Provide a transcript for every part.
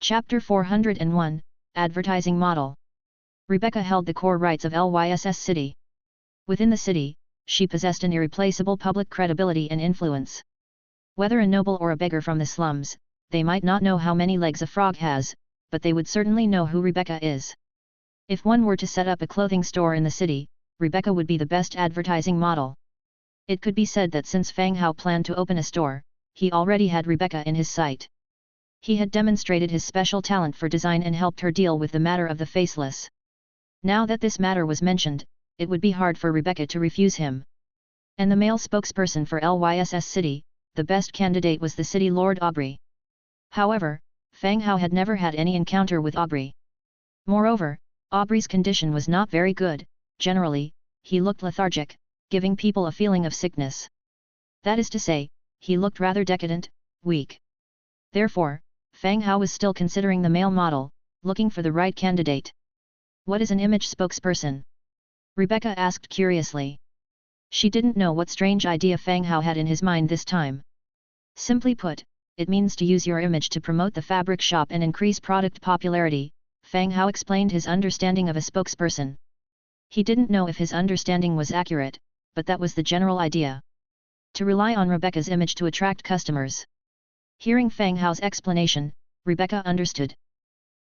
Chapter 401, Advertising Model. Rebecca held the core rights of Lyss City. Within the city, she possessed an irreplaceable public credibility and influence. Whether a noble or a beggar from the slums, they might not know how many legs a frog has, but they would certainly know who Rebecca is. If one were to set up a clothing store in the city, Rebecca would be the best advertising model. It could be said that since Fang Hao planned to open a store, he already had Rebecca in his sight. He had demonstrated his special talent for design and helped her deal with the matter of the faceless. Now that this matter was mentioned, it would be hard for Rebecca to refuse him. And the male spokesperson for Lyss City, the best candidate was the city lord Aubrey. However, Fang Hao had never had any encounter with Aubrey. Moreover, Aubrey's condition was not very good. Generally, he looked lethargic, giving people a feeling of sickness. That is to say, he looked rather decadent, weak. Therefore, Fang Hao was still considering the male model, looking for the right candidate. What is an image spokesperson? Rebecca asked curiously. She didn't know what strange idea Fang Hao had in his mind this time. Simply put, it means to use your image to promote the fabric shop and increase product popularity. Fang Hao explained his understanding of a spokesperson. He didn't know if his understanding was accurate, but that was the general idea. To rely on Rebecca's image to attract customers. Hearing Fang Hao's explanation, Rebecca understood.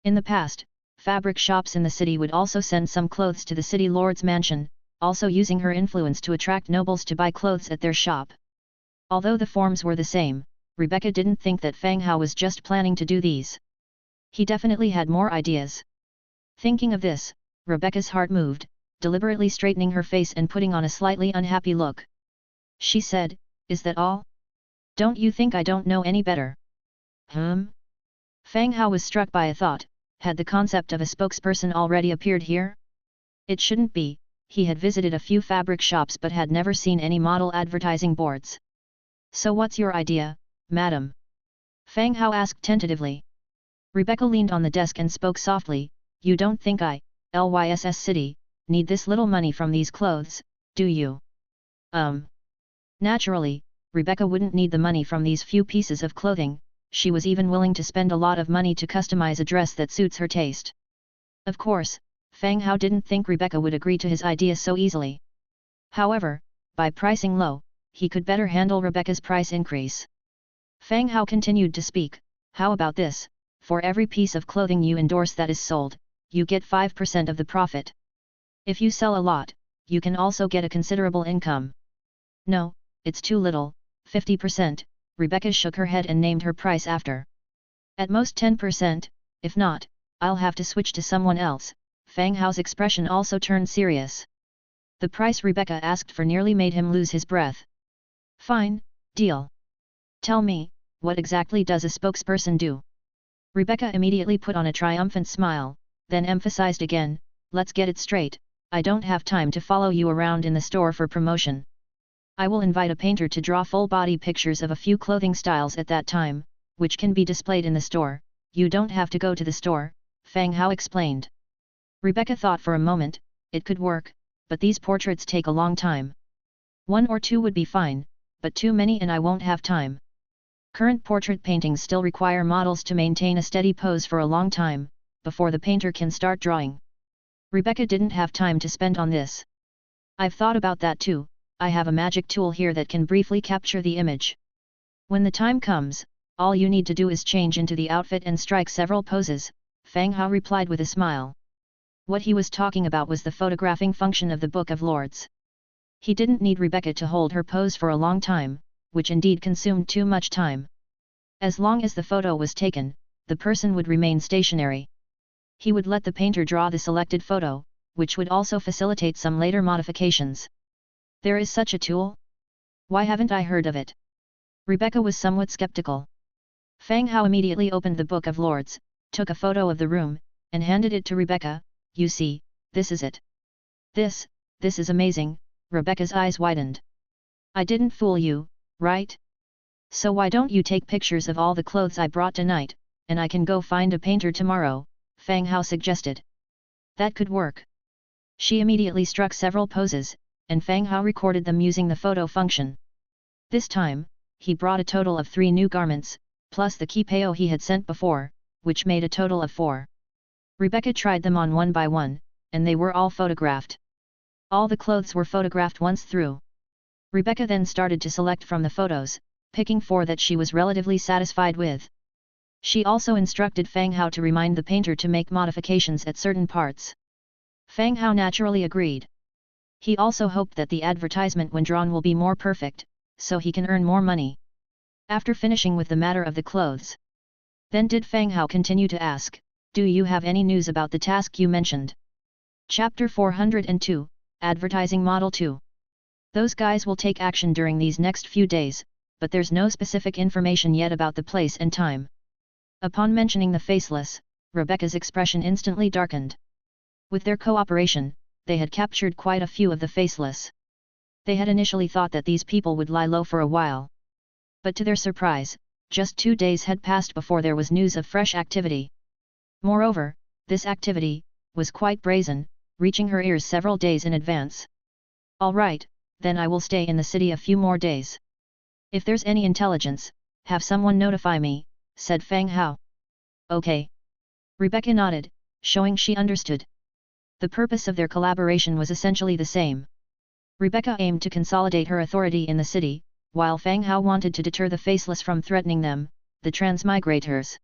In the past, fabric shops in the city would also send some clothes to the city lord's mansion, also using her influence to attract nobles to buy clothes at their shop. Although the forms were the same, Rebecca didn't think that Fang Hao was just planning to do these. He definitely had more ideas. Thinking of this, Rebecca's heart moved, deliberately straightening her face and putting on a slightly unhappy look. She said, "Is that all? Don't you think I don't know any better?" Fang Hao was struck by a thought. Had the concept of a spokesperson already appeared here? It shouldn't be. He had visited a few fabric shops but had never seen any model advertising boards. "So what's your idea, madam?" Fang Hao asked tentatively. Rebecca leaned on the desk and spoke softly, "You don't think I, Lyss City, need this little money from these clothes, do you?" Naturally, Rebecca wouldn't need the money from these few pieces of clothing. She was even willing to spend a lot of money to customize a dress that suits her taste. Of course, Fang Hao didn't think Rebecca would agree to his idea so easily. However, by pricing low, he could better handle Rebecca's price increase. Fang Hao continued to speak, "How about this? For every piece of clothing you endorse that is sold, you get 5% of the profit. If you sell a lot, you can also get a considerable income." "No, it's too little, 50%, Rebecca shook her head and named her price after. "At most 10%, if not, I'll have to switch to someone else." Fang Hao's expression also turned serious. The price Rebecca asked for nearly made him lose his breath. "Fine, deal. Tell me, what exactly does a spokesperson do?" Rebecca immediately put on a triumphant smile, then emphasized again, "Let's get it straight, I don't have time to follow you around in the store for promotion. I will invite a painter to draw full-body pictures of a few clothing styles at that time, which can be displayed in the store. You don't have to go to the store," Fang Hao explained. Rebecca thought for a moment. It could work, but these portraits take a long time. "1 or 2 would be fine, but too many and I won't have time. Current portrait paintings still require models to maintain a steady pose for a long time, before the painter can start drawing." Rebecca didn't have time to spend on this. "I've thought about that too. I have a magic tool here that can briefly capture the image. When the time comes, all you need to do is change into the outfit and strike several poses," Fang Hao replied with a smile. What he was talking about was the photographing function of the Book of Lords. He didn't need Rebecca to hold her pose for a long time, which indeed consumed too much time. As long as the photo was taken, the person would remain stationary. He would let the painter draw the selected photo, which would also facilitate some later modifications. "There is such a tool? Why haven't I heard of it?" Rebecca was somewhat skeptical. Fang Hao immediately opened the Book of Lords, took a photo of the room, and handed it to Rebecca. "You see, this is it." This is amazing," Rebecca's eyes widened. "I didn't fool you, right? So why don't you take pictures of all the clothes I brought tonight, and I can go find a painter tomorrow," Fang Hao suggested. That could work. She immediately struck several poses, and Fang Hao recorded them using the photo function. This time, he brought a total of 3 new garments, plus the kipao he had sent before, which made a total of 4. Rebecca tried them on one by one, and they were all photographed. All the clothes were photographed once through. Rebecca then started to select from the photos, picking 4 that she was relatively satisfied with. She also instructed Fang Hao to remind the painter to make modifications at certain parts. Fang Hao naturally agreed. He also hoped that the advertisement when drawn will be more perfect, so he can earn more money. After finishing with the matter of the clothes, then did Fang Hao continue to ask, "Do you have any news about the task you mentioned?" Chapter 402, Advertising Model 2. Those guys will take action during these next few days, but there's no specific information yet about the place and time. Upon mentioning the faceless, Rebecca's expression instantly darkened. With their cooperation, they had captured quite a few of the faceless. They had initially thought that these people would lie low for a while. But to their surprise, just 2 days had passed before there was news of fresh activity. Moreover, this activity was quite brazen, reaching her ears several days in advance. "All right, then I will stay in the city a few more days. If there's any intelligence, have someone notify me," said Fang Hao. "Okay." Rebecca nodded, showing she understood. The purpose of their collaboration was essentially the same. Rebecca aimed to consolidate her authority in the city, while Fang Hao wanted to deter the faceless from threatening them, the transmigrators.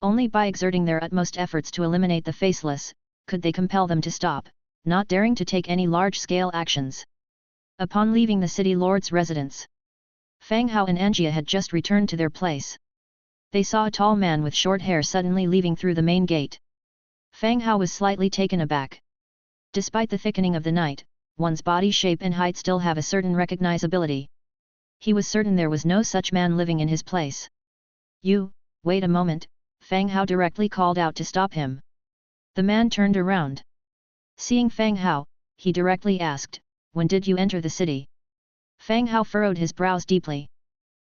Only by exerting their utmost efforts to eliminate the faceless, could they compel them to stop, not daring to take any large-scale actions. Upon leaving the city lord's residence, Fang Hao and Angia had just returned to their place. They saw a tall man with short hair suddenly leaving through the main gate. Fang Hao was slightly taken aback. Despite the thickening of the night, one's body shape and height still have a certain recognizability. He was certain there was no such man living in his place. "You, wait a moment," Fang Hao directly called out to stop him. The man turned around. Seeing Fang Hao, he directly asked, "When did you enter the city?" Fang Hao furrowed his brows deeply.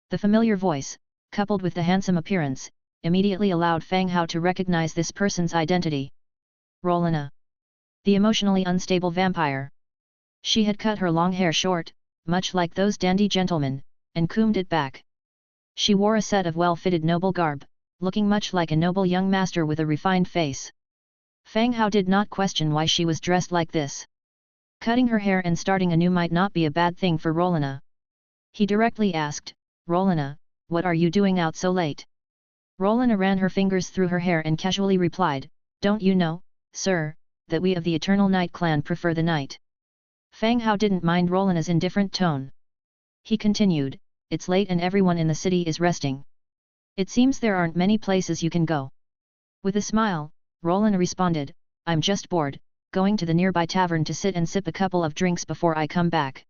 The familiar voice, coupled with the handsome appearance, immediately allowed Fang Hao to recognize this person's identity. Rolina, the emotionally unstable vampire. She had cut her long hair short, much like those dandy gentlemen, and combed it back. She wore a set of well-fitted noble garb, looking much like a noble young master with a refined face. Fang Hao did not question why she was dressed like this. Cutting her hair and starting anew might not be a bad thing for Rolina. He directly asked, "Rolina, what are you doing out so late?" Rolina ran her fingers through her hair and casually replied, "Don't you know, sir, that we of the Eternal Night clan prefer the night?" Fang Hao didn't mind Rolina's indifferent tone. He continued, "It's late and everyone in the city is resting. It seems there aren't many places you can go." With a smile, Rolina responded, "I'm just bored, going to the nearby tavern to sit and sip a couple of drinks before I come back."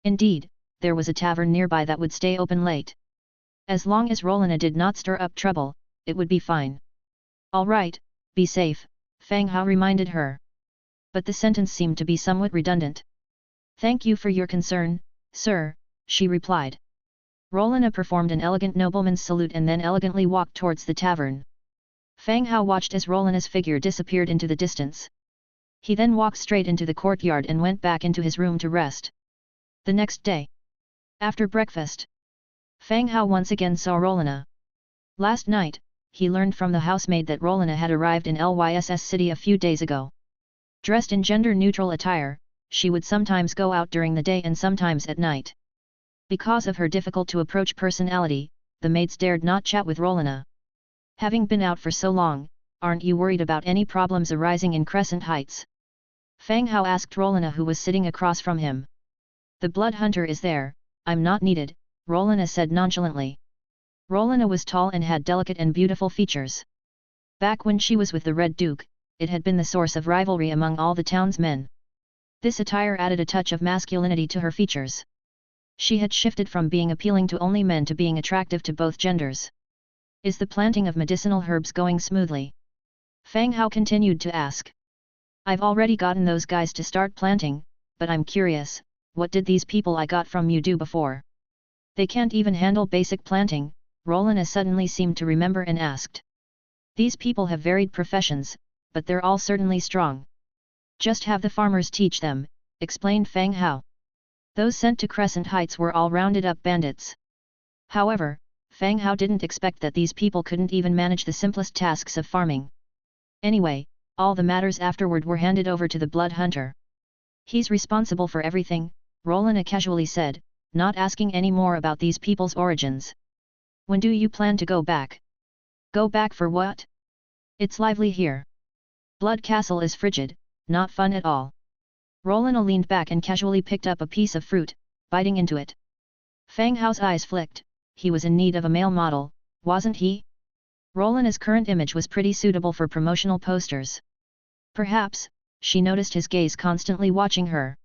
Indeed, there was a tavern nearby that would stay open late. As long as Rolina did not stir up trouble, it would be fine. "All right, be safe," Fang Hao reminded her. But the sentence seemed to be somewhat redundant. "Thank you for your concern, sir," she replied. Rolina performed an elegant nobleman's salute and then elegantly walked towards the tavern. Fang Hao watched as Rolina's figure disappeared into the distance. He then walked straight into the courtyard and went back into his room to rest. The next day, after breakfast, Fang Hao once again saw Rolina. Last night, he learned from the housemaid that Rolina had arrived in Lyss City a few days ago. Dressed in gender-neutral attire, she would sometimes go out during the day and sometimes at night. Because of her difficult-to-approach personality, the maids dared not chat with Rolina. "Having been out for so long, aren't you worried about any problems arising in Crescent Heights?" Fang Hao asked Rolina, who was sitting across from him. "The blood hunter is there, I'm not needed," Rolina said nonchalantly. Rolina was tall and had delicate and beautiful features. Back when she was with the Red Duke, it had been the source of rivalry among all the town's men. This attire added a touch of masculinity to her features. She had shifted from being appealing to only men to being attractive to both genders. "Is the planting of medicinal herbs going smoothly?" Fang Hao continued to ask. "I've already gotten those guys to start planting, but I'm curious, what did these people I got from you do before? They can't even handle basic planting," Rolina suddenly seemed to remember and asked. "These people have varied professions, but they're all certainly strong. Just have the farmers teach them," explained Fang Hao. Those sent to Crescent Heights were all rounded up bandits. However, Fang Hao didn't expect that these people couldn't even manage the simplest tasks of farming. Anyway, all the matters afterward were handed over to the blood hunter. He's responsible for everything, Rolina casually said, not asking any more about these people's origins. When do you plan to go back? Go back for what? It's lively here. Blood Castle is frigid, not fun at all. Rolina leaned back and casually picked up a piece of fruit, biting into it. Fang Hao's eyes flicked. He was in need of a male model, wasn't he? Rolina's current image was pretty suitable for promotional posters. Perhaps, she noticed his gaze constantly watching her.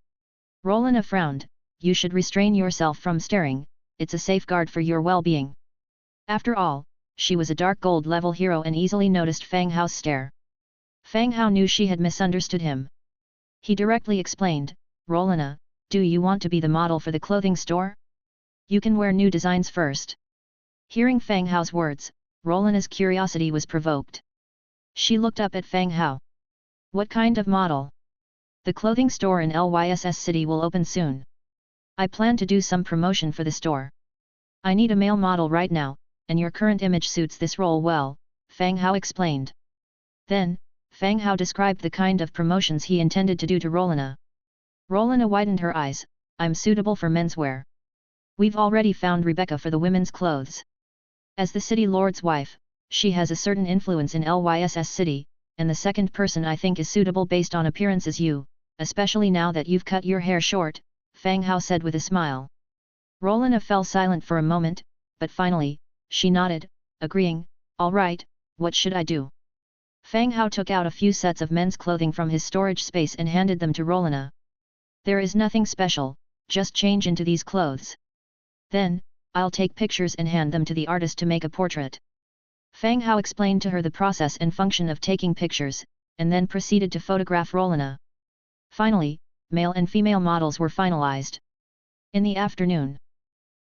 Rolina frowned. You should restrain yourself from staring, it's a safeguard for your well-being. After all, she was a dark gold level hero and easily noticed Fang Hao's stare. Fang Hao knew she had misunderstood him. He directly explained, Rolina, do you want to be the model for the clothing store? You can wear new designs first. Hearing Fang Hao's words, Rolina's curiosity was provoked. She looked up at Fang Hao. What kind of model? The clothing store in Lyss City will open soon. I plan to do some promotion for the store. I need a male model right now, and your current image suits this role well, Fang Hao explained. Then, Fang Hao described the kind of promotions he intended to do to Rolina. Rolina widened her eyes, I'm suitable for menswear. We've already found Rebecca for the women's clothes. As the city lord's wife, she has a certain influence in Lyss City, and the second person I think is suitable based on appearance is you, especially now that you've cut your hair short, Fang Hao said with a smile. Rolina fell silent for a moment, but finally, she nodded, agreeing, all right, what should I do? Fang Hao took out a few sets of men's clothing from his storage space and handed them to Rolina. There is nothing special, just change into these clothes. Then, I'll take pictures and hand them to the artist to make a portrait. Fang Hao explained to her the process and function of taking pictures, and then proceeded to photograph Rolina. Finally, male and female models were finalized. In the afternoon,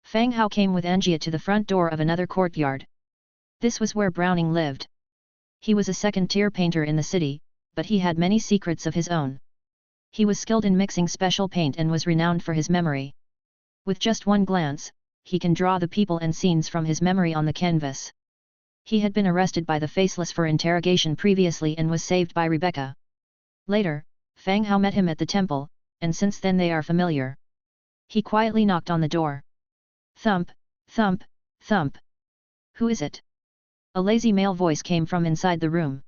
Fang Hao came with Angia to the front door of another courtyard. This was where Browning lived. He was a second-tier painter in the city, but he had many secrets of his own. He was skilled in mixing special paint and was renowned for his memory. With just one glance, he can draw the people and scenes from his memory on the canvas. He had been arrested by the Faceless for interrogation previously and was saved by Rebecca. Later, Fang Hao met him at the temple, and since then they are familiar. He quietly knocked on the door. Thump, thump, thump. Who is it? A lazy male voice came from inside the room.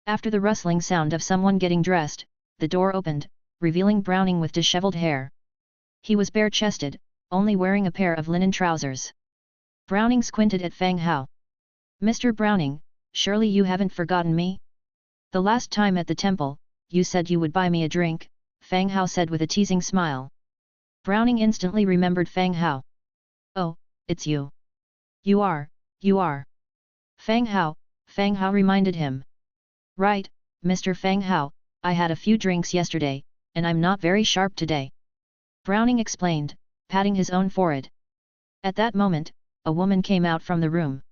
After the rustling sound of someone getting dressed, the door opened, revealing Browning with disheveled hair. He was bare-chested, only wearing a pair of linen trousers. Browning squinted at Fang Hao. Mr. Browning, surely you haven't forgotten me? The last time at the temple, you said you would buy me a drink, Fang Hao said with a teasing smile. Browning instantly remembered Fang Hao. Oh, it's you. You are. Fang Hao reminded him. Right, Mr. Fang Hao, I had a few drinks yesterday, and I'm not very sharp today. Browning explained, patting his own forehead. At that moment, a woman came out from the room.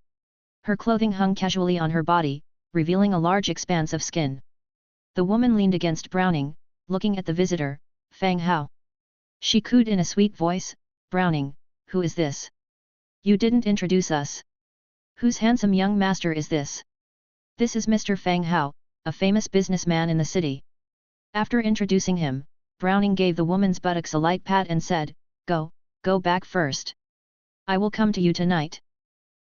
Her clothing hung casually on her body, revealing a large expanse of skin. The woman leaned against Browning, looking at the visitor, Fang Hao. She cooed in a sweet voice, Browning, who is this? You didn't introduce us. Whose handsome young master is this? This is Mr. Fang Hao, a famous businessman in the city. After introducing him, Browning gave the woman's buttocks a light pat and said, go back first. I will come to you tonight.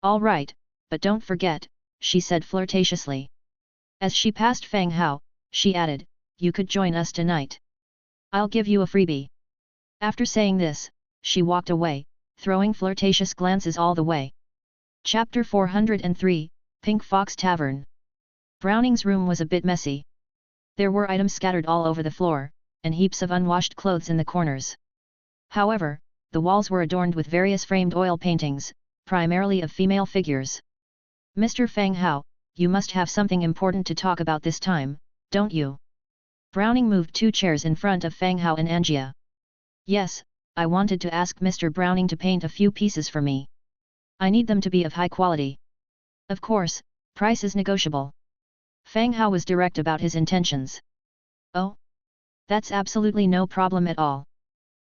All right, but don't forget, she said flirtatiously. As she passed Fang Hao, she added, you could join us tonight. I'll give you a freebie. After saying this, she walked away, throwing flirtatious glances all the way. Chapter 403, Pink Fox Tavern. Browning's room was a bit messy. There were items scattered all over the floor, and heaps of unwashed clothes in the corners. However, the walls were adorned with various framed oil paintings, primarily of female figures. Mr. Fang Hao, you must have something important to talk about this time, don't you? Browning moved 2 chairs in front of Fang Hao and Angia. Yes, I wanted to ask Mr. Browning to paint a few pieces for me. I need them to be of high quality. Of course, price is negotiable. Fang Hao was direct about his intentions. Oh? That's absolutely no problem at all.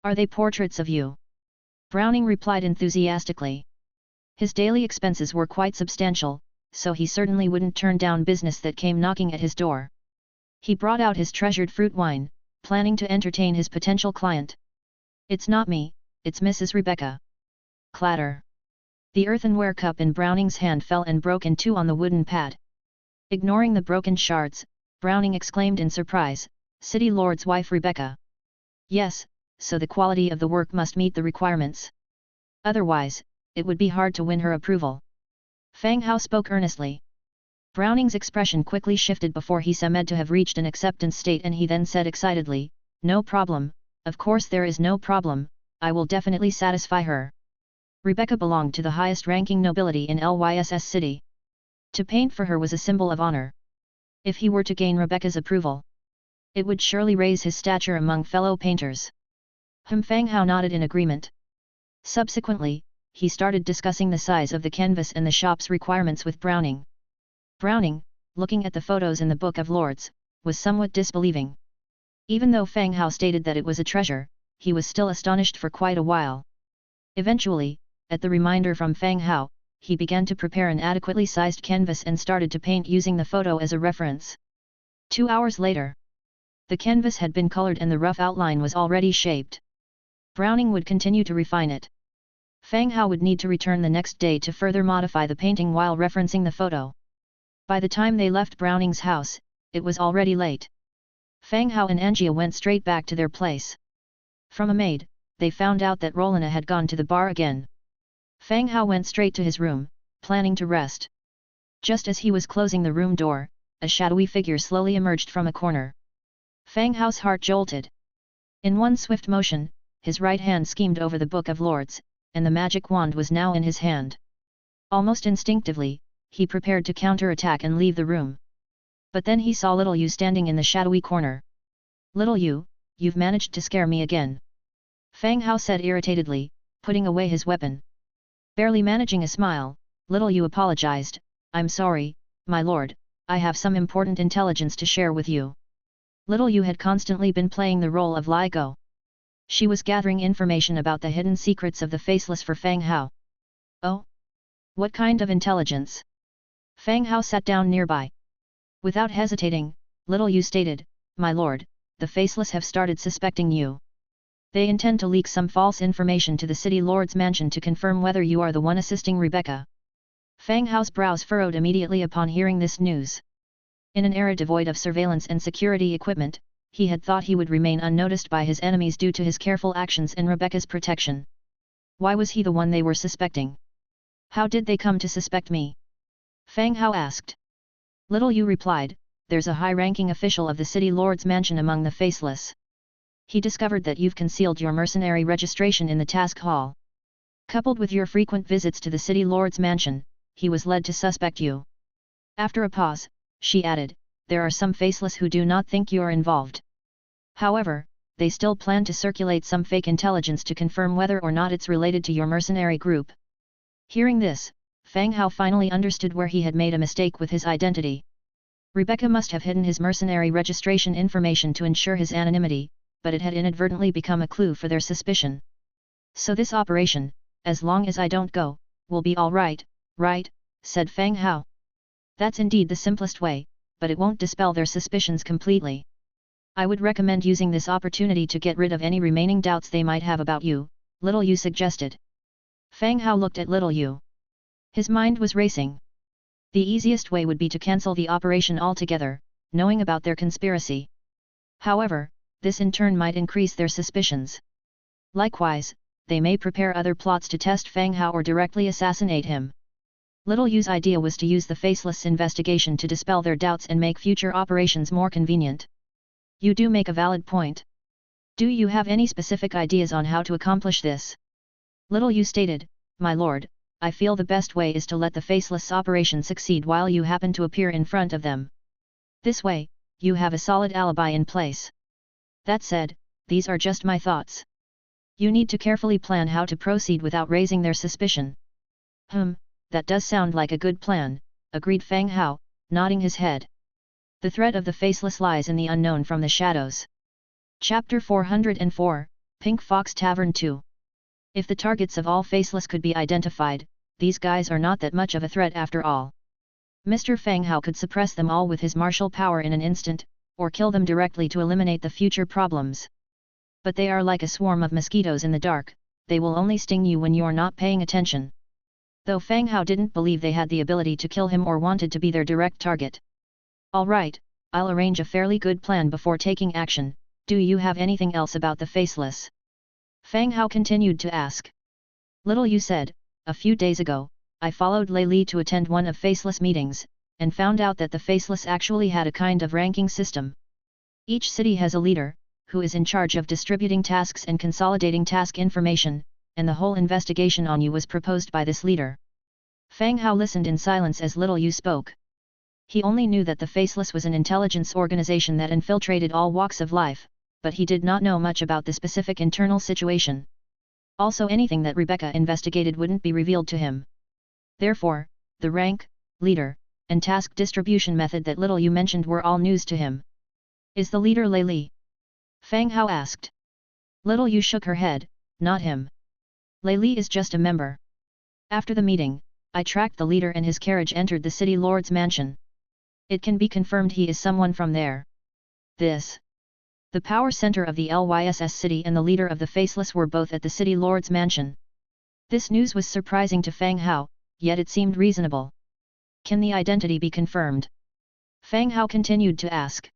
Are they portraits of you? Browning replied enthusiastically. His daily expenses were quite substantial, so he certainly wouldn't turn down business that came knocking at his door. He brought out his treasured fruit wine, planning to entertain his potential client. "It's not me, it's Mrs. Rebecca." Clatter. The earthenware cup in Browning's hand fell and broke in two on the wooden pad. Ignoring the broken shards, Browning exclaimed in surprise, "City Lord's wife Rebecca." "Yes, so the quality of the work must meet the requirements. Otherwise, it would be hard to win her approval." Fang Hao spoke earnestly. Browning's expression quickly shifted before he seemed to have reached an acceptance state, and he then said excitedly, "No problem, of course there is no problem, I will definitely satisfy her." Rebecca belonged to the highest-ranking nobility in Lyss City. To paint for her was a symbol of honor. If he were to gain Rebecca's approval, it would surely raise his stature among fellow painters. Fang Hao nodded in agreement. Subsequently, he started discussing the size of the canvas and the shop's requirements with Browning. Browning, looking at the photos in the Book of Lords, was somewhat disbelieving. Even though Fang Hao stated that it was a treasure, he was still astonished for quite a while. Eventually, at the reminder from Fang Hao, he began to prepare an adequately sized canvas and started to paint using the photo as a reference. 2 hours later, the canvas had been colored and the rough outline was already shaped. Browning would continue to refine it. Fang Hao would need to return the next day to further modify the painting while referencing the photo. By the time they left Browning's house, it was already late. Fang Hao and Angia went straight back to their place. From a maid, they found out that Rolina had gone to the bar again. Fang Hao went straight to his room, planning to rest. Just as he was closing the room door, a shadowy figure slowly emerged from a corner. Fang Hao's heart jolted. In one swift motion, his right hand schemed over the Book of Lords, and the magic wand was now in his hand. Almost instinctively, he prepared to counter-attack and leave the room. But then he saw Little Yu standing in the shadowy corner. "Little Yu, you've managed to scare me again," Fang Hao said irritatedly, putting away his weapon. Barely managing a smile, Little Yu apologized, "I'm sorry, my lord, I have some important intelligence to share with you." Little Yu had constantly been playing the role of Li Go. She was gathering information about the hidden secrets of the Faceless for Fang Hao. "Oh? What kind of intelligence?" Fang Hao sat down nearby. Without hesitating, Little Yu stated, "My lord, the Faceless have started suspecting you. They intend to leak some false information to the City Lord's mansion to confirm whether you are the one assisting Rebecca." Fang Hao's brows furrowed immediately upon hearing this news. In an era devoid of surveillance and security equipment, he had thought he would remain unnoticed by his enemies due to his careful actions and Rebecca's protection. Why was he the one they were suspecting? "How did they come to suspect me?" Fang Hao asked. Little Yu replied, "There's a high-ranking official of the City Lord's mansion among the Faceless. He discovered that you've concealed your mercenary registration in the task hall. Coupled with your frequent visits to the City Lord's mansion, he was led to suspect you." After a pause, she added, "There are some Faceless who do not think you're involved. However, they still plan to circulate some fake intelligence to confirm whether or not it's related to your mercenary group." Hearing this, Fang Hao finally understood where he had made a mistake with his identity. Rebecca must have hidden his mercenary registration information to ensure his anonymity, but it had inadvertently become a clue for their suspicion. "So this operation, as long as I don't go, will be all right, right?" said Fang Hao. "That's indeed the simplest way, but it won't dispel their suspicions completely. I would recommend using this opportunity to get rid of any remaining doubts they might have about you," Little Yu suggested. Fang Hao looked at Little Yu. His mind was racing. The easiest way would be to cancel the operation altogether, knowing about their conspiracy. However, this in turn might increase their suspicions. Likewise, they may prepare other plots to test Fang Hao or directly assassinate him. Little Yu's idea was to use the Faceless investigation to dispel their doubts and make future operations more convenient. "You do make a valid point. Do you have any specific ideas on how to accomplish this?" Little Yu stated, "My lord, I feel the best way is to let the Faceless operation succeed while you happen to appear in front of them. This way, you have a solid alibi in place. That said, these are just my thoughts. You need to carefully plan how to proceed without raising their suspicion." That does sound like a good plan," agreed Fang Hao, nodding his head. The threat of the Faceless lies in the unknown from the shadows. Chapter 404, Pink Fox Tavern 2. If the targets of all Faceless could be identified, these guys are not that much of a threat after all. Mr. Fang Hao could suppress them all with his martial power in an instant, or kill them directly to eliminate the future problems. But they are like a swarm of mosquitoes in the dark, they will only sting you when you're not paying attention. Though Fang Hao didn't believe they had the ability to kill him or wanted to be their direct target. Alright, I'll arrange a fairly good plan before taking action. Do you have anything else about the Faceless? Fang Hao continued to ask. Little you said, a few days ago, I followed Lei Li to attend one of Faceless meetings, and found out that the Faceless actually had a kind of ranking system. Each city has a leader, who is in charge of distributing tasks and consolidating task information, and the whole investigation on you was proposed by this leader. Fang Hao listened in silence as Little Yu spoke. He only knew that the Faceless was an intelligence organization that infiltrated all walks of life, but he did not know much about the specific internal situation. Also, anything that Rebecca investigated wouldn't be revealed to him. Therefore, the rank, leader, and task distribution method that Little Yu mentioned were all news to him. Is the leader Lei Li? Fang Hao asked. Little Yu shook her head, not him. Lei Li is just a member. After the meeting, I tracked the leader and his carriage entered the city lord's mansion. It can be confirmed he is someone from there. The power center of the Lyss city and the leader of the Faceless were both at the city lord's mansion. This news was surprising to Fang Hao, yet it seemed reasonable. Can the identity be confirmed? Fang Hao continued to ask.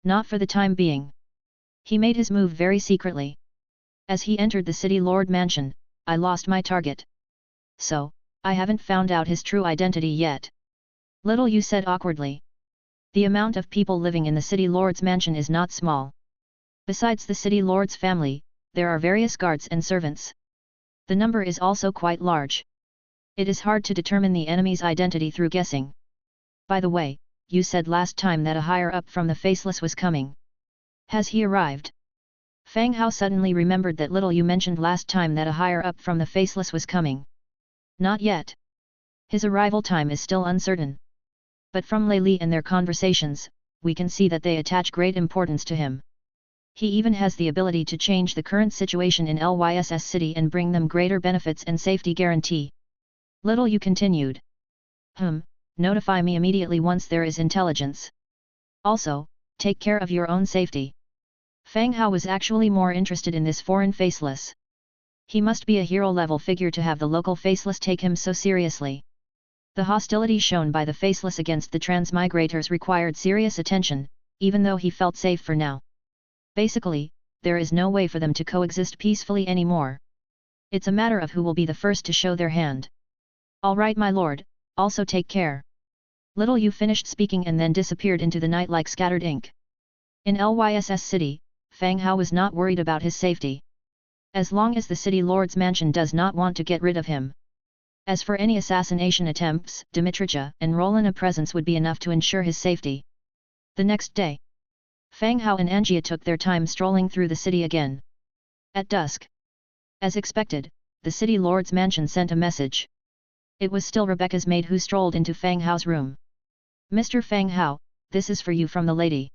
Not for the time being. He made his move very secretly. As he entered the city lord mansion, I lost my target. So, I haven't found out his true identity yet. Little Yu said awkwardly. The amount of people living in the city lord's mansion is not small. Besides the city lord's family, there are various guards and servants. The number is also quite large. It is hard to determine the enemy's identity through guessing. By the way, you said last time that a higher up from the Faceless was coming. Has he arrived? Fang Hao suddenly remembered that Little Yu mentioned last time that a higher up from the Faceless was coming. Not yet. His arrival time is still uncertain. But from Lei Li and their conversations, we can see that they attach great importance to him. He even has the ability to change the current situation in Lyss city and bring them greater benefits and safety guarantee. Little Yu continued. Notify me immediately once there is intelligence. Also, take care of your own safety. Fang Hao was actually more interested in this foreign Faceless. He must be a hero-level figure to have the local Faceless take him so seriously. The hostility shown by the Faceless against the transmigrators required serious attention, even though he felt safe for now. Basically, there is no way for them to coexist peacefully anymore. It's a matter of who will be the first to show their hand. All right, my lord, also take care. Little Yu finished speaking and then disappeared into the night like scattered ink. In Lyss city, Fang Hao was not worried about his safety. As long as the city lord's mansion does not want to get rid of him. As for any assassination attempts, Dimitrija and Rolina presence would be enough to ensure his safety. The next day, Fang Hao and Angia took their time strolling through the city again. At dusk, as expected, the city lord's mansion sent a message. It was still Rebecca's maid who strolled into Fang Hao's room. Mr. Fang Hao, this is for you from the lady.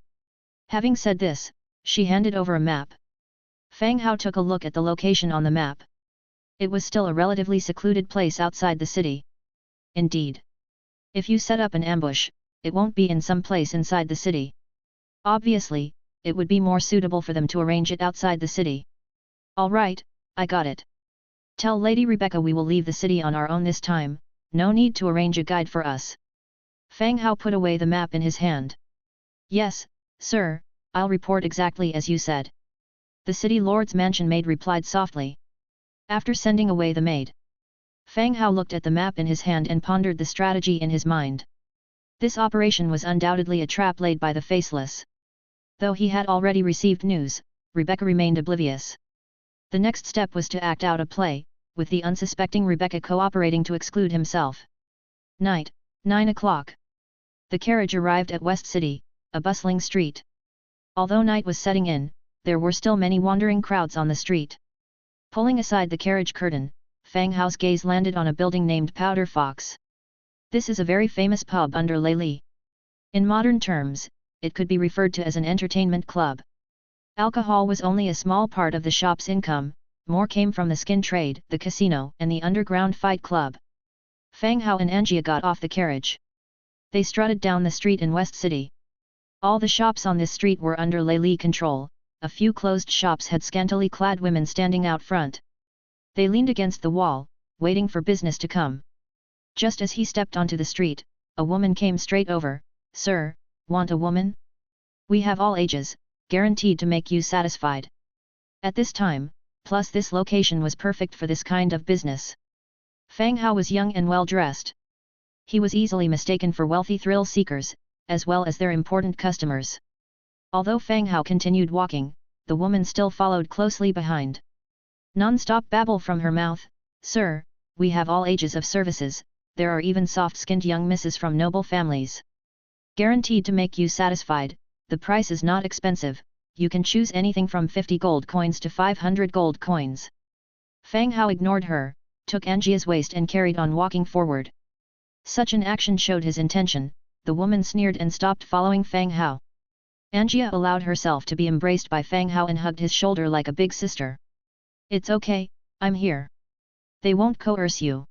Having said this, she handed over a map. Fang Hao took a look at the location on the map. It was still a relatively secluded place outside the city. Indeed. If you set up an ambush, it won't be in some place inside the city. Obviously, it would be more suitable for them to arrange it outside the city. All right, I got it. Tell Lady Rebecca we will leave the city on our own this time, no need to arrange a guide for us. Fang Hao put away the map in his hand. Yes, sir, I'll report exactly as you said. The city lord's mansion maid replied softly. After sending away the maid, Fang Hao looked at the map in his hand and pondered the strategy in his mind. This operation was undoubtedly a trap laid by the Faceless. Though he had already received news, Rebecca remained oblivious. The next step was to act out a play, with the unsuspecting Rebecca cooperating to exclude himself. Night, 9 o'clock. The carriage arrived at West City, a bustling street. Although night was setting in, there were still many wandering crowds on the street. Pulling aside the carriage curtain, Fang Hao's gaze landed on a building named Powder Fox. This is a very famous pub under Lei Li. In modern terms, it could be referred to as an entertainment club. Alcohol was only a small part of the shop's income, more came from the skin trade, the casino and the underground fight club. Fang Hao and Angia got off the carriage. They strutted down the street in West City. All the shops on this street were under Lei Li control, a few closed shops had scantily clad women standing out front. They leaned against the wall, waiting for business to come. Just as he stepped onto the street, a woman came straight over. "Sir, want a woman? We have all ages, guaranteed to make you satisfied." At this time, plus this location was perfect for this kind of business. Fang Hao was young and well dressed. He was easily mistaken for wealthy thrill seekers, as well as their important customers. Although Fang Hao continued walking, the woman still followed closely behind. Non-stop babble from her mouth. "Sir, we have all ages of services, there are even soft-skinned young misses from noble families. Guaranteed to make you satisfied, the price is not expensive, you can choose anything from 50 gold coins to 500 gold coins." Fang Hao ignored her, took Angia's waist and carried on walking forward. Such an action showed his intention. The woman sneered and stopped following Fang Hao. Angia allowed herself to be embraced by Fang Hao and hugged his shoulder like a big sister. "It's okay, I'm here. They won't coerce you."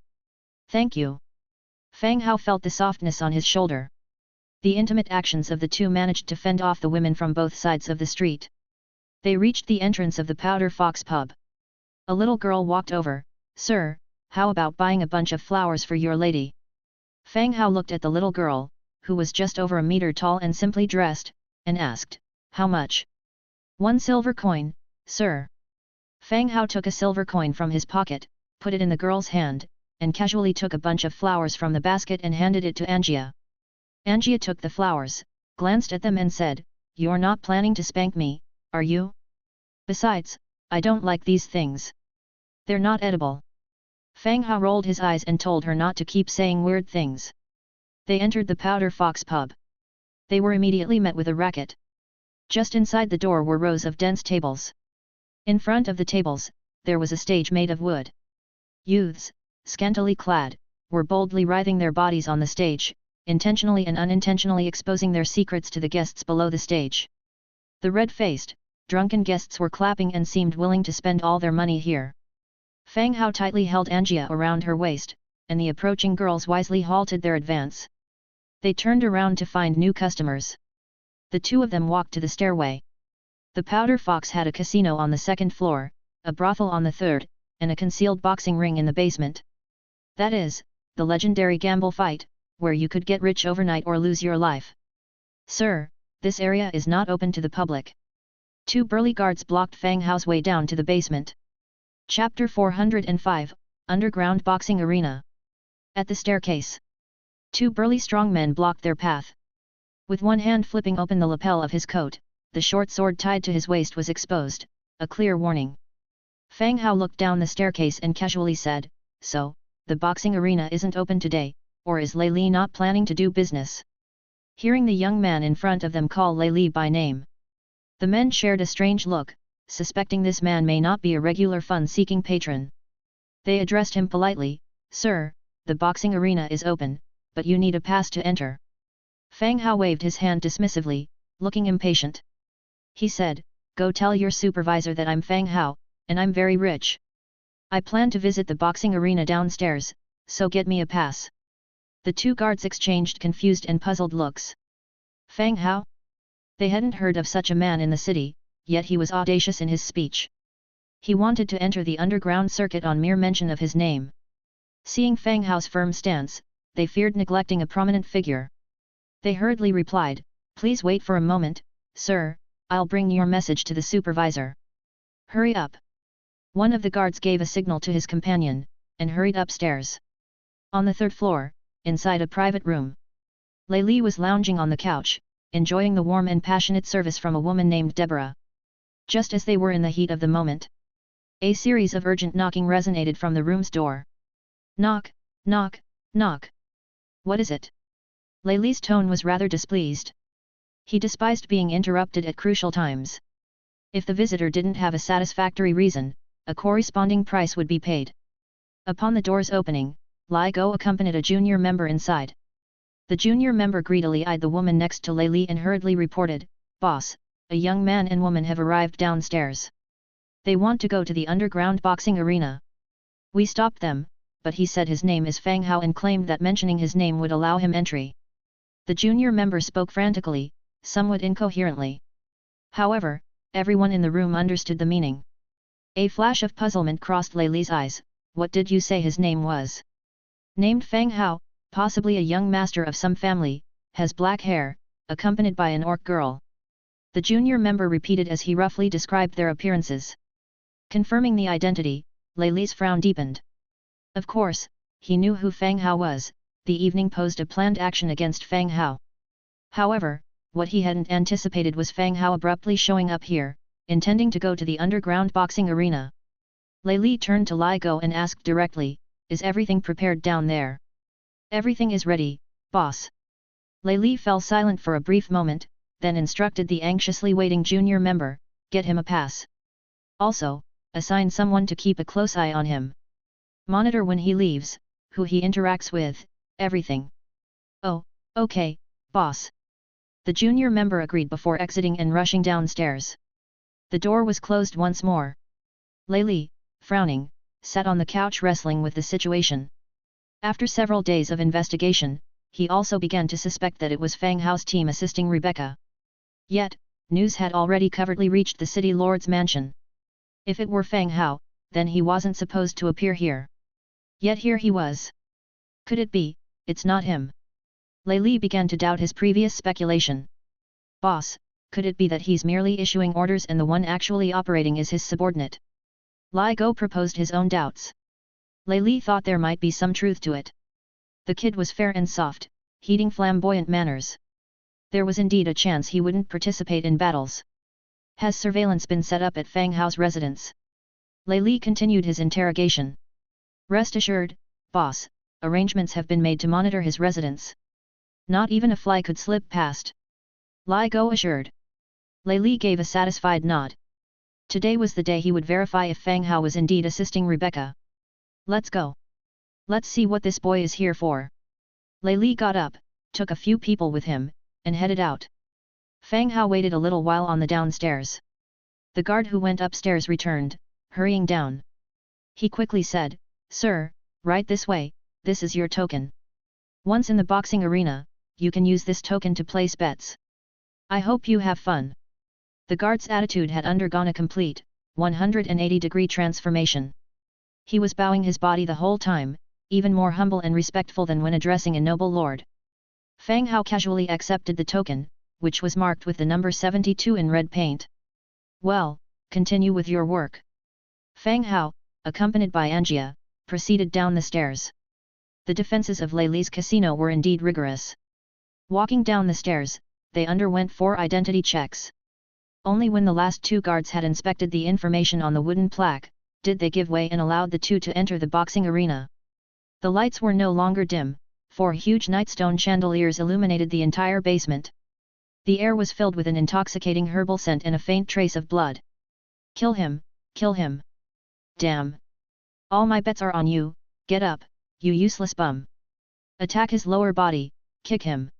"Thank you." Fang Hao felt the softness on his shoulder. The intimate actions of the two managed to fend off the women from both sides of the street. They reached the entrance of the Powder Fox pub. A little girl walked over. "Sir, how about buying a bunch of flowers for your lady?" Fang Hao looked at the little girl, who was just over a meter tall and simply dressed, and asked, "How much?" "1 silver coin, sir." Fang Hao took a silver coin from his pocket, put it in the girl's hand, and casually took a bunch of flowers from the basket and handed it to Angia. Angia took the flowers, glanced at them and said, "You're not planning to spank me, are you? Besides, I don't like these things. They're not edible." Fang Hao rolled his eyes and told her not to keep saying weird things. They entered the Powder Fox pub. They were immediately met with a racket. Just inside the door were rows of dense tables. In front of the tables, there was a stage made of wood. Youths, scantily clad, were boldly writhing their bodies on the stage, intentionally and unintentionally exposing their secrets to the guests below the stage. The red-faced, drunken guests were clapping and seemed willing to spend all their money here. Fang Hao tightly held Angia around her waist, and the approaching girls wisely halted their advance. They turned around to find new customers. The two of them walked to the stairway. The Powder Fox had a casino on the second floor, a brothel on the third, and a concealed boxing ring in the basement. That is, the legendary gamble fight, where you could get rich overnight or lose your life. "Sir, this area is not open to the public." Two burly guards blocked Fang Hao's way down to the basement. Chapter 405, Underground Boxing Arena. At the staircase, two burly strongmen blocked their path. With one hand flipping open the lapel of his coat, the short sword tied to his waist was exposed, a clear warning. Fang Hao looked down the staircase and casually said, "So, the boxing arena isn't open today, or is Lei Li not planning to do business?" Hearing the young man in front of them call Lei Li by name, the men shared a strange look, suspecting this man may not be a regular fun-seeking patron. They addressed him politely, "Sir, the boxing arena is open, but you need a pass to enter." Fang Hao waved his hand dismissively, looking impatient. He said, "Go tell your supervisor that I'm Fang Hao, and I'm very rich. I plan to visit the boxing arena downstairs, so get me a pass." The two guards exchanged confused and puzzled looks. Fang Hao? They hadn't heard of such a man in the city, yet he was audacious in his speech. He wanted to enter the underground circuit on mere mention of his name. Seeing Fang Hao's firm stance, they feared neglecting a prominent figure. They hurriedly replied, "Please wait for a moment, sir, I'll bring your message to the supervisor." "Hurry up." One of the guards gave a signal to his companion, and hurried upstairs. On the third floor, inside a private room, Lei Li was lounging on the couch, enjoying the warm and passionate service from a woman named Deborah. Just as they were in the heat of the moment, a series of urgent knocking resonated from the room's door. "Knock, knock, knock. What is it?" Lei Li's tone was rather displeased. He despised being interrupted at crucial times. If the visitor didn't have a satisfactory reason, a corresponding price would be paid. Upon the door's opening, Li Go accompanied a junior member inside. The junior member greedily eyed the woman next to Lei Li and hurriedly reported, "Boss, a young man and woman have arrived downstairs. They want to go to the underground boxing arena." "We stopped them," but he said his name is Fang Hao and claimed that mentioning his name would allow him entry. The junior member spoke frantically, somewhat incoherently. However, everyone in the room understood the meaning. A flash of puzzlement crossed Lei Li's eyes. What did you say his name was? Named Fang Hao, possibly a young master of some family, has black hair, accompanied by an orc girl. The junior member repeated as he roughly described their appearances. Confirming the identity, Lei Li's frown deepened. Of course, he knew who Fang Hao was. The evening posed a planned action against Fang Hao. However, what he hadn't anticipated was Fang Hao abruptly showing up here, intending to go to the underground boxing arena. Lei Li turned to Li Go and asked directly, "Is everything prepared down there?" "Everything is ready, boss." Lei Li fell silent for a brief moment, then instructed the anxiously waiting junior member, "Get him a pass. Also, assign someone to keep a close eye on him. Monitor when he leaves, who he interacts with, everything." "Oh, okay, boss." The junior member agreed before exiting and rushing downstairs. The door was closed once more. Lei Li, frowning, sat on the couch wrestling with the situation. After several days of investigation, he also began to suspect that it was Fang Hao's team assisting Rebecca. Yet, news had already covertly reached the city lord's mansion. If it were Fang Hao, then he wasn't supposed to appear here. Yet here he was. Could it be, it's not him? Lei Li began to doubt his previous speculation. "Boss, could it be that he's merely issuing orders and the one actually operating is his subordinate?" Li Go proposed his own doubts. Lei Li thought there might be some truth to it. The kid was fair and soft, heeding flamboyant manners. There was indeed a chance he wouldn't participate in battles. "Has surveillance been set up at Fang Hao's residence?" Lei Li continued his interrogation. "Rest assured, boss, arrangements have been made to monitor his residence. Not even a fly could slip past," Li Go assured. Lei Li gave a satisfied nod. Today was the day he would verify if Fang Hao was indeed assisting Rebecca. "Let's go. Let's see what this boy is here for." Lei Li got up, took a few people with him, and headed out. Fang Hao waited a little while on the downstairs. The guard who went upstairs returned, hurrying down. He quickly said, "Sir, right this way, this is your token. Once in the boxing arena, you can use this token to place bets. I hope you have fun." The guard's attitude had undergone a complete, 180-degree transformation. He was bowing his body the whole time, even more humble and respectful than when addressing a noble lord. Fang Hao casually accepted the token, which was marked with the number 72 in red paint. "Well, continue with your work." Fang Hao, accompanied by Angia, proceeded down the stairs. The defenses of Lei Li's casino were indeed rigorous. Walking down the stairs, they underwent 4 identity checks. Only when the last 2 guards had inspected the information on the wooden plaque, did they give way and allowed the 2 to enter the boxing arena. The lights were no longer dim, 4 huge nightstone chandeliers illuminated the entire basement. The air was filled with an intoxicating herbal scent and a faint trace of blood. "Kill him, kill him. Damn. All my bets are on you, get up, you useless bum. Attack his lower body, kick him."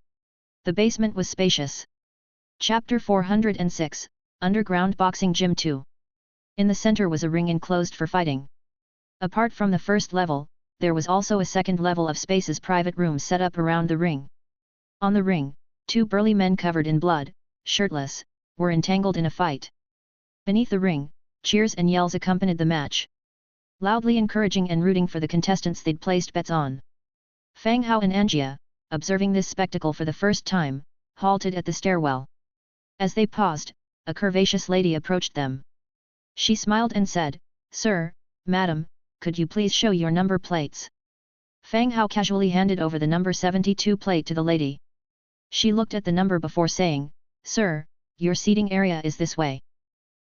The basement was spacious. Chapter 406, Underground Boxing Gym 2. In the center was a ring enclosed for fighting. Apart from the first level, there was also a second level of spacious private rooms set up around the ring. On the ring, 2 burly men covered in blood, shirtless, were entangled in a fight. Beneath the ring, cheers and yells accompanied the match. Loudly encouraging and rooting for the contestants they'd placed bets on. Fang Hao and Angia, observing this spectacle for the first time, halted at the stairwell. As they paused, a curvaceous lady approached them. She smiled and said, "Sir, madam, could you please show your number plates?" Fang Hao casually handed over the number 72 plate to the lady. She looked at the number before saying, "Sir, your seating area is this way."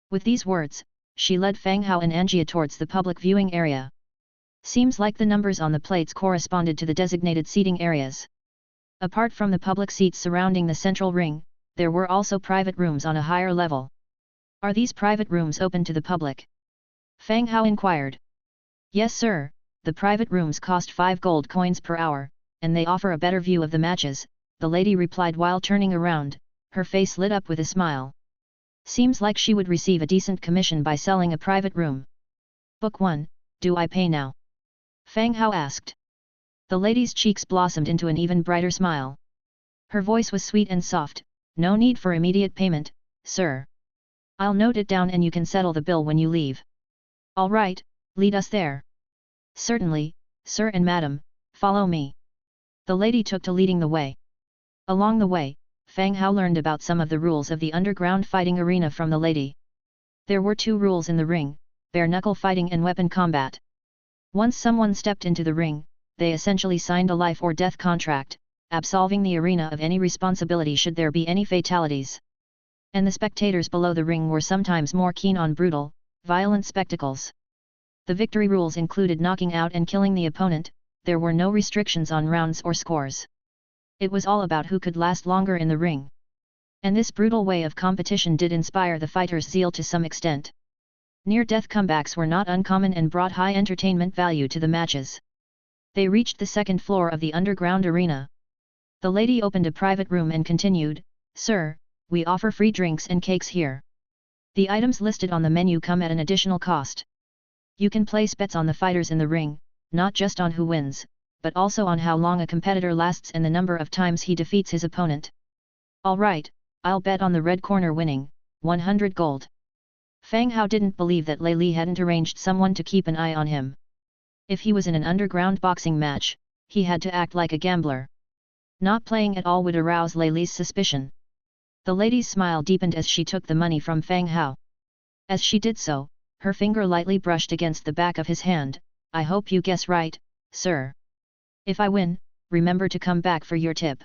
With these words, she led Fang Hao and Angia towards the public viewing area. Seems like the numbers on the plates corresponded to the designated seating areas. Apart from the public seats surrounding the central ring, there were also private rooms on a higher level. "Are these private rooms open to the public?" Fang Hao inquired. "Yes sir, the private rooms cost 5 gold coins per hour, and they offer a better view of the matches," the lady replied while turning around, her face lit up with a smile. Seems like she would receive a decent commission by selling a private room. Book 1, Do I Pay Now? Fang Hao asked. The lady's cheeks blossomed into an even brighter smile. Her voice was sweet and soft. No need for immediate payment, sir. I'll note it down and you can settle the bill when you leave. All right, lead us there. Certainly, sir and madam, follow me. The lady took to leading the way. Along the way, Fang Hao learned about some of the rules of the underground fighting arena from the lady. There were 2 rules in the ring, bare-knuckle fighting and weapon combat. Once someone stepped into the ring, they essentially signed a life or death contract, absolving the arena of any responsibility should there be any fatalities. And the spectators below the ring were sometimes more keen on brutal, violent spectacles. The victory rules included knocking out and killing the opponent. There were no restrictions on rounds or scores. It was all about who could last longer in the ring. And this brutal way of competition did inspire the fighters' zeal to some extent. Near-death comebacks were not uncommon and brought high entertainment value to the matches. They reached the 2nd floor of the underground arena. The lady opened a private room and continued, "Sir, we offer free drinks and cakes here. The items listed on the menu come at an additional cost. You can place bets on the fighters in the ring, not just on who wins, but also on how long a competitor lasts and the number of times he defeats his opponent. All right, I'll bet on the red corner winning, 100 gold. Fang Hao didn't believe that Lei Li hadn't arranged someone to keep an eye on him. If he was in an underground boxing match, he had to act like a gambler. Not playing at all would arouse Lei Li's suspicion. The lady's smile deepened as she took the money from Fang Hao. As she did so, her finger lightly brushed against the back of his hand. "I hope you guess right, sir. If I win, remember to come back for your tip."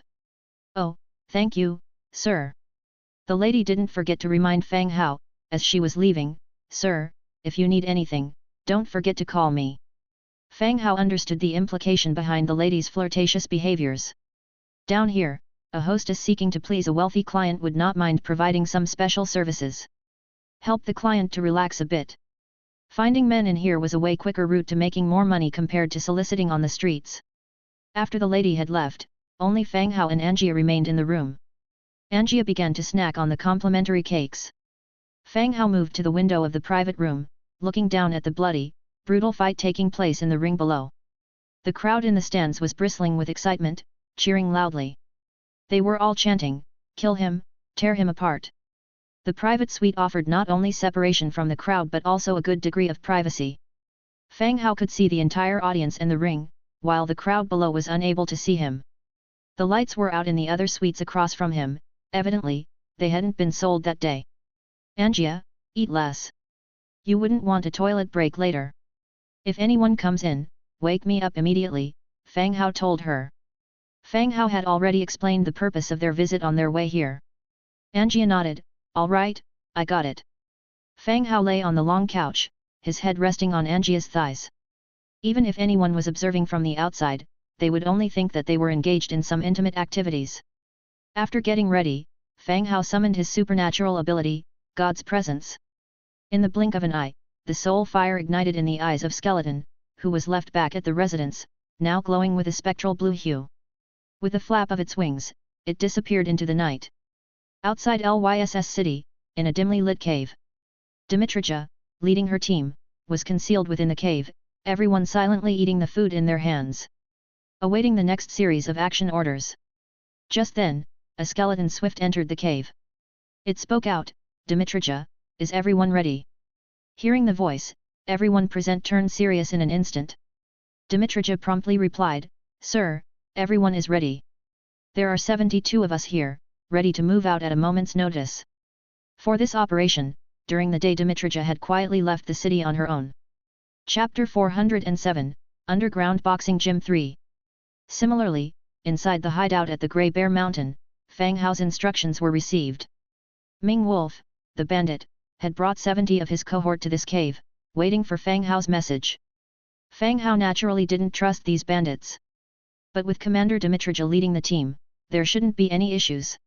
"Oh, thank you, sir." The lady didn't forget to remind Fang Hao, as she was leaving, "Sir, if you need anything, don't forget to call me." Fang Hao understood the implication behind the lady's flirtatious behaviors. Down here, a hostess seeking to please a wealthy client would not mind providing some special services. Help the client to relax a bit. Finding men in here was a way quicker route to making more money compared to soliciting on the streets. After the lady had left, only Fang Hao and Angia remained in the room. Angia began to snack on the complimentary cakes. Fang Hao moved to the window of the private room, looking down at the bloody, brutal fight taking place in the ring below. The crowd in the stands was bristling with excitement, cheering loudly. They were all chanting, "Kill him, tear him apart." The private suite offered not only separation from the crowd but also a good degree of privacy. Fang Hao could see the entire audience in the ring, while the crowd below was unable to see him. The lights were out in the other suites across from him. Evidently, they hadn't been sold that day. "Angia, eat less. You wouldn't want a toilet break later. If anyone comes in, wake me up immediately," Fang Hao told her. Fang Hao had already explained the purpose of their visit on their way here. Angia nodded, "All right, I got it." Fang Hao lay on the long couch, his head resting on Angia's thighs. Even if anyone was observing from the outside, they would only think that they were engaged in some intimate activities. After getting ready, Fang Hao summoned his supernatural ability, God's Presence. In the blink of an eye, the soul fire ignited in the eyes of Skeleton, who was left back at the residence, now glowing with a spectral blue hue. With a flap of its wings, it disappeared into the night. Outside Lyss City, in a dimly lit cave. Dimitrija, leading her team, was concealed within the cave, everyone silently eating the food in their hands. Awaiting the next series of action orders. Just then, a skeleton swift entered the cave. It spoke out, "Dimitrija, is everyone ready?" Hearing the voice, everyone present turned serious in an instant. Dimitrija promptly replied, "Sir, everyone is ready. There are 72 of us here, ready to move out at a moment's notice." For this operation, during the day Dimitrija had quietly left the city on her own. Chapter 407, Underground Boxing Gym 3. Similarly, inside the hideout at the Grey Bear Mountain, Fang Hao's instructions were received. Ming Wolf, the bandit, had brought 70 of his cohort to this cave, waiting for Fang Hao's message. Fang Hao naturally didn't trust these bandits. But with Commander Dimitrija leading the team, there shouldn't be any issues.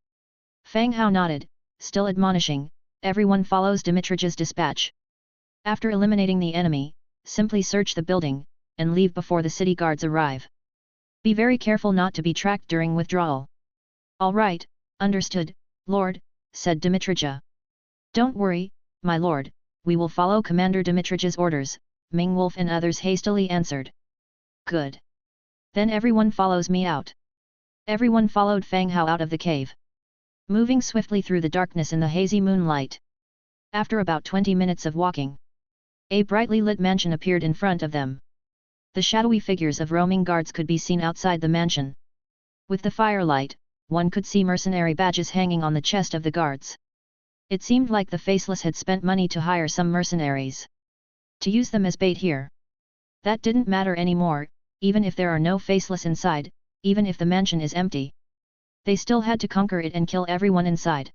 Fang Hao nodded, still admonishing, "Everyone follows Dimitrija's dispatch. After eliminating the enemy, simply search the building, and leave before the city guards arrive. Be very careful not to be tracked during withdrawal." "All right, understood, Lord," said Dimitrija. "Don't worry, my lord, we will follow Commander Dimitrija's orders," Ming Wolf and others hastily answered. Good. Then everyone follows me out. Everyone followed Fang Hao out of the cave, moving swiftly through the darkness in the hazy moonlight. After about 20 minutes of walking, a brightly lit mansion appeared in front of them. The shadowy figures of roaming guards could be seen outside the mansion. With the firelight, one could see mercenary badges hanging on the chest of the guards. It seemed like the Faceless had spent money to hire some mercenaries to use them as bait here. That didn't matter anymore, even if there are no Faceless inside, even if the mansion is empty. They still had to conquer it and kill everyone inside.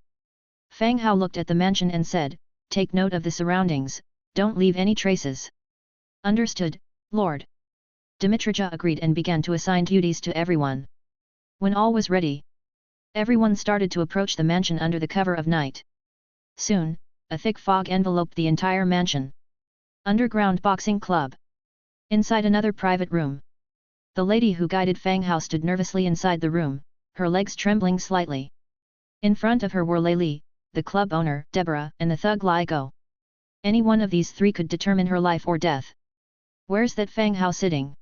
Fang Hao looked at the mansion and said, "Take note of the surroundings, don't leave any traces." "Understood, Lord." Dimitrija agreed and began to assign duties to everyone. When all was ready, everyone started to approach the mansion under the cover of night. Soon, a thick fog enveloped the entire mansion. Underground boxing club. Inside another private room. The lady who guided Fang Hao stood nervously inside the room, her legs trembling slightly. In front of her were Lei Li, the club owner, Deborah, and the thug Li Go. Any one of these three could determine her life or death. "Where's that Fang Hao sitting?"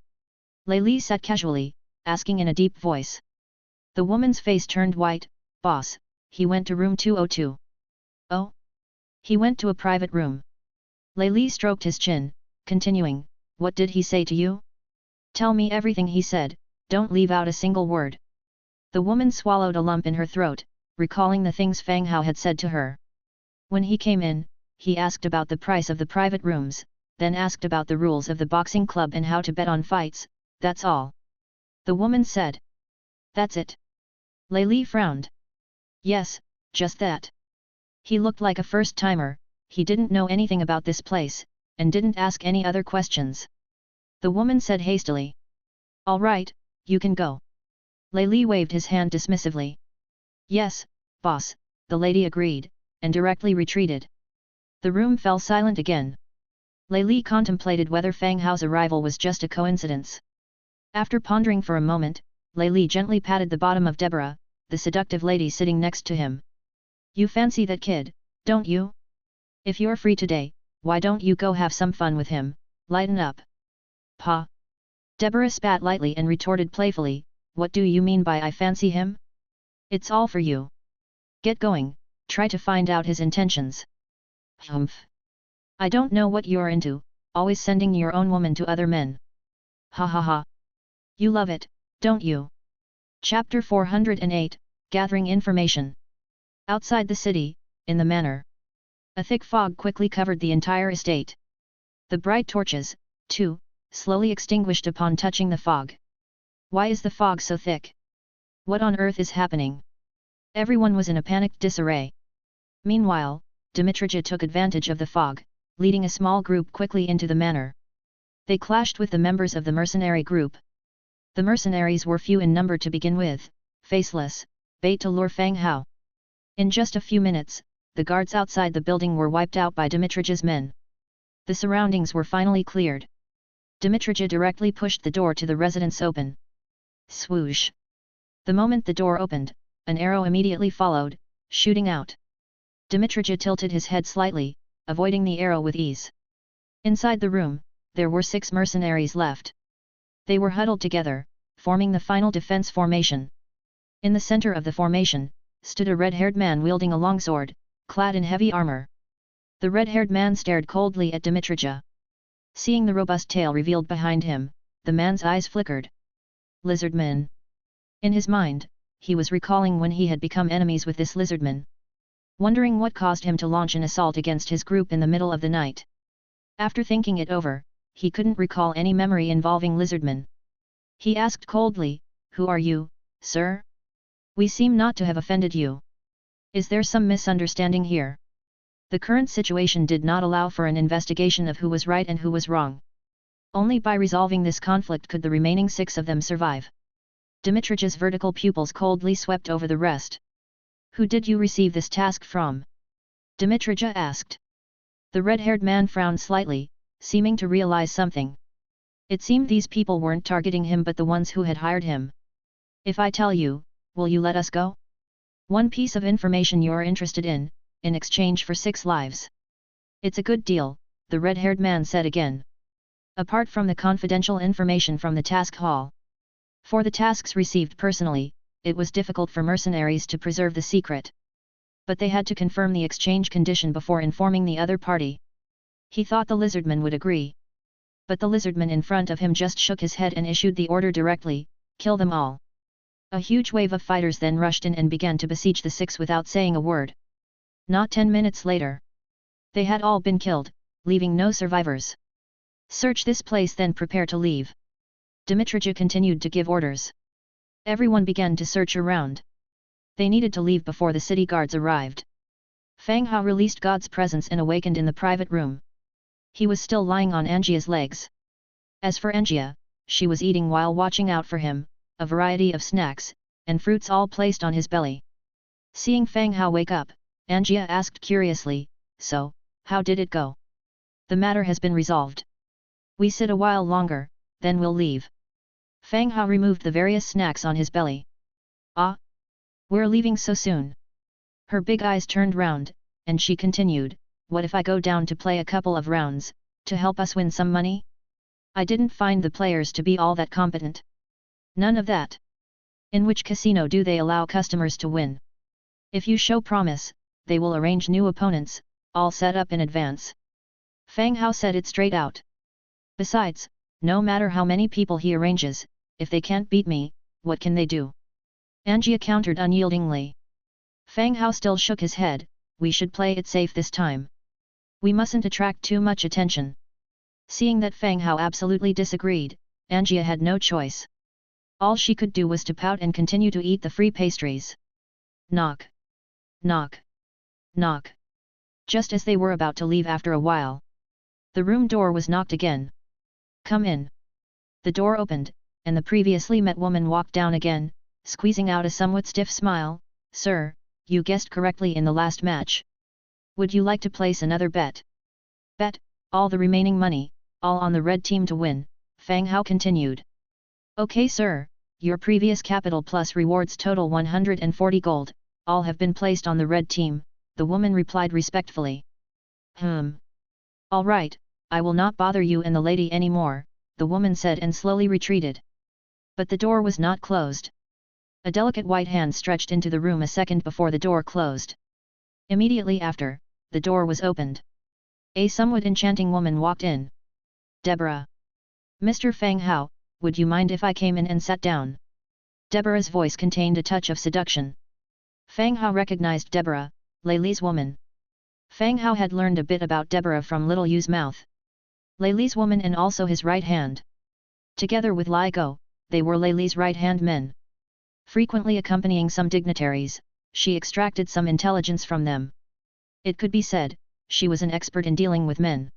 Lei Li sat casually, asking in a deep voice. The woman's face turned white. "Boss, he went to room 202. "Oh? He went to a private room." Lei Li stroked his chin, continuing, "What did he say to you?" "Tell me everything he said, don't leave out a single word." The woman swallowed a lump in her throat, recalling the things Fang Hao had said to her. When he came in, he asked about the price of the private rooms, then asked about the rules of the boxing club and how to bet on fights, that's all. The woman said. "That's it?" Lei Li frowned. "Yes, just that." He looked like a first-timer, he didn't know anything about this place, and didn't ask any other questions. The woman said hastily. "All right, you can go." Lei Li waved his hand dismissively. "Yes, boss," the lady agreed, and directly retreated. The room fell silent again. Lei Li contemplated whether Fang Hao's arrival was just a coincidence. After pondering for a moment, Lei Li gently patted the bottom of Deborah, the seductive lady sitting next to him. "You fancy that kid, don't you? If you're free today, why don't you go have some fun with him, lighten up." "Pa." Deborah spat lightly and retorted playfully, "What do you mean by I fancy him? It's all for you. Get going, try to find out his intentions." "Humph. I don't know what you're into, always sending your own woman to other men." "Ha ha ha. You love it, don't you?" Chapter 408, Gathering Information. Outside the city, in the manor. A thick fog quickly covered the entire estate. The bright torches, too, slowly extinguished upon touching the fog. Why is the fog so thick? What on earth is happening? Everyone was in a panicked disarray. Meanwhile, Dimitrija took advantage of the fog, leading a small group quickly into the manor. They clashed with the members of the mercenary group. The mercenaries were few in number to begin with, faceless, bait to lure Fang Hao. In just a few minutes, the guards outside the building were wiped out by Dimitrija's men. The surroundings were finally cleared. Dimitrija directly pushed the door to the residence open. Swoosh! The moment the door opened, an arrow immediately followed, shooting out. Dimitrija tilted his head slightly, avoiding the arrow with ease. Inside the room, there were 6 mercenaries left. They were huddled together, forming the final defense formation. In the center of the formation, stood a red-haired man wielding a longsword, clad in heavy armor. The red-haired man stared coldly at Dimitrija. Seeing the robust tail revealed behind him, the man's eyes flickered. Lizardman. In his mind, he was recalling when he had become enemies with this lizardman. Wondering what caused him to launch an assault against his group in the middle of the night. After thinking it over, he couldn't recall any memory involving lizardmen. He asked coldly, "Who are you, sir? We seem not to have offended you. Is there some misunderstanding here?" The current situation did not allow for an investigation of who was right and who was wrong. Only by resolving this conflict could the remaining 6 of them survive. Dimitrija's vertical pupils coldly swept over the rest. "Who did you receive this task from?" Dimitrija asked. The red-haired man frowned slightly, seeming to realize something. It seemed these people weren't targeting him but the ones who had hired him. "If I tell you, will you let us go? One piece of information you're interested in exchange for 6 lives. It's a good deal," the red-haired man said again. apart from the confidential information from the task hall. For the tasks received personally, it was difficult for mercenaries to preserve the secret. But they had to confirm the exchange condition before informing the other party. He thought the lizardman would agree. But the lizardman in front of him just shook his head and issued the order directly, kill them all. A huge wave of fighters then rushed in and began to besiege the six without saying a word. Not 10 minutes later, they had all been killed, leaving no survivors. Search this place, then prepare to leave. Dmitrija continued to give orders. Everyone began to search around. They needed to leave before the city guards arrived. Fang Hao released God's presence and awakened in the private room. He was still lying on Angia's legs. As for Angia, she was eating while watching out for him, a variety of snacks, and fruits all placed on his belly. Seeing Fang Hao wake up, Angia asked curiously, "So, how did it go?" "The matter has been resolved. We sit a while longer, then we'll leave." Fang Hao removed the various snacks on his belly. "Ah? We're leaving so soon?" Her big eyes turned round, and she continued, "What if I go down to play a couple of rounds, to help us win some money? I didn't find the players to be all that competent." "None of that. In which casino do they allow customers to win? If you show promise, they will arrange new opponents, all set up in advance." Fang Hao said it straight out. "Besides, no matter how many people he arranges, if they can't beat me, what can they do?" Angia countered unyieldingly. Fang Hao still shook his head, "We should play it safe this time. We mustn't attract too much attention." Seeing that Fang Hao absolutely disagreed, Angia had no choice. All she could do was to pout and continue to eat the free pastries. Knock. Knock. Knock. Just as they were about to leave after a while, the room door was knocked again. "Come in." The door opened, and the previously met woman walked down again, squeezing out a somewhat stiff smile. "Sir, you guessed correctly in the last match. Would you like to place another bet?" "Bet, all the remaining money, all on the red team to win," Fang Hao continued. "Okay sir, your previous capital plus rewards total 140 gold, all have been placed on the red team," the woman replied respectfully. "All right, I will not bother you and the lady anymore," the woman said and slowly retreated. But the door was not closed. A delicate white hand stretched into the room a second before the door closed. Immediately after, the door was opened. A somewhat enchanting woman walked in. "Deborah. Mr. Fang Hao, would you mind if I came in and sat down?" Deborah's voice contained a touch of seduction. Fang Hao recognized Deborah, Lei Li's woman. Fang Hao had learned a bit about Deborah from Little Yu's mouth. Lei Li's woman and also his right hand. Together with Lai Go, they were Lei Li's right-hand men. Frequently accompanying some dignitaries, she extracted some intelligence from them. It could be said, she was an expert in dealing with men.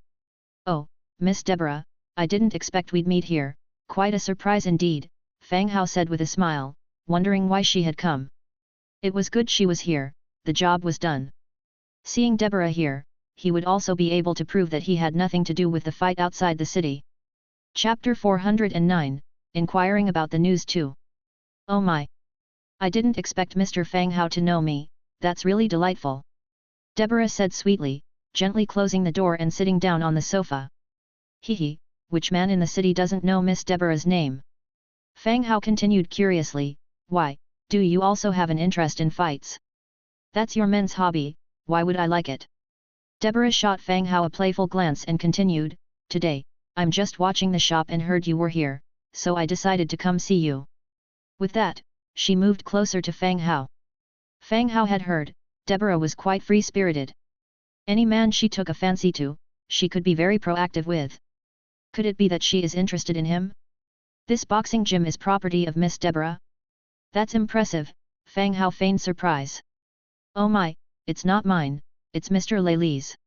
"Oh, Miss Deborah, I didn't expect we'd meet here, quite a surprise indeed," Fang Hao said with a smile, wondering why she had come. It was good she was here, the job was done. Seeing Deborah here, he would also be able to prove that he had nothing to do with the fight outside the city. Chapter 409, Inquiring about the news too. "Oh my! I didn't expect Mr. Fang Hao to know me, that's really delightful," Deborah said sweetly, gently closing the door and sitting down on the sofa. "Hehe, which man in the city doesn't know Miss Deborah's name?" Fang Hao continued curiously, "Why, do you also have an interest in fights?" "That's your men's hobby, why would I like it?" Deborah shot Fang Hao a playful glance and continued, "Today, I'm just watching the shop and heard you were here, so I decided to come see you." With that, she moved closer to Fang Hao. Fang Hao had heard, Deborah was quite free-spirited. Any man she took a fancy to, she could be very proactive with. Could it be that she is interested in him? This boxing gym is property of Miss Deborah? That's impressive, Fang Hao feigned surprise. "Oh my, it's not mine, it's Mr. Lei Li's.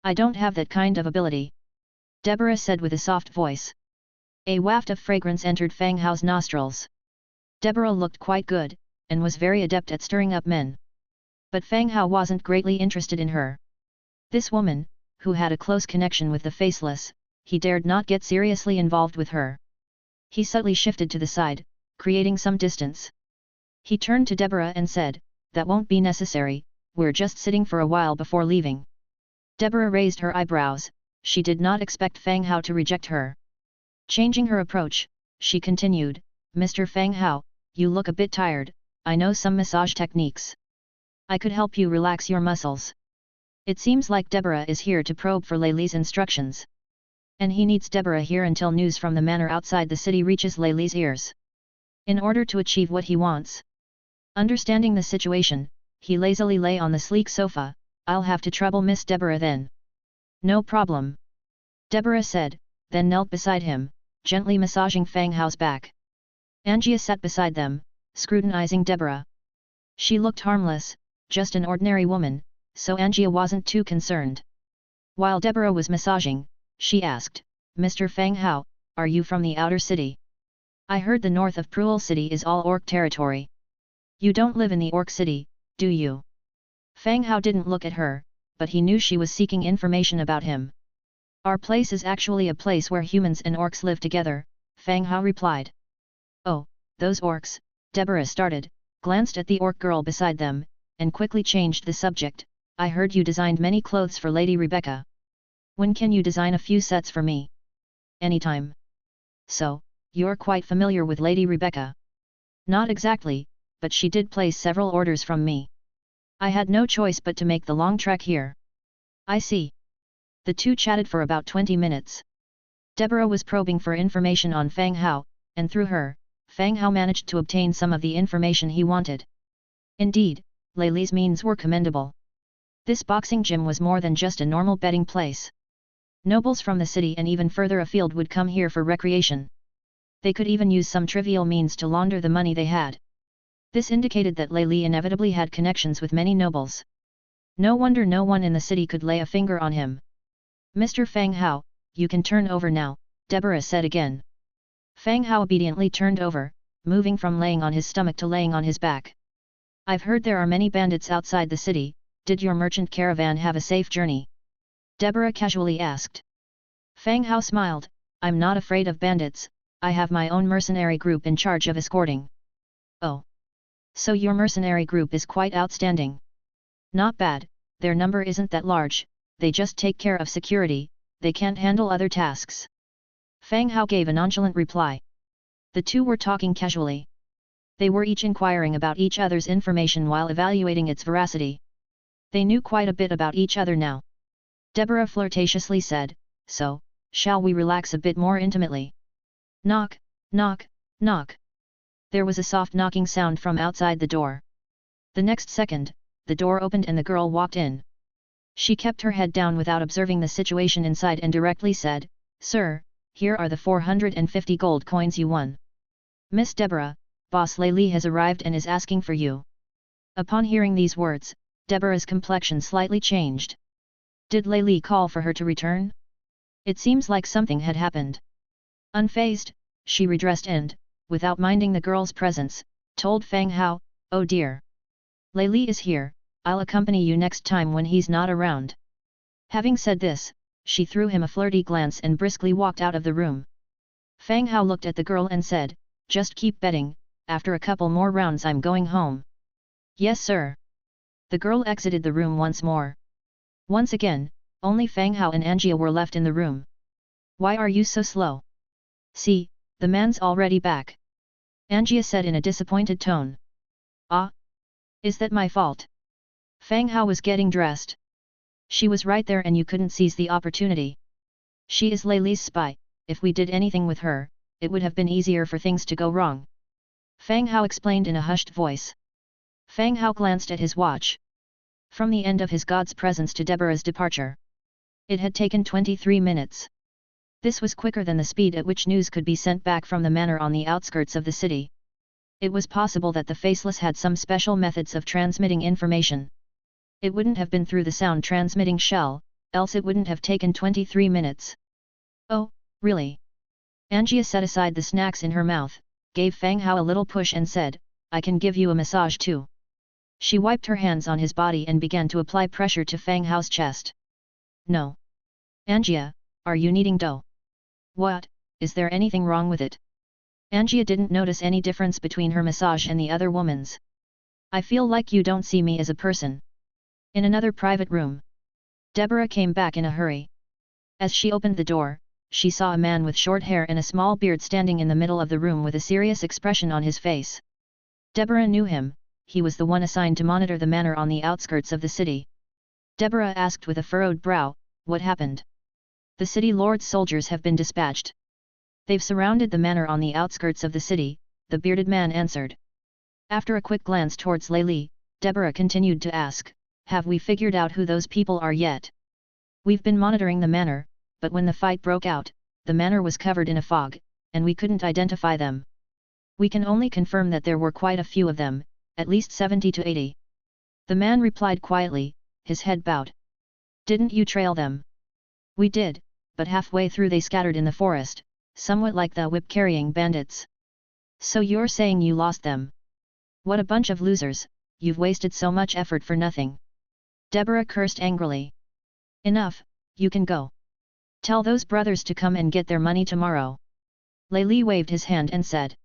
I don't have that kind of ability," Deborah said with a soft voice. A waft of fragrance entered Fang Hao's nostrils. Deborah looked quite good, and was very adept at stirring up men. But Fang Hao wasn't greatly interested in her. This woman, who had a close connection with the Faceless, he dared not get seriously involved with her. He subtly shifted to the side, creating some distance. He turned to Deborah and said, "That won't be necessary, we're just sitting for a while before leaving." Deborah raised her eyebrows, she did not expect Fang Hao to reject her. Changing her approach, she continued, Mr. Fang Hao, you look a bit tired, I know some massage techniques. I could help you relax your muscles. It seems like Deborah is here to probe for Lei Li's instructions. And he needs Deborah here until news from the manor outside the city reaches Lei Li's ears. In order to achieve what he wants. Understanding the situation, he lazily lay on the sleek sofa. I'll have to trouble Miss Deborah then. No problem. Deborah said, then knelt beside him, gently massaging Fang Hao's back. Angia sat beside them, scrutinizing Deborah. She looked harmless, just an ordinary woman, so Angia wasn't too concerned. While Deborah was massaging, she asked, Mr. Fang Hao, are you from the outer city? I heard the north of Pruel City is all orc territory. You don't live in the orc city, do you? Fang Hao didn't look at her, but he knew she was seeking information about him. Our place is actually a place where humans and orcs live together, Fang Hao replied. Oh, those orcs, Deborah started, glanced at the orc girl beside them, and quickly changed the subject. I heard you designed many clothes for Lady Rebecca. When can you design a few sets for me? Anytime. So, you're quite familiar with Lady Rebecca? Not exactly, but she did place several orders from me. I had no choice but to make the long trek here. I see. The two chatted for about 20 minutes. Deborah was probing for information on Fang Hao, and through her, Fang Hao managed to obtain some of the information he wanted. Indeed, Lei Li's means were commendable. This boxing gym was more than just a normal betting place. Nobles from the city and even further afield would come here for recreation. They could even use some trivial means to launder the money they had. This indicated that Lei Li inevitably had connections with many nobles. No wonder no one in the city could lay a finger on him. Mr. Fang Hao, you can turn over now, Deborah said again. Fang Hao obediently turned over, moving from laying on his stomach to laying on his back. I've heard there are many bandits outside the city, did your merchant caravan have a safe journey? Deborah casually asked. Fang Hao smiled, I'm not afraid of bandits, I have my own mercenary group in charge of escorting. Oh. So your mercenary group is quite outstanding. Not bad, their number isn't that large, they just take care of security, they can't handle other tasks. Fang Hao gave a nonchalant reply. The two were talking casually. They were each inquiring about each other's information while evaluating its veracity. They knew quite a bit about each other now. Deborah flirtatiously said, so, shall we relax a bit more intimately? Knock, knock, knock. There was a soft knocking sound from outside the door. The next second, the door opened and the girl walked in. She kept her head down without observing the situation inside and directly said, Sir, here are the 450 gold coins you won. Miss Deborah, Boss Lei Li has arrived and is asking for you. Upon hearing these words, Deborah's complexion slightly changed. Did Lei Li call for her to return? It seems like something had happened. Unfazed, she redressed and, without minding the girl's presence, told Fang Hao, oh dear. Lei Li is here, I'll accompany you next time when he's not around. Having said this, she threw him a flirty glance and briskly walked out of the room. Fang Hao looked at the girl and said, just keep betting, after a couple more rounds I'm going home. Yes sir. The girl exited the room once more. Once again, only Fang Hao and Angia were left in the room. Why are you so slow? See, the man's already back. Angia said in a disappointed tone. Ah? Is that my fault? Fang Hao was getting dressed. She was right there and you couldn't seize the opportunity. She is Lei Li's spy, if we did anything with her, it would have been easier for things to go wrong. Fang Hao explained in a hushed voice. Fang Hao glanced at his watch. From the end of his god's presence to Deborah's departure, it had taken 23 minutes. This was quicker than the speed at which news could be sent back from the manor on the outskirts of the city. It was possible that the Faceless had some special methods of transmitting information. It wouldn't have been through the sound transmitting shell, else it wouldn't have taken 23 minutes. Oh, really? Angia set aside the snacks in her mouth, gave Fang Hao a little push and said, I can give you a massage too. She wiped her hands on his body and began to apply pressure to Fang Hao's chest. No. Angia, are you needing dough? What, is there anything wrong with it? Angia didn't notice any difference between her massage and the other woman's. I feel like you don't see me as a person. In another private room, Deborah came back in a hurry. As she opened the door, she saw a man with short hair and a small beard standing in the middle of the room with a serious expression on his face. Deborah knew him, he was the one assigned to monitor the manor on the outskirts of the city. Deborah asked with a furrowed brow, "What happened?" "The city lord's soldiers have been dispatched. They've surrounded the manor on the outskirts of the city," the bearded man answered. After a quick glance towards Lei, Deborah continued to ask, "Have we figured out who those people are yet?" "We've been monitoring the manor, but when the fight broke out, the manor was covered in a fog, and we couldn't identify them. We can only confirm that there were quite a few of them, at least 70 to 80. The man replied quietly, his head bowed. "Didn't you trail them?" "We did, but halfway through they scattered in the forest, somewhat like the whip-carrying bandits." "So you're saying you lost them? What a bunch of losers, you've wasted so much effort for nothing." Deborah cursed angrily. "Enough, you can go. Tell those brothers to come and get their money tomorrow." Lei waved his hand and said,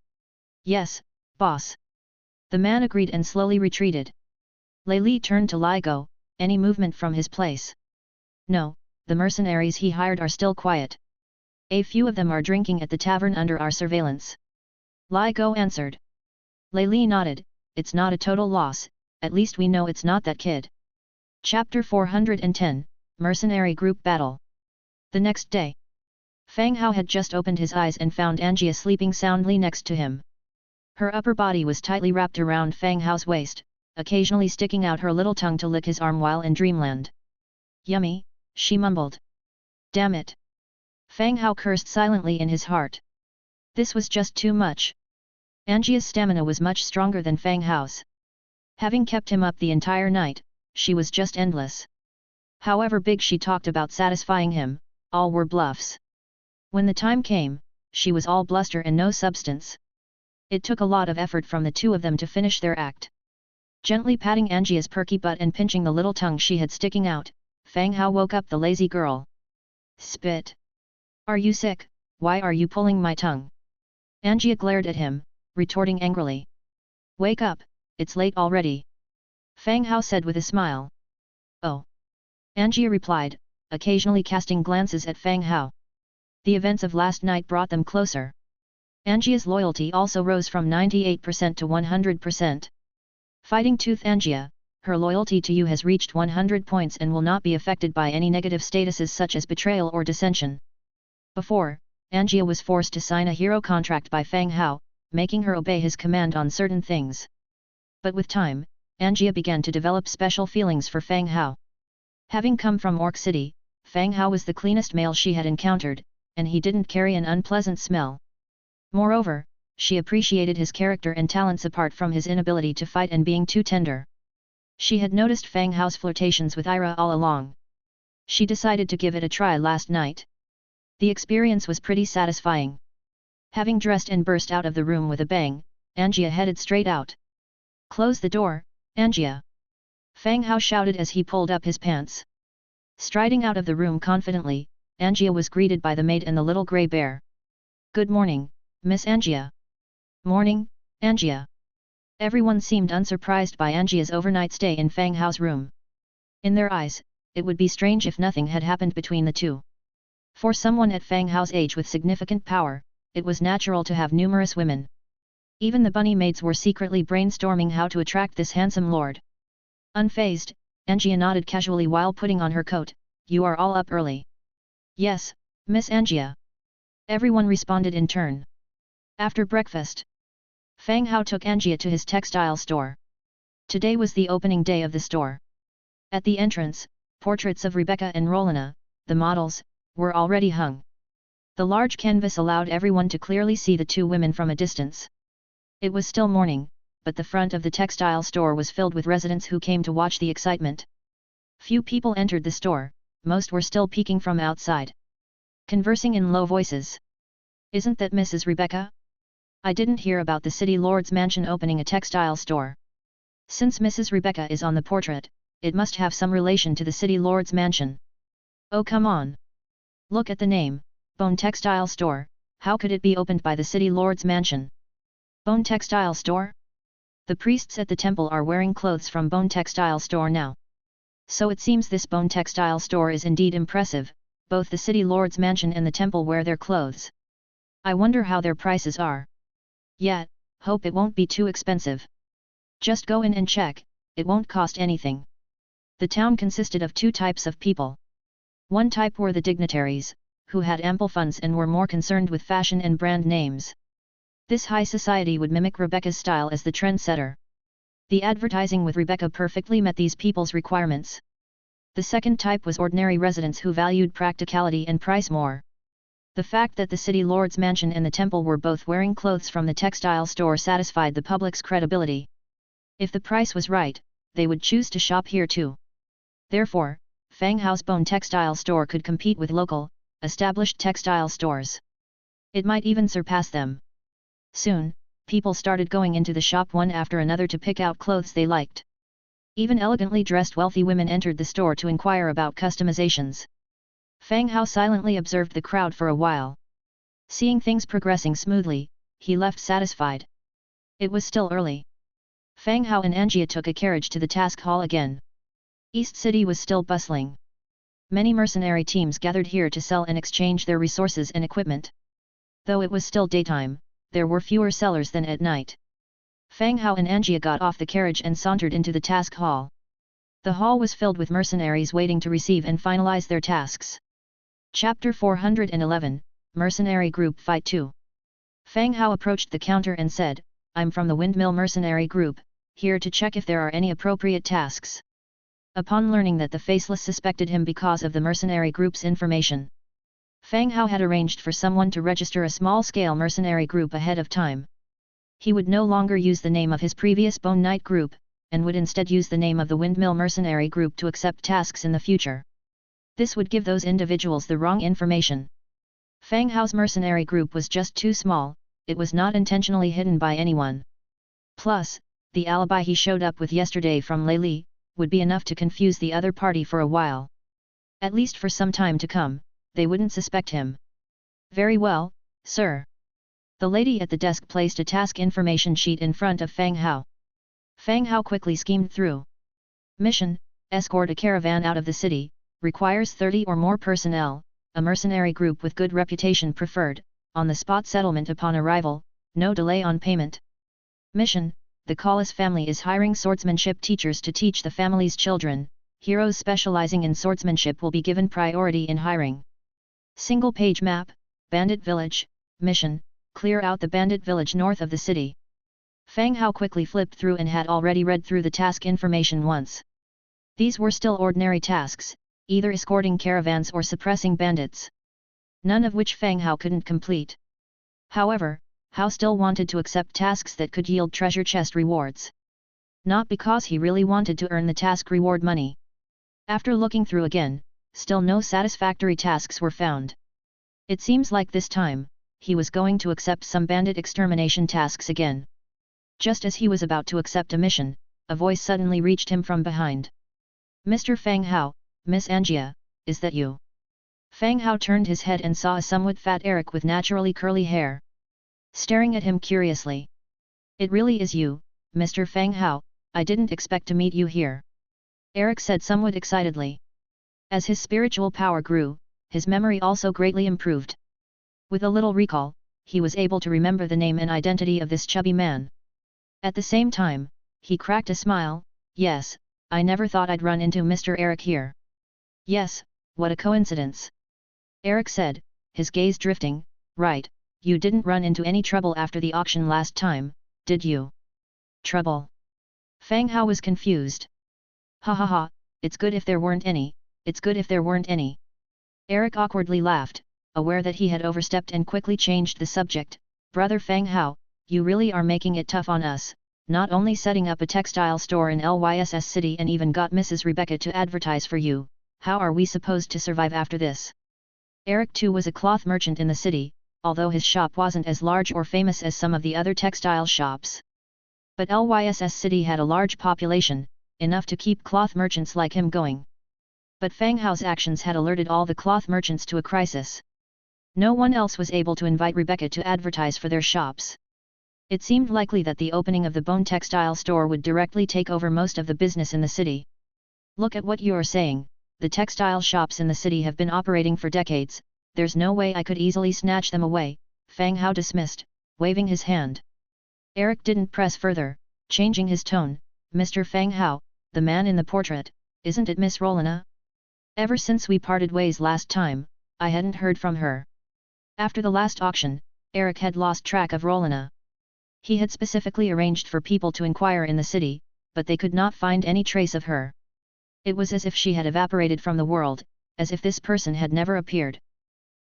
"Yes, boss." The man agreed and slowly retreated. Lei turned to Ligo, "Any movement from his place?" "No, the mercenaries he hired are still quiet. A few of them are drinking at the tavern under our surveillance." Ligo answered. Lei nodded, "It's not a total loss, at least we know it's not that kid." Chapter 410, Mercenary Group Battle. The next day, Fang Hao had just opened his eyes and found Angia sleeping soundly next to him. Her upper body was tightly wrapped around Fang Hao's waist, occasionally sticking out her little tongue to lick his arm while in dreamland. "Yummy," she mumbled. "Damn it!" Fang Hao cursed silently in his heart. This was just too much. Angia's stamina was much stronger than Fang Hao's. Having kept him up the entire night, she was just endless. However big she talked about satisfying him, all were bluffs. When the time came, she was all bluster and no substance. It took a lot of effort from the two of them to finish their act. Gently patting Angia's perky butt and pinching the little tongue she had sticking out, Fang Hao woke up the lazy girl. "Spit! Are you sick? Why are you pulling my tongue?" Angia glared at him, retorting angrily. "Wake up, it's late already," Fang Hao said with a smile. "Oh." Angia replied, occasionally casting glances at Fang Hao. The events of last night brought them closer. Angia's loyalty also rose from 98% to 100%. Fighting Tooth Angia, her loyalty to you has reached 100 points and will not be affected by any negative statuses such as betrayal or dissension. Before, Angia was forced to sign a hero contract by Fang Hao, making her obey his command on certain things. But with time, Angia began to develop special feelings for Fang Hao. Having come from Orc City, Fang Hao was the cleanest male she had encountered, and he didn't carry an unpleasant smell. Moreover, she appreciated his character and talents apart from his inability to fight and being too tender. She had noticed Fang Hao's flirtations with Ira all along. She decided to give it a try last night. The experience was pretty satisfying. Having dressed and burst out of the room with a bang, Angia headed straight out. "Close the door, Angia!" Fang Hao shouted as he pulled up his pants. Striding out of the room confidently, Angia was greeted by the maid and the little grey bear. "Good morning, Miss Angia." "Morning, Angia." Everyone seemed unsurprised by Angia's overnight stay in Fang Hao's room. In their eyes, it would be strange if nothing had happened between the two. For someone at Fang Hao's age with significant power, it was natural to have numerous women. Even the bunny maids were secretly brainstorming how to attract this handsome lord. Unfazed, Angia nodded casually while putting on her coat. "You are all up early." "Yes, Miss Angia." Everyone responded in turn. After breakfast, Fang Hao took Angia to his textile store. Today was the opening day of the store. At the entrance, portraits of Rebecca and Rolina, the models, were already hung. The large canvas allowed everyone to clearly see the two women from a distance. It was still morning, but the front of the textile store was filled with residents who came to watch the excitement. Few people entered the store, most were still peeking from outside. Conversing in low voices. "Isn't that Mrs. Rebecca? I didn't hear about the city lord's mansion opening a textile store. Since Mrs. Rebecca is on the portrait, it must have some relation to the city lord's mansion. Oh come on! Look at the name, Bone Textile Store, how could it be opened by the city lord's mansion? Bone Textile Store? The priests at the temple are wearing clothes from Bone Textile Store now. So it seems this Bone Textile Store is indeed impressive, both the city lord's mansion and the temple wear their clothes. I wonder how their prices are. Yet, hope it won't be too expensive. Just go in and check, it won't cost anything. The town consisted of two types of people. One type were the dignitaries, who had ample funds and were more concerned with fashion and brand names. This high society would mimic Rebecca's style as the trendsetter. The advertising with Rebecca perfectly met these people's requirements. The second type was ordinary residents who valued practicality and price more. The fact that the city lord's mansion and the temple were both wearing clothes from the textile store satisfied the public's credibility. If the price was right, they would choose to shop here too. Therefore, Fang Hao's Bone textile store could compete with local, established textile stores. It might even surpass them. Soon, people started going into the shop one after another to pick out clothes they liked. Even elegantly dressed wealthy women entered the store to inquire about customizations. Fang Hao silently observed the crowd for a while. Seeing things progressing smoothly, he left satisfied. It was still early. Fang Hao and Angia took a carriage to the task hall again. East City was still bustling. Many mercenary teams gathered here to sell and exchange their resources and equipment. Though it was still daytime, there were fewer sellers than at night. Fang Hao and Angia got off the carriage and sauntered into the task hall. The hall was filled with mercenaries waiting to receive and finalize their tasks. Chapter 411, Mercenary Group Fight 2. Fang Hao approached the counter and said, "I'm from the Windmill Mercenary Group, here to check if there are any appropriate tasks." Upon learning that the Faceless suspected him because of the mercenary group's information, Fang Hao had arranged for someone to register a small-scale mercenary group ahead of time. He would no longer use the name of his previous Bone Knight group, and would instead use the name of the Windmill Mercenary Group to accept tasks in the future. This would give those individuals the wrong information. Fang Hao's mercenary group was just too small, it was not intentionally hidden by anyone. Plus, the alibi he showed up with yesterday from Lei Li would be enough to confuse the other party for a while. At least for some time to come, they wouldn't suspect him. "Very well, sir." The lady at the desk placed a task information sheet in front of Fang Hao. Fang Hao quickly schemed through. Mission: escort a caravan out of the city, requires 30 or more personnel, a mercenary group with good reputation preferred, on-the-spot settlement upon arrival, no delay on payment. Mission: the Collis family is hiring swordsmanship teachers to teach the family's children, heroes specializing in swordsmanship will be given priority in hiring. Single-page map, Bandit Village, mission: clear out the bandit village north of the city. Fang Hao quickly flipped through and had already read through the task information once. These were still ordinary tasks, either escorting caravans or suppressing bandits. None of which Fang Hao couldn't complete. However, Hao still wanted to accept tasks that could yield treasure chest rewards. Not because he really wanted to earn the task reward money. After looking through again, still no satisfactory tasks were found. It seems like this time, he was going to accept some bandit extermination tasks again. Just as he was about to accept a mission, a voice suddenly reached him from behind. "Mr. Fang Hao, Miss Angia, is that you?" Fang Hao turned his head and saw a somewhat fat Eric with naturally curly hair, staring at him curiously. "It really is you, Mr. Fang Hao, I didn't expect to meet you here," Eric said somewhat excitedly. As his spiritual power grew, his memory also greatly improved. With a little recall, he was able to remember the name and identity of this chubby man. At the same time, he cracked a smile. "Yes, I never thought I'd run into Mr. Eric here." "Yes, what a coincidence," Eric said, his gaze drifting. "Right, you didn't run into any trouble after the auction last time, did you?" "Trouble?" Fang Hao was confused. "Ha ha ha, it's good if there weren't any, it's good if there weren't any." Eric awkwardly laughed, aware that he had overstepped and quickly changed the subject. "Brother Fang Hao, you really are making it tough on us, not only setting up a textile store in Lyss City and even got Mrs. Rebecca to advertise for you, how are we supposed to survive after this?" Eric too was a cloth merchant in the city, although his shop wasn't as large or famous as some of the other textile shops. But Lyss City had a large population, enough to keep cloth merchants like him going. But Fang Hao's actions had alerted all the cloth merchants to a crisis. No one else was able to invite Rebecca to advertise for their shops. It seemed likely that the opening of the Bone textile store would directly take over most of the business in the city. "Look at what you're saying," the textile shops in the city have been operating for decades, there's no way I could easily snatch them away, Fang Hao dismissed, waving his hand. Eric didn't press further, changing his tone, Mr. Fang Hao, the man in the portrait, isn't it Miss Rolina? Ever since we parted ways last time, I hadn't heard from her. After the last auction, Eric had lost track of Rolina. He had specifically arranged for people to inquire in the city, but they could not find any trace of her. It was as if she had evaporated from the world, as if this person had never appeared.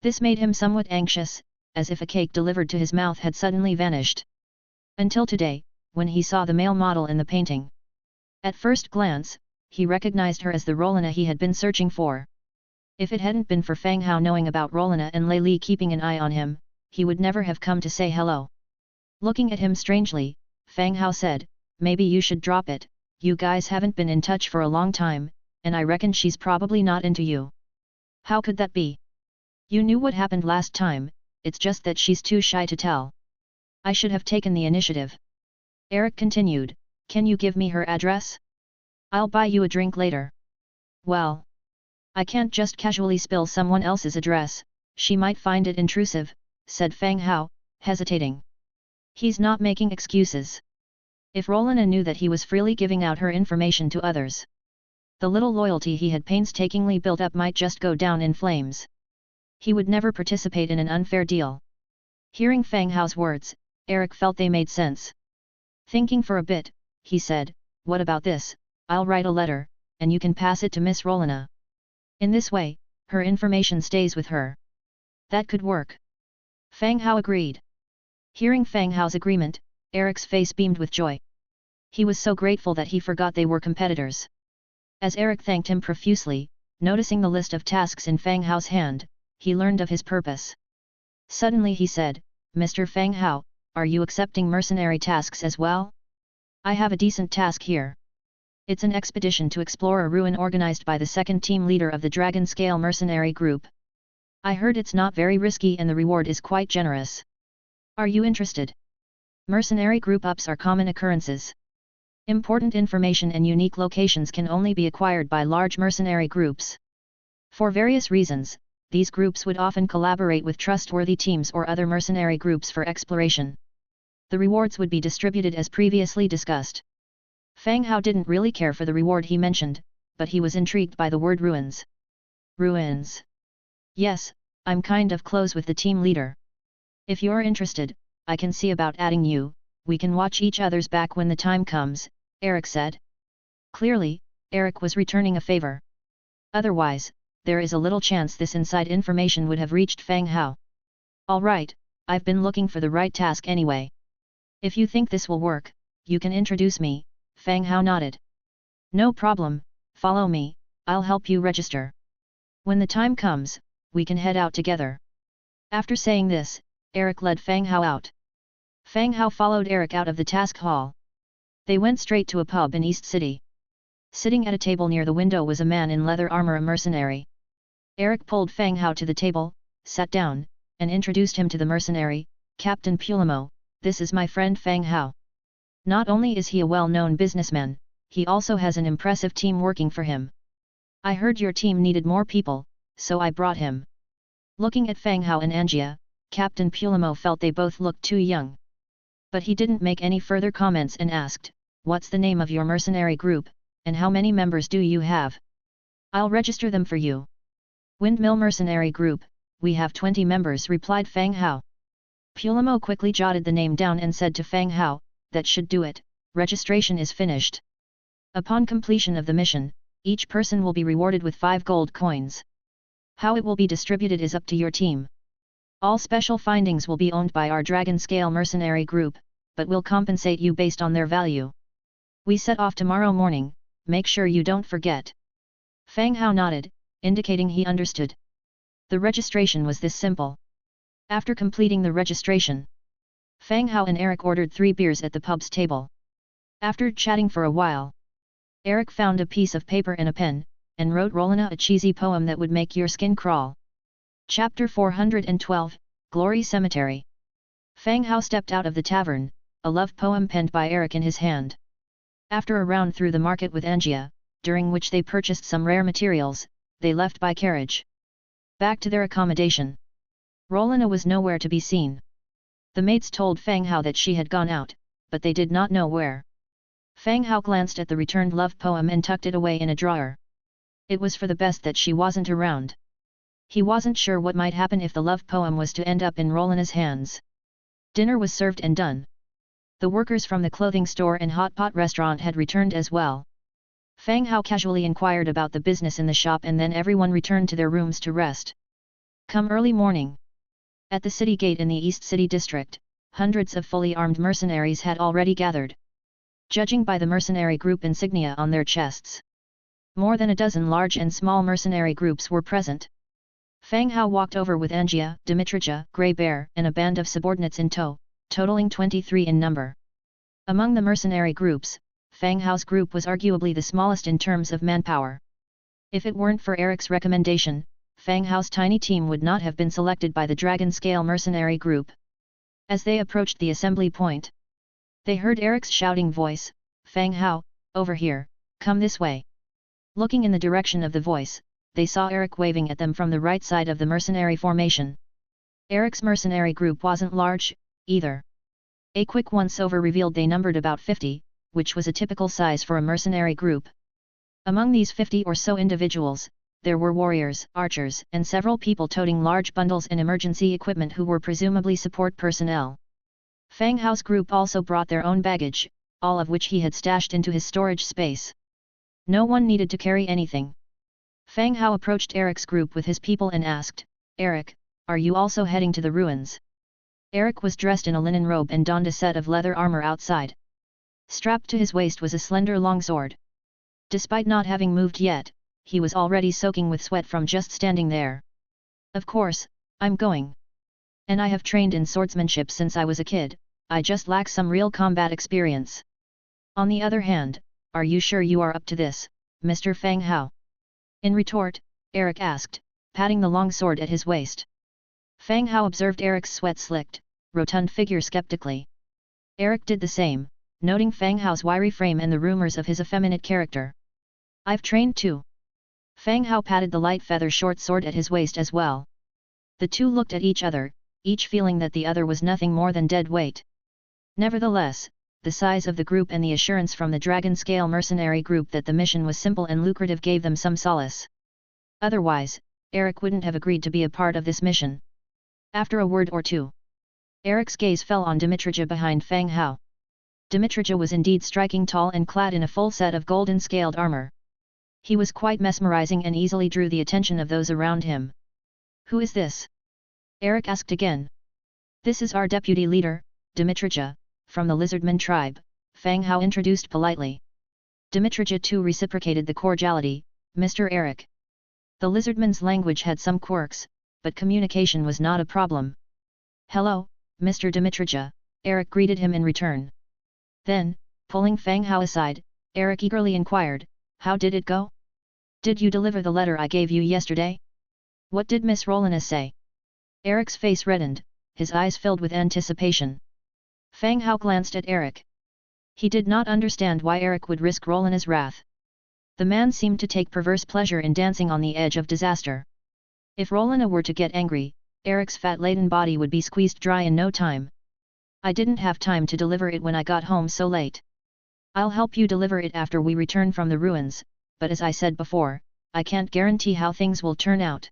This made him somewhat anxious, as if a cake delivered to his mouth had suddenly vanished. Until today, when he saw the male model in the painting. At first glance, he recognized her as the Rolina he had been searching for. If it hadn't been for Fang Hao knowing about Rolina and Lei Li keeping an eye on him, he would never have come to say hello. Looking at him strangely, Fang Hao said, maybe you should drop it, you guys haven't been in touch for a long time, and I reckon she's probably not into you. How could that be? You knew what happened last time, it's just that she's too shy to tell. I should have taken the initiative. Eric continued, can you give me her address? I'll buy you a drink later. Well, I can't just casually spill someone else's address, she might find it intrusive, said Fang Hao, hesitating. He's not making excuses. If Rolina knew that he was freely giving out her information to others, the little loyalty he had painstakingly built up might just go down in flames. He would never participate in an unfair deal. Hearing Fang Hao's words, Eric felt they made sense. Thinking for a bit, he said, what about this, I'll write a letter, and you can pass it to Miss Rolina. In this way, her information stays with her. That could work. Fang Hao agreed. Hearing Fang Hao's agreement, Eric's face beamed with joy. He was so grateful that he forgot they were competitors. As Eric thanked him profusely, noticing the list of tasks in Fang Hao's hand, he learned of his purpose. Suddenly he said, Mr. Fang Hao, are you accepting mercenary tasks as well? I have a decent task here. It's an expedition to explore a ruin organized by the second team leader of the Dragon Scale mercenary group. I heard it's not very risky and the reward is quite generous. Are you interested? Mercenary group ups are common occurrences. Important information and unique locations can only be acquired by large mercenary groups. For various reasons, these groups would often collaborate with trustworthy teams or other mercenary groups for exploration. The rewards would be distributed as previously discussed. Fang Hao didn't really care for the reward he mentioned, but he was intrigued by the word ruins. Ruins. Yes, I'm kind of close with the team leader. If you're interested, I can see about adding you, we can watch each other's back when the time comes, Eric said. Clearly, Eric was returning a favor. Otherwise, there is a little chance this inside information would have reached Fang Hao. Alright, I've been looking for the right task anyway. If you think this will work, you can introduce me, Fang Hao nodded. No problem, follow me, I'll help you register. When the time comes, we can head out together. After saying this, Eric led Fang Hao out. Fang Hao followed Eric out of the task hall. They went straight to a pub in East City. Sitting at a table near the window was a man in leather armor, a mercenary. Eric pulled Fang Hao to the table, sat down, and introduced him to the mercenary, Captain Pulamo, this is my friend Fang Hao. Not only is he a well-known businessman, he also has an impressive team working for him. I heard your team needed more people, so I brought him. Looking at Fang Hao and Angia, Captain Pulamo felt they both looked too young. But he didn't make any further comments and asked, what's the name of your mercenary group, and how many members do you have? I'll register them for you. Windmill Mercenary Group, we have 20 members, replied Fang Hao. Pulamo quickly jotted the name down and said to Fang Hao, that should do it, registration is finished. Upon completion of the mission, each person will be rewarded with 5 gold coins. How it will be distributed is up to your team. All special findings will be owned by our Dragon Scale mercenary group, but will compensate you based on their value. We set off tomorrow morning, make sure you don't forget. Fang Hao nodded, indicating he understood. The registration was this simple. After completing the registration, Fang Hao and Eric ordered 3 beers at the pub's table. After chatting for a while, Eric found a piece of paper and a pen, and wrote Rolina a cheesy poem that would make your skin crawl. Chapter 412, Glory Cemetery. Fang Hao stepped out of the tavern, a love poem penned by Eric in his hand. After a round through the market with Angia, during which they purchased some rare materials, they left by carriage. Back to their accommodation. Rolina was nowhere to be seen. The maids told Fang Hao that she had gone out, but they did not know where. Fang Hao glanced at the returned love poem and tucked it away in a drawer. It was for the best that she wasn't around. He wasn't sure what might happen if the love poem was to end up in Rolina's hands. Dinner was served and done. The workers from the clothing store and hot pot restaurant had returned as well. Fang Hao casually inquired about the business in the shop, and then everyone returned to their rooms to rest. Come early morning. At the city gate in the East City district, hundreds of fully armed mercenaries had already gathered. Judging by the mercenary group insignia on their chests, more than a dozen large and small mercenary groups were present. Fang Hao walked over with Angia, Dimitrija, Grey Bear, and a band of subordinates in tow, totaling 23 in number. Among the mercenary groups, Fang Hao's group was arguably the smallest in terms of manpower. If it weren't for Eric's recommendation, Fang Hao's tiny team would not have been selected by the Dragon Scale mercenary group. As they approached the assembly point, they heard Eric's shouting voice, "Fang Hao, over here, come this way." Looking in the direction of the voice, they saw Eric waving at them from the right side of the mercenary formation. Eric's mercenary group wasn't large, either. A quick once-over revealed they numbered about 50, which was a typical size for a mercenary group. Among these 50 or so individuals, there were warriors, archers, and several people toting large bundles and emergency equipment who were presumably support personnel. Fang Hao's group also brought their own baggage, all of which he had stashed into his storage space. No one needed to carry anything. Fang Hao approached Eric's group with his people and asked, "Eric, are you also heading to the ruins?" Eric was dressed in a linen robe and donned a set of leather armor outside. Strapped to his waist was a slender longsword. Despite not having moved yet, he was already soaking with sweat from just standing there. "Of course, I'm going. And I have trained in swordsmanship since I was a kid, I just lack some real combat experience." "On the other hand, are you sure you are up to this, Mr. Fang Hao?" In retort, Eric asked, patting the long sword at his waist. Fang Hao observed Eric's sweat-slicked, rotund figure skeptically. Eric did the same, noting Fang Hao's wiry frame and the rumors of his effeminate character. "I've trained too." Fang Hao patted the light feather short sword at his waist as well. The two looked at each other, each feeling that the other was nothing more than dead weight. Nevertheless, the size of the group and the assurance from the Dragon Scale mercenary group that the mission was simple and lucrative gave them some solace. Otherwise, Eric wouldn't have agreed to be a part of this mission. After a word or two, Eric's gaze fell on Dimitrija behind Fang Hao. Dimitrija was indeed striking tall and clad in a full set of golden scaled armor. He was quite mesmerizing and easily drew the attention of those around him. "Who is this?" Eric asked again. "This is our deputy leader, Dimitrija, from the Lizardman tribe," Fang Hao introduced politely. Dimitrija too reciprocated the cordiality, "Mr. Eric." The Lizardman's language had some quirks, but communication was not a problem. "Hello, Mr. Dimitrija," Eric greeted him in return. Then, pulling Fang Hao aside, Eric eagerly inquired, "How did it go? Did you deliver the letter I gave you yesterday? What did Miss Rolina say?" Eric's face reddened, his eyes filled with anticipation. Fang Hao glanced at Eric. He did not understand why Eric would risk Rolina's wrath. The man seemed to take perverse pleasure in dancing on the edge of disaster. If Rolina were to get angry, Eric's fat-laden body would be squeezed dry in no time. "I didn't have time to deliver it when I got home so late. I'll help you deliver it after we return from the ruins, but as I said before, I can't guarantee how things will turn out.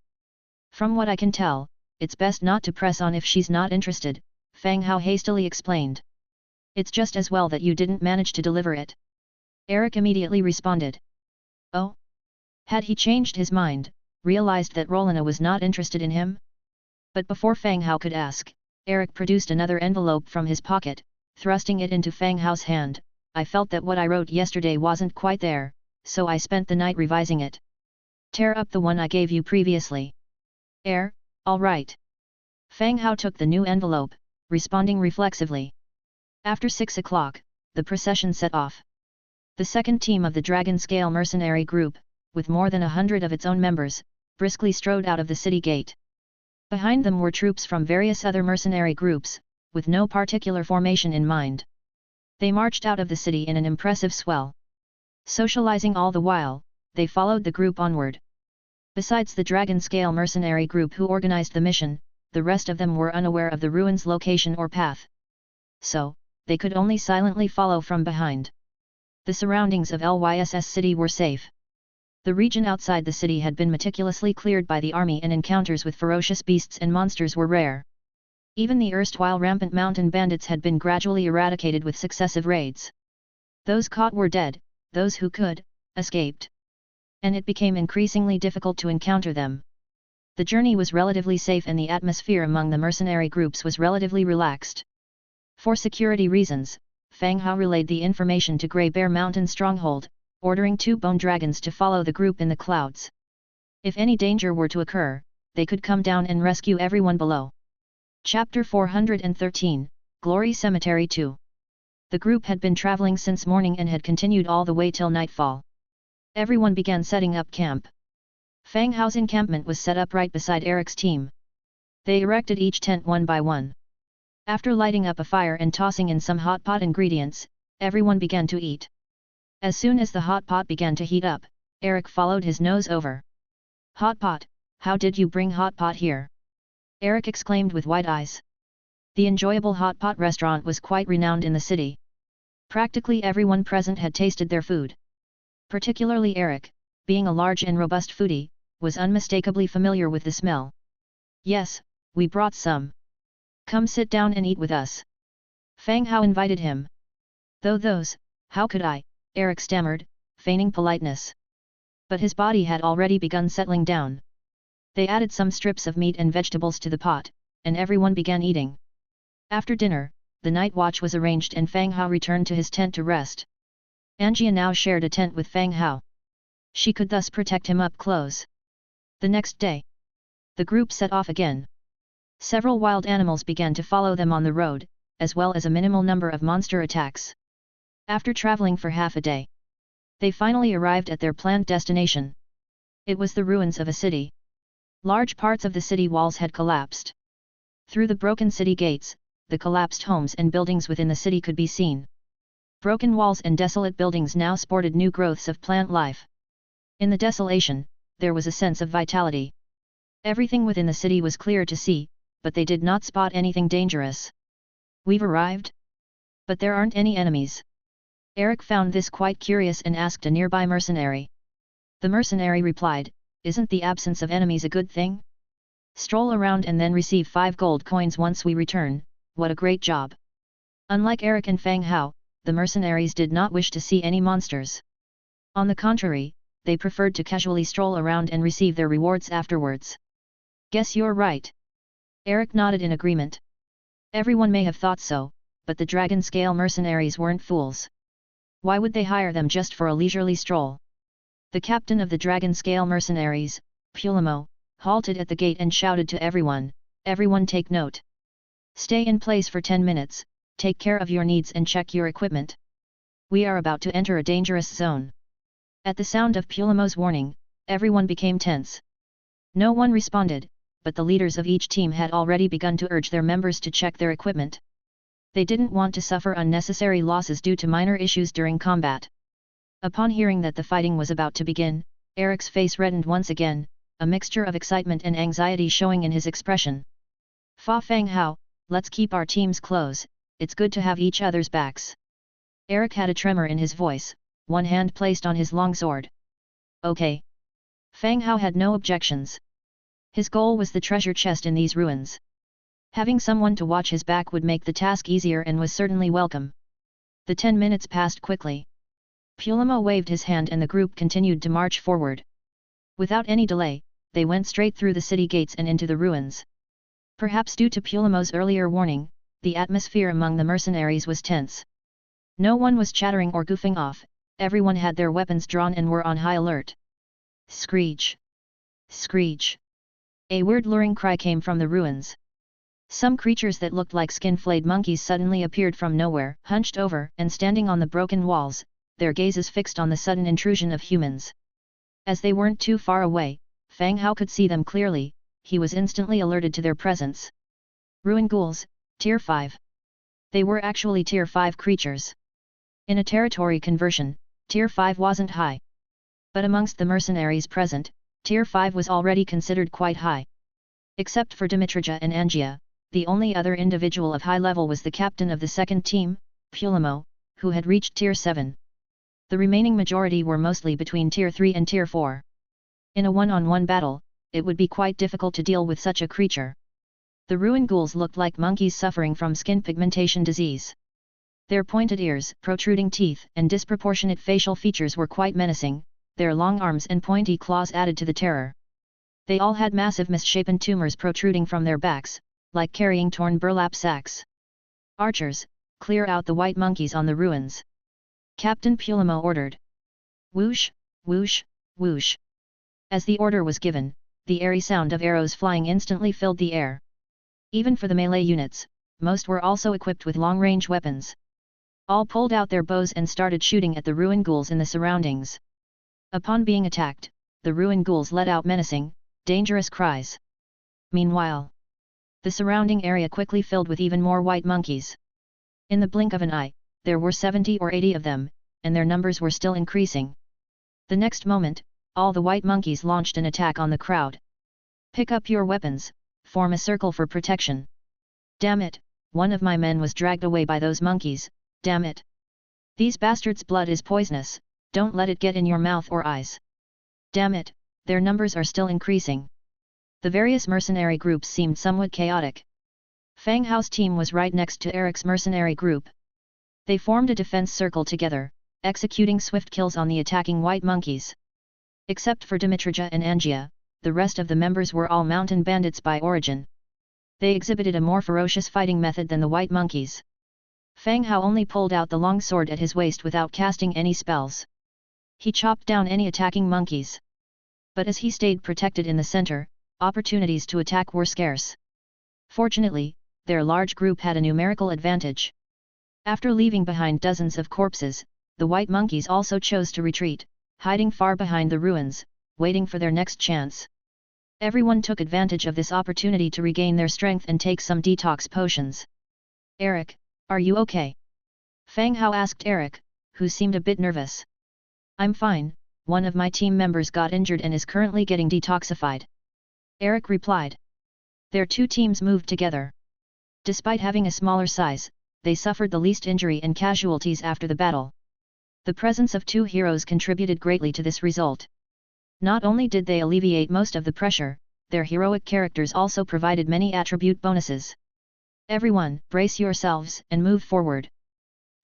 From what I can tell, it's best not to press on if she's not interested," Fang Hao hastily explained. "It's just as well that you didn't manage to deliver it." Eric immediately responded. Oh? Had he changed his mind, realized that Rolina was not interested in him? But before Fang Hao could ask, Eric produced another envelope from his pocket, thrusting it into Fang Hao's hand. "I felt that what I wrote yesterday wasn't quite there, so I spent the night revising it. Tear up the one I gave you previously." All right." Fang Hao took the new envelope, responding reflexively. After 6 o'clock, the procession set off. The second team of the Dragon Scale mercenary group, with more than 100 of its own members, briskly strode out of the city gate. Behind them were troops from various other mercenary groups, with no particular formation in mind. They marched out of the city in an impressive swell. Socializing all the while, they followed the group onward. Besides the dragon-scale mercenary group who organized the mission, the rest of them were unaware of the ruins' location or path. So, they could only silently follow from behind. The surroundings of Lyss city were safe. The region outside the city had been meticulously cleared by the army and encounters with ferocious beasts and monsters were rare. Even the erstwhile rampant mountain bandits had been gradually eradicated with successive raids. Those caught were dead, those who could, escaped. And it became increasingly difficult to encounter them. The journey was relatively safe and the atmosphere among the mercenary groups was relatively relaxed. For security reasons, Fang Hao relayed the information to Grey Bear Mountain Stronghold, ordering 2 bone dragons to follow the group in the clouds. If any danger were to occur, they could come down and rescue everyone below. Chapter 413, Glory Cemetery 2. The group had been traveling since morning and had continued all the way till nightfall. Everyone began setting up camp. Fang Hao's encampment was set up right beside Eric's team. They erected each tent one by one. After lighting up a fire and tossing in some hot pot ingredients, everyone began to eat. As soon as the hot pot began to heat up, Eric followed his nose over. "Hot pot, how did you bring hot pot here?" Eric exclaimed with wide eyes. The enjoyable hot pot restaurant was quite renowned in the city. Practically everyone present had tasted their food. Particularly Eric, being a large and robust foodie, was unmistakably familiar with the smell. "Yes, we brought some. Come sit down and eat with us." Fang Hao invited him. How could I?" Eric stammered, feigning politeness. But his body had already begun settling down. They added some strips of meat and vegetables to the pot, and everyone began eating. After dinner, the night watch was arranged and Fang Hao returned to his tent to rest. Anjia now shared a tent with Fang Hao. She could thus protect him up close. The next day, the group set off again. Several wild animals began to follow them on the road, as well as a minimal number of monster attacks. After traveling for half a day, they finally arrived at their planned destination. It was the ruins of a city. Large parts of the city walls had collapsed. Through the broken city gates, the collapsed homes and buildings within the city could be seen. Broken walls and desolate buildings now sported new growths of plant life. In the desolation, there was a sense of vitality. Everything within the city was clear to see, but they did not spot anything dangerous. "We've arrived? But there aren't any enemies." Eric found this quite curious and asked a nearby mercenary. The mercenary replied, "Isn't the absence of enemies a good thing? Stroll around and then receive 5 gold coins once we return, what a great job." Unlike Eric and Fang Hao, the mercenaries did not wish to see any monsters. On the contrary, they preferred to casually stroll around and receive their rewards afterwards. "Guess you're right." Eric nodded in agreement. Everyone may have thought so, but the dragon-scale mercenaries weren't fools. Why would they hire them just for a leisurely stroll? The captain of the dragon-scale mercenaries, Pulamo, halted at the gate and shouted to everyone, "Everyone take note. Stay in place for 10 minutes, take care of your needs and check your equipment. We are about to enter a dangerous zone." At the sound of Pulamo's warning, everyone became tense. No one responded, but the leaders of each team had already begun to urge their members to check their equipment. They didn't want to suffer unnecessary losses due to minor issues during combat. Upon hearing that the fighting was about to begin, Eric's face reddened once again, a mixture of excitement and anxiety showing in his expression. "Fang Hao, let's keep our teams close, it's good to have each other's backs." Eric had a tremor in his voice, one hand placed on his long sword. "Okay." Fang Hao had no objections. His goal was the treasure chest in these ruins. Having someone to watch his back would make the task easier and was certainly welcome. The 10 minutes passed quickly. Pulamo waved his hand and the group continued to march forward. Without any delay, they went straight through the city gates and into the ruins. Perhaps due to Pulamo's earlier warning, the atmosphere among the mercenaries was tense. No one was chattering or goofing off, everyone had their weapons drawn and were on high alert. Screech! Screech! A weird luring cry came from the ruins. Some creatures that looked like skin-flayed monkeys suddenly appeared from nowhere, hunched over and standing on the broken walls, their gazes fixed on the sudden intrusion of humans. As they weren't too far away, Fang Hao could see them clearly, he was instantly alerted to their presence. Ruin ghouls, Tier 5. They were actually Tier 5 creatures. In a territory conversion, Tier 5 wasn't high. But amongst the mercenaries present, Tier 5 was already considered quite high. Except for Dimitrija and Angia, the only other individual of high level was the captain of the second team, Pulamo, who had reached Tier 7. The remaining majority were mostly between Tier 3 and Tier 4. In a one-on-one battle, it would be quite difficult to deal with such a creature. The ruin ghouls looked like monkeys suffering from skin pigmentation disease. Their pointed ears, protruding teeth, and disproportionate facial features were quite menacing, their long arms and pointy claws added to the terror. They all had massive misshapen tumors protruding from their backs, like carrying torn burlap sacks. Archers, clear out the white monkeys on the ruins. Captain Pulamo ordered. Whoosh, whoosh, whoosh. As the order was given, the airy sound of arrows flying instantly filled the air. Even for the melee units, most were also equipped with long-range weapons. All pulled out their bows and started shooting at the ruin ghouls in the surroundings. Upon being attacked, the ruin ghouls let out menacing, dangerous cries. Meanwhile, the surrounding area quickly filled with even more white monkeys. In the blink of an eye, there were 70 or 80 of them, and their numbers were still increasing. The next moment, all the white monkeys launched an attack on the crowd. Pick up your weapons, form a circle for protection. Damn it, one of my men was dragged away by those monkeys, damn it. These bastards' blood is poisonous, don't let it get in your mouth or eyes. Damn it, their numbers are still increasing. The various mercenary groups seemed somewhat chaotic. Fang Hao's team was right next to Eric's mercenary group. They formed a defense circle together, executing swift kills on the attacking white monkeys. Except for Dimitrija and Angia, the rest of the members were all mountain bandits by origin. They exhibited a more ferocious fighting method than the white monkeys. Fang Hao only pulled out the long sword at his waist without casting any spells. He chopped down any attacking monkeys. But as he stayed protected in the center, opportunities to attack were scarce. Fortunately, their large group had a numerical advantage. After leaving behind dozens of corpses, the white monkeys also chose to retreat, hiding far behind the ruins, waiting for their next chance. Everyone took advantage of this opportunity to regain their strength and take some detox potions. Eric, are you okay? Fang Hao asked Eric, who seemed a bit nervous. I'm fine, one of my team members got injured and is currently getting detoxified. Eric replied. Their two teams moved together. Despite having a smaller size, they suffered the least injury and casualties after the battle. The presence of two heroes contributed greatly to this result. Not only did they alleviate most of the pressure, their heroic characters also provided many attribute bonuses. Everyone, brace yourselves and move forward.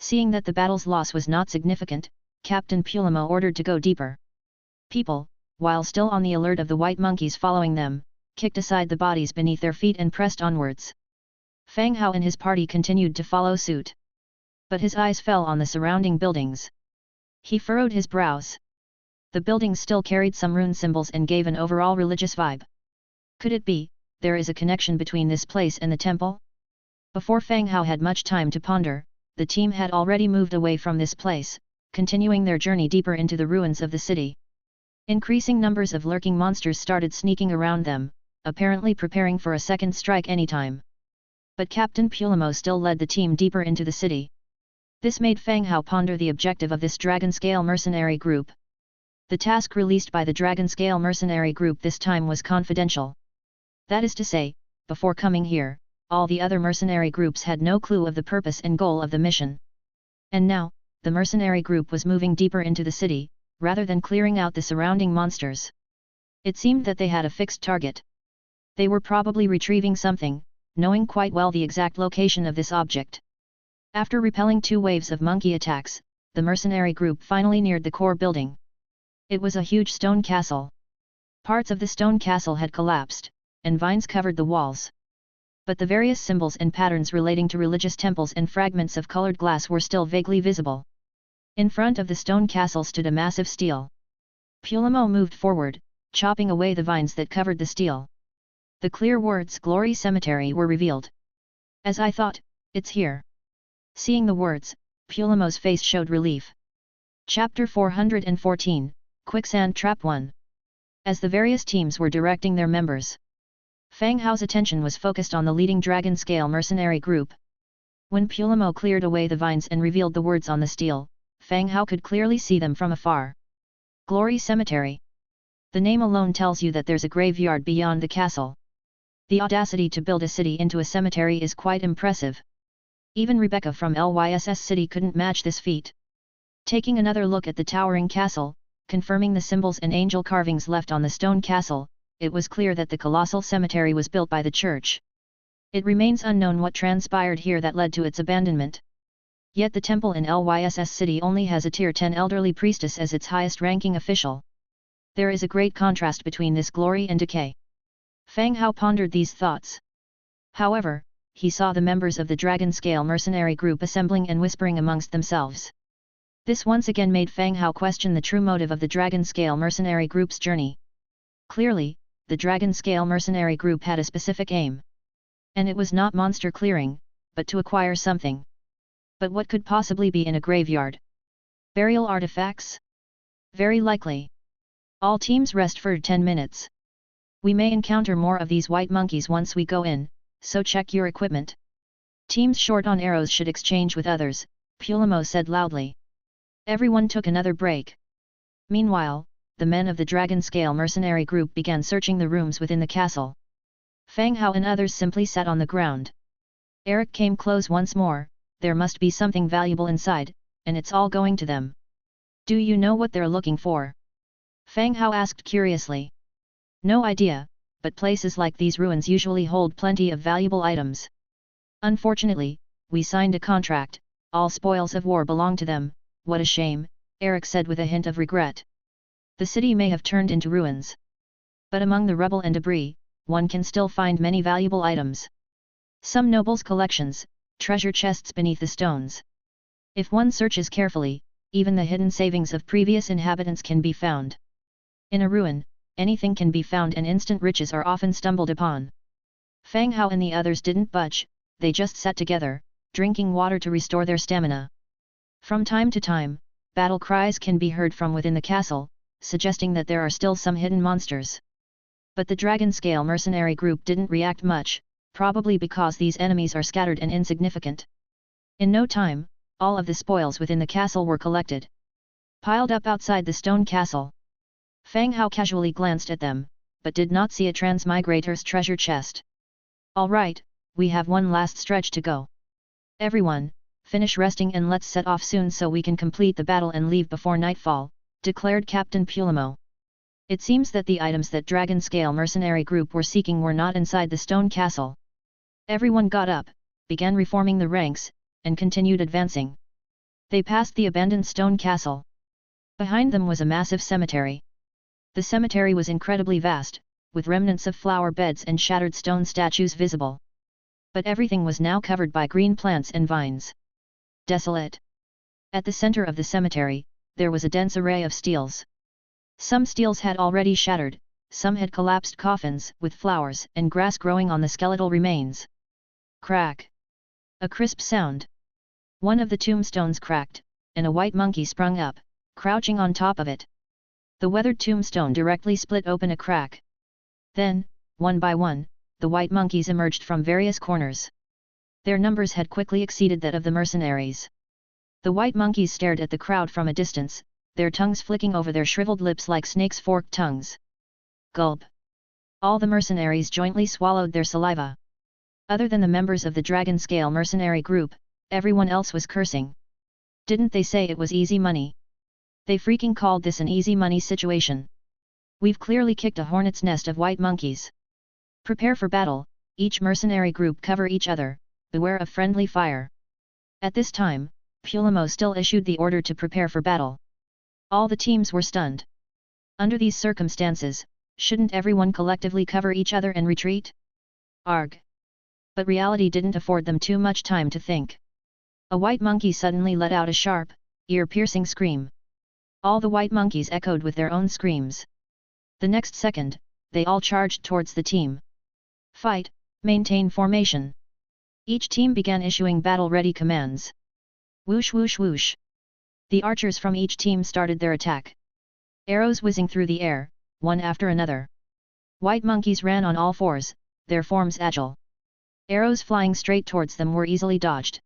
Seeing that the battle's loss was not significant, Captain Pulamo ordered to go deeper. People, while still on the alert of the white monkeys following them, kicked aside the bodies beneath their feet and pressed onwards. Fang Hao and his party continued to follow suit. But his eyes fell on the surrounding buildings. He furrowed his brows. The buildings still carried some rune symbols and gave an overall religious vibe. Could it be, there is a connection between this place and the temple? Before Fang Hao had much time to ponder, the team had already moved away from this place, continuing their journey deeper into the ruins of the city. Increasing numbers of lurking monsters started sneaking around them, apparently preparing for a second strike anytime. But Captain Pulamo still led the team deeper into the city. This made Fang Hao ponder the objective of this dragon-scale mercenary group. The task released by the dragon-scale mercenary group this time was confidential. That is to say, before coming here, all the other mercenary groups had no clue of the purpose and goal of the mission. And now, the mercenary group was moving deeper into the city, rather than clearing out the surrounding monsters. It seemed that they had a fixed target. They were probably retrieving something, knowing quite well the exact location of this object. After repelling 2 waves of monkey attacks, the mercenary group finally neared the core building. It was a huge stone castle. Parts of the stone castle had collapsed, and vines covered the walls. But the various symbols and patterns relating to religious temples and fragments of colored glass were still vaguely visible. In front of the stone castle stood a massive stele. Pulamo moved forward, chopping away the vines that covered the stele. The clear words "Glory Cemetery" were revealed. As I thought, it's here. Seeing the words, Pulamo's face showed relief. Chapter 414, Quicksand Trap 1. As the various teams were directing their members, Fang Hao's attention was focused on the leading dragon-scale mercenary group. When Pulamo cleared away the vines and revealed the words on the stele, Fang Hao could clearly see them from afar. Glory Cemetery. The name alone tells you that there's a graveyard beyond the castle. The audacity to build a city into a cemetery is quite impressive. Even Rebecca from Lyss City couldn't match this feat. Taking another look at the towering castle, confirming the symbols and angel carvings left on the stone castle, it was clear that the colossal cemetery was built by the church. It remains unknown what transpired here that led to its abandonment. Yet the temple in Lyss City only has a Tier 10 elderly priestess as its highest-ranking official. There is a great contrast between this glory and decay. Fang Hao pondered these thoughts. However, he saw the members of the Dragon Scale mercenary group assembling and whispering amongst themselves. This once again made Fang Hao question the true motive of the Dragon Scale mercenary group's journey. Clearly, the Dragon Scale mercenary group had a specific aim. And it was not monster clearing, but to acquire something. But what could possibly be in a graveyard? Burial artifacts? Very likely. All teams rest for 10 minutes. We may encounter more of these white monkeys once we go in, so check your equipment. Teams short on arrows should exchange with others, Pulamo said loudly. Everyone took another break. Meanwhile, the men of the Dragon Scale mercenary group began searching the rooms within the castle. Fang Hao and others simply sat on the ground. Eric came close once more. There must be something valuable inside, and it's all going to them. Do you know what they're looking for? Fang Hao asked curiously. No idea, but places like these ruins usually hold plenty of valuable items. Unfortunately, we signed a contract, all spoils of war belong to them. What a shame, Eric said with a hint of regret. The city may have turned into ruins. But among the rubble and debris, one can still find many valuable items. Some nobles' collections, treasure chests beneath the stones. If one searches carefully, even the hidden savings of previous inhabitants can be found. In a ruin, anything can be found and instant riches are often stumbled upon. Fang Hao and the others didn't budge, they just sat together, drinking water to restore their stamina. From time to time, battle cries can be heard from within the castle, suggesting that there are still some hidden monsters. But the Dragon Scale mercenary group didn't react much, probably because these enemies are scattered and insignificant. In no time, all of the spoils within the castle were collected. Piled up outside the stone castle. Fang Hao casually glanced at them, but did not see a transmigrator's treasure chest. All right, we have one last stretch to go. Everyone, finish resting and let's set off soon so we can complete the battle and leave before nightfall, declared Captain Pulamo. It seems that the items that Dragon Scale mercenary group were seeking were not inside the stone castle. Everyone got up, began reforming the ranks, and continued advancing. They passed the abandoned stone castle. Behind them was a massive cemetery. The cemetery was incredibly vast, with remnants of flower beds and shattered stone statues visible. But everything was now covered by green plants and vines. Desolate. At the center of the cemetery, there was a dense array of steels. Some steels had already shattered, some had collapsed coffins with flowers and grass growing on the skeletal remains. Crack! A crisp sound. One of the tombstones cracked, and a white monkey sprung up, crouching on top of it. The weathered tombstone directly split open a crack. Then, one by one, the white monkeys emerged from various corners. Their numbers had quickly exceeded that of the mercenaries. The white monkeys stared at the crowd from a distance, their tongues flicking over their shriveled lips like snakes' forked tongues. Gulp! All the mercenaries jointly swallowed their saliva. Other than the members of the Dragon Scale mercenary group, everyone else was cursing. Didn't they say it was easy money? They freaking called this an easy money situation. We've clearly kicked a hornet's nest of white monkeys. Prepare for battle, each mercenary group cover each other, beware of friendly fire. At this time, Pulamo still issued the order to prepare for battle. All the teams were stunned. Under these circumstances, shouldn't everyone collectively cover each other and retreat? Arg! But reality didn't afford them too much time to think. A white monkey suddenly let out a sharp, ear-piercing scream. All the white monkeys echoed with their own screams. The next second, they all charged towards the team. Fight, maintain formation. Each team began issuing battle-ready commands. Whoosh whoosh whoosh. The archers from each team started their attack. Arrows whizzing through the air, one after another. White monkeys ran on all fours, their forms agile. Arrows flying straight towards them were easily dodged.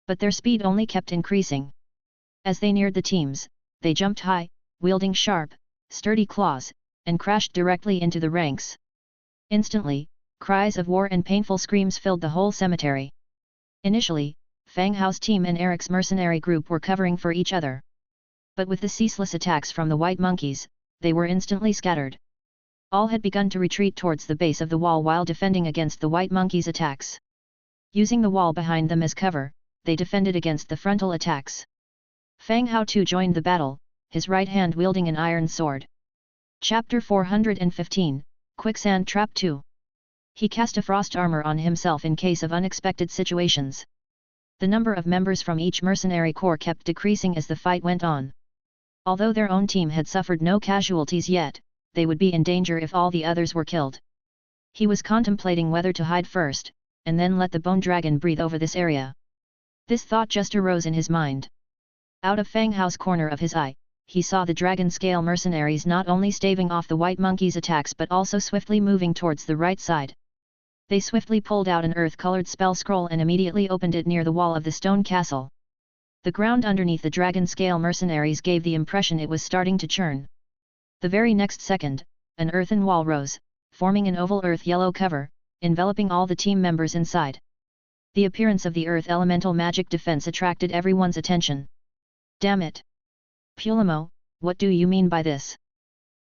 But their speed only kept increasing. As they neared the teams, they jumped high, wielding sharp, sturdy claws, and crashed directly into the ranks. Instantly, cries of war and painful screams filled the whole cemetery. Initially, Fang Hao's team and Eric's mercenary group were covering for each other. But with the ceaseless attacks from the white monkeys, they were instantly scattered. All had begun to retreat towards the base of the wall while defending against the white monkeys' attacks. Using the wall behind them as cover, they defended against the frontal attacks. Fang Hao too joined the battle, his right hand wielding an iron sword. Chapter 415, Quicksand Trap 2. He cast a frost armor on himself in case of unexpected situations. The number of members from each mercenary corps kept decreasing as the fight went on. Although their own team had suffered no casualties yet, they would be in danger if all the others were killed. He was contemplating whether to hide first, and then let the bone dragon breathe over this area. This thought just arose in his mind. Out of Fang Hao's corner of his eye, he saw the dragon-scale mercenaries not only staving off the white monkeys' attacks but also swiftly moving towards the right side. They swiftly pulled out an earth-colored spell scroll and immediately opened it near the wall of the stone castle. The ground underneath the dragon-scale mercenaries gave the impression it was starting to churn. The very next second, an earthen wall rose, forming an oval earth-yellow cover, enveloping all the team members inside. The appearance of the earth elemental magic defense attracted everyone's attention. Damn it! Pulamo, what do you mean by this?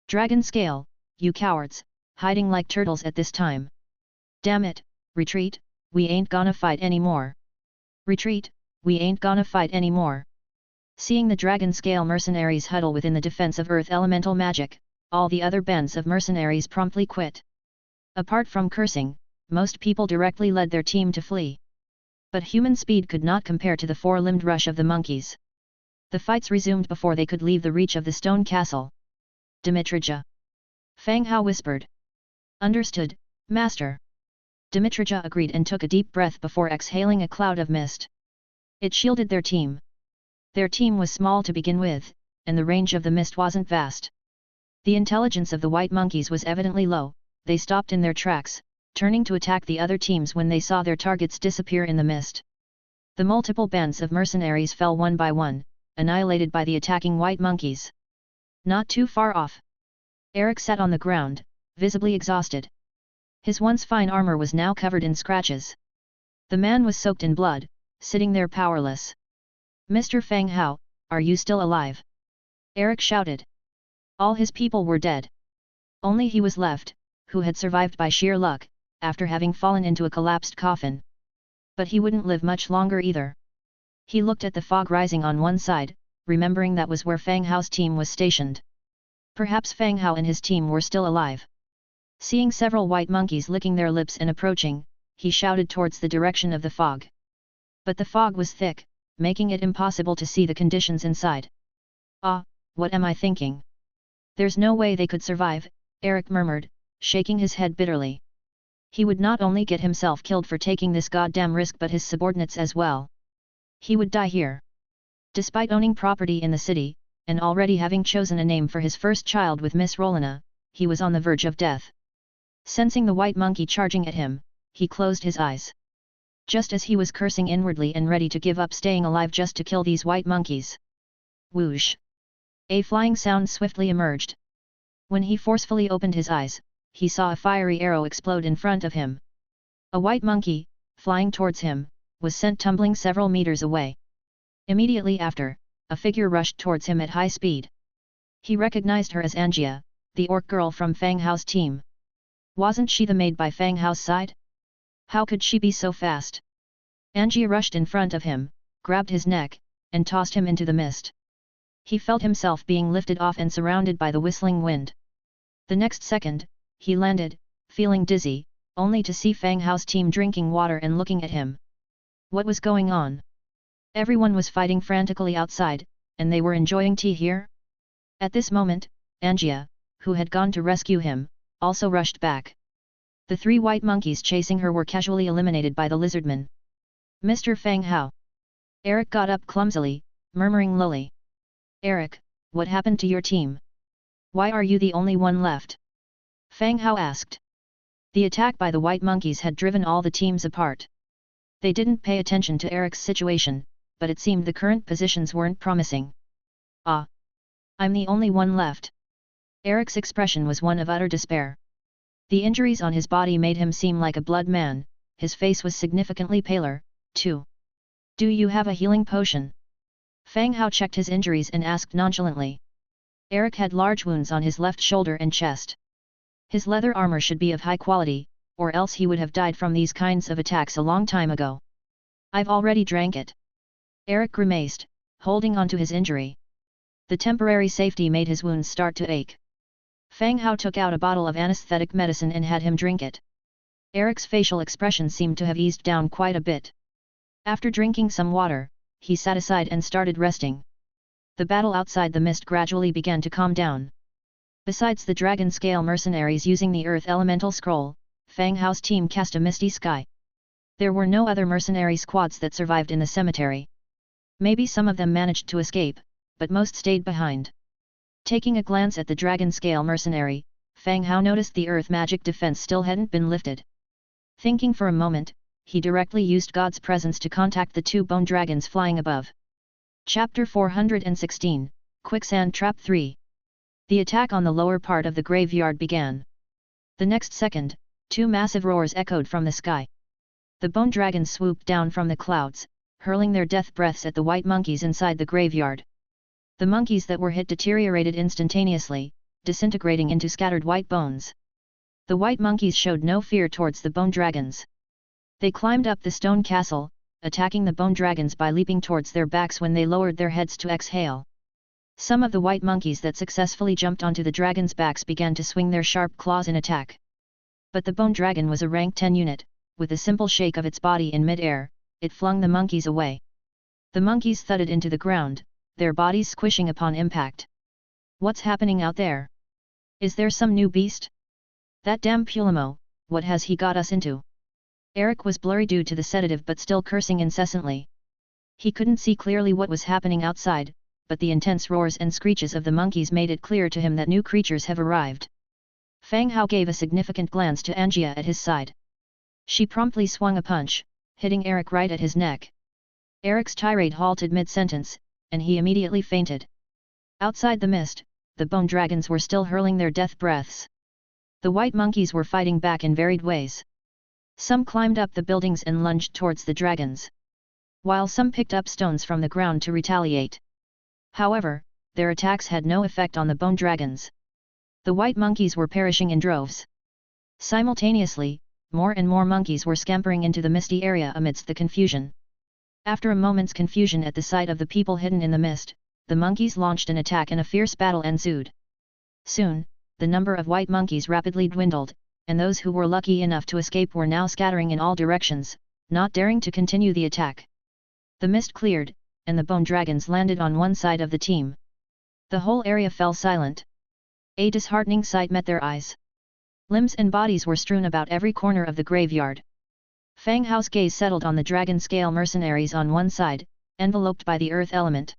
Dragon scale, you cowards, hiding like turtles at this time. Damn it, retreat, we ain't gonna fight anymore. Retreat, we ain't gonna fight anymore. Seeing the dragon scale mercenaries huddle within the defense of earth elemental magic, all the other bands of mercenaries promptly quit. Apart from cursing, most people directly led their team to flee. But human speed could not compare to the four-limbed rush of the monkeys. The fights resumed before they could leave the reach of the stone castle. Dmitrija. Fang Hao whispered. Understood, master. Dmitrija agreed and took a deep breath before exhaling a cloud of mist. It shielded their team. Their team was small to begin with, and the range of the mist wasn't vast. The intelligence of the white monkeys was evidently low. They stopped in their tracks, turning to attack the other teams when they saw their targets disappear in the mist. The multiple bands of mercenaries fell one by one, annihilated by the attacking white monkeys. Not too far off. Eric sat on the ground, visibly exhausted. His once fine armor was now covered in scratches. The man was soaked in blood, sitting there powerless. Mr. Fang Hao, are you still alive? Eric shouted. All his people were dead. Only he was left, who had survived by sheer luck, after having fallen into a collapsed coffin. But he wouldn't live much longer either. He looked at the fog rising on one side, remembering that was where Fang Hao's team was stationed. Perhaps Fang Hao and his team were still alive. Seeing several white monkeys licking their lips and approaching, he shouted towards the direction of the fog. But the fog was thick, making it impossible to see the conditions inside. Ah, what am I thinking? There's no way they could survive, Eric murmured, shaking his head bitterly. He would not only get himself killed for taking this goddamn risk but his subordinates as well. He would die here. Despite owning property in the city, and already having chosen a name for his first child with Miss Rolina, he was on the verge of death. Sensing the white monkey charging at him, he closed his eyes. Just as he was cursing inwardly and ready to give up staying alive just to kill these white monkeys. Whoosh! A flying sound swiftly emerged. When he forcefully opened his eyes, he saw a fiery arrow explode in front of him. A white monkey, flying towards him, was sent tumbling several meters away. Immediately after, a figure rushed towards him at high speed. He recognized her as Angia, the orc girl from Fang Hao's team. Wasn't she the maid by Fang Hao's side? How could she be so fast? Angia rushed in front of him, grabbed his neck, and tossed him into the mist. He felt himself being lifted off and surrounded by the whistling wind. The next second, he landed, feeling dizzy, only to see Fang Hao's team drinking water and looking at him. What was going on? Everyone was fighting frantically outside, and they were enjoying tea here? At this moment, Angia, who had gone to rescue him, also rushed back. The three white monkeys chasing her were casually eliminated by the lizardman. Mr. Fang Hao. Eric got up clumsily, murmuring lowly. Eric, what happened to your team? Why are you the only one left? Fang Hao asked. The attack by the white monkeys had driven all the teams apart. They didn't pay attention to Eric's situation, but it seemed the current positions weren't promising. Ah! I'm the only one left. Eric's expression was one of utter despair. The injuries on his body made him seem like a blood man, his face was significantly paler, too. Do you have a healing potion? Fang Hao checked his injuries and asked nonchalantly. Eric had large wounds on his left shoulder and chest. His leather armor should be of high quality, or else he would have died from these kinds of attacks a long time ago. I've already drank it. Eric grimaced, holding on to his injury. The temporary safety made his wounds start to ache. Fang Hao took out a bottle of anesthetic medicine and had him drink it. Eric's facial expression seemed to have eased down quite a bit. After drinking some water, he sat aside and started resting. The battle outside the mist gradually began to calm down. Besides the dragon scale mercenaries using the earth elemental scroll, Fang Hao's team cast a misty sky. There were no other mercenary squads that survived in the cemetery. Maybe some of them managed to escape, but most stayed behind. Taking a glance at the dragon scale mercenary, Fang Hao noticed the earth magic defense still hadn't been lifted. Thinking for a moment, he directly used God's presence to contact the two bone dragons flying above. Chapter 416, Quicksand Trap 3. The attack on the lower part of the graveyard began. The next second, two massive roars echoed from the sky. The bone dragons swooped down from the clouds, hurling their death breaths at the white monkeys inside the graveyard. The monkeys that were hit deteriorated instantaneously, disintegrating into scattered white bones. The white monkeys showed no fear towards the bone dragons. They climbed up the stone castle, attacking the bone dragons by leaping towards their backs when they lowered their heads to exhale. Some of the white monkeys that successfully jumped onto the dragons' backs began to swing their sharp claws in attack. But the bone dragon was a rank 10 unit, with a simple shake of its body in mid-air, it flung the monkeys away. The monkeys thudded into the ground, their bodies squishing upon impact. What's happening out there? Is there some new beast? That damn Pulamo, what has he got us into? Eric was blurry due to the sedative but still cursing incessantly. He couldn't see clearly what was happening outside, but the intense roars and screeches of the monkeys made it clear to him that new creatures have arrived. Fang Hao gave a significant glance to Angia at his side. She promptly swung a punch, hitting Eric right at his neck. Eric's tirade halted mid-sentence, and he immediately fainted. Outside the mist, the bone dragons were still hurling their death breaths. The white monkeys were fighting back in varied ways. Some climbed up the buildings and lunged towards the dragons, while some picked up stones from the ground to retaliate. However, their attacks had no effect on the bone dragons. The white monkeys were perishing in droves. Simultaneously, more and more monkeys were scampering into the misty area amidst the confusion. After a moment's confusion at the sight of the people hidden in the mist, the monkeys launched an attack and a fierce battle ensued. Soon, the number of white monkeys rapidly dwindled, and those who were lucky enough to escape were now scattering in all directions, not daring to continue the attack. The mist cleared, and the bone dragons landed on one side of the team. The whole area fell silent. A disheartening sight met their eyes. Limbs and bodies were strewn about every corner of the graveyard. Fang Hao's gaze settled on the dragon scale mercenaries on one side, enveloped by the earth element.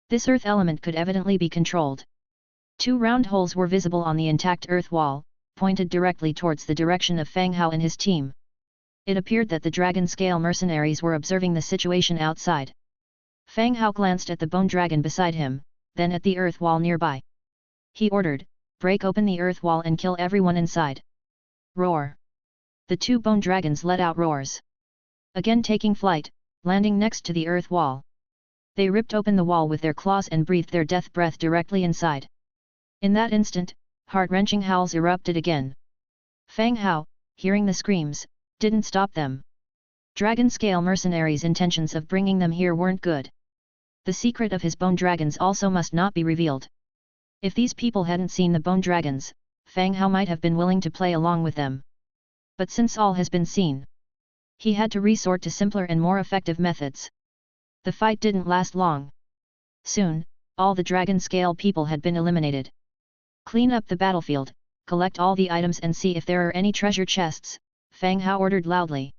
This earth element could evidently be controlled. Two round holes were visible on the intact earth wall, pointed directly towards the direction of Fang Hao and his team. It appeared that the dragon scale mercenaries were observing the situation outside. Fang Hao glanced at the bone dragon beside him, then at the earth wall nearby. He ordered, "Break open the earth wall and kill everyone inside." Roar! The two bone dragons let out roars. Again taking flight, landing next to the earth wall. They ripped open the wall with their claws and breathed their death breath directly inside. In that instant, heart-wrenching howls erupted again. Fang Hao, hearing the screams, didn't stop them. Dragon scale mercenaries' intentions of bringing them here weren't good. The secret of his bone dragons also must not be revealed. If these people hadn't seen the bone dragons, Fang Hao might have been willing to play along with them. But since all has been seen, he had to resort to simpler and more effective methods. The fight didn't last long. Soon, all the dragon scale people had been eliminated. "Clean up the battlefield, collect all the items and see if there are any treasure chests," Fang Hao ordered loudly.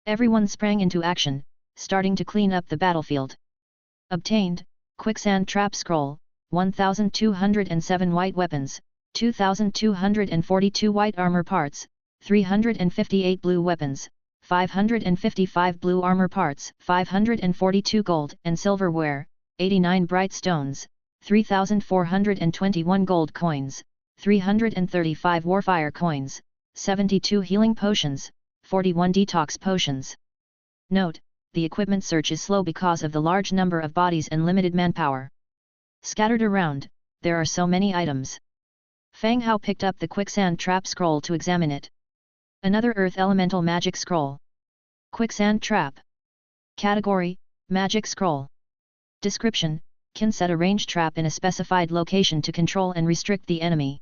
Everyone sprang into action, starting to clean up the battlefield. Obtained, Quicksand Trap Scroll, 1,207 white weapons, 2,242 white armor parts, 358 blue weapons, 555 blue armor parts, 542 gold and silverware, 89 bright stones, 3,421 gold coins, 335 Warfire Coins, 72 Healing Potions, 41 Detox Potions. Note, the equipment search is slow because of the large number of bodies and limited manpower. Scattered around, there are so many items. Fang Hao picked up the Quicksand Trap Scroll to examine it. Another Earth Elemental Magic Scroll. Quicksand Trap. Category, Magic Scroll. Description, can set a ranged trap in a specified location to control and restrict the enemy.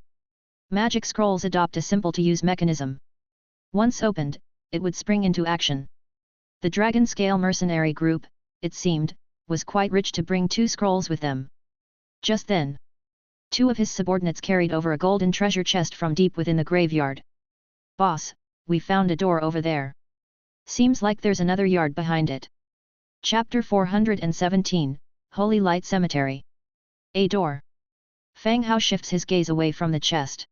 Magic scrolls adopt a simple-to-use mechanism. Once opened, it would spring into action. The Dragon Scale mercenary group, it seemed, was quite rich to bring 2 scrolls with them. Just then, 2 of his subordinates carried over a golden treasure chest from deep within the graveyard. "Boss, we found a door over there. Seems like there's another yard behind it." Chapter 417, Holy Light Cemetery. A door. Fang Hao shifts his gaze away from the chest.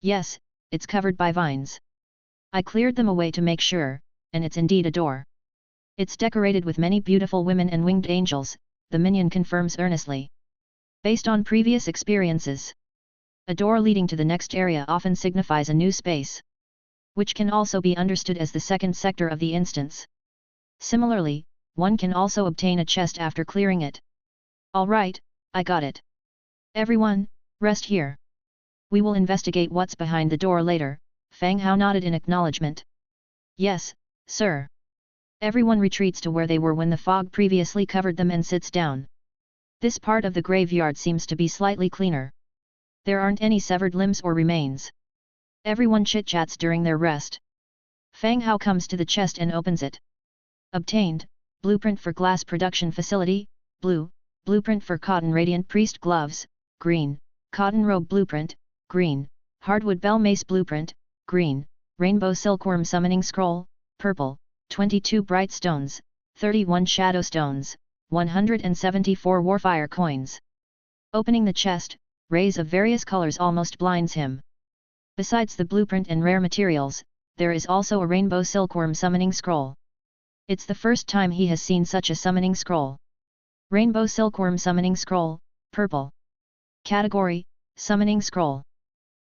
"Yes, it's covered by vines. I cleared them away to make sure, and it's indeed a door. It's decorated with many beautiful women and winged angels," the minion confirms earnestly. Based on previous experiences, a door leading to the next area often signifies a new space, which can also be understood as the second sector of the instance. Similarly, one can also obtain a chest after clearing it. "All right, I got it. Everyone, rest here. We will investigate what's behind the door later." Fang Hao nodded in acknowledgement. "Yes, sir." Everyone retreats to where they were when the fog previously covered them and sits down. This part of the graveyard seems to be slightly cleaner. There aren't any severed limbs or remains. Everyone chit-chats during their rest. Fang Hao comes to the chest and opens it. Obtained, Blueprint for Glass Production Facility, blue, Blueprint for Cotton Radiant Priest Gloves, green, Cotton Robe Blueprint, green, Hardwood Bell Mace Blueprint, green, Rainbow Silkworm Summoning Scroll, purple, 22 Bright Stones, 31 Shadow Stones, 174 Warfire Coins. Opening the chest, rays of various colors almost blinds him. Besides the blueprint and rare materials, there is also a Rainbow Silkworm Summoning Scroll. It's the first time he has seen such a summoning scroll. Rainbow Silkworm Summoning Scroll, purple. Category, Summoning Scroll.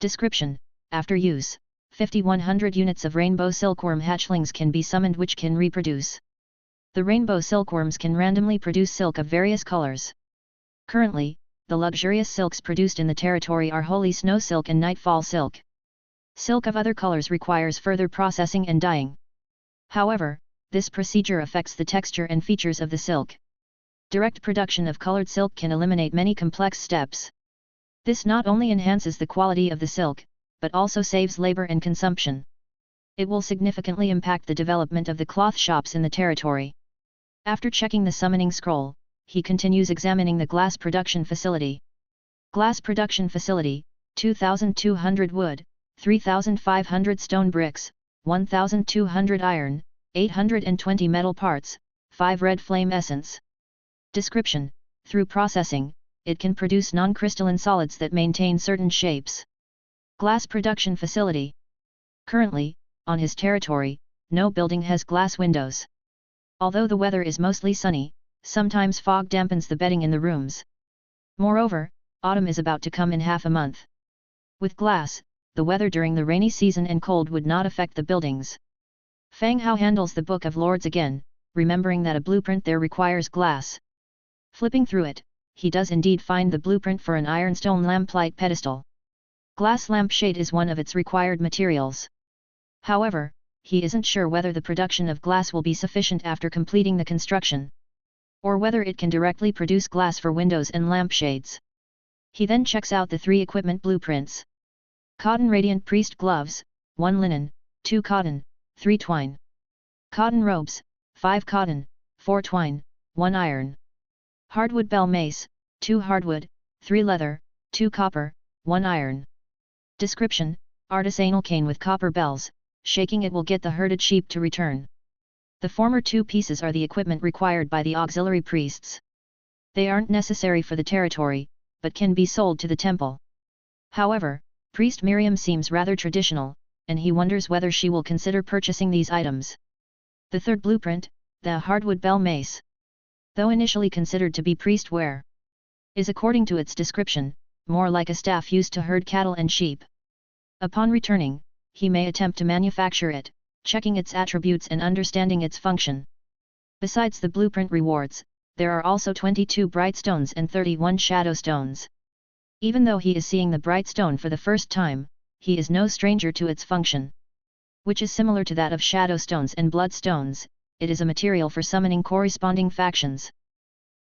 Description, after use, 5100 units of Rainbow Silkworm hatchlings can be summoned which can reproduce. The Rainbow Silkworms can randomly produce silk of various colors. Currently, the luxurious silks produced in the territory are Holy Snow Silk and Nightfall Silk. Silk of other colors requires further processing and dyeing. However, this procedure affects the texture and features of the silk. Direct production of colored silk can eliminate many complex steps. This not only enhances the quality of the silk, but also saves labor and consumption. It will significantly impact the development of the cloth shops in the territory. After checking the summoning scroll, he continues examining the glass production facility. Glass production facility, 2,200 wood, 3,500 stone bricks, 1,200 iron, 820 metal parts, 5 red flame essence. Description, through processing, it can produce non-crystalline solids that maintain certain shapes. Glass production facility. Currently, on his territory, no building has glass windows. Although the weather is mostly sunny, sometimes fog dampens the bedding in the rooms. Moreover, autumn is about to come in half a month. With glass, the weather during the rainy season and cold would not affect the buildings. Fang Hao handles the Book of Lords again, remembering that a blueprint there requires glass. Flipping through it, he does indeed find the blueprint for an ironstone lamplight pedestal. Glass lampshade is one of its required materials. However, he isn't sure whether the production of glass will be sufficient after completing the construction, or whether it can directly produce glass for windows and lampshades. He then checks out the 3 equipment blueprints. Cotton Radiant Priest Gloves, 1 linen, 2 cotton, 3 twine. Cotton Robes, 5 cotton, 4 twine, 1 iron. Hardwood Bell Mace, 2 hardwood, 3 leather, 2 copper, 1 iron. Description, artisanal cane with copper bells, shaking it will get the herded sheep to return. The former 2 pieces are the equipment required by the auxiliary priests. They aren't necessary for the territory, but can be sold to the temple. However, Priest Miriam seems rather traditional, and he wonders whether she will consider purchasing these items. The 3rd blueprint, the hardwood bell mace, though initially considered to be priest wear, is according to its description, more like a staff used to herd cattle and sheep. Upon returning, he may attempt to manufacture it, checking its attributes and understanding its function. Besides the blueprint rewards, there are also 22 bright stones and 31 shadow stones. Even though he is seeing the bright stone for the first time, he is no stranger to its function, which is similar to that of shadow stones and blood stones. It is a material for summoning corresponding factions.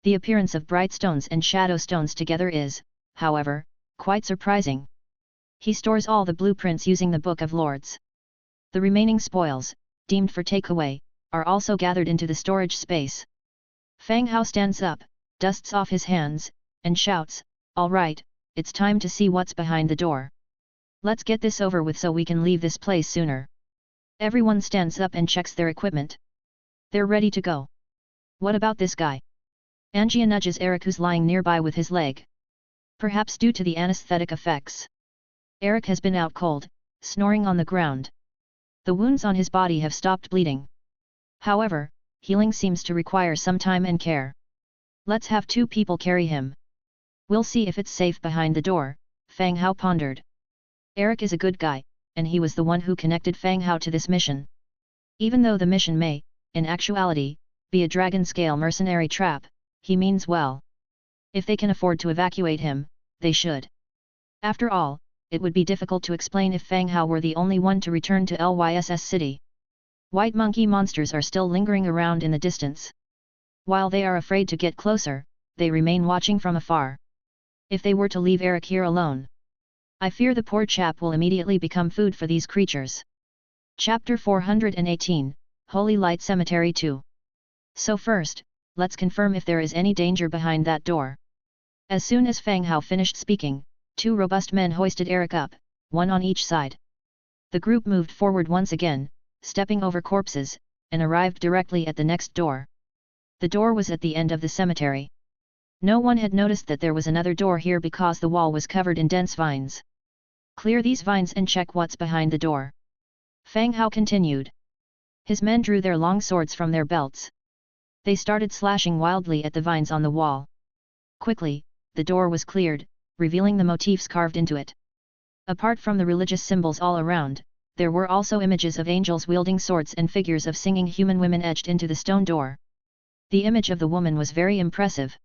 The appearance of bright stones and shadow stones together is, however, quite surprising. He stores all the blueprints using the Book of Lords. The remaining spoils, deemed for takeaway, are also gathered into the storage space. Fang Hao stands up, dusts off his hands, and shouts, "All right, it's time to see what's behind the door. Let's get this over with so we can leave this place sooner." Everyone stands up and checks their equipment. They're ready to go. What about this guy? Angia nudges Eric, who's lying nearby with his leg. Perhaps due to the anesthetic effects. Eric has been out cold, snoring on the ground. The wounds on his body have stopped bleeding. However, healing seems to require some time and care. Let's have 2 people carry him. We'll see if it's safe behind the door, Fang Hao pondered. Eric is a good guy, and he was the one who connected Fang Hao to this mission. Even though the mission may, in actuality, be a dragon-scale mercenary trap, he means well. If they can afford to evacuate him, they should. After all, it would be difficult to explain if Fang Hao were the only one to return to Lyss City. White monkey monsters are still lingering around in the distance. While they are afraid to get closer, they remain watching from afar. If they were to leave Eric here alone, I fear the poor chap will immediately become food for these creatures. Chapter 418, Holy Light Cemetery 2. So first, let's confirm if there is any danger behind that door. As soon as Fang Hao finished speaking, 2 robust men hoisted Eric up, one on each side. The group moved forward once again, stepping over corpses, and arrived directly at the next door. The door was at the end of the cemetery. No one had noticed that there was another door here because the wall was covered in dense vines. Clear these vines and check what's behind the door. Fang Hao continued. His men drew their long swords from their belts. They started slashing wildly at the vines on the wall. Quickly, the door was cleared, revealing the motifs carved into it. Apart from the religious symbols all around, there were also images of angels wielding swords and figures of singing human women etched into the stone door. The image of the woman was very impressive.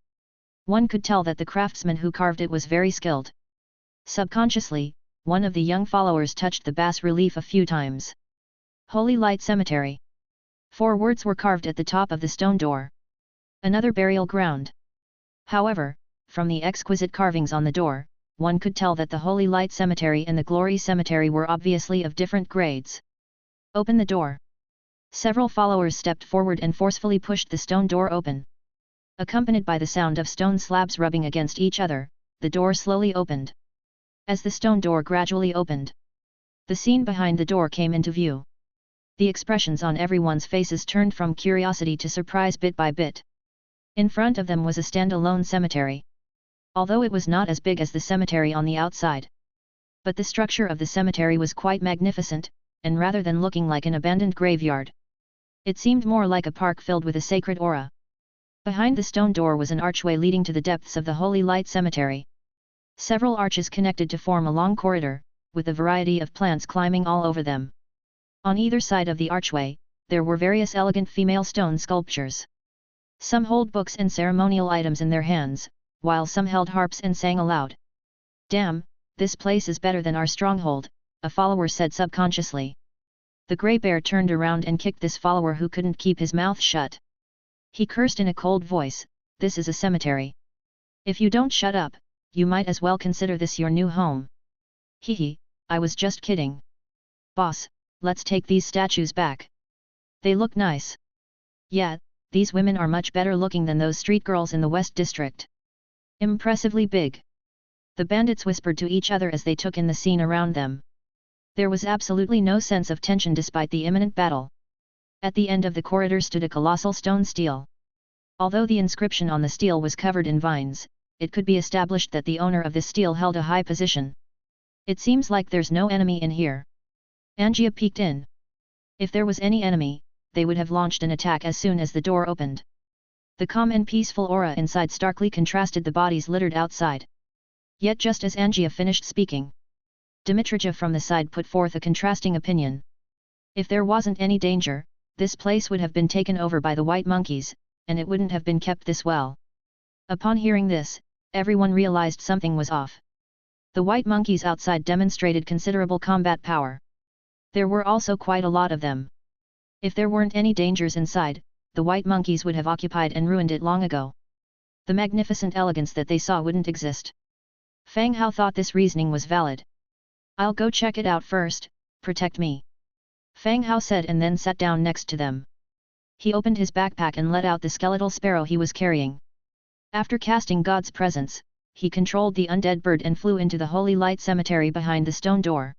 One could tell that the craftsman who carved it was very skilled. Subconsciously, one of the young followers touched the bas-relief a few times. Holy Light Cemetery. 4 words were carved at the top of the stone door. Another burial ground. However, from the exquisite carvings on the door, one could tell that the Holy Light Cemetery and the Glory Cemetery were obviously of different grades. Open the door. Several followers stepped forward and forcefully pushed the stone door open. Accompanied by the sound of stone slabs rubbing against each other, the door slowly opened. As the stone door gradually opened, the scene behind the door came into view. The expressions on everyone's faces turned from curiosity to surprise bit by bit. In front of them was a standalone cemetery. Although it was not as big as the cemetery on the outside. But the structure of the cemetery was quite magnificent, and rather than looking like an abandoned graveyard, it seemed more like a park filled with a sacred aura. Behind the stone door was an archway leading to the depths of the Holy Light Cemetery. Several arches connected to form a long corridor, with a variety of plants climbing all over them. On either side of the archway, there were various elegant female stone sculptures. Some held books and ceremonial items in their hands, while some held harps and sang aloud. "Damn, this place is better than our stronghold," a follower said subconsciously. The grey bear turned around and kicked this follower who couldn't keep his mouth shut. He cursed in a cold voice, "This is a cemetery. If you don't shut up, you might as well consider this your new home." "Hee, I was just kidding. Boss, let's take these statues back. They look nice." "Yeah, these women are much better looking than those street girls in the West District. Impressively big." The bandits whispered to each other as they took in the scene around them. There was absolutely no sense of tension despite the imminent battle. At the end of the corridor stood a colossal stone stele. Although the inscription on the stele was covered in vines, it could be established that the owner of this stele held a high position. "It seems like there's no enemy in here." Angia peeked in. If there was any enemy, they would have launched an attack as soon as the door opened. The calm and peaceful aura inside starkly contrasted the bodies littered outside. Yet just as Angia finished speaking, Dimitrija from the side put forth a contrasting opinion. If there wasn't any danger, this place would have been taken over by the white monkeys, and it wouldn't have been kept this well. Upon hearing this, everyone realized something was off. The white monkeys outside demonstrated considerable combat power. There were also quite a lot of them. If there weren't any dangers inside, the white monkeys would have occupied and ruined it long ago. The magnificent elegance that they saw wouldn't exist. Fang Hao thought this reasoning was valid. I'll go check it out first, protect me. Fang Hao said and then sat down next to them. He opened his backpack and let out the skeletal sparrow he was carrying. After casting God's presence, he controlled the undead bird and flew into the holy light cemetery behind the stone door.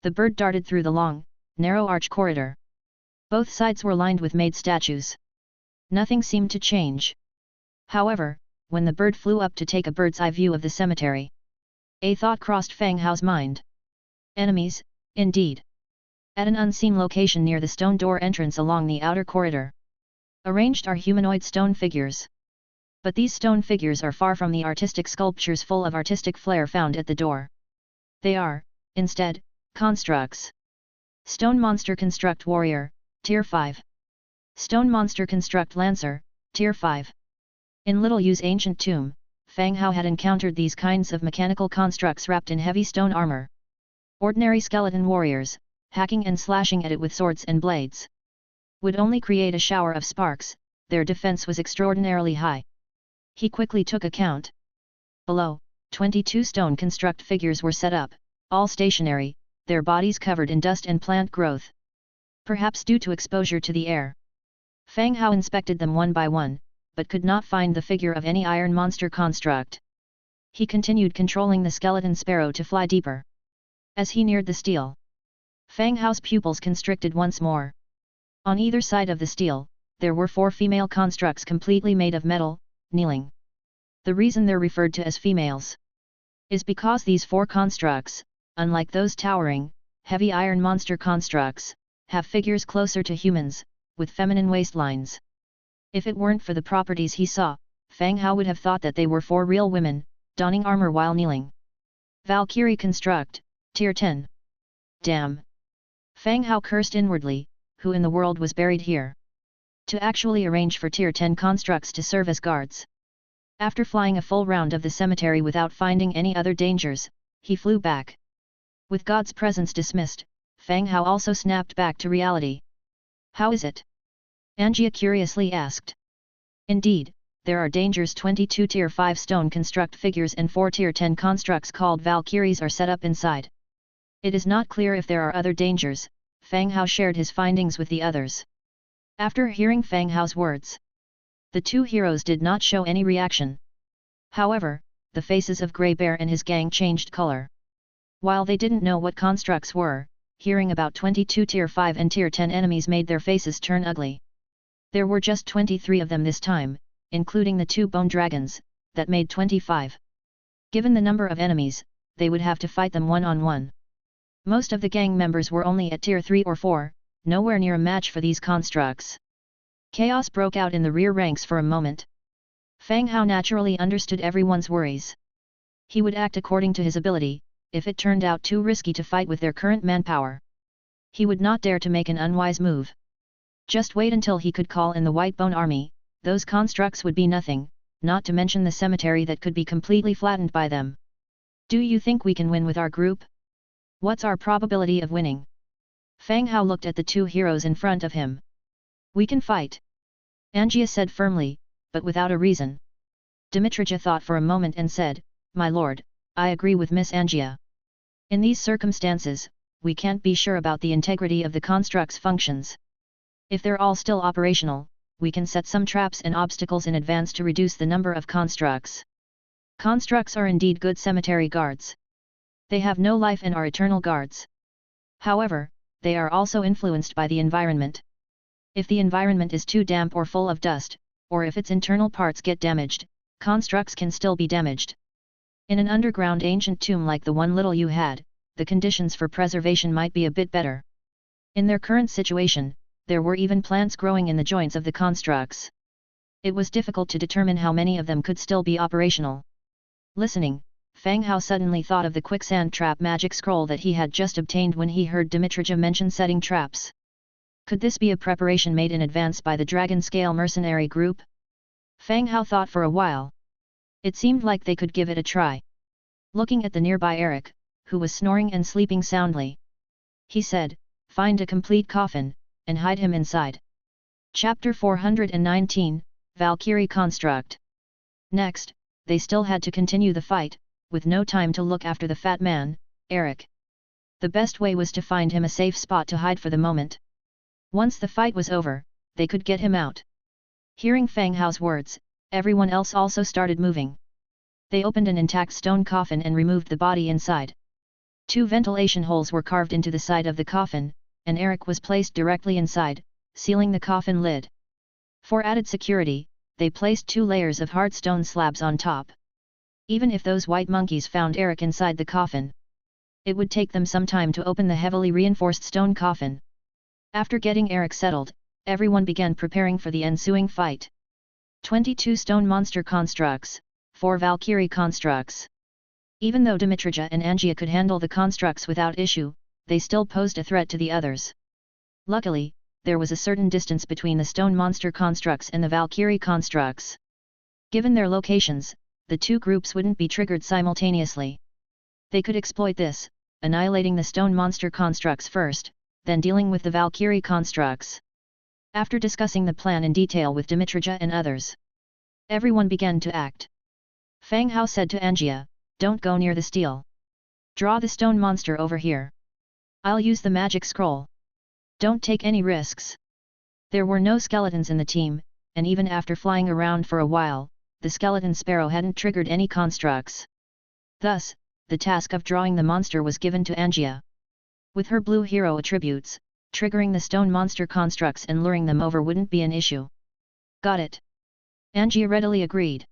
The bird darted through the long, narrow arch corridor. Both sides were lined with made statues. Nothing seemed to change. However, when the bird flew up to take a bird's eye view of the cemetery, a thought crossed Fang Hao's mind. Enemies, indeed. At an unseen location near the stone door entrance along the outer corridor, arranged are humanoid stone figures. But these stone figures are far from the artistic sculptures full of artistic flair found at the door. They are, instead, constructs. Stone Monster Construct Warrior, Tier 5. Stone Monster Construct Lancer, Tier 5. In Little Yu's ancient tomb, Fang Hao had encountered these kinds of mechanical constructs wrapped in heavy stone armor. Ordinary skeleton warriors, hacking and slashing at it with swords and blades, would only create a shower of sparks. Their defense was extraordinarily high. He quickly took account. Below, 22 stone construct figures were set up, all stationary, their bodies covered in dust and plant growth. Perhaps due to exposure to the air. Fang Hao inspected them one by one, but could not find the figure of any iron monster construct. He continued controlling the skeleton sparrow to fly deeper. As he neared the steel, Fang Hao's pupils constricted once more. On either side of the steel, there were 4 female constructs completely made of metal, kneeling. The reason they're referred to as females is because these 4 constructs, unlike those towering, heavy iron monster constructs, have figures closer to humans, with feminine waistlines. If it weren't for the properties he saw, Fang Hao would have thought that they were 4 real women, donning armor while kneeling. Valkyrie Construct, Tier 10. Damn! Fang Hao cursed inwardly, who in the world was buried here to actually arrange for Tier 10 constructs to serve as guards? After flying a full round of the cemetery without finding any other dangers, he flew back. With God's presence dismissed, Fang Hao also snapped back to reality. How is it? Angia curiously asked. Indeed, there are dangers. 22 Tier 5 stone construct figures and 4 Tier 10 constructs called Valkyries are set up inside. It is not clear if there are other dangers. Fang Hao shared his findings with the others. After hearing Fang Hao's words, the 2 heroes did not show any reaction. However, the faces of Grey Bear and his gang changed color. While they didn't know what constructs were, hearing about 22 Tier 5 and Tier 10 enemies made their faces turn ugly. There were just 23 of them this time, including the 2 bone dragons, that made 25. Given the number of enemies, they would have to fight them one-on-one. Most of the gang members were only at Tier 3 or 4, nowhere near a match for these constructs. Chaos broke out in the rear ranks for a moment. Fang Hao naturally understood everyone's worries. He would act according to his ability. If it turned out too risky to fight with their current manpower, he would not dare to make an unwise move. Just wait until he could call in the White Bone Army. Those constructs would be nothing, not to mention the cemetery that could be completely flattened by them. Do you think we can win with our group? What's our probability of winning? Fang Hao looked at the 2 heroes in front of him. We can fight, Angia said firmly, but without a reason. Dimitrija thought for a moment and said, My lord, I agree with Miss Angia. In these circumstances, we can't be sure about the integrity of the construct's functions. If they're all still operational, we can set some traps and obstacles in advance to reduce the number of constructs. Constructs are indeed good cemetery guards. They have no life and are eternal guards. However, they are also influenced by the environment. If the environment is too damp or full of dust, or if its internal parts get damaged, constructs can still be damaged. In an underground ancient tomb like the one Little Yu had, the conditions for preservation might be a bit better. In their current situation, there were even plants growing in the joints of the constructs. It was difficult to determine how many of them could still be operational. Listening, Fang Hao suddenly thought of the quicksand trap magic scroll that he had just obtained when he heard Dimitrija mention setting traps. Could this be a preparation made in advance by the Dragon Scale mercenary group? Fang Hao thought for a while. It seemed like they could give it a try. Looking at the nearby Eric, who was snoring and sleeping soundly, he said, "Find a complete coffin, and hide him inside." Chapter 419, Valkyrie Construct. Next, they still had to continue the fight, with no time to look after the fat man, Eric. The best way was to find him a safe spot to hide for the moment. Once the fight was over, they could get him out. Hearing Fang Hao's words, everyone else also started moving. They opened an intact stone coffin and removed the body inside. 2 ventilation holes were carved into the side of the coffin, and Eric was placed directly inside, sealing the coffin lid. For added security, they placed 2 layers of hard stone slabs on top. Even if those white monkeys found Eric inside the coffin, it would take them some time to open the heavily reinforced stone coffin. After getting Eric settled, everyone began preparing for the ensuing fight. 22 stone monster constructs, 4 Valkyrie constructs. Even though Dimitrija and Angia could handle the constructs without issue, they still posed a threat to the others. Luckily, there was a certain distance between the stone monster constructs and the Valkyrie constructs. Given their locations, the 2 groups wouldn't be triggered simultaneously. They could exploit this, annihilating the stone monster constructs first, then dealing with the Valkyrie constructs. After discussing the plan in detail with Dimitrija and others, everyone began to act. Fang Hao said to Angia, "Don't go near the steel. Draw the stone monster over here. I'll use the magic scroll. Don't take any risks." There were no skeletons in the team, and even after flying around for a while, the skeleton sparrow hadn't triggered any constructs. Thus, the task of drawing the monster was given to Angia. With her blue hero attributes, triggering the stone monster constructs and luring them over wouldn't be an issue. "Got it." Angia readily agreed.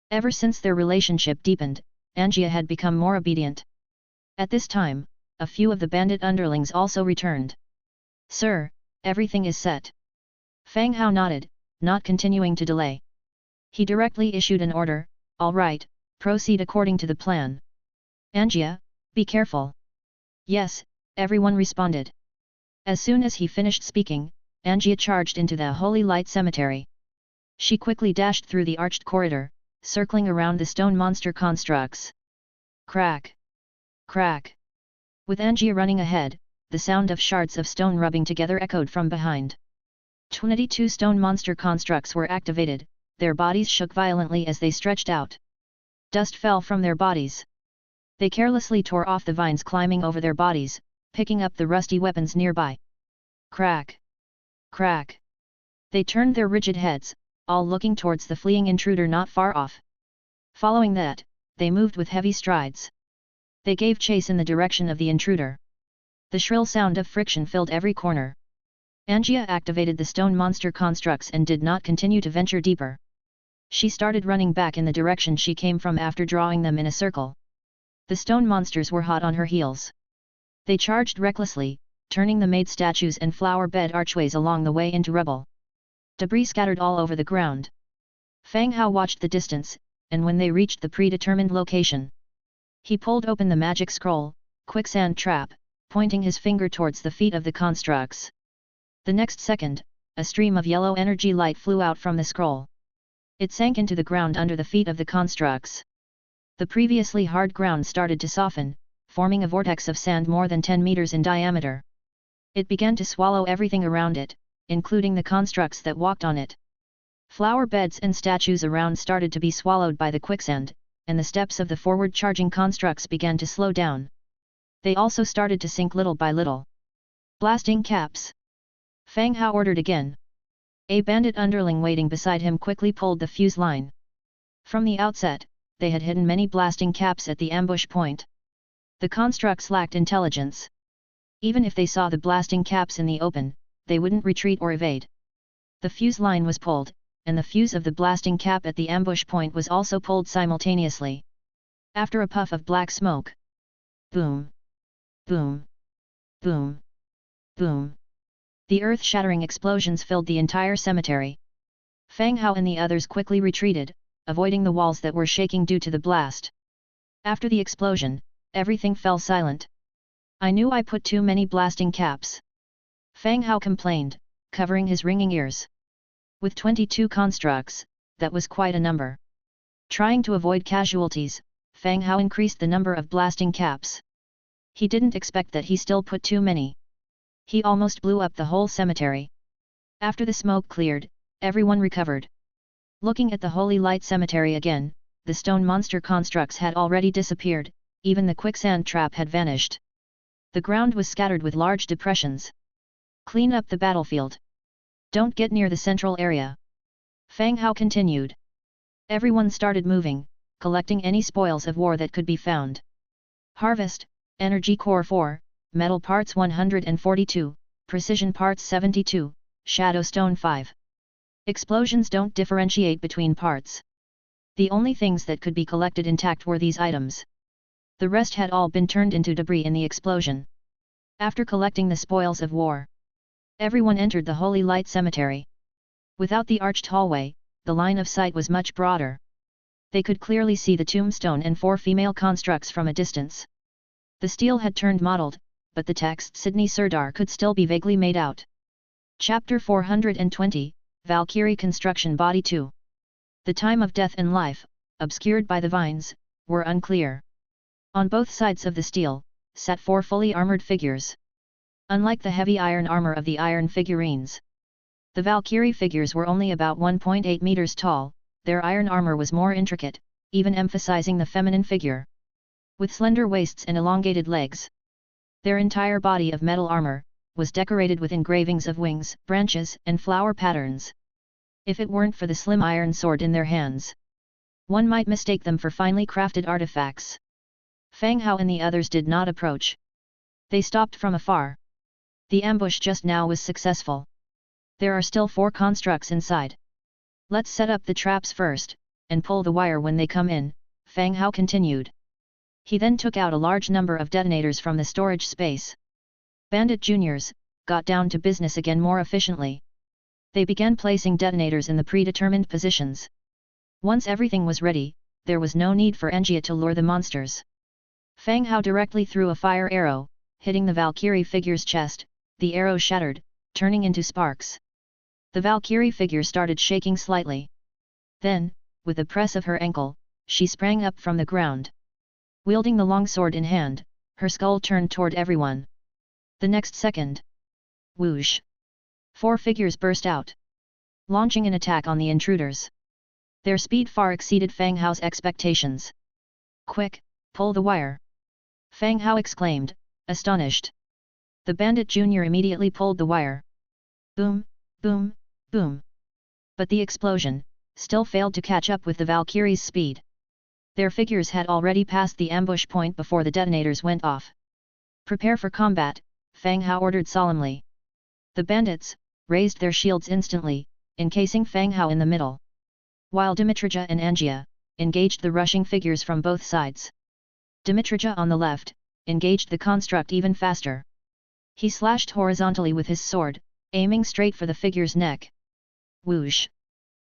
Ever since their relationship deepened, Angia had become more obedient. At this time, a few of the bandit underlings also returned. "Sir, everything is set." Fang Hao nodded, not continuing to delay. He directly issued an order, "All right, proceed according to the plan." "Angia, be careful." "Yes," everyone responded. As soon as he finished speaking, Angia charged into the Holy Light Cemetery. She quickly dashed through the arched corridor, circling around the stone monster constructs. Crack! Crack! With Angia running ahead, the sound of shards of stone rubbing together echoed from behind. 22 stone monster constructs were activated, their bodies shook violently as they stretched out. Dust fell from their bodies. They carelessly tore off the vines climbing over their bodies, picking up the rusty weapons nearby. Crack! Crack! They turned their rigid heads, all looking towards the fleeing intruder not far off. Following that, they moved with heavy strides. They gave chase in the direction of the intruder. The shrill sound of friction filled every corner. Angia activated the stone monster constructs and did not continue to venture deeper. She started running back in the direction she came from after drawing them in a circle. The stone monsters were hot on her heels. They charged recklessly, turning the made statues and flower bed archways along the way into rubble. Debris scattered all over the ground. Fang Hao watched the distance, and when they reached the predetermined location, he pulled open the magic scroll, quicksand trap, pointing his finger towards the feet of the constructs. The next second, a stream of yellow energy light flew out from the scroll. It sank into the ground under the feet of the constructs. The previously hard ground started to soften, forming a vortex of sand more than 10 meters in diameter. It began to swallow everything around it, including the constructs that walked on it. Flower beds and statues around started to be swallowed by the quicksand, and the steps of the forward-charging constructs began to slow down. They also started to sink little by little. Blasting caps! Fang Hao ordered again. A bandit underling waiting beside him quickly pulled the fuse line. From the outset, they had hidden many blasting caps at the ambush point. The constructs lacked intelligence. Even if they saw the blasting caps in the open, they wouldn't retreat or evade. The fuse line was pulled, and the fuse of the blasting cap at the ambush point was also pulled simultaneously. After a puff of black smoke, boom! Boom! Boom! Boom! The earth-shattering explosions filled the entire cemetery. Fang Hao and the others quickly retreated, avoiding the walls that were shaking due to the blast. After the explosion, everything fell silent. I knew I put too many blasting caps. Fang Hao complained, covering his ringing ears. With 22 constructs, that was quite a number. Trying to avoid casualties, Fang Hao increased the number of blasting caps. He didn't expect that he still put too many. He almost blew up the whole cemetery. After the smoke cleared, everyone recovered. Looking at the Holy Light Cemetery again, the stone monster constructs had already disappeared, even the quicksand trap had vanished. The ground was scattered with large depressions. Clean up the battlefield. Don't get near the central area. Fang Hao continued. Everyone started moving, collecting any spoils of war that could be found. Harvest, Energy Core 4, Metal Parts 142, Precision Parts 72, Shadow Stone 5. Explosions don't differentiate between parts. The only things that could be collected intact were these items. The rest had all been turned into debris in the explosion. After collecting the spoils of war, everyone entered the Holy Light Cemetery. Without the arched hallway, the line of sight was much broader. They could clearly see the tombstone and 4 female constructs from a distance. The steel had turned mottled, but the text Sydney Serdar could still be vaguely made out. Chapter 420, Valkyrie Construction Body 2. The time of death and life, obscured by the vines, were unclear. On both sides of the steel, sat 4 fully armored figures. Unlike the heavy iron armor of the iron figurines, the Valkyrie figures were only about 1.8 meters tall. Their iron armor was more intricate, even emphasizing the feminine figure. With slender waists and elongated legs. Their entire body of metal armor was decorated with engravings of wings, branches, and flower patterns. If it weren't for the slim iron sword in their hands, one might mistake them for finely crafted artifacts. Fang Hao and the others did not approach. They stopped from afar. The ambush just now was successful. There are still 4 constructs inside. Let's set up the traps first, and pull the wire when they come in, Fang Hao continued. He then took out a large number of detonators from the storage space. Bandit juniors got down to business again more efficiently. They began placing detonators in the predetermined positions. Once everything was ready, there was no need for Engia to lure the monsters. Fang Hao directly threw a fire arrow, hitting the Valkyrie figure's chest. The arrow shattered, turning into sparks. The Valkyrie figure started shaking slightly. Then, with a press of her ankle, she sprang up from the ground. Wielding the long sword in hand, her skull turned toward everyone. The next second, whoosh! 4 figures burst out, launching an attack on the intruders. Their speed far exceeded Fang Hao's expectations. Quick, pull the wire! Fang Hao exclaimed, astonished. The bandit junior immediately pulled the wire. Boom, boom, boom. But the explosion still failed to catch up with the Valkyrie's speed. Their figures had already passed the ambush point before the detonators went off. Prepare for combat, Fang Hao ordered solemnly. The bandits raised their shields instantly, encasing Fang Hao in the middle. While Dimitrija and Angia engaged the rushing figures from both sides. Dimitrija on the left engaged the construct even faster. He slashed horizontally with his sword, aiming straight for the figure's neck. Whoosh!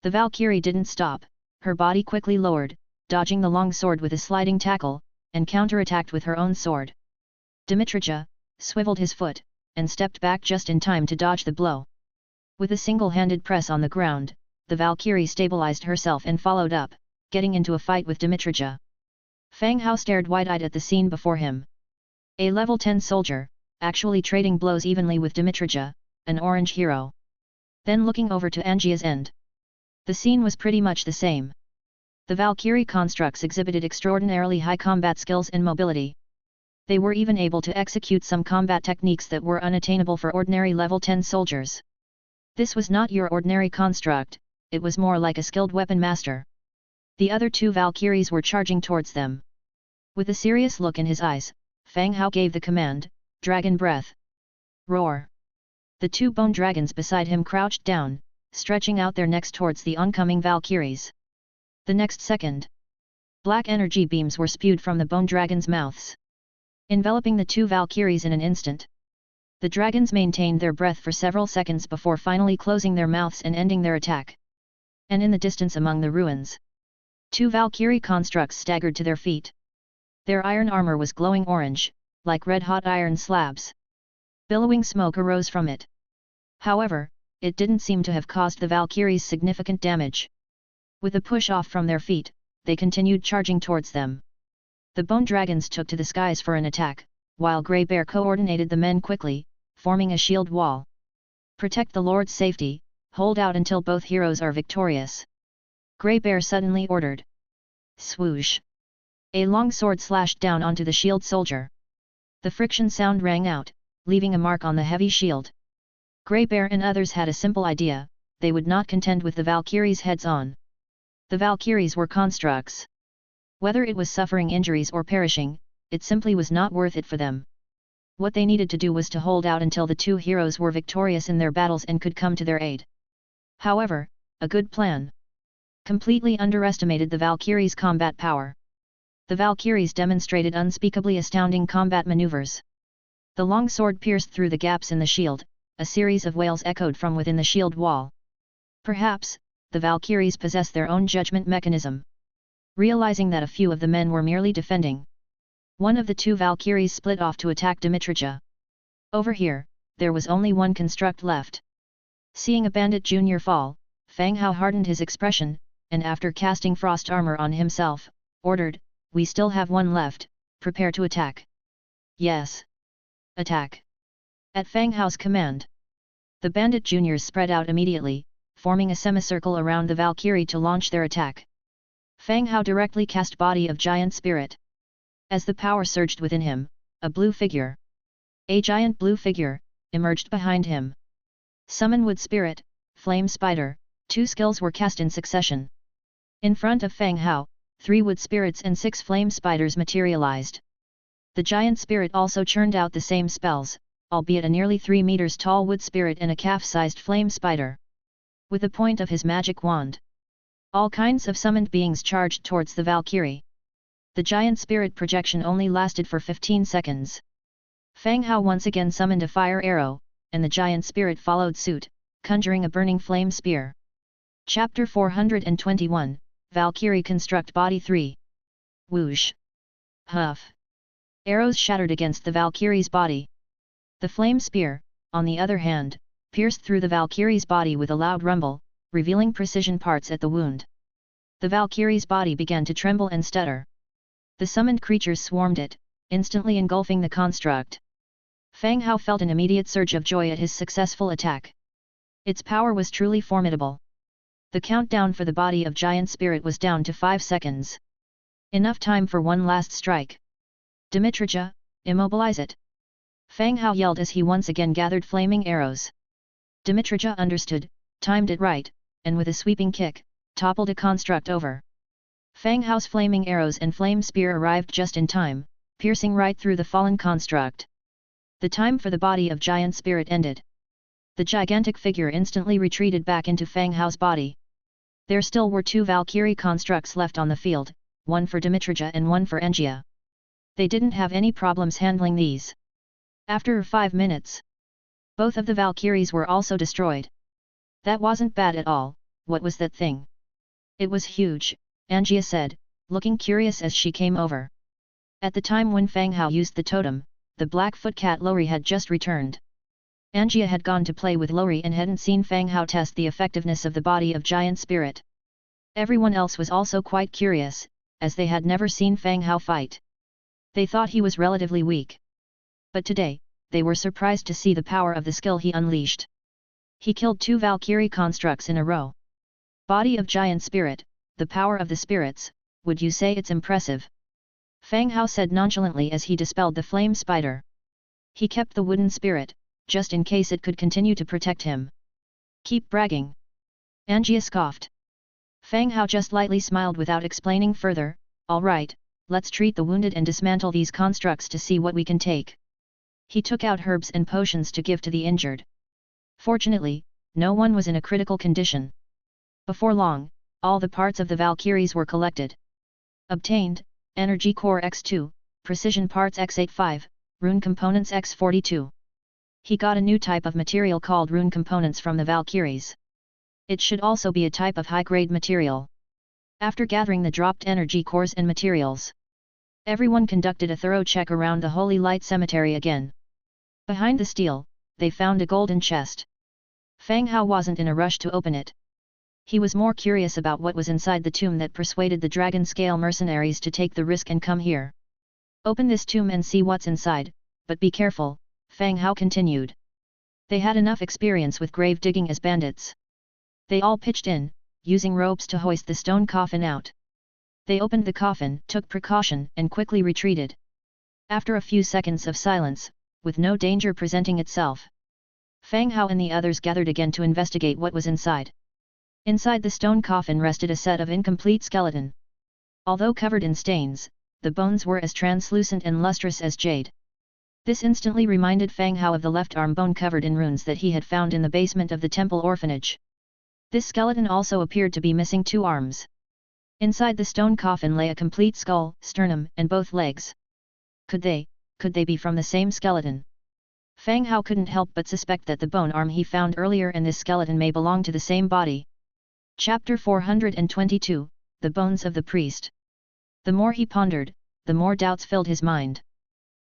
The Valkyrie didn't stop, her body quickly lowered, dodging the long sword with a sliding tackle, and counterattacked with her own sword. Dimitrija swiveled his foot, and stepped back just in time to dodge the blow. With a single-handed press on the ground, the Valkyrie stabilized herself and followed up, getting into a fight with Dimitrija. Fang Hao stared wide-eyed at the scene before him. A level 10 soldier, actually trading blows evenly with Dimitrija, an orange hero. Then looking over to Angia's end. The scene was pretty much the same. The Valkyrie constructs exhibited extraordinarily high combat skills and mobility. They were even able to execute some combat techniques that were unattainable for ordinary level 10 soldiers. This was not your ordinary construct, it was more like a skilled weapon master. The other 2 Valkyries were charging towards them. With a serious look in his eyes, Fang Hao gave the command, Dragon Breath. Roar! The 2 bone dragons beside him crouched down, stretching out their necks towards the oncoming Valkyries. The next second, black energy beams were spewed from the bone dragons' mouths, enveloping the 2 Valkyries in an instant. The dragons maintained their breath for several seconds before finally closing their mouths and ending their attack. And in the distance among the ruins, 2 Valkyrie constructs staggered to their feet. Their iron armor was glowing orange, like red-hot iron slabs. Billowing smoke arose from it. However, it didn't seem to have caused the Valkyries significant damage. With a push off from their feet, they continued charging towards them. The bone dragons took to the skies for an attack, while Grey Bear coordinated the men quickly, forming a shield wall. Protect the Lord's safety, hold out until both heroes are victorious. Grey Bear suddenly ordered. Swoosh! A long sword slashed down onto the shield soldier. The friction sound rang out, leaving a mark on the heavy shield. Grey Bear and others had a simple idea: they would not contend with the Valkyries heads-on. The Valkyries were constructs. Whether it was suffering injuries or perishing, it simply was not worth it for them. What they needed to do was to hold out until the two heroes were victorious in their battles and could come to their aid. However, a good plan completely underestimated the Valkyries' combat power. The Valkyries demonstrated unspeakably astounding combat maneuvers. The long sword pierced through the gaps in the shield, a series of wails echoed from within the shield wall. Perhaps, the Valkyries possess their own judgment mechanism. Realizing that a few of the men were merely defending, one of the two Valkyries split off to attack Dimitrija. Over here, there was only one construct left. Seeing a bandit junior fall, Fang Hao hardened his expression, and after casting frost armor on himself, ordered, "We still have one left, prepare to attack." "Yes. Attack." At Fang Hao's command, the bandit juniors spread out immediately, forming a semicircle around the Valkyrie to launch their attack. Fang Hao directly cast Body of Giant Spirit. As the power surged within him, a giant blue figure, emerged behind him. Summon Wood Spirit, Flame Spider, 2 skills were cast in succession. In front of Fang Hao, 3 wood spirits and 6 flame spiders materialized. The giant spirit also churned out the same spells, albeit a nearly 3 meters tall wood spirit and a calf-sized flame spider. With the point of his magic wand, all kinds of summoned beings charged towards the Valkyrie. The giant spirit projection only lasted for 15 seconds. Fang Hao once again summoned a fire arrow, and the giant spirit followed suit, conjuring a burning flame spear. Chapter 421, Valkyrie Construct Body 3. Whoosh! Huff! Arrows shattered against the Valkyrie's body. The flame spear, on the other hand, pierced through the Valkyrie's body with a loud rumble, revealing precision parts at the wound. The Valkyrie's body began to tremble and stutter. The summoned creatures swarmed it, instantly engulfing the construct. Fang Hao felt an immediate surge of joy at his successful attack. Its power was truly formidable. The countdown for the Body of Giant Spirit was down to 5 seconds. Enough time for one last strike. Dimitrija, immobilize it! Fang Hao yelled as he once again gathered flaming arrows. Dimitrija understood, timed it right, and with a sweeping kick, toppled a construct over. Fang Hao's flaming arrows and flame spear arrived just in time, piercing right through the fallen construct. The time for the Body of Giant Spirit ended. The gigantic figure instantly retreated back into Fang Hao's body. There still were 2 Valkyrie constructs left on the field, one for Dimitrija and one for Angia. They didn't have any problems handling these. After 5 minutes, both of the Valkyries were also destroyed. That wasn't bad at all. What was that thing? It was huge, Angia said, looking curious as she came over. At the time when Fang Hao used the totem, the Blackfoot cat Lori had just returned. Angia had gone to play with Lori and hadn't seen Fang Hao test the effectiveness of the Body of Giant Spirit. Everyone else was also quite curious, as they had never seen Fang Hao fight. They thought he was relatively weak. But today, they were surprised to see the power of the skill he unleashed. He killed 2 Valkyrie constructs in a row. Body of Giant Spirit, the power of the spirits, would you say it's impressive? Fang Hao said nonchalantly as he dispelled the flame spider. He kept the wooden spirit, just in case it could continue to protect him. Keep bragging. Angia scoffed. Fang Hao just lightly smiled without explaining further. All right, let's treat the wounded and dismantle these constructs to see what we can take. He took out herbs and potions to give to the injured. Fortunately, no one was in a critical condition. Before long, all the parts of the Valkyries were collected. Obtained, Energy Core X2, Precision Parts X85, Rune Components X42. He got a new type of material called Rune Components from the Valkyries. It should also be a type of high-grade material. After gathering the dropped energy cores and materials, Everyone conducted a thorough check around the Holy Light Cemetery again. Behind the stele, they found a golden chest. Fang Hao wasn't in a rush to open it. He was more curious about what was inside the tomb that persuaded the dragon-scale mercenaries to take the risk and come here. Open this tomb and see what's inside, but be careful, Fang Hao continued. They had enough experience with grave digging as bandits. They all pitched in, using ropes to hoist the stone coffin out. They opened the coffin, took precaution, and quickly retreated. After a few seconds of silence, with no danger presenting itself, Fang Hao and the others gathered again to investigate what was inside. Inside the stone coffin rested a set of incomplete skeleton. Although covered in stains, the bones were as translucent and lustrous as jade. This instantly reminded Fang Hao of the left arm bone covered in runes that he had found in the basement of the temple orphanage. This skeleton also appeared to be missing 2 arms. Inside the stone coffin lay a complete skull, sternum, and both legs. Could they be from the same skeleton? Fang Hao couldn't help but suspect that the bone arm he found earlier and this skeleton may belong to the same body. Chapter 422, The Bones of the Priest. The more he pondered, the more doubts filled his mind.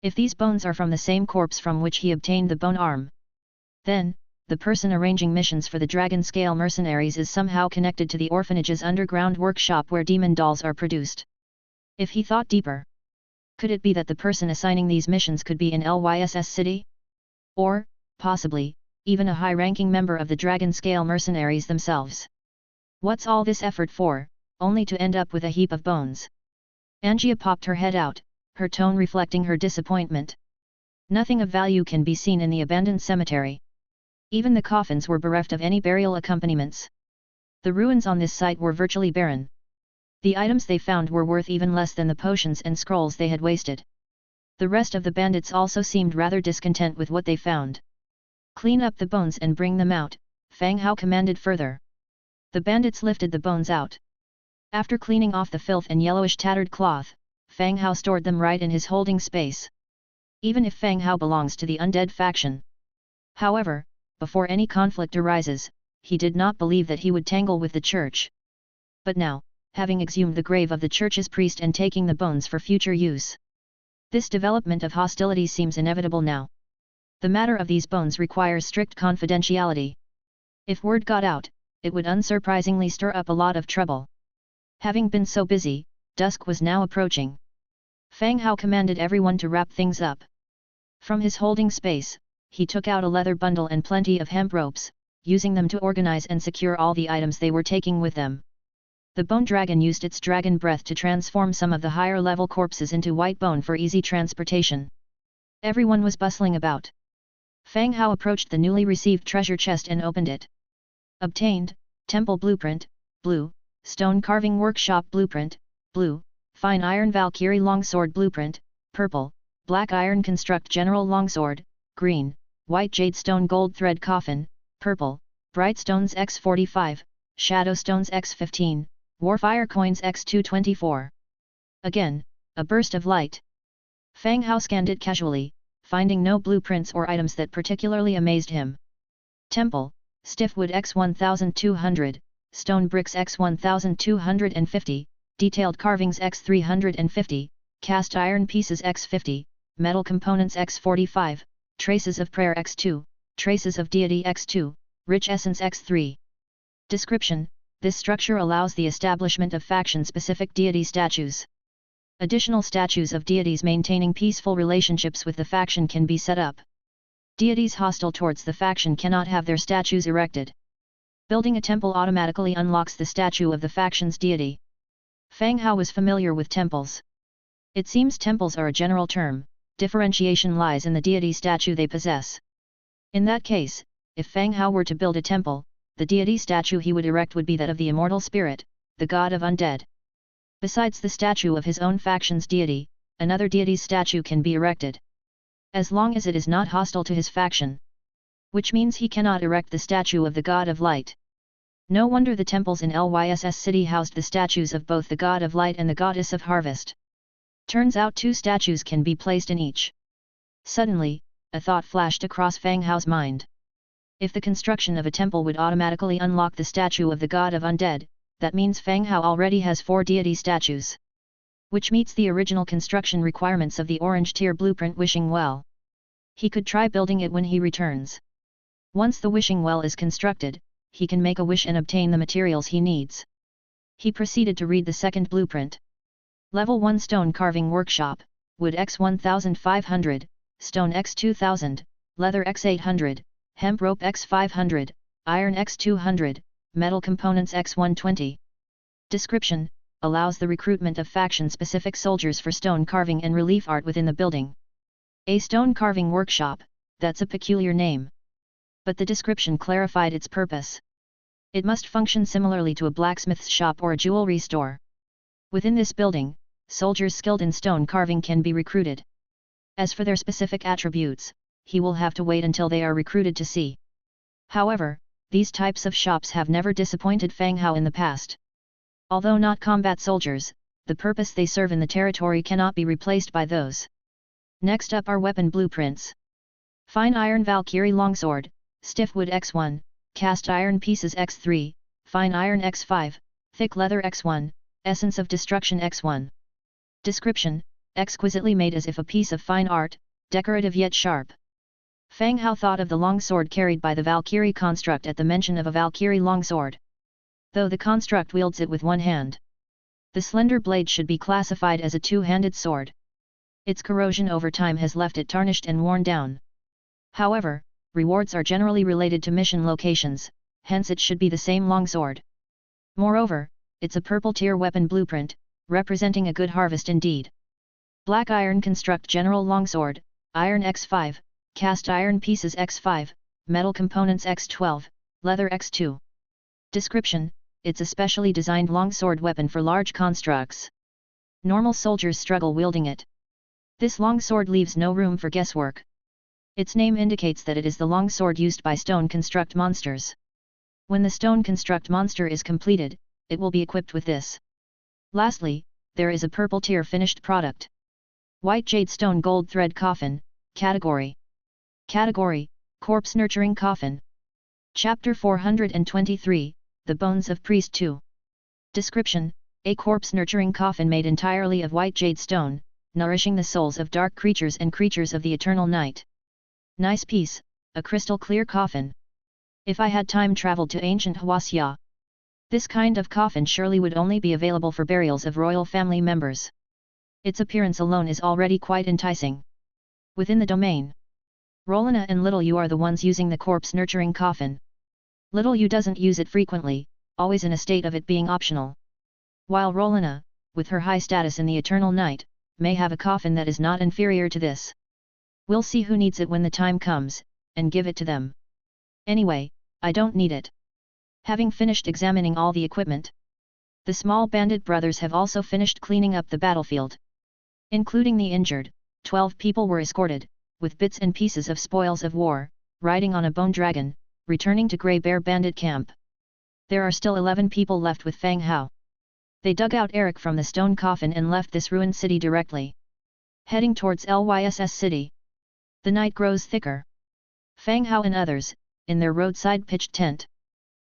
If these bones are from the same corpse from which he obtained the bone arm, then, the person arranging missions for the dragon-scale mercenaries is somehow connected to the orphanage's underground workshop where demon dolls are produced. If he thought deeper, could it be that the person assigning these missions could be in Lyss City? Or, possibly, even a high-ranking member of the dragon-scale mercenaries themselves? What's all this effort for, only to end up with a heap of bones? Angia popped her head out, her tone reflecting her disappointment. Nothing of value can be seen in the abandoned cemetery. Even the coffins were bereft of any burial accompaniments. The ruins on this site were virtually barren. The items they found were worth even less than the potions and scrolls they had wasted. The rest of the bandits also seemed rather discontent with what they found. Clean up the bones and bring them out, Fang Hao commanded further. The bandits lifted the bones out. After cleaning off the filth and yellowish tattered cloth, Fang Hao stored them right in his holding space. Even if Fang Hao belongs to the undead faction. However, before any conflict arises, he did not believe that he would tangle with the church. But now, having exhumed the grave of the church's priest and taking the bones for future use, this development of hostility seems inevitable now. The matter of these bones requires strict confidentiality. If word got out, it would unsurprisingly stir up a lot of trouble. Having been so busy, dusk was now approaching. Fang Hao commanded everyone to wrap things up. From his holding space, he took out a leather bundle and plenty of hemp ropes, using them to organize and secure all the items they were taking with them. The bone dragon used its dragon breath to transform some of the higher-level corpses into white bone for easy transportation. Everyone was bustling about. Fang Hao approached the newly received treasure chest and opened it. Obtained, Temple Blueprint, Blue, Stone Carving Workshop Blueprint, Blue, Fine Iron Valkyrie Longsword Blueprint, Purple, Black Iron Construct General Longsword, Green, White Jade Stone Gold Thread Coffin, Purple, Bright Stones X45, Shadow Stones X15, Warfire Coins X224. Again, a burst of light. Fang Hao scanned it casually, finding no blueprints or items that particularly amazed him. Temple, Stiffwood X1200, Stone Bricks X1250, Detailed Carvings X350, Cast Iron Pieces X50, Metal Components X45, Traces of Prayer X2, Traces of Deity X2, Rich Essence X3. Description: this structure allows the establishment of faction-specific deity statues. Additional statues of deities maintaining peaceful relationships with the faction can be set up. Deities hostile towards the faction cannot have their statues erected. Building a temple automatically unlocks the statue of the faction's deity. Fang Hao was familiar with temples. It seems temples are a general term, differentiation lies in the deity statue they possess. In that case, if Fang Hao were to build a temple, the deity statue he would erect would be that of the immortal spirit, the god of undead. Besides the statue of his own faction's deity, another deity's statue can be erected. As long as it is not hostile to his faction. Which means he cannot erect the statue of the god of light. No wonder the temples in Lyss City housed the statues of both the god of light and the goddess of harvest. Turns out 2 statues can be placed in each. Suddenly, a thought flashed across Fang Hao's mind. If the construction of a temple would automatically unlock the statue of the god of undead, that means Fang Hao already has 4 deity statues. which meets the original construction requirements of the orange tier blueprint wishing well. He could try building it when he returns. Once the wishing well is constructed, he can make a wish and obtain the materials he needs. He proceeded to read the second blueprint. Level 1 Stone Carving Workshop, Wood X 1500, Stone X 2000, Leather X 800, Hemp Rope X 500, Iron X 200, Metal Components X 120. Description: allows the recruitment of faction-specific soldiers for stone carving and relief art within the building. A stone carving workshop, that's a peculiar name. But the description clarified its purpose. It must function similarly to a blacksmith's shop or a jewelry store. Within this building, soldiers skilled in stone carving can be recruited. As for their specific attributes, he will have to wait until they are recruited to see. However, these types of shops have never disappointed Fang Hao in the past. Although not combat soldiers, the purpose they serve in the territory cannot be replaced by those. Next up are weapon blueprints. Fine Iron Valkyrie Longsword, Stiff Wood X1, Cast Iron Pieces X3, Fine Iron X5, Thick Leather X1, Essence of Destruction X1. Description: exquisitely made as if a piece of fine art, decorative yet sharp. Fang Hao thought of the longsword carried by the Valkyrie construct at the mention of a Valkyrie longsword. Though the construct wields it with one hand. The slender blade should be classified as a two-handed sword. Its corrosion over time has left it tarnished and worn down. However, rewards are generally related to mission locations, hence it should be the same longsword. Moreover, it's a purple tier weapon blueprint, representing a good harvest indeed. Black Iron Construct General Longsword, Iron X5, Cast Iron Pieces X5, Metal Components X12, Leather X2. Description: it's a specially designed longsword weapon for large constructs. Normal soldiers struggle wielding it. This longsword leaves no room for guesswork. Its name indicates that it is the longsword used by stone construct monsters. When the stone construct monster is completed, it will be equipped with this. Lastly, there is a purple tier finished product. White Jade Stone Gold Thread Coffin, Category: Corpse Nurturing Coffin. Chapter 423, The Bones of Priest 2. Description: a corpse-nurturing coffin made entirely of white jade stone, nourishing the souls of dark creatures and creatures of the eternal night. Nice piece, a crystal-clear coffin. If I had time-traveled to ancient Hwasia, this kind of coffin surely would only be available for burials of royal family members. Its appearance alone is already quite enticing. Within the domain, Rolina and Little Yu are the ones using the corpse-nurturing coffin. Little Yu doesn't use it frequently, always in a state of it being optional. While Rolina, with her high status in the eternal night, may have a coffin that is not inferior to this. We'll see who needs it when the time comes, and give it to them. Anyway, I don't need it. Having finished examining all the equipment, the small bandit brothers have also finished cleaning up the battlefield. Including the injured, 12 people were escorted, with bits and pieces of spoils of war, riding on a bone dragon, returning to Grey Bear Bandit Camp. There are still 11 people left with Fang Hao. They dug out Eric from the stone coffin and left this ruined city directly, heading towards Lyss City. The night grows thicker. Fang Hao and others, in their roadside pitched tent.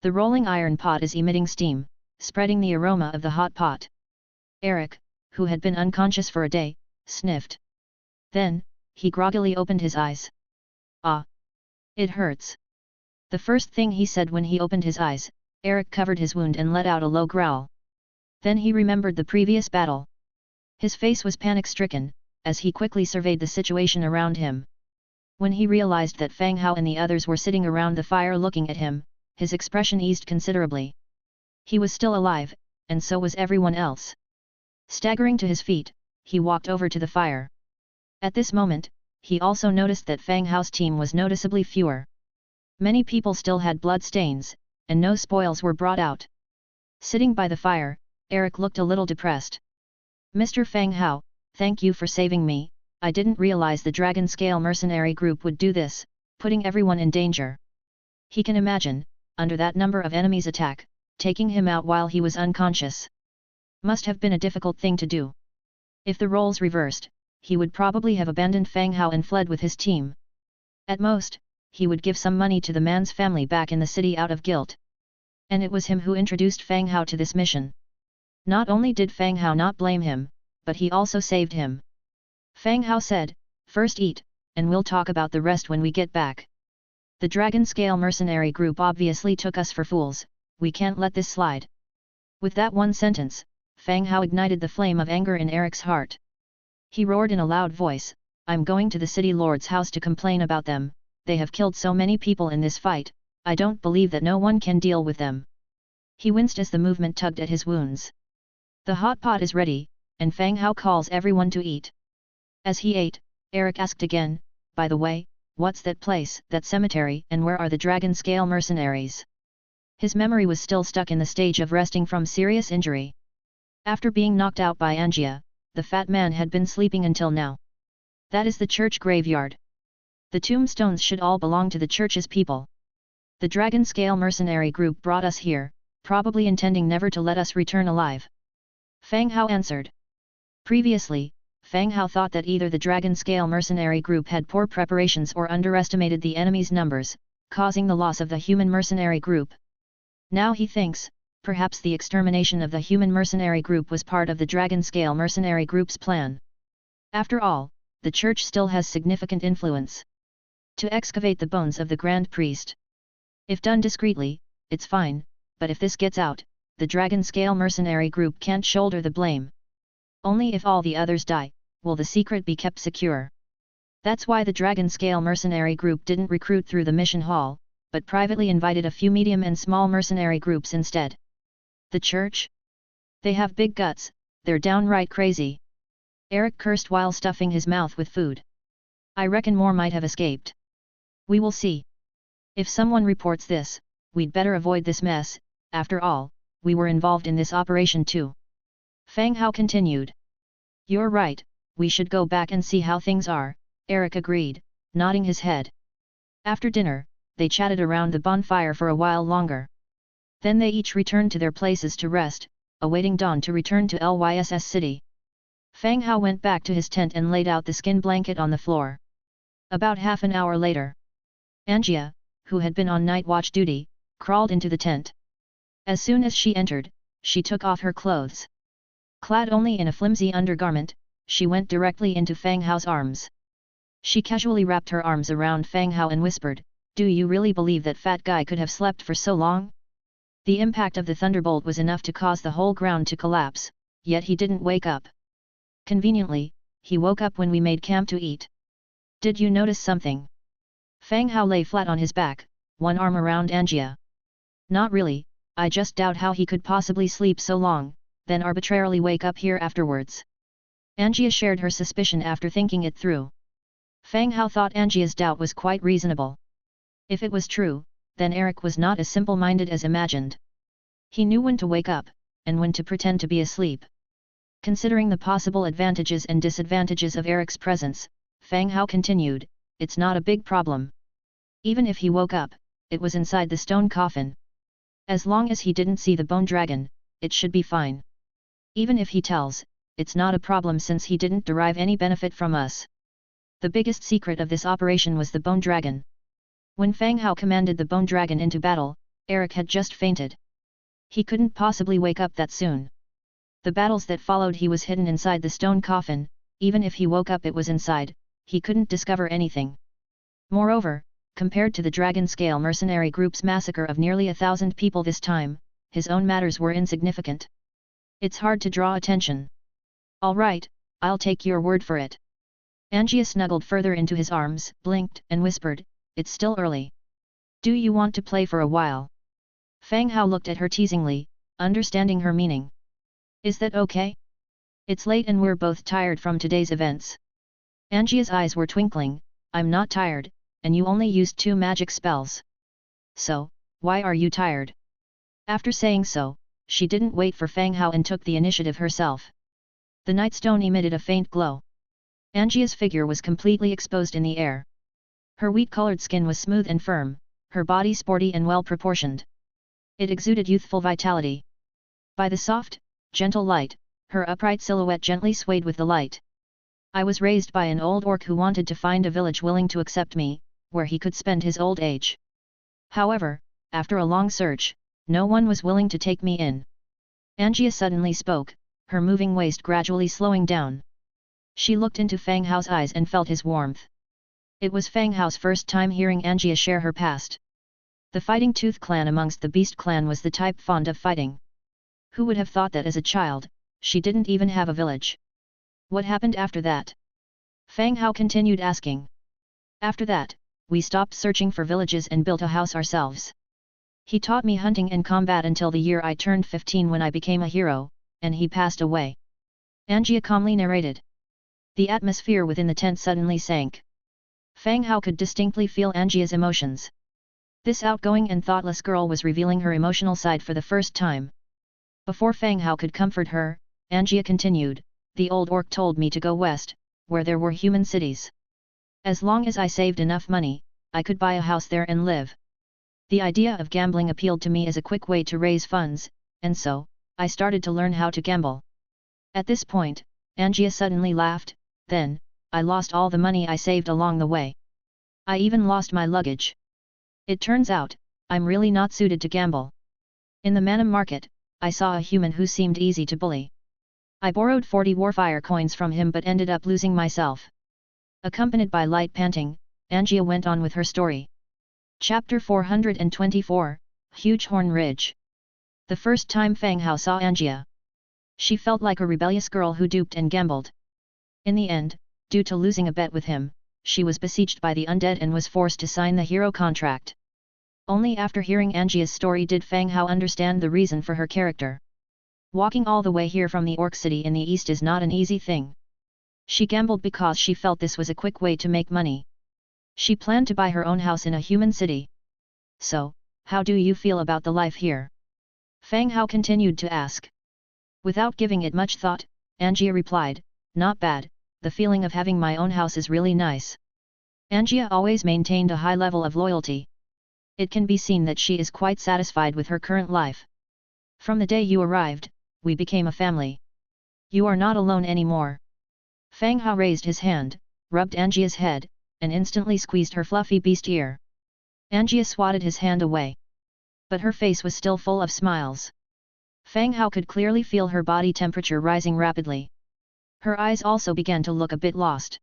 The rolling iron pot is emitting steam, spreading the aroma of the hot pot. Eric, who had been unconscious for a day, sniffed. Then, he groggily opened his eyes. Ah! It hurts. The first thing he said when he opened his eyes, Eric covered his wound and let out a low growl. Then he remembered the previous battle. His face was panic-stricken, as he quickly surveyed the situation around him. When he realized that Fang Hao and the others were sitting around the fire looking at him, his expression eased considerably. He was still alive, and so was everyone else. Staggering to his feet, he walked over to the fire. At this moment, he also noticed that Fang Hao's team was noticeably fewer. Many people still had blood stains, and no spoils were brought out. Sitting by the fire, Eric looked a little depressed. Mr. Fang Hao, thank you for saving me. I didn't realize the dragon-scale mercenary group would do this, putting everyone in danger. He can imagine, under that number of enemies' attack, taking him out while he was unconscious. Must have been a difficult thing to do. If the roles reversed, he would probably have abandoned Fang Hao and fled with his team. At most, he would give some money to the man's family back in the city out of guilt. And it was him who introduced Fang Hao to this mission. Not only did Fang Hao not blame him, but he also saved him. Fang Hao said, "First eat, and we'll talk about the rest when we get back. The Dragon Scale mercenary group obviously took us for fools, we can't let this slide." With that one sentence, Fang Hao ignited the flame of anger in Eric's heart. He roared in a loud voice, "I'm going to the city lord's house to complain about them, they have killed so many people in this fight, I don't believe that no one can deal with them." He winced as the movement tugged at his wounds. The hot pot is ready, and Fang Hao calls everyone to eat. As he ate, Eric asked again, "By the way, what's that place, that cemetery, and where are the Dragon Scale mercenaries?" His memory was still stuck in the stage of resting from serious injury. After being knocked out by Angia, the fat man had been sleeping until now. "That is the church graveyard. The tombstones should all belong to the church's people. The Dragon Scale mercenary group brought us here, probably intending never to let us return alive." Fang Hao answered. Previously, Fang Hao thought that either the Dragon Scale mercenary group had poor preparations or underestimated the enemy's numbers, causing the loss of the human mercenary group. Now he thinks, perhaps the extermination of the human mercenary group was part of the Dragon Scale mercenary group's plan. After all, the church still has significant influence. To excavate the bones of the Grand Priest. If done discreetly, it's fine, but if this gets out, the Dragon Scale mercenary group can't shoulder the blame. Only if all the others die, will the secret be kept secure. That's why the Dragon Scale mercenary group didn't recruit through the mission hall, but privately invited a few medium and small mercenary groups instead. The church? They have big guts, they're downright crazy. Eric cursed while stuffing his mouth with food. I reckon more might have escaped. We will see. If someone reports this, we'd better avoid this mess, after all, we were involved in this operation too. Fang Hao continued. You're right, we should go back and see how things are, Eric agreed, nodding his head. After dinner, they chatted around the bonfire for a while longer. Then they each returned to their places to rest, awaiting dawn to return to Lyss City. Fang Hao went back to his tent and laid out the skin blanket on the floor. About half an hour later, Angia, who had been on night watch duty, crawled into the tent. As soon as she entered, she took off her clothes. Clad only in a flimsy undergarment, she went directly into Fang Hao's arms. She casually wrapped her arms around Fang Hao and whispered, "Do you really believe that fat guy could have slept for so long?" The impact of the thunderbolt was enough to cause the whole ground to collapse, yet he didn't wake up. Conveniently, he woke up when we made camp to eat. Did you notice something? Fang Hao lay flat on his back, one arm around Angia. Not really, I just doubt how he could possibly sleep so long, then arbitrarily wake up here afterwards. Angia shared her suspicion after thinking it through. Fang Hao thought Angia's doubt was quite reasonable. If it was true, then Eric was not as simple-minded as imagined. He knew when to wake up, and when to pretend to be asleep. Considering the possible advantages and disadvantages of Eric's presence, Fang Hao continued, "It's not a big problem. Even if he woke up, it was inside the stone coffin. As long as he didn't see the bone dragon, it should be fine. Even if he tells, it's not a problem since he didn't derive any benefit from us." The biggest secret of this operation was the bone dragon. When Fang Hao commanded the bone dragon into battle, Eric had just fainted. He couldn't possibly wake up that soon. The battles that followed, he was hidden inside the stone coffin, even if he woke up it was inside, he couldn't discover anything. Moreover, compared to the Dragon Scale mercenary group's massacre of nearly 1,000 people this time, his own matters were insignificant. It's hard to draw attention. All right, I'll take your word for it. Angia snuggled further into his arms, blinked, and whispered, "It's still early. Do you want to play for a while?" Fang Hao looked at her teasingly, understanding her meaning. "Is that okay? It's late and we're both tired from today's events." Angia's eyes were twinkling, "I'm not tired, and you only used 2 magic spells. So, why are you tired?" After saying so, she didn't wait for Fang Hao and took the initiative herself. The nightstone emitted a faint glow. Angia's figure was completely exposed in the air. Her wheat-colored skin was smooth and firm, her body sporty and well-proportioned. It exuded youthful vitality. By the soft, gentle light, her upright silhouette gently swayed with the light. "I was raised by an old orc who wanted to find a village willing to accept me, where he could spend his old age. However, after a long search, no one was willing to take me in." Angia suddenly spoke, her moving waist gradually slowing down. She looked into Fang Hao's eyes and felt his warmth. It was Fang Hao's first time hearing Angia share her past. The Fighting Tooth clan amongst the Beast clan was the type fond of fighting. Who would have thought that as a child, she didn't even have a village? What happened after that? Fang Hao continued asking. After that, we stopped searching for villages and built a house ourselves. He taught me hunting and combat until the year I turned 15 when I became a hero, and he passed away. Angia calmly narrated. The atmosphere within the tent suddenly sank. Fang Hao could distinctly feel Angia's emotions. This outgoing and thoughtless girl was revealing her emotional side for the first time. Before Fang Hao could comfort her, Angia continued, the old orc told me to go west, where there were human cities. As long as I saved enough money, I could buy a house there and live. The idea of gambling appealed to me as a quick way to raise funds, and so, I started to learn how to gamble. At this point, Angia suddenly laughed, then, I lost all the money I saved along the way. I even lost my luggage. It turns out, I'm really not suited to gamble. In the Manam market, I saw a human who seemed easy to bully. I borrowed 40 warfire coins from him but ended up losing myself. Accompanied by light panting, Angia went on with her story. Chapter 424, Huge Horn Ridge. The first time Fang Hao saw Angia, she felt like a rebellious girl who duped and gambled. In the end, due to losing a bet with him, she was besieged by the undead and was forced to sign the hero contract. Only after hearing Angia's story did Fang Hao understand the reason for her character. Walking all the way here from the Orc City in the east is not an easy thing. She gambled because she felt this was a quick way to make money. She planned to buy her own house in a human city. So, how do you feel about the life here? Fang Hao continued to ask. Without giving it much thought, Angia replied, not bad, the feeling of having my own house is really nice. Angia always maintained a high level of loyalty. It can be seen that she is quite satisfied with her current life. From the day you arrived, we became a family. You are not alone anymore. Fang Hao raised his hand, rubbed Angia's head, and instantly squeezed her fluffy beast ear. Angia swatted his hand away. But her face was still full of smiles. Fang Hao could clearly feel her body temperature rising rapidly. Her eyes also began to look a bit lost.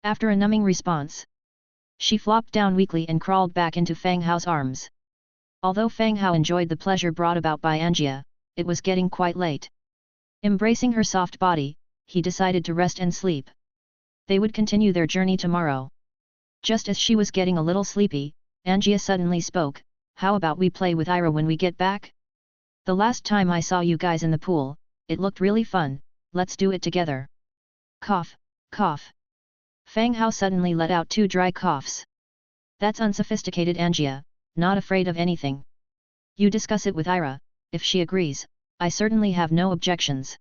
After a numbing response, she flopped down weakly and crawled back into Fang Hao's arms. Although Fang Hao enjoyed the pleasure brought about by Angia, it was getting quite late. Embracing her soft body, he decided to rest and sleep. They would continue their journey tomorrow. Just as she was getting a little sleepy, Angia suddenly spoke, how about we play with Ira when we get back? The last time I saw you guys in the pool, it looked really fun, let's do it together. Cough, cough. Fang Hao suddenly let out 2 dry coughs. That's unsophisticated Angia, not afraid of anything. You discuss it with Ira, if she agrees, I certainly have no objections.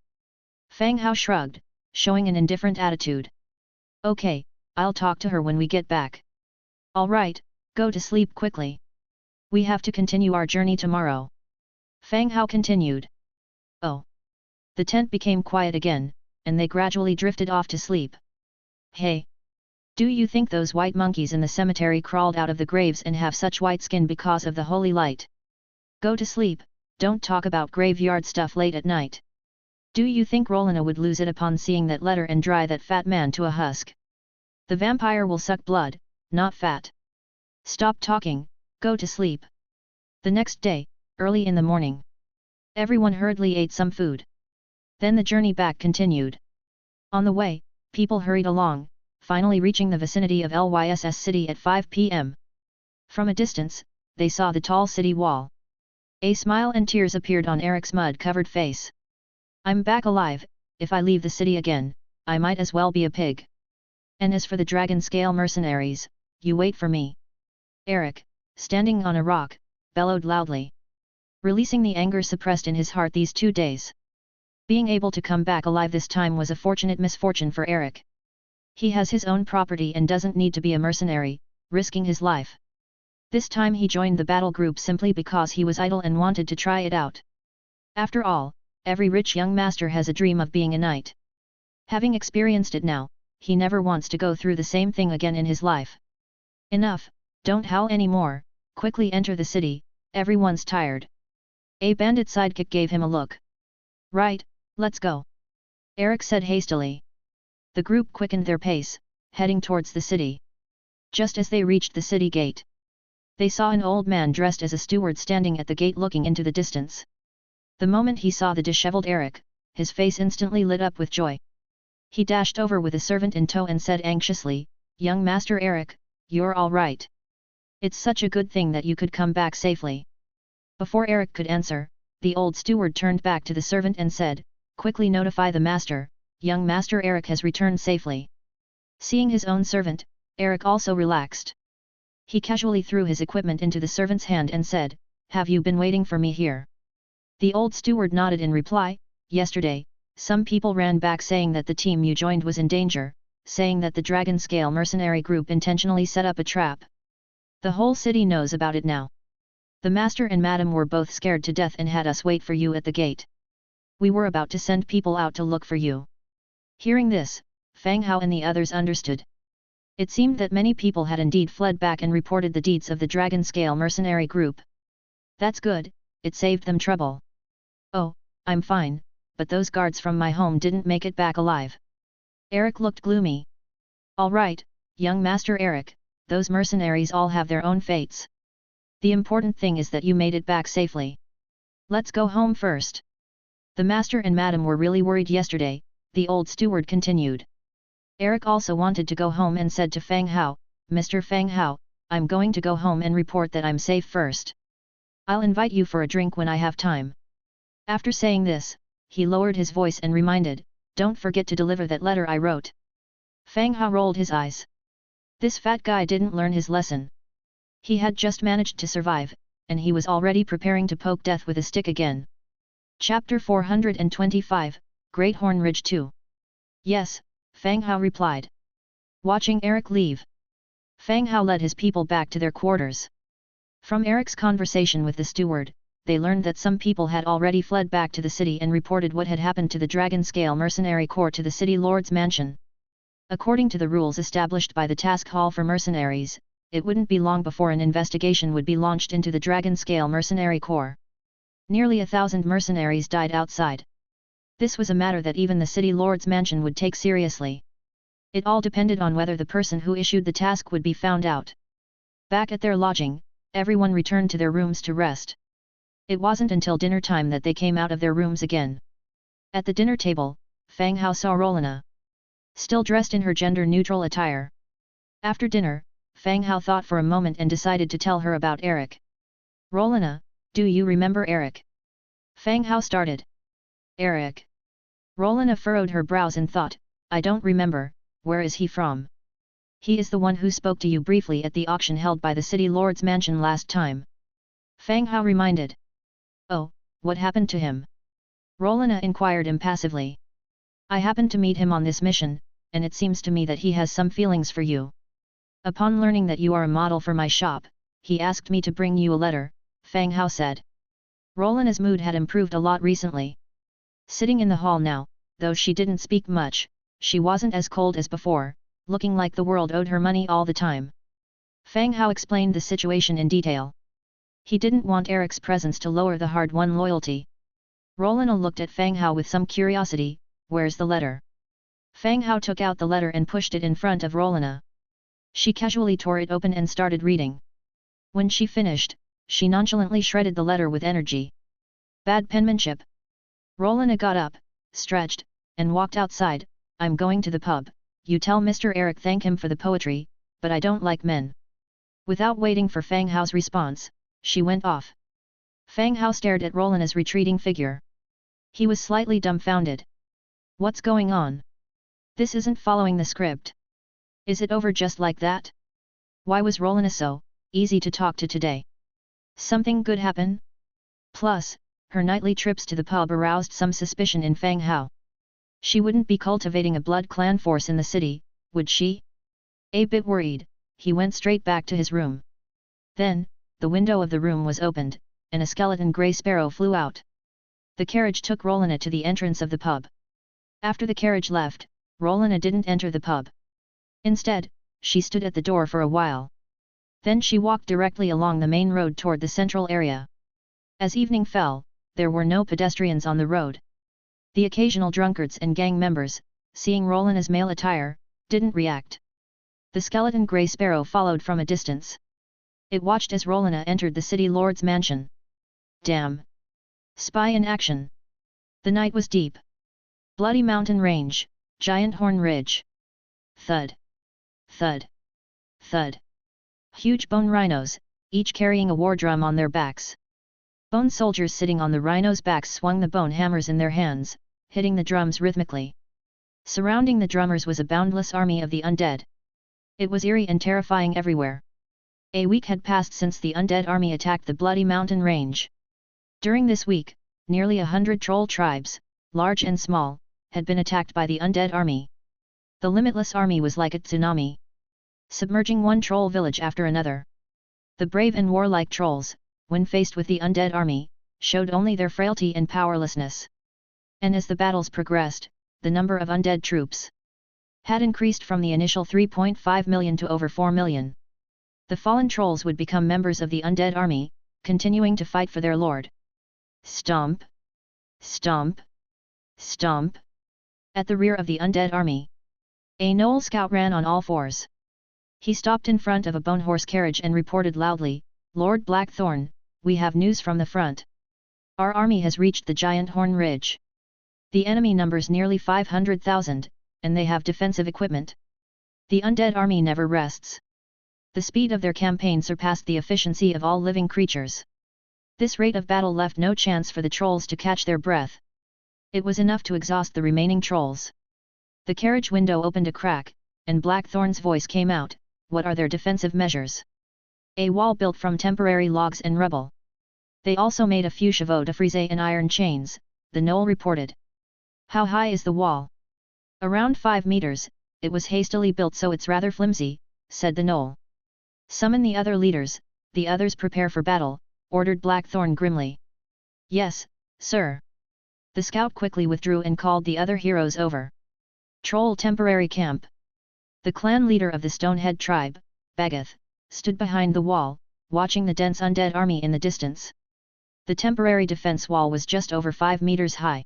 Fang Hao shrugged, showing an indifferent attitude. Okay, I'll talk to her when we get back. Alright, go to sleep quickly. We have to continue our journey tomorrow. Fang Hao continued. Oh. The tent became quiet again, and they gradually drifted off to sleep. Hey! Do you think those white monkeys in the cemetery crawled out of the graves and have such white skin because of the holy light? Go to sleep, don't talk about graveyard stuff late at night. Do you think Rolina would lose it upon seeing that letter and dry that fat man to a husk? The vampire will suck blood, not fat. Stop talking, go to sleep. The next day, early in the morning, everyone hurriedly ate some food. Then the journey back continued. On the way, people hurried along, finally reaching the vicinity of Lyss City at 5 p.m. From a distance, they saw the tall city wall. A smile and tears appeared on Eric's mud-covered face. I'm back alive, if I leave the city again, I might as well be a pig. And as for the dragon-scale mercenaries, you wait for me. Eric, standing on a rock, bellowed loudly, releasing the anger suppressed in his heart these 2 days. Being able to come back alive this time was a fortunate misfortune for Eric. He has his own property and doesn't need to be a mercenary, risking his life. This time he joined the battle group simply because he was idle and wanted to try it out. After all, every rich young master has a dream of being a knight. Having experienced it now, he never wants to go through the same thing again in his life. Enough, don't howl anymore, quickly enter the city, everyone's tired. A bandit sidekick gave him a look. Right, let's go. Eric said hastily. The group quickened their pace, heading towards the city. Just as they reached the city gate, they saw an old man dressed as a steward standing at the gate looking into the distance. The moment he saw the disheveled Eric, his face instantly lit up with joy. He dashed over with a servant in tow and said anxiously, "Young Master Eric, you're all right. It's such a good thing that you could come back safely." Before Eric could answer, the old steward turned back to the servant and said, "Quickly notify the master, young Master Eric has returned safely." Seeing his own servant, Eric also relaxed. He casually threw his equipment into the servant's hand and said, "Have you been waiting for me here?" The old steward nodded in reply, "Yesterday, some people ran back saying that the team you joined was in danger, saying that the Dragon Scale mercenary group intentionally set up a trap. The whole city knows about it now. The master and madam were both scared to death and had us wait for you at the gate. We were about to send people out to look for you." Hearing this, Fang Hao and the others understood. It seemed that many people had indeed fled back and reported the deeds of the Dragon Scale mercenary group. That's good, it saved them trouble. "Oh, I'm fine, but those guards from my home didn't make it back alive." Eric looked gloomy. "All right, young Master Eric, those mercenaries all have their own fates. The important thing is that you made it back safely. Let's go home first." "The master and madam were really worried yesterday," the old steward continued. Eric also wanted to go home and said to Fang Hao, "Mr. Fang Hao, I'm going to go home and report that I'm safe first. I'll invite you for a drink when I have time." After saying this, he lowered his voice and reminded, "Don't forget to deliver that letter I wrote." Fang Hao rolled his eyes. This fat guy didn't learn his lesson. He had just managed to survive, and he was already preparing to poke death with a stick again. Chapter 425, Great Horn Ridge 2. "Yes," Fang Hao replied. Watching Eric leave, Fang Hao led his people back to their quarters. From Eric's conversation with the steward, they learned that some people had already fled back to the city and reported what had happened to the Dragon Scale mercenary corps to the city lord's mansion. According to the rules established by the task hall for mercenaries, it wouldn't be long before an investigation would be launched into the Dragon Scale mercenary corps. Nearly 1,000 mercenaries died outside. This was a matter that even the city lord's mansion would take seriously. It all depended on whether the person who issued the task would be found out. Back at their lodging, everyone returned to their rooms to rest. It wasn't until dinner time that they came out of their rooms again. At the dinner table, Fang Hao saw Rolina, still dressed in her gender-neutral attire. After dinner, Fang Hao thought for a moment and decided to tell her about Eric. "Rolina, do you remember Eric?" Fang Hao started. "Eric?" Rolina furrowed her brows and thought, "I don't remember, where is he from?" "He is the one who spoke to you briefly at the auction held by the city lord's mansion last time." Fang Hao reminded. "Oh, what happened to him?" Rolina inquired impassively. "I happened to meet him on this mission, and it seems to me that he has some feelings for you. Upon learning that you are a model for my shop, he asked me to bring you a letter," Fang Hao said. Rolina's mood had improved a lot recently. Sitting in the hall now, though she didn't speak much, she wasn't as cold as before, looking like the world owed her money all the time. Fang Hao explained the situation in detail. He didn't want Eric's presence to lower the hard-won loyalty. Rolina looked at Fang Hao with some curiosity. "Where's the letter?" Fang Hao took out the letter and pushed it in front of Rolina. She casually tore it open and started reading. When she finished, she nonchalantly shredded the letter with energy. "Bad penmanship." Rolina got up, stretched, and walked outside. "I'm going to the pub, you tell Mr. Eric thank him for the poetry, but I don't like men." Without waiting for Fang Hao's response, she went off. Fang Hao stared at Rolina's retreating figure. He was slightly dumbfounded. What's going on? This isn't following the script. Is it over just like that? Why was Rolina so easy to talk to today? Something good happen? Plus, her nightly trips to the pub aroused some suspicion in Fang Hao. She wouldn't be cultivating a blood clan force in the city, would she? A bit worried, he went straight back to his room. Then, the window of the room was opened, and a skeleton grey sparrow flew out. The carriage took Rolina to the entrance of the pub. After the carriage left, Rolina didn't enter the pub. Instead, she stood at the door for a while. Then she walked directly along the main road toward the central area. As evening fell, there were no pedestrians on the road. The occasional drunkards and gang members, seeing Rollina's male attire, didn't react. The skeleton grey sparrow followed from a distance. It watched as Rollina entered the city lord's mansion. Damn! Spy in action! The night was deep. Bloody mountain range, giant horn ridge. Thud! Thud! Thud! Huge bone rhinos, each carrying a war drum on their backs. Bone soldiers sitting on the rhinos' backs swung the bone hammers in their hands, hitting the drums rhythmically. Surrounding the drummers was a boundless army of the undead. It was eerie and terrifying everywhere. A week had passed since the undead army attacked the bloody mountain range. During this week, nearly 100 troll tribes, large and small, had been attacked by the undead army. The limitless army was like a tsunami, submerging one troll village after another. The brave and warlike trolls, when faced with the undead army, showed only their frailty and powerlessness. And as the battles progressed, the number of undead troops had increased from the initial 3.5 million to over 4 million. The fallen trolls would become members of the undead army, continuing to fight for their lord. Stomp! Stomp! Stomp! At the rear of the undead army, a gnoll scout ran on all fours. He stopped in front of a bone horse carriage and reported loudly, "Lord Blackthorn, we have news from the front. Our army has reached the giant horn ridge. The enemy numbers nearly 500,000, and they have defensive equipment. The undead army never rests. The speed of their campaign surpassed the efficiency of all living creatures. This rate of battle left no chance for the trolls to catch their breath. It was enough to exhaust the remaining trolls." The carriage window opened a crack, and Blackthorn's voice came out, "What are their defensive measures?" "A wall built from temporary logs and rubble. They also made a few chevaux de frise and iron chains," the gnoll reported. "How high is the wall?" "Around 5 meters, it was hastily built so it's rather flimsy," said the gnoll. "Summon the other leaders, the others prepare for battle," ordered Blackthorn grimly. "Yes, sir." The scout quickly withdrew and called the other heroes over. Troll temporary camp. The clan leader of the Stonehead tribe, Bagath, stood behind the wall, watching the dense undead army in the distance. The temporary defense wall was just over 5 meters high.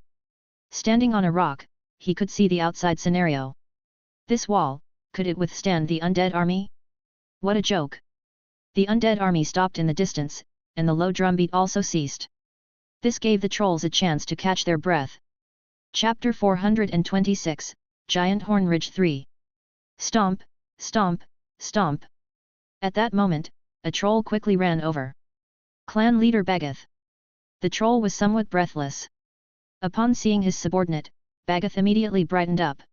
Standing on a rock, he could see the outside scenario. This wall, could it withstand the undead army? What a joke! The undead army stopped in the distance, and the low drumbeat also ceased. This gave the trolls a chance to catch their breath. Chapter 426, Giant Horn Ridge 3. Stomp, stomp, stomp. At that moment, a troll quickly ran over clan leader Bagath. The troll was somewhat breathless. Upon seeing his subordinate, Bagath immediately brightened up.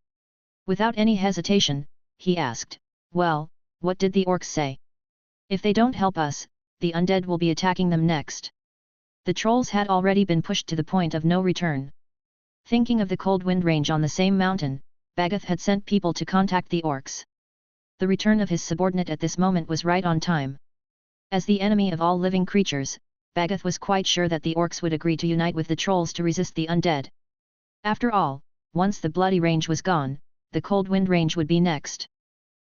Without any hesitation, he asked, "Well, what did the orcs say? If they don't help us, the undead will be attacking them next." The trolls had already been pushed to the point of no return. Thinking of the cold wind range on the same mountain, Bagath had sent people to contact the orcs. The return of his subordinate at this moment was right on time. As the enemy of all living creatures, Bagath was quite sure that the orcs would agree to unite with the trolls to resist the undead. After all, once the bloody range was gone, the cold wind range would be next.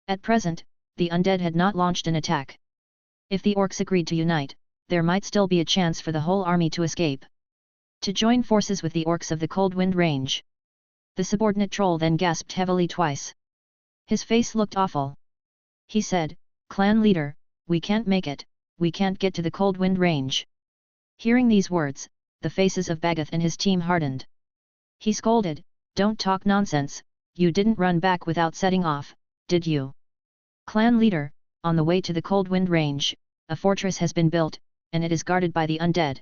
At present, the undead had not launched an attack. If the orcs agreed to unite, there might still be a chance for the whole army to escape. To join forces with the orcs of the cold wind range. The subordinate troll then gasped heavily twice. His face looked awful. He said, "Clan leader, we can't make it, we can't get to the cold wind range." Hearing these words, the faces of Bagath and his team hardened. He scolded, "Don't talk nonsense, you didn't run back without setting off, did you?" "Clan leader, on the way to the cold wind range, a fortress has been built, and it is guarded by the undead."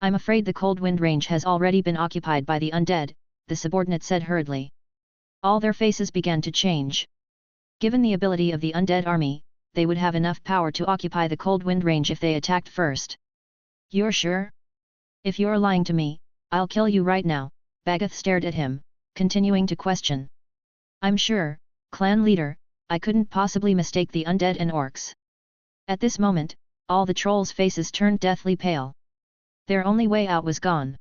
"I'm afraid the cold wind range has already been occupied by the undead," the subordinate said hurriedly. All their faces began to change. Given the ability of the undead army, they would have enough power to occupy the cold wind range if they attacked first. "You're sure? If you're lying to me, I'll kill you right now," Bagath stared at him, continuing to question. "I'm sure, clan leader, I couldn't possibly mistake the undead and orcs." At this moment, all the trolls' faces turned deathly pale. Their only way out was gone.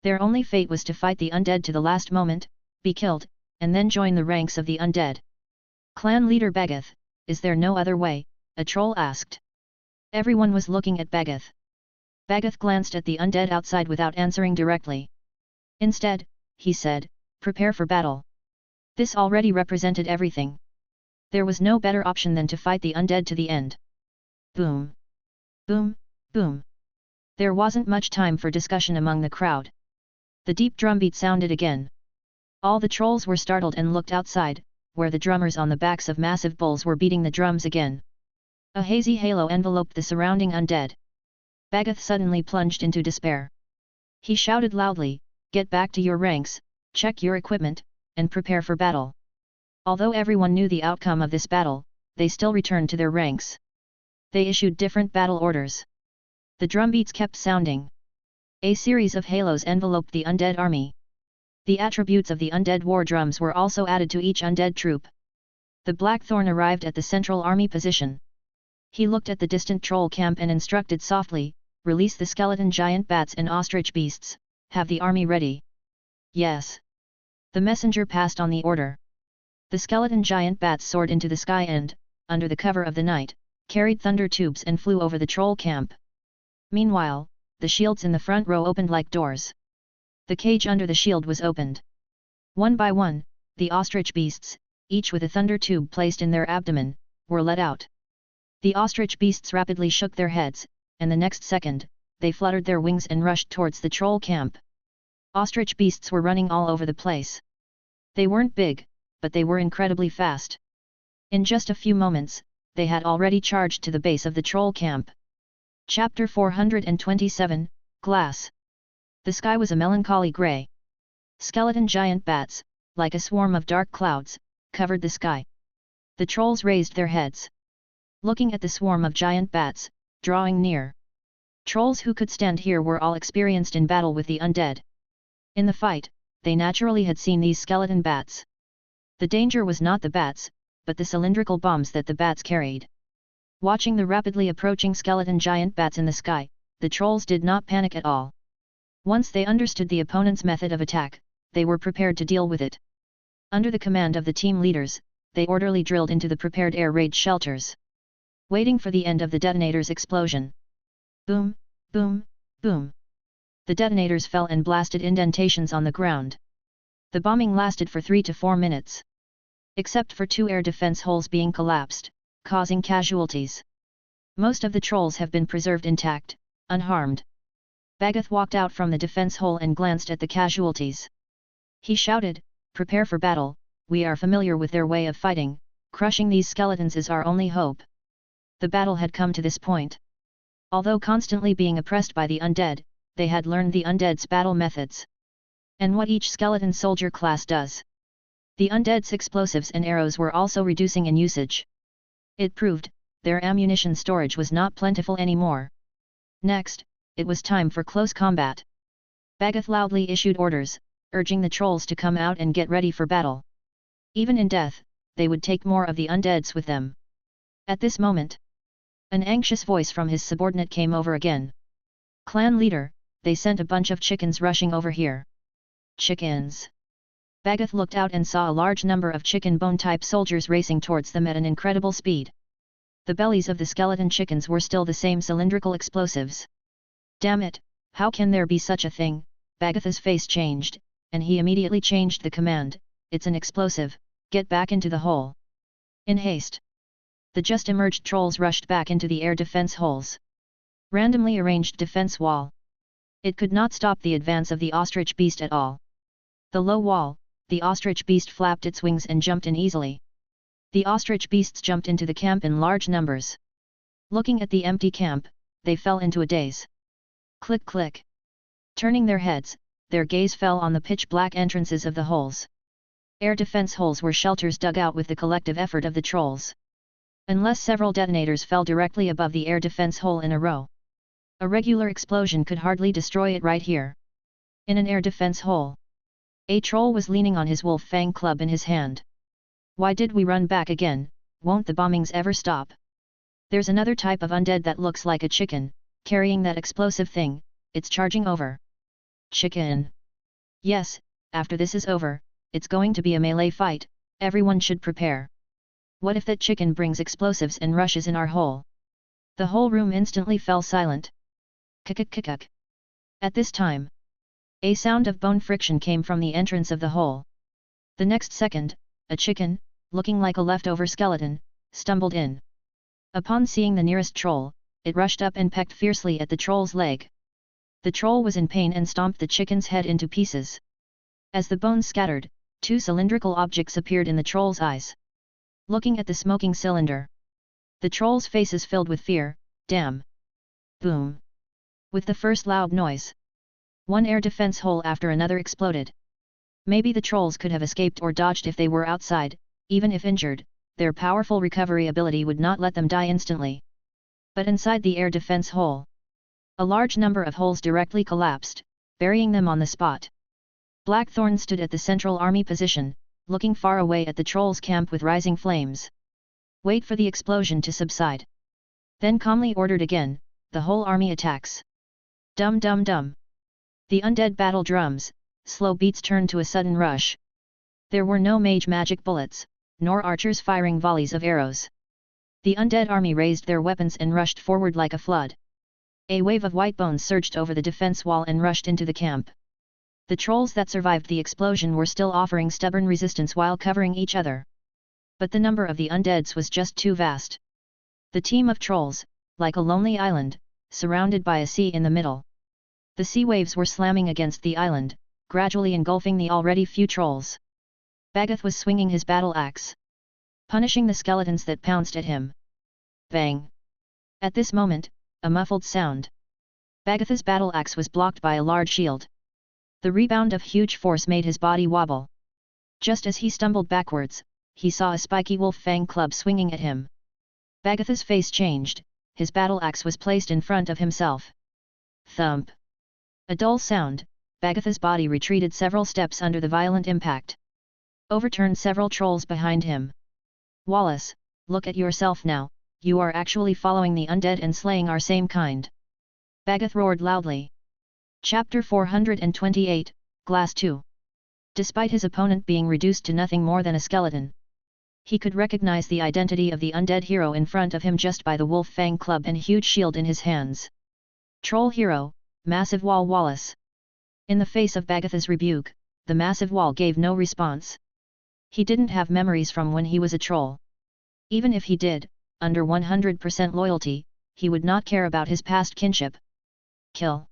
Their only fate was to fight the undead to the last moment, be killed, and then join the ranks of the undead. "Clan leader Bagath, is there no other way?" a troll asked. Everyone was looking at Bagath. Bagath glanced at the undead outside without answering directly. Instead, he said, prepare for battle. This already represented everything. There was no better option than to fight the undead to the end. Boom! Boom! Boom! There wasn't much time for discussion among the crowd. The deep drumbeat sounded again. All the trolls were startled and looked outside, where the drummers on the backs of massive bulls were beating the drums again. A hazy halo enveloped the surrounding undead. Bagath suddenly plunged into despair. He shouted loudly, "Get back to your ranks, check your equipment, and prepare for battle." Although everyone knew the outcome of this battle, they still returned to their ranks. They issued different battle orders. The drumbeats kept sounding. A series of halos enveloped the undead army. The attributes of the undead war drums were also added to each undead troop. The Blackthorn arrived at the central army position. He looked at the distant troll camp and instructed softly, "Release the skeleton giant bats and ostrich beasts, have the army ready." "Yes." The messenger passed on the order. The skeleton giant bats soared into the sky and, under the cover of the night, carried thunder tubes and flew over the troll camp. Meanwhile, the shields in the front row opened like doors. The cage under the shield was opened. One by one, the ostrich beasts, each with a thunder tube placed in their abdomen, were let out. The ostrich beasts rapidly shook their heads, and the next second, they fluttered their wings and rushed towards the troll camp. Ostrich beasts were running all over the place. They weren't big, but they were incredibly fast. In just a few moments, they had already charged to the base of the troll camp. Chapter 427, Glass. The sky was a melancholy grey. Skeleton giant bats, like a swarm of dark clouds, covered the sky. The trolls raised their heads. Looking at the swarm of giant bats, drawing near. Trolls who could stand here were all experienced in battle with the undead. In the fight, they naturally had seen these skeleton bats. The danger was not the bats, but the cylindrical bombs that the bats carried. Watching the rapidly approaching skeleton giant bats in the sky, the trolls did not panic at all. Once they understood the opponent's method of attack, they were prepared to deal with it. Under the command of the team leaders, they orderly drilled into the prepared air raid shelters. Waiting for the end of the detonator's explosion. Boom, boom, boom. The detonators fell and blasted indentations on the ground. The bombing lasted for 3 to 4 minutes. Except for 2 air defense holes being collapsed, causing casualties. Most of the trolls have been preserved intact, unharmed. Bagath walked out from the defense hole and glanced at the casualties. He shouted, "Prepare for battle, we are familiar with their way of fighting, crushing these skeletons is our only hope." The battle had come to this point. Although constantly being oppressed by the undead, they had learned the undead's battle methods. And what each skeleton soldier class does. The undead's explosives and arrows were also reducing in usage. It proved, their ammunition storage was not plentiful anymore. Next, it was time for close combat. Bagath loudly issued orders, urging the trolls to come out and get ready for battle. Even in death, they would take more of the undeads with them. At this moment, an anxious voice from his subordinate came over again. "Clan leader, they sent a bunch of chickens rushing over here." "Chickens?" Bagath looked out and saw a large number of chicken bone-type soldiers racing towards them at an incredible speed. The bellies of the skeleton chickens were still the same cylindrical explosives. "Damn it, how can there be such a thing?" Bagath's face changed, and he immediately changed the command, "It's an explosive, get back into the hole." In haste. The just emerged trolls rushed back into the air defense holes. Randomly arranged defense wall. It could not stop the advance of the ostrich beast at all. The low wall, the ostrich beast flapped its wings and jumped in easily. The ostrich beasts jumped into the camp in large numbers. Looking at the empty camp, they fell into a daze. Click click. Turning their heads, their gaze fell on the pitch-black entrances of the holes. Air defense holes were shelters dug out with the collective effort of the trolls. Unless several detonators fell directly above the air defense hole in a row. A regular explosion could hardly destroy it right here. In an air defense hole. A troll was leaning on his wolf fang club in his hand. "Why did we run back again? Won't the bombings ever stop?" "There's another type of undead that looks like a chicken, carrying that explosive thing, it's charging over." "Chicken?" "Yes, after this is over, it's going to be a melee fight, everyone should prepare." "What if that chicken brings explosives and rushes in our hole?" The whole room instantly fell silent. Kikik. At this time, A sound of bone friction came from the entrance of the hole. The next second, a chicken, looking like a leftover skeleton, stumbled in. Upon seeing the nearest troll, it rushed up and pecked fiercely at the troll's leg. The troll was in pain and stomped the chicken's head into pieces. As the bones scattered, two cylindrical objects appeared in the troll's eyes. Looking at the smoking cylinder, the troll's faces filled with fear. Damn! Boom! With the first loud noise, one air defense hole after another exploded. Maybe the trolls could have escaped or dodged if they were outside. Even if injured, their powerful recovery ability would not let them die instantly. But inside the air defense hole, a large number of holes directly collapsed, burying them on the spot. Blackthorn stood at the central army position, looking far away at the trolls' camp with rising flames. Wait for the explosion to subside. Then calmly ordered again, the whole army attacks. Dum dum dum. The undead battle drums, slow beats turned to a sudden rush. There were no mage magic bullets, nor archers firing volleys of arrows. The undead army raised their weapons and rushed forward like a flood. A wave of white bones surged over the defense wall and rushed into the camp. The trolls that survived the explosion were still offering stubborn resistance while covering each other. But the number of the undeads was just too vast. The team of trolls, like a lonely island, surrounded by a sea in the middle. The sea waves were slamming against the island, gradually engulfing the already few trolls. Bagath was swinging his battle axe, punishing the skeletons that pounced at him. Bang! At this moment, a muffled sound. Bagath's battle axe was blocked by a large shield. The rebound of huge force made his body wobble. Just as he stumbled backwards, he saw a spiky wolf fang club swinging at him. Bagath's face changed, his battle axe was placed in front of himself. Thump! A dull sound, Bagath's body retreated several steps under the violent impact. Overturned several trolls behind him. Wallace, look at yourself now, you are actually following the undead and slaying our same kind. Bagath roared loudly. Chapter 428, Glass 2. Despite his opponent being reduced to nothing more than a skeleton, he could recognize the identity of the undead hero in front of him just by the wolf fang club and huge shield in his hands. Troll hero, Massive Wall Wallace. In the face of Bagath's rebuke, the massive wall gave no response. He didn't have memories from when he was a troll. Even if he did, under 100% loyalty, he would not care about his past kinship. Kill!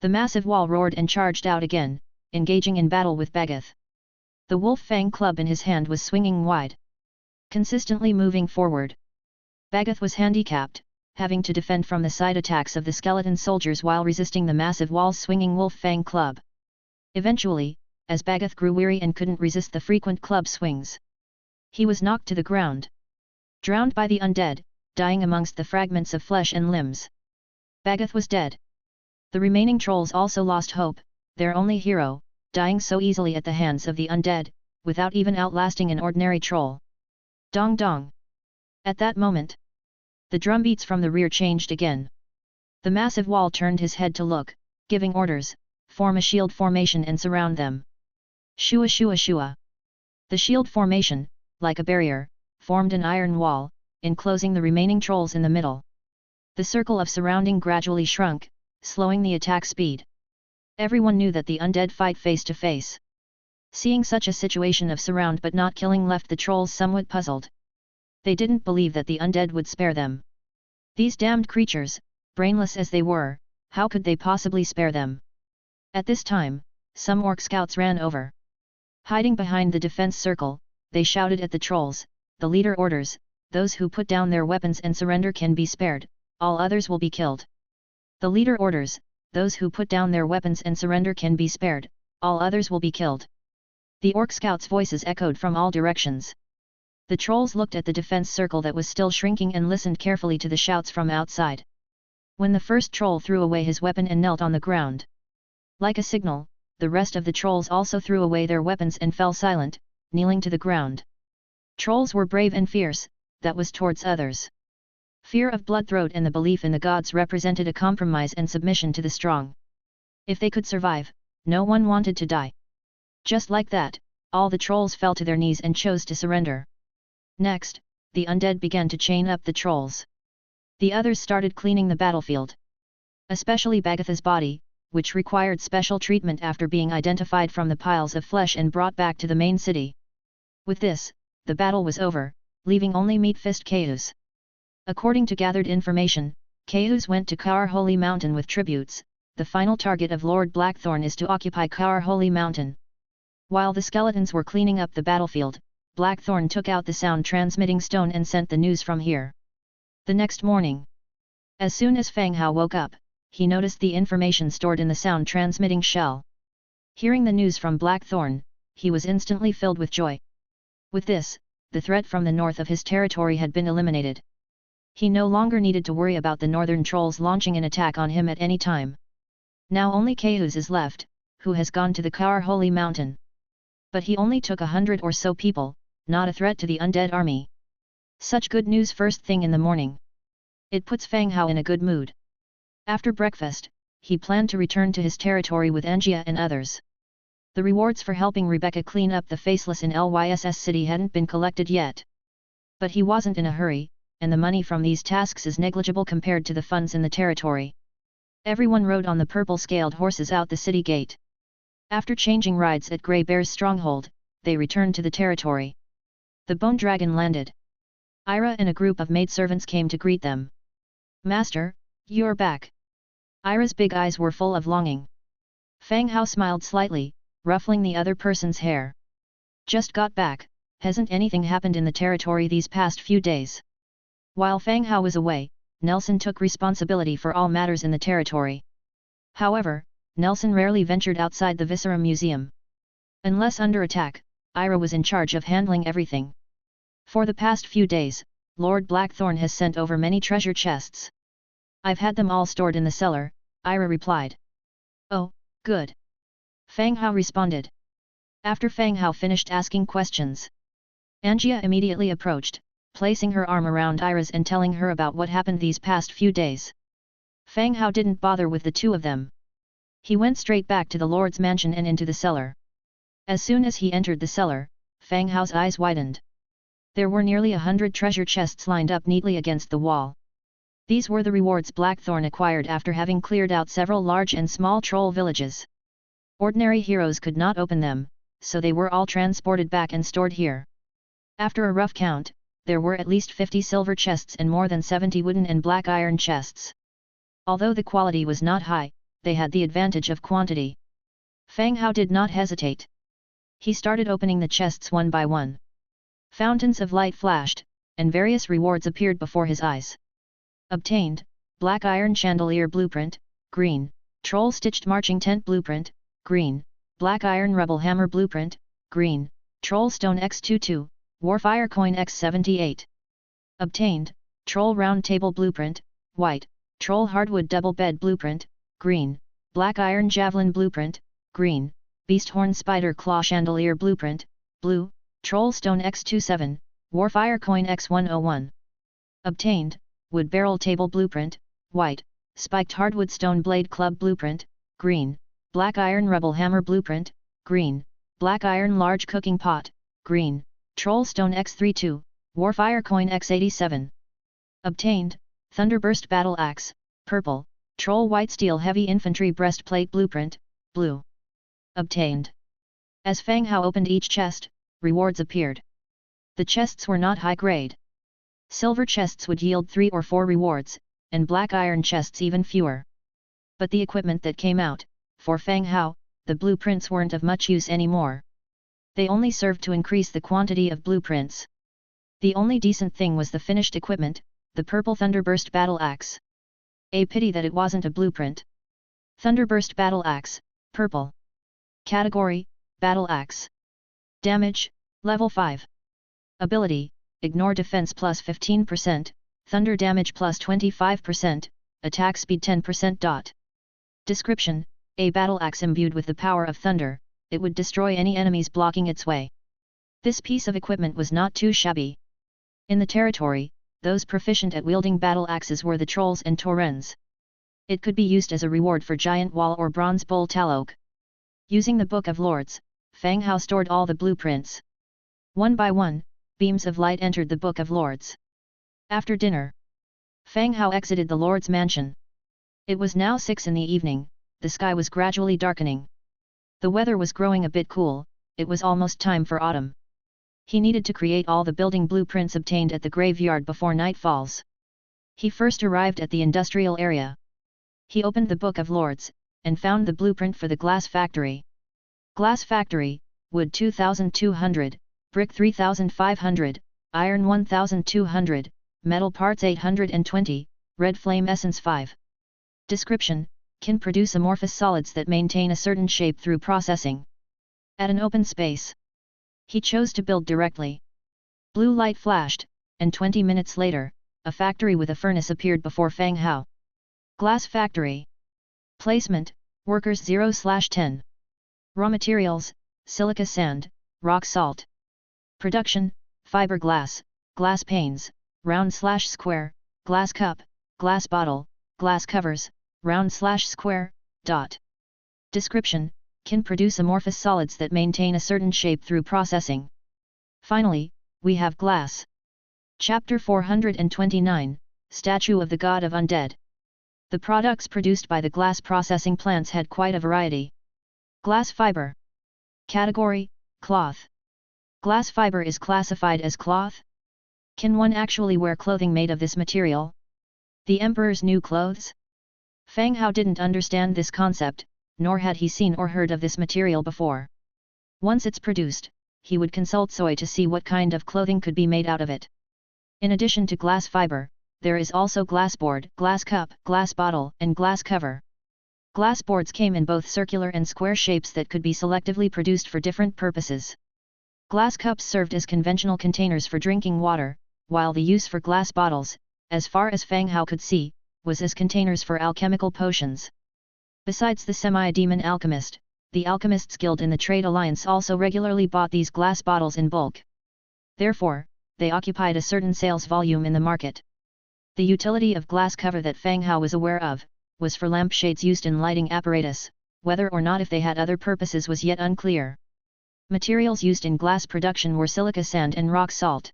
The massive wall roared and charged out again, engaging in battle with Bagath. The wolf fang club in his hand was swinging wide, consistently moving forward. Bagath was handicapped, having to defend from the side attacks of the skeleton soldiers while resisting the massive wall's swinging wolf fang club. Eventually, as Bagath grew weary and couldn't resist the frequent club swings, he was knocked to the ground, drowned by the undead, dying amongst the fragments of flesh and limbs. Bagath was dead. The remaining trolls also lost hope, their only hero, dying so easily at the hands of the undead, without even outlasting an ordinary troll. Dong dong! At that moment, the drumbeats from the rear changed again. The massive wall turned his head to look, giving orders, form a shield formation and surround them. Shua shua shua. The shield formation, like a barrier, formed an iron wall, enclosing the remaining trolls in the middle. The circle of surrounding gradually shrunk, slowing the attack speed. Everyone knew that the undead fight face to face. Seeing such a situation of surround but not killing left the trolls somewhat puzzled. They didn't believe that the undead would spare them. These damned creatures, brainless as they were, how could they possibly spare them? At this time, some orc scouts ran over. Hiding behind the defense circle, they shouted at the trolls, "The leader orders, those who put down their weapons and surrender can be spared, all others will be killed." The leader orders, those who put down their weapons and surrender can be spared, all others will be killed. The orc scouts' voices echoed from all directions. The trolls looked at the defense circle that was still shrinking and listened carefully to the shouts from outside. When the first troll threw away his weapon and knelt on the ground, like a signal, the rest of the trolls also threw away their weapons and fell silent, kneeling to the ground. Trolls were brave and fierce, that was towards others. Fear of Bloodthroat and the belief in the gods represented a compromise and submission to the strong. If they could survive, no one wanted to die. Just like that, all the trolls fell to their knees and chose to surrender. Next, the undead began to chain up the trolls. The others started cleaning the battlefield. Especially Bagath's body, which required special treatment after being identified from the piles of flesh and brought back to the main city. With this, the battle was over, leaving only meat-fist Cayuse. According to gathered information, Cayuse went to Khar Holy Mountain with tributes. The final target of Lord Blackthorn is to occupy Khar Holy Mountain. While the skeletons were cleaning up the battlefield, Blackthorn took out the sound-transmitting stone and sent the news from here. The next morning, as soon as Fang Hao woke up, he noticed the information stored in the sound-transmitting shell. Hearing the news from Blackthorn, he was instantly filled with joy. With this, the threat from the north of his territory had been eliminated. He no longer needed to worry about the northern trolls launching an attack on him at any time. Now only Cayuse is left, who has gone to the Khar Holy Mountain. But he only took 100 or so people, not a threat to the undead army. Such good news first thing in the morning. It puts Fang Hao in a good mood. After breakfast, he planned to return to his territory with Angia and others. The rewards for helping Rebecca clean up the faceless in Lyss City hadn't been collected yet. But he wasn't in a hurry, and the money from these tasks is negligible compared to the funds in the territory. Everyone rode on the purple-scaled horses out the city gate. After changing rides at Grey Bear's stronghold, they returned to the territory. The Bone Dragon landed. Ira and a group of maidservants came to greet them. "Master, you're back." Ira's big eyes were full of longing. Fang Hao smiled slightly, ruffling the other person's hair. "Just got back, hasn't anything happened in the territory these past few days?" While Fang Hao was away, Nelson took responsibility for all matters in the territory. However, Nelson rarely ventured outside the Viscera Museum. Unless under attack, Ira was in charge of handling everything. For the past few days, Lord Blackthorn has sent over many treasure chests. "I've had them all stored in the cellar," Ira replied. "Oh, good." Fang Hao responded. After Fang Hao finished asking questions, Angia immediately approached, placing her arm around Ira's and telling her about what happened these past few days. Fang Hao didn't bother with the two of them. He went straight back to the Lord's mansion and into the cellar. As soon as he entered the cellar, Fang Hao's eyes widened. There were nearly 100 treasure chests lined up neatly against the wall. These were the rewards Blackthorn acquired after having cleared out several large and small troll villages. Ordinary heroes could not open them, so they were all transported back and stored here. After a rough count, there were at least 50 silver chests and more than 70 wooden and black iron chests. Although the quality was not high, they had the advantage of quantity. Fang Hao did not hesitate. He started opening the chests one by one. Fountains of light flashed, and various rewards appeared before his eyes. Obtained: Black Iron Chandelier Blueprint, green; Troll Stitched Marching Tent Blueprint, green; Black Iron Rebel Hammer Blueprint, green; Troll Stone X22, Warfire Coin X78. Obtained: Troll Round Table Blueprint, white; Troll Hardwood Double Bed Blueprint, green; Black Iron Javelin Blueprint, green; Beast Horn Spider Claw Chandelier Blueprint, blue; Troll Stone X27, Warfire Coin X101. Obtained: Wood Barrel Table Blueprint, white; Spiked Hardwood Stone Blade Club Blueprint, green; Black Iron Rebel Hammer Blueprint, green; Black Iron Large Cooking Pot, green; Troll Stone X32, Warfire Coin X87. Obtained: Thunderburst Battle Axe, purple; Troll White Steel Heavy Infantry Breastplate Blueprint, blue. Obtained. As Fang Hao opened each chest, rewards appeared. The chests were not high grade. Silver chests would yield 3 or 4 rewards, and black iron chests even fewer. But the equipment that came out, for Fang Hao, the blueprints weren't of much use anymore. They only served to increase the quantity of blueprints. The only decent thing was the finished equipment, the purple Thunderburst Battle Axe. A pity that it wasn't a blueprint. Thunderburst Battle Axe, purple. Category: Battle Axe. Damage: Level 5. Ability: Ignore Defense plus 15%, Thunder Damage plus 25%, Attack Speed 10%. Description: A battle axe imbued with the power of thunder, it would destroy any enemies blocking its way. This piece of equipment was not too shabby. In the territory, those proficient at wielding battle axes were the trolls and taurens. It could be used as a reward for giant wall or bronze bowl talog. Using the Book of Lords, Fang Hao stored all the blueprints. One by one, beams of light entered the Book of Lords. After dinner, Fang Hao exited the Lord's mansion. It was now 6 in the evening, the sky was gradually darkening. The weather was growing a bit cool, it was almost time for autumn. He needed to create all the building blueprints obtained at the graveyard before night falls. He first arrived at the industrial area. He opened the Book of Lords, and found the blueprint for the glass factory. Glass factory, wood 2,200, brick 3,500, iron 1,200, metal parts 820, red flame essence 5. Description: can produce amorphous solids that maintain a certain shape through processing. At an open space. He chose to build directly. Blue light flashed, and 20 minutes later, a factory with a furnace appeared before Fang Hao. Glass factory. Placement: workers 0/10. Raw materials: silica sand, rock salt. Production: fiberglass, glass panes, round/square, glass cup, glass bottle, glass covers, round/square. Description: can produce amorphous solids that maintain a certain shape through processing. Finally, we have glass. Chapter 429, Statue of the God of Undead. The products produced by the glass processing plants had quite a variety. Glass fiber. Category: cloth. Glass fiber is classified as cloth. Can one actually wear clothing made of this material? The emperor's new clothes? Fang Hao didn't understand this concept, nor had he seen or heard of this material before. Once it's produced, he would consult Soy to see what kind of clothing could be made out of it. In addition to glass fiber, there is also glass board, glass cup, glass bottle, and glass cover. Glass boards came in both circular and square shapes that could be selectively produced for different purposes. Glass cups served as conventional containers for drinking water, while the use for glass bottles, as far as Fang Hao could see, was as containers for alchemical potions. Besides the semi-demon alchemist, the Alchemists Guild in the Trade Alliance also regularly bought these glass bottles in bulk. Therefore, they occupied a certain sales volume in the market. The utility of glass cover that Fang Hao was aware of, was for lampshades used in lighting apparatus, whether or not if they had other purposes was yet unclear. Materials used in glass production were silica sand and rock salt.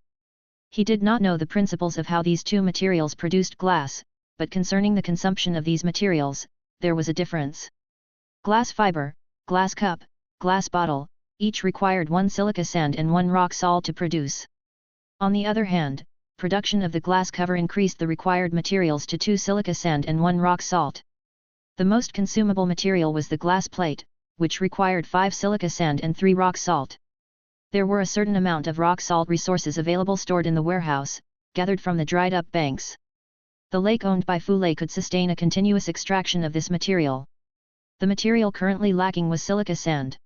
He did not know the principles of how these two materials produced glass, but concerning the consumption of these materials, there was a difference. Glass fiber, glass cup, glass bottle, each required one silica sand and one rock salt to produce. On the other hand, production of the glass cover increased the required materials to 2 silica sand and 1 rock salt. The most consumable material was the glass plate, which required 5 silica sand and 3 rock salt. There were a certain amount of rock salt resources available stored in the warehouse, gathered from the dried-up banks. The lake owned by Fulei could sustain a continuous extraction of this material. The material currently lacking was silica sand.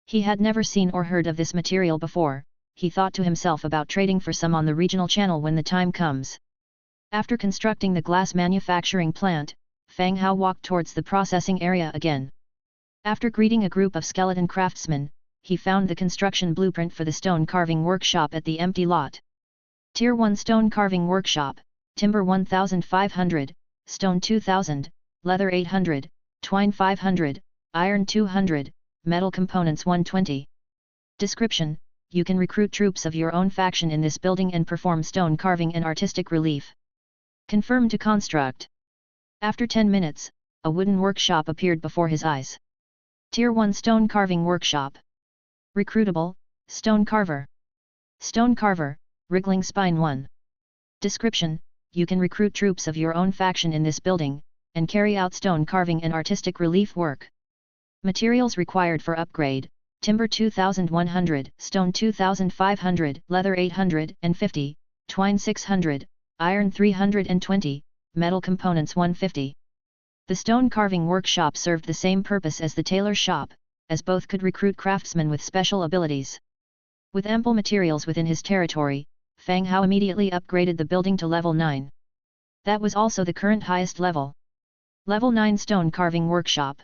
He had never seen or heard of this material before. He thought to himself about trading for some on the regional channel when the time comes. After constructing the glass manufacturing plant, Fang Hao walked towards the processing area again. After greeting a group of skeleton craftsmen, he found the construction blueprint for the stone carving workshop at the empty lot. Tier 1 stone carving workshop, timber 1500, stone 2000, leather 800, twine 500, iron 200, metal components 120. Description: you can recruit troops of your own faction in this building and perform stone carving and artistic relief. Confirm to construct. After 10 minutes, a wooden workshop appeared before his eyes. Tier 1 stone carving workshop. Recruitable, stone carver. Stone carver, wriggling spine 1. Description: you can recruit troops of your own faction in this building, and carry out stone carving and artistic relief work. Materials required for upgrade: timber 2100, stone 2500, leather 850, twine 600, iron 320, metal components 150. The stone carving workshop served the same purpose as the tailor shop, as both could recruit craftsmen with special abilities. With ample materials within his territory, Fang Hao immediately upgraded the building to level 9. That was also the current highest level. Level 9 stone carving workshop.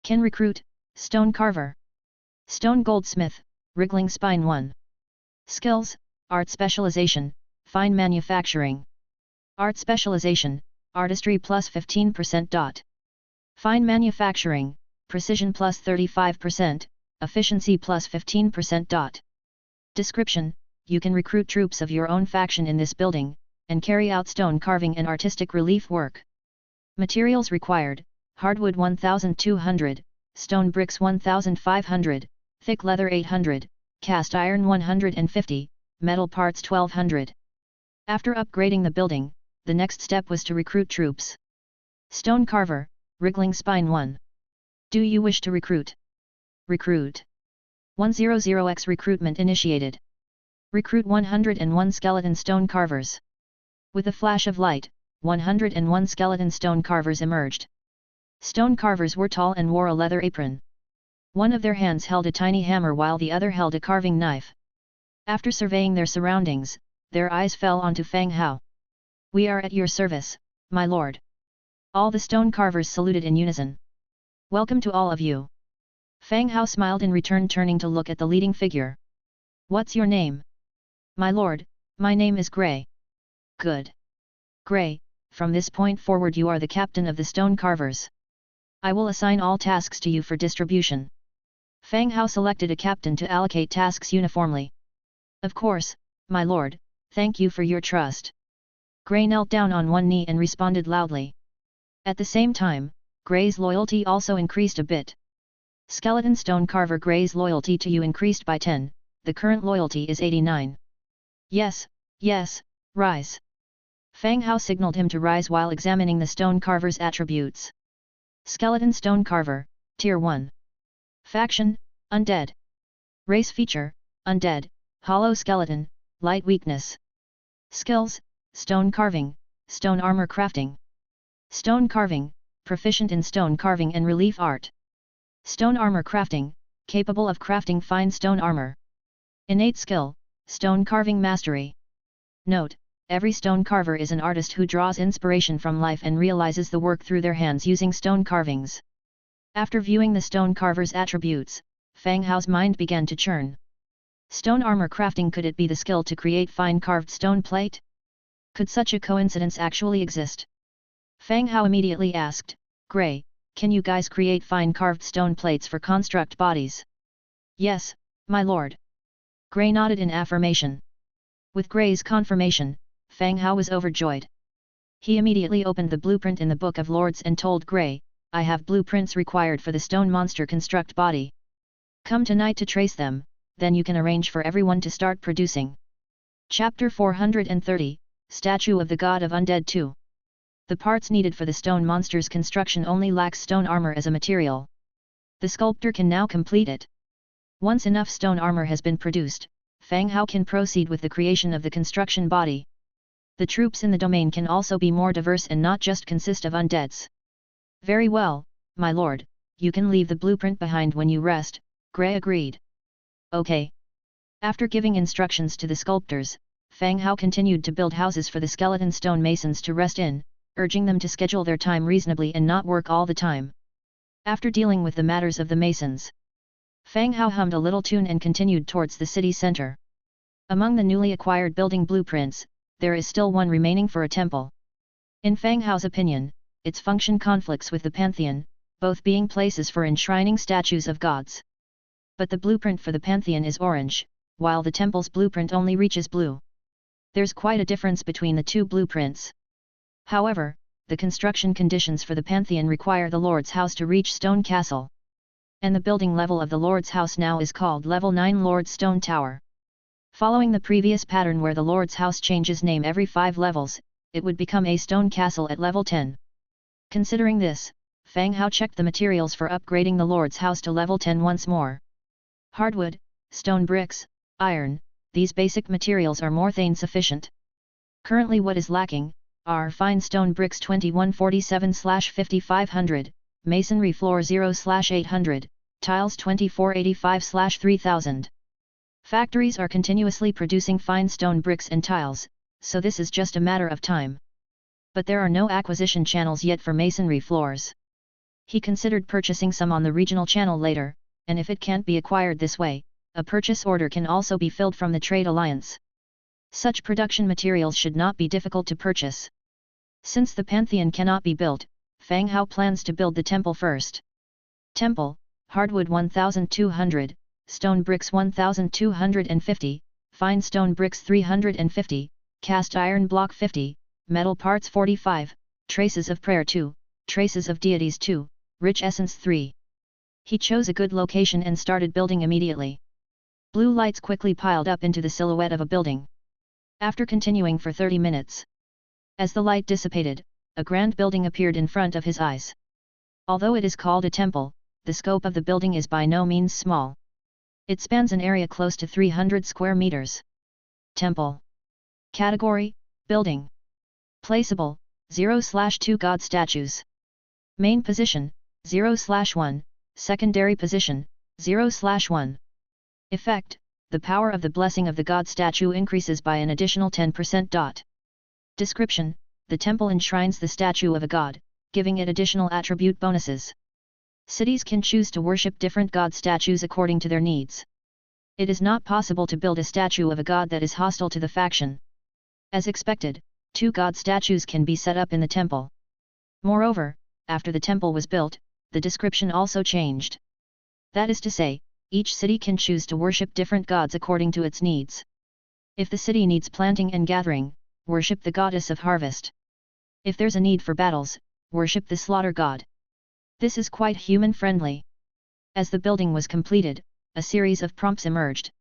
Can recruit, stone carver. Stone goldsmith, wriggling spine 1. Skills: art specialization, fine manufacturing. Art specialization, artistry plus 15%. Fine manufacturing, precision plus 35%, efficiency plus 15%. Description: you can recruit troops of your own faction in this building, and carry out stone carving and artistic relief work. Materials required: hardwood 1200, stone bricks 1500, thick leather 800, cast iron 150, metal parts 1200. After upgrading the building, the next step was to recruit troops. Stone carver, wriggling spine 1. Do you wish to recruit? Recruit. 100x recruitment initiated. Recruit 101 skeleton stone carvers. With a flash of light, 101 skeleton stone carvers emerged. Stone carvers were tall and wore a leather apron. One of their hands held a tiny hammer while the other held a carving knife. After surveying their surroundings, their eyes fell onto Fang Hao. We are at your service, my lord. All the stone carvers saluted in unison. Welcome to all of you. Fang Hao smiled in return, turning to look at the leading figure. What's your name? My lord, my name is Gray. Good. Gray, from this point forward you are the captain of the stone carvers. I will assign all tasks to you for distribution. Fang Hao selected a captain to allocate tasks uniformly. Of course, my lord, thank you for your trust. Gray knelt down on one knee and responded loudly. At the same time, Gray's loyalty also increased a bit. Skeleton stone carver Gray's loyalty to you increased by 10, the current loyalty is 89. Yes, rise. Fang Hao signaled him to rise while examining the stone carver's attributes. Skeleton stone carver, Tier 1. Faction, Undead. Race feature, Undead, hollow skeleton, light weakness. Skills, stone carving, stone armor crafting. Stone carving, proficient in stone carving and relief art. Stone armor crafting, capable of crafting fine stone armor. Innate skill, stone carving mastery. Note, every stone carver is an artist who draws inspiration from life and realizes the work through their hands using stone carvings. After viewing the stone carver's attributes, Fang Hao's mind began to churn. Stone armor crafting, could it be the skill to create fine carved stone plate? Could such a coincidence actually exist? Fang Hao immediately asked, Gray, can you guys create fine carved stone plates for construct bodies? Yes, my lord. Gray nodded in affirmation. With Gray's confirmation, Fang Hao was overjoyed. He immediately opened the blueprint in the Book of Lords and told Gray, I have blueprints required for the stone monster construct body. Come tonight to trace them, then you can arrange for everyone to start producing. Chapter 430, Statue of the God of Undead 2. The parts needed for the stone monster's construction only lacks stone armor as a material. The sculptor can now complete it. Once enough stone armor has been produced, Fang Hao can proceed with the creation of the construction body. The troops in the domain can also be more diverse and not just consist of undeads. Very well, my lord, you can leave the blueprint behind when you rest, Gray agreed. Okay. After giving instructions to the sculptors, Fang Hao continued to build houses for the skeleton stone masons to rest in, urging them to schedule their time reasonably and not work all the time. After dealing with the matters of the masons, Fang Hao hummed a little tune and continued towards the city center. Among the newly acquired building blueprints, there is still one remaining for a temple. In Fang Hao's opinion, its function conflicts with the Pantheon, both being places for enshrining statues of gods. But the blueprint for the Pantheon is orange, while the temple's blueprint only reaches blue. There's quite a difference between the two blueprints. However, the construction conditions for the Pantheon require the Lord's House to reach Stone Castle. And the building level of the Lord's House now is called Level 9 Lord's Stone Tower. Following the previous pattern where the Lord's House changes name every 5 levels, it would become a stone castle at level 10. Considering this, Fang Hao checked the materials for upgrading the Lord's House to level 10 once more. Hardwood, stone bricks, iron, these basic materials are more than sufficient. Currently what is lacking are fine stone bricks 2147/5500, masonry floor 0/800, tiles 2485/3000. Factories are continuously producing fine stone bricks and tiles, so this is just a matter of time. But there are no acquisition channels yet for masonry floors. He considered purchasing some on the regional channel later, and if it can't be acquired this way, a purchase order can also be filled from the trade alliance. Such production materials should not be difficult to purchase. Since the Pantheon cannot be built, Fang Hao plans to build the temple first. Temple, hardwood 1200, stone bricks 1250, fine stone bricks 350, cast iron block 50, metal parts 45, traces of prayer 2, Traces of deities 2, rich essence 3. He chose a good location and started building immediately. Blue lights quickly piled up into the silhouette of a building. After continuing for 30 minutes. As the light dissipated, a grand building appeared in front of his eyes. Although it is called a temple, the scope of the building is by no means small. It spans an area close to 300 square meters. Temple. Category, Building. Placeable, 0/2 God statues. Main position, 0/1, Secondary position, 0/1. Effect, the power of the blessing of the God statue increases by an additional 10%. Description, the temple enshrines the statue of a god, giving it additional attribute bonuses. Cities can choose to worship different god statues according to their needs. It is not possible to build a statue of a god that is hostile to the faction. As expected, 2 god statues can be set up in the temple. Moreover, after the temple was built, the description also changed. That is to say, each city can choose to worship different gods according to its needs. If the city needs planting and gathering, worship the goddess of harvest. If there's a need for battles, worship the slaughter god. This is quite human-friendly. As the building was completed, a series of prompts emerged.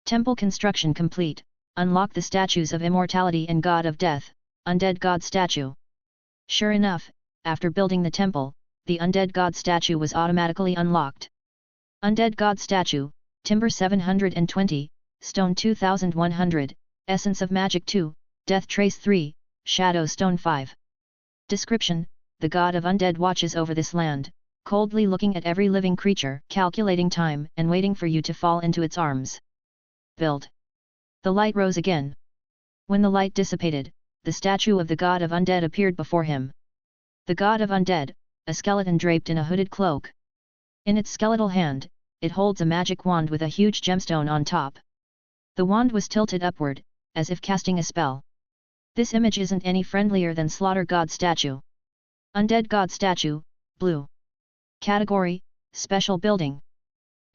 Temple construction complete, unlock the statues of immortality and god of death, undead god statue. Sure enough, after building the temple, the undead god statue was automatically unlocked. Undead god statue, timber 720, stone 2100, essence of magic 2, death trace 3, shadow stone 5. Description, the god of undead watches over this land, coldly looking at every living creature, calculating time and waiting for you to fall into its arms. Build. The light rose again. When the light dissipated, the statue of the god of undead appeared before him. The god of undead, a skeleton draped in a hooded cloak. In its skeletal hand, it holds a magic wand with a huge gemstone on top. The wand was tilted upward, as if casting a spell. This image isn't any friendlier than Slaughter God statue. Undead God statue, blue. Category, Special Building.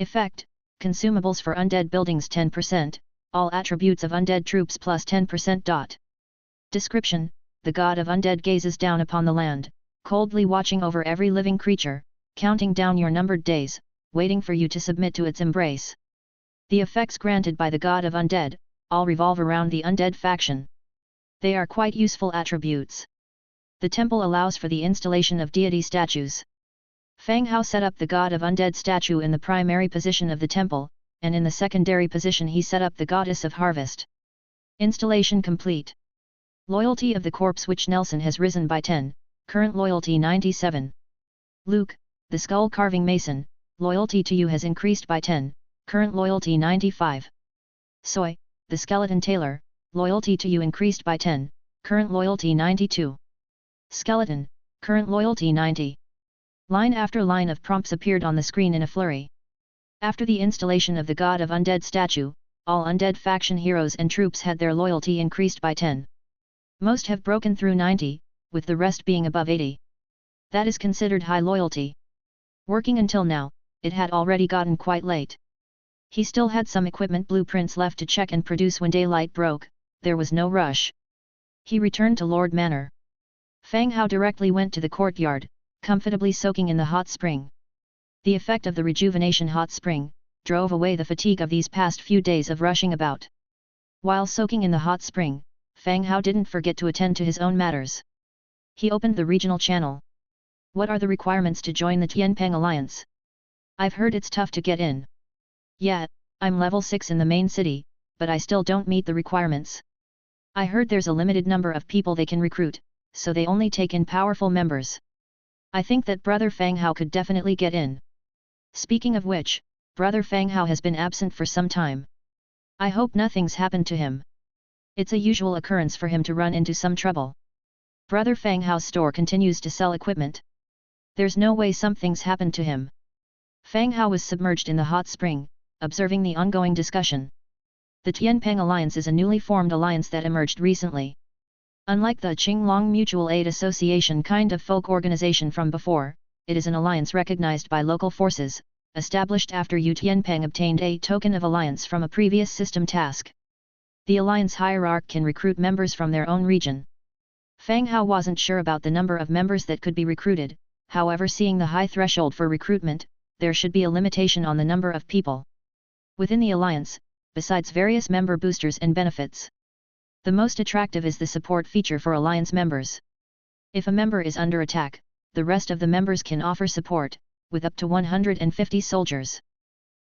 Effect, consumables for undead buildings 10%, all attributes of undead troops plus 10%. Description, the god of undead gazes down upon the land, coldly watching over every living creature, counting down your numbered days, waiting for you to submit to its embrace. The effects granted by the god of undead, all revolve around the undead faction. They are quite useful attributes. The temple allows for the installation of deity statues. Fang Hao set up the god of undead statue in the primary position of the temple, and in the secondary position he set up the goddess of harvest. Installation complete. Loyalty of the corpse witch Nelson has risen by 10, current loyalty 97. Luke, the skull carving mason, loyalty to you has increased by 10, current loyalty 95. Soy, the skeleton tailor, loyalty to you increased by 10, current loyalty 92. Skeleton, current loyalty 90. Line after line of prompts appeared on the screen in a flurry. After the installation of the god of undead statue, all undead faction heroes and troops had their loyalty increased by 10. Most have broken through 90, with the rest being above 80. That is considered high loyalty. Working until now, it had already gotten quite late. He still had some equipment blueprints left to check and produce when daylight broke. There was no rush. He returned to Lord Manor. Fang Hao directly went to the courtyard, comfortably soaking in the hot spring. The effect of the rejuvenation hot spring drove away the fatigue of these past few days of rushing about. While soaking in the hot spring, Fang Hao didn't forget to attend to his own matters. He opened the regional channel. What are the requirements to join the Tianpeng Alliance? I've heard it's tough to get in. Yeah, I'm level 6 in the main city, but I still don't meet the requirements. I heard there's a limited number of people they can recruit, so they only take in powerful members. I think that Brother Fang Hao could definitely get in. Speaking of which, Brother Fang Hao has been absent for some time. I hope nothing's happened to him. It's a usual occurrence for him to run into some trouble. Brother Fang Hao's store continues to sell equipment. There's no way something's happened to him. Fang Hao was submerged in the hot spring, observing the ongoing discussion. The Tianpeng Alliance is a newly formed alliance that emerged recently. Unlike the Qinglong Mutual Aid Association kind of folk organization from before, it is an alliance recognized by local forces, established after Yu Tianpeng obtained a token of alliance from a previous system task. The alliance hierarch can recruit members from their own region. Fang Hao wasn't sure about the number of members that could be recruited, however, seeing the high threshold for recruitment, there should be a limitation on the number of people within the alliance, besides various member boosters and benefits. The most attractive is the support feature for alliance members. If a member is under attack, the rest of the members can offer support, with up to 150 soldiers.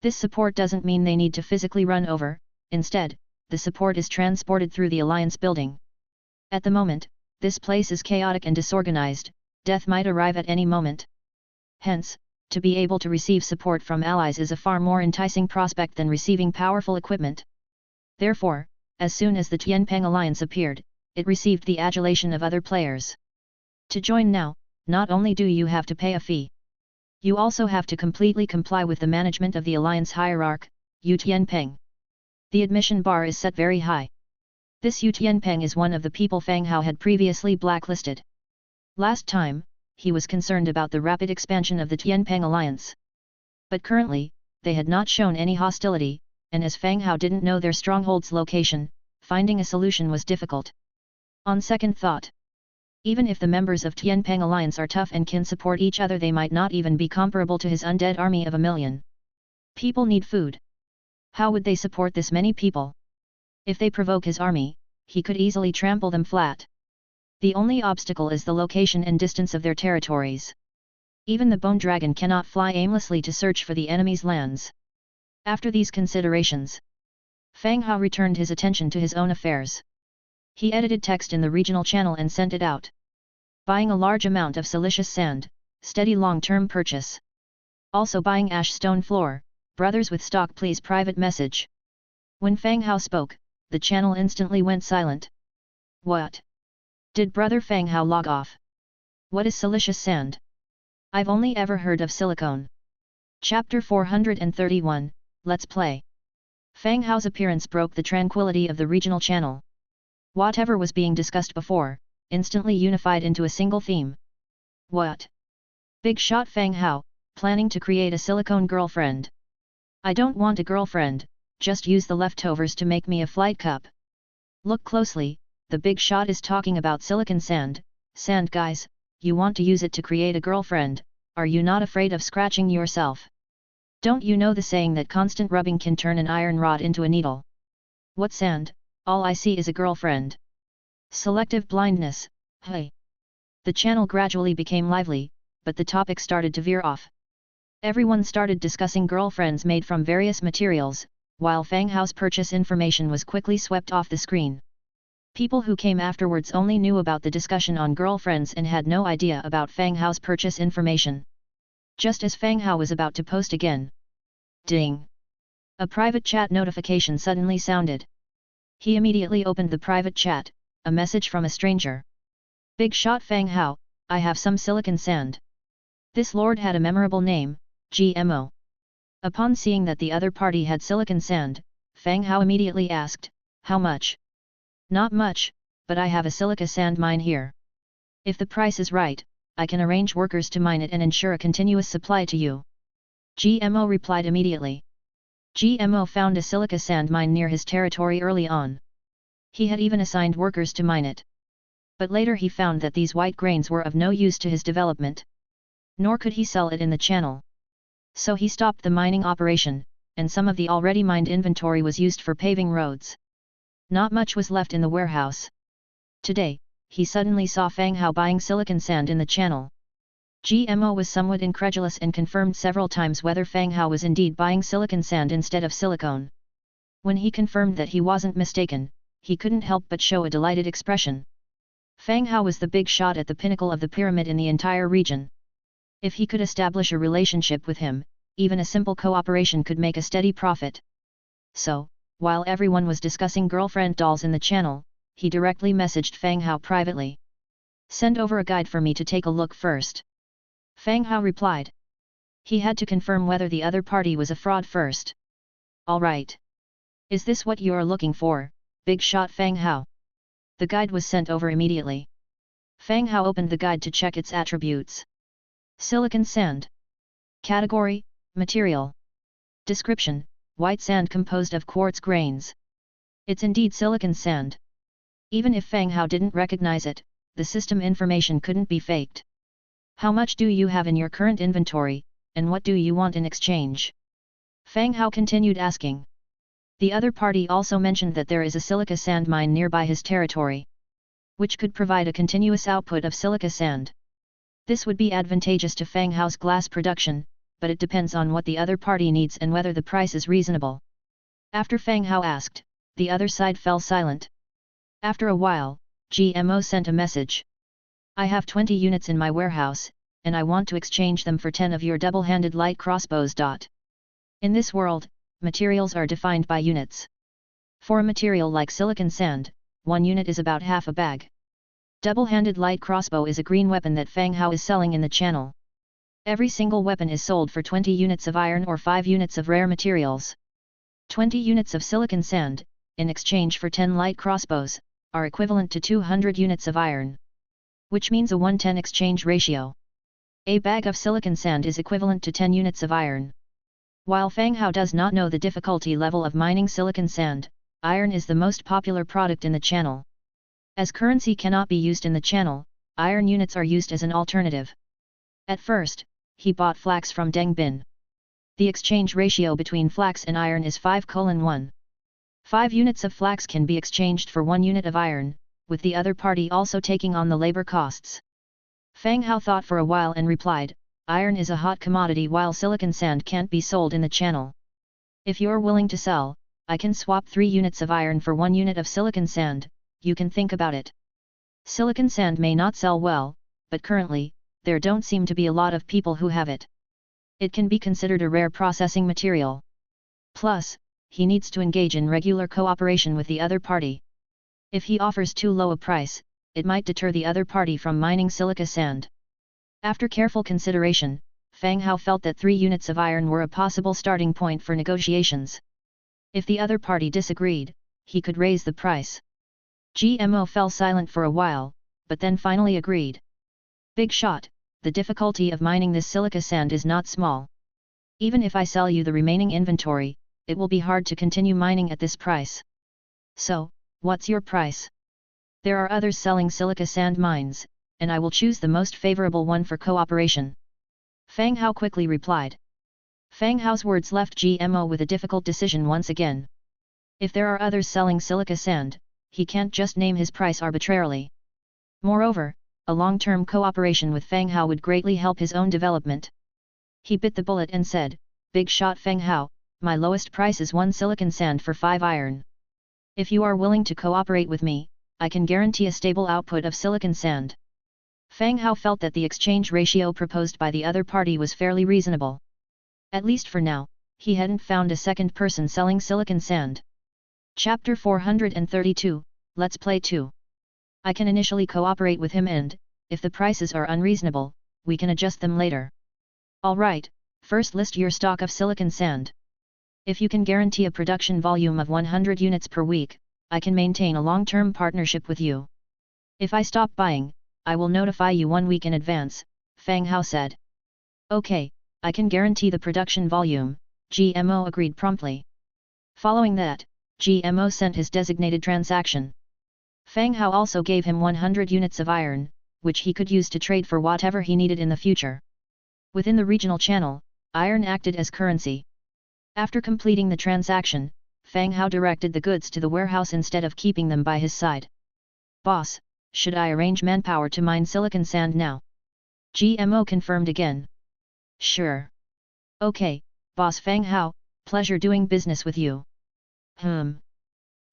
This support doesn't mean they need to physically run over, instead, the support is transported through the alliance building. At the moment, this place is chaotic and disorganized, death might arrive at any moment. Hence, to be able to receive support from allies is a far more enticing prospect than receiving powerful equipment. Therefore, as soon as the Tianpeng Alliance appeared, it received the adulation of other players. To join now, not only do you have to pay a fee, you also have to completely comply with the management of the alliance hierarch, Yu Tianpeng. The admission bar is set very high. This Yu Tianpeng is one of the people Fang Hao had previously blacklisted. Last time, he was concerned about the rapid expansion of the Tianpeng Alliance. But currently, they had not shown any hostility, and as Fang Hao didn't know their stronghold's location, finding a solution was difficult. On second thought, even if the members of Tianpeng Alliance are tough and can support each other, they might not even be comparable to his undead army of 1,000,000. People need food. How would they support this many people? If they provoke his army, he could easily trample them flat. The only obstacle is the location and distance of their territories. Even the bone dragon cannot fly aimlessly to search for the enemy's lands. After these considerations, Fang Hao returned his attention to his own affairs. He edited text in the regional channel and sent it out. Buying a large amount of silicious sand, steady long-term purchase. Also buying ash stone floor, brothers with stock please private message. When Fang Hao spoke, the channel instantly went silent. What? Did brother Fang Hao log off? What is silicious sand? I've only ever heard of silicone. Chapter 431, Let's Play. Fang Hao's appearance broke the tranquility of the regional channel. Whatever was being discussed before, instantly unified into a single theme. What? Big shot Fang Hao, planning to create a silicone girlfriend. I don't want a girlfriend, just use the leftovers to make me a flight cup. Look closely, the big shot is talking about silicon sand. Sand guys, you want to use it to create a girlfriend, are you not afraid of scratching yourself? Don't you know the saying that constant rubbing can turn an iron rod into a needle? What sand? All I see is a girlfriend. Selective blindness, hey. The channel gradually became lively, but the topic started to veer off. Everyone started discussing girlfriends made from various materials, while Fang Hao's purchase information was quickly swept off the screen. People who came afterwards only knew about the discussion on girlfriends and had no idea about Fang Hao's purchase information. Just as Fang Hao was about to post again. Ding! A private chat notification suddenly sounded. He immediately opened the private chat, a message from a stranger. Big shot Fang Hao, I have some silicon sand. This lord had a memorable name, GMO. Upon seeing that the other party had silicon sand, Fang Hao immediately asked, how much? Not much, but I have a silica sand mine here. If the price is right, I can arrange workers to mine it and ensure a continuous supply to you. GMO replied immediately. GMO found a silica sand mine near his territory early on. He had even assigned workers to mine it. But later he found that these white grains were of no use to his development. Nor could he sell it in the channel. So he stopped the mining operation, and some of the already mined inventory was used for paving roads. Not much was left in the warehouse. Today, he suddenly saw Fang Hao buying silicon sand in the channel. GMO was somewhat incredulous and confirmed several times whether Fang Hao was indeed buying silicon sand instead of silicone. When he confirmed that he wasn't mistaken, he couldn't help but show a delighted expression. Fang Hao was the big shot at the pinnacle of the pyramid in the entire region. If he could establish a relationship with him, even a simple cooperation could make a steady profit. So, while everyone was discussing girlfriend dolls in the channel, he directly messaged Fang Hao privately. Send over a guide for me to take a look first. Fang Hao replied. He had to confirm whether the other party was a fraud first. Alright. Is this what you're looking for, big shot Fang Hao? The guide was sent over immediately. Fang Hao opened the guide to check its attributes. Silicon sand. Category, material. Description, white sand composed of quartz grains. It's indeed silicon sand. Even if Fang Hao didn't recognize it, the system information couldn't be faked. How much do you have in your current inventory, and what do you want in exchange? Fang Hao continued asking. The other party also mentioned that there is a silica sand mine nearby his territory, which could provide a continuous output of silica sand. This would be advantageous to Fang Hao's glass production, but it depends on what the other party needs and whether the price is reasonable. After Fang Hao asked, the other side fell silent. After a while, GMO sent a message. I have 20 units in my warehouse, and I want to exchange them for 10 of your double-handed light crossbows. In this world, materials are defined by units. For a material like silicon sand, 1 unit is about half a bag. Double-handed light crossbow is a green weapon that Fang Hao is selling in the channel. Every single weapon is sold for 20 units of iron or 5 units of rare materials. 20 units of silicon sand, in exchange for 10 light crossbows, are equivalent to 200 units of iron, which means a 1:10 exchange ratio. A bag of silicon sand is equivalent to 10 units of iron. While Fang Hao does not know the difficulty level of mining silicon sand, iron is the most popular product in the channel. As currency cannot be used in the channel, iron units are used as an alternative. At first, he bought flax from Deng Bin. The exchange ratio between flax and iron is 5:1. 5 units of flax can be exchanged for 1 unit of iron, with the other party also taking on the labor costs. Fang Hao thought for a while and replied, iron is a hot commodity while silicon sand can't be sold in the channel. If you're willing to sell, I can swap 3 units of iron for 1 unit of silicon sand, you can think about it. Silicon sand may not sell well, but currently, there don't seem to be a lot of people who have it. It can be considered a rare processing material. Plus, he needs to engage in regular cooperation with the other party. If he offers too low a price, it might deter the other party from mining silica sand. After careful consideration, Fang Hao felt that 3 units of iron were a possible starting point for negotiations. If the other party disagreed, he could raise the price. GMO fell silent for a while, but then finally agreed. Big shot, the difficulty of mining this silica sand is not small. Even if I sell you the remaining inventory, it will be hard to continue mining at this price. So, what's your price? There are others selling silica sand mines, and I will choose the most favorable one for cooperation. Fang Hao quickly replied. Fang Hao's words left GMO with a difficult decision once again. If there are others selling silica sand, he can't just name his price arbitrarily. Moreover, a long-term cooperation with Fang Hao would greatly help his own development. He bit the bullet and said, Big shot Fang Hao, my lowest price is 1 silicon sand for 5 iron. If you are willing to cooperate with me, I can guarantee a stable output of silicon sand. Fang Hao felt that the exchange ratio proposed by the other party was fairly reasonable. At least for now, he hadn't found a second person selling silicon sand. Chapter 432, Let's Play 2. I can initially cooperate with him and, if the prices are unreasonable, we can adjust them later. Alright, first list your stock of silicon sand. If you can guarantee a production volume of 100 units per week, I can maintain a long-term partnership with you. If I stop buying, I will notify you 1 week in advance, Fang Hao said. Okay, I can guarantee the production volume, GMO agreed promptly. Following that, GMO sent his designated transaction. Fang Hao also gave him 100 units of iron, which he could use to trade for whatever he needed in the future. Within the regional channel, iron acted as currency. After completing the transaction, Fang Hao directed the goods to the warehouse instead of keeping them by his side. Boss, should I arrange manpower to mine silicon sand now? GMO confirmed again. Sure. Okay, Boss Fang Hao, pleasure doing business with you.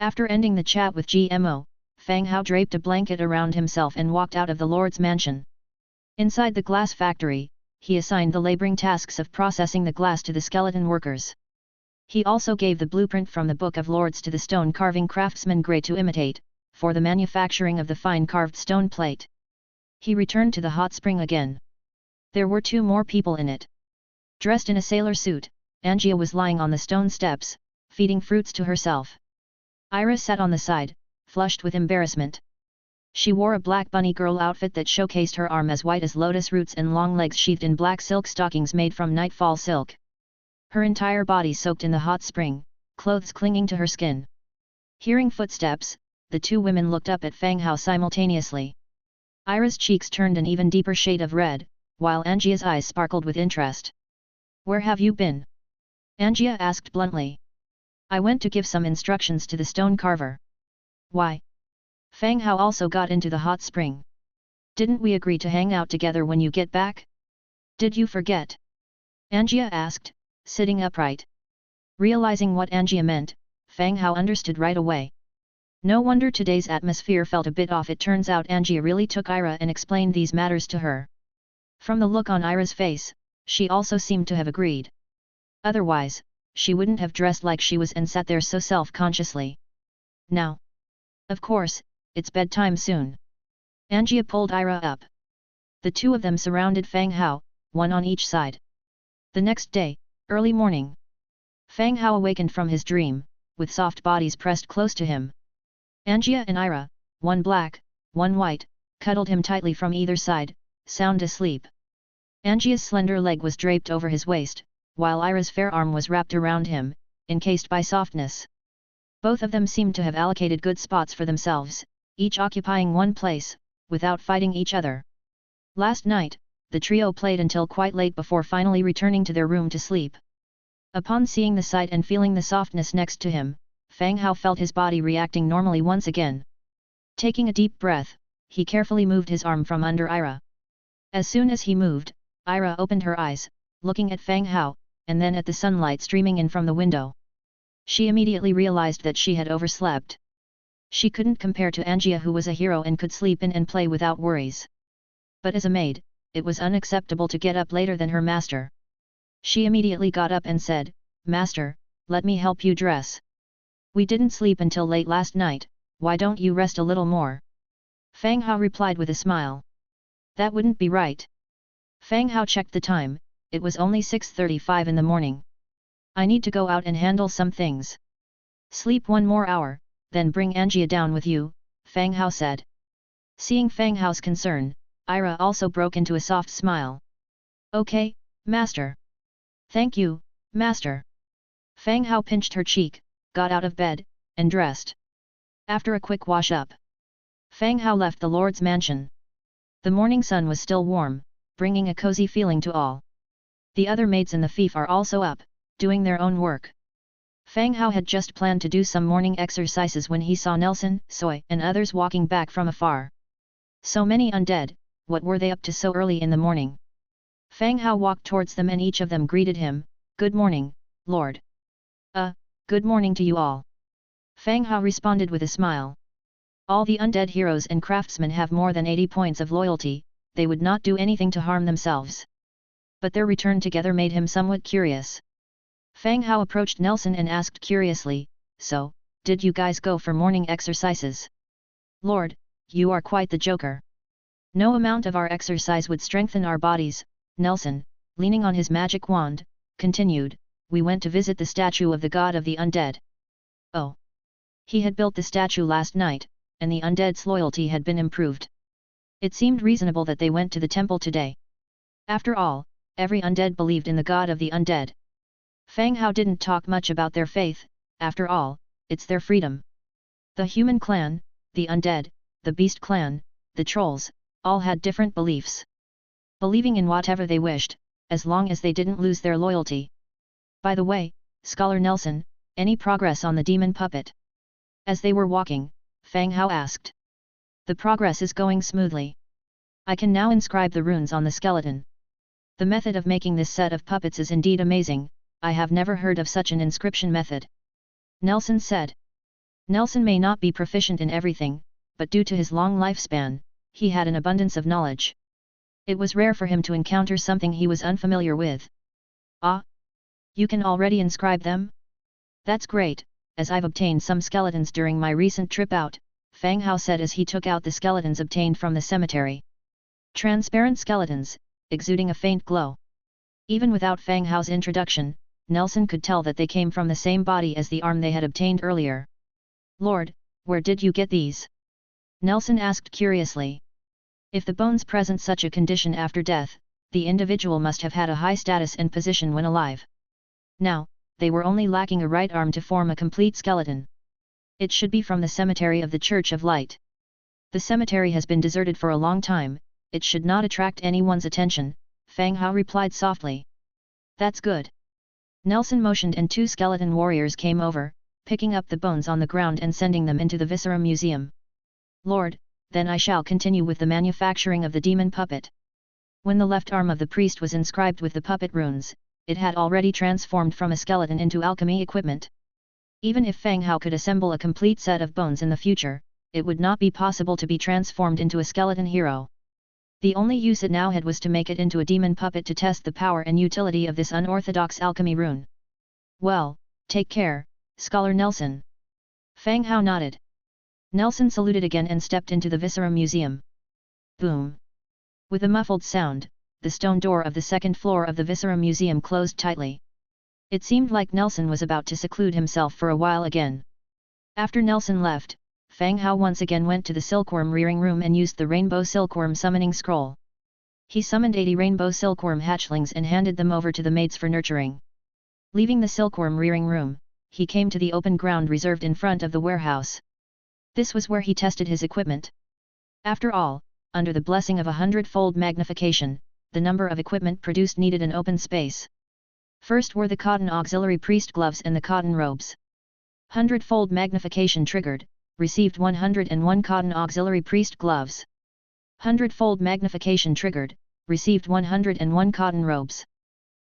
After ending the chat with GMO, Fang Hao draped a blanket around himself and walked out of the Lord's mansion. Inside the glass factory, he assigned the laboring tasks of processing the glass to the skeleton workers. He also gave the blueprint from the Book of Lords to the stone carving craftsman Gray to imitate, for the manufacturing of the fine carved stone plate. He returned to the hot spring again. There were 2 more people in it. Dressed in a sailor suit, Angia was lying on the stone steps, feeding fruits to herself. Ira sat on the side, flushed with embarrassment. She wore a black bunny girl outfit that showcased her arm as white as lotus roots and long legs sheathed in black silk stockings made from nightfall silk. Her entire body soaked in the hot spring, clothes clinging to her skin. Hearing footsteps, the 2 women looked up at Fang Hao simultaneously. Ira's cheeks turned an even deeper shade of red, while Angia's eyes sparkled with interest. Where have you been? Angia asked bluntly. I went to give some instructions to the stone carver. Why? Fang Hao also got into the hot spring. Didn't we agree to hang out together when you get back? Did you forget? Angia asked, sitting upright. Realizing what Angia meant, Fang Hao understood right away. No wonder today's atmosphere felt a bit off. It turns out Angia really took Ira and explained these matters to her. From the look on Ira's face, she also seemed to have agreed. Otherwise, she wouldn't have dressed like she was and sat there so self-consciously. Now. Of course, it's bedtime soon. Angia pulled Ira up. The two of them surrounded Fang Hao, one on each side. The next day, early morning. Fang Hao awakened from his dream, with soft bodies pressed close to him. Angia and Ira, one black, one white, cuddled him tightly from either side, sound asleep. Angia's slender leg was draped over his waist, while Ira's fair arm was wrapped around him, encased by softness. Both of them seemed to have allocated good spots for themselves, each occupying one place, without fighting each other. Last night, the trio played until quite late before finally returning to their room to sleep. Upon seeing the sight and feeling the softness next to him, Fang Hao felt his body reacting normally once again. Taking a deep breath, he carefully moved his arm from under Ira. As soon as he moved, Ira opened her eyes, looking at Fang Hao, and then at the sunlight streaming in from the window. She immediately realized that she had overslept. She couldn't compare to Angia, who was a hero and could sleep in and play without worries. But as a maid, it was unacceptable to get up later than her master. She immediately got up and said, "Master, let me help you dress. We didn't sleep until late last night, why don't you rest a little more?" Fang Hao replied with a smile. "That wouldn't be right." Fang Hao checked the time, it was only 6:35 in the morning. "I need to go out and handle some things." "Sleep one more hour, then bring Angia down with you," Fang Hao said. Seeing Fang Hao's concern, Ira also broke into a soft smile. "Okay, master." "Thank you, master." Fang Hao pinched her cheek, got out of bed, and dressed. After a quick wash-up, Fang Hao left the lord's mansion. The morning sun was still warm, bringing a cozy feeling to all. The other maids in the fief are also up, doing their own work. Fang Hao had just planned to do some morning exercises when he saw Nelson, Soy, and others walking back from afar. So many undead, what were they up to so early in the morning? Fang Hao walked towards them and each of them greeted him, "Good morning, Lord." Good morning to you all." Fang Hao responded with a smile. All the undead heroes and craftsmen have more than 80 points of loyalty, they would not do anything to harm themselves. But their return together made him somewhat curious. Fang Hao approached Nelson and asked curiously, "So, did you guys go for morning exercises?" "Lord, you are quite the joker. No amount of our exercise would strengthen our bodies," Nelson, leaning on his magic wand, continued. "We went to visit the statue of the god of the undead." Oh! He had built the statue last night, and the undead's loyalty had been improved. It seemed reasonable that they went to the temple today. After all, every undead believed in the god of the undead. Fang Hao didn't talk much about their faith, after all, it's their freedom. The human clan, the undead, the beast clan, the trolls, all had different beliefs. Believing in whatever they wished, as long as they didn't lose their loyalty. By the way, Scholar Nelson, any progress on the demon puppet? As they were walking, Fang Hao asked. The progress is going smoothly. I can now inscribe the runes on the skeleton. The method of making this set of puppets is indeed amazing, I have never heard of such an inscription method. Nelson said. Nelson may not be proficient in everything, but due to his long lifespan, he had an abundance of knowledge. It was rare for him to encounter something he was unfamiliar with. Ah! You can already inscribe them? That's great, as I've obtained some skeletons during my recent trip out, Fang Hao said as he took out the skeletons obtained from the cemetery. Transparent skeletons, exuding a faint glow. Even without Fang Hao's introduction, Nelson could tell that they came from the same body as the arm they had obtained earlier. Lord, where did you get these? Nelson asked curiously. If the bones present such a condition after death, the individual must have had a high status and position when alive. Now, they were only lacking a right arm to form a complete skeleton. It should be from the cemetery of the Church of Light. The cemetery has been deserted for a long time, it should not attract anyone's attention, Fang Hao replied softly. That's good. Nelson motioned and 2 skeleton warriors came over, picking up the bones on the ground and sending them into the Viscera Museum. Lord, then I shall continue with the manufacturing of the demon puppet. When the left arm of the priest was inscribed with the puppet runes, it had already transformed from a skeleton into alchemy equipment. Even if Fang Hao could assemble a complete set of bones in the future, it would not be possible to be transformed into a skeleton hero. The only use it now had was to make it into a demon puppet to test the power and utility of this unorthodox alchemy rune. Well, take care, Scholar Nelson. Fang Hao nodded. Nelson saluted again and stepped into the Viscera Museum. Boom! With a muffled sound, the stone door of the second floor of the Viscera Museum closed tightly. It seemed like Nelson was about to seclude himself for a while again. After Nelson left, Fang Hao once again went to the silkworm rearing room and used the rainbow silkworm summoning scroll. He summoned 80 rainbow silkworm hatchlings and handed them over to the maids for nurturing. Leaving the silkworm rearing room, he came to the open ground reserved in front of the warehouse. This was where he tested his equipment. After all, under the blessing of a hundredfold magnification, the number of equipment produced needed an open space. First were the cotton auxiliary priest gloves and the cotton robes. Hundredfold magnification triggered, received 101 cotton auxiliary priest gloves. Hundredfold magnification triggered, received 101 cotton robes.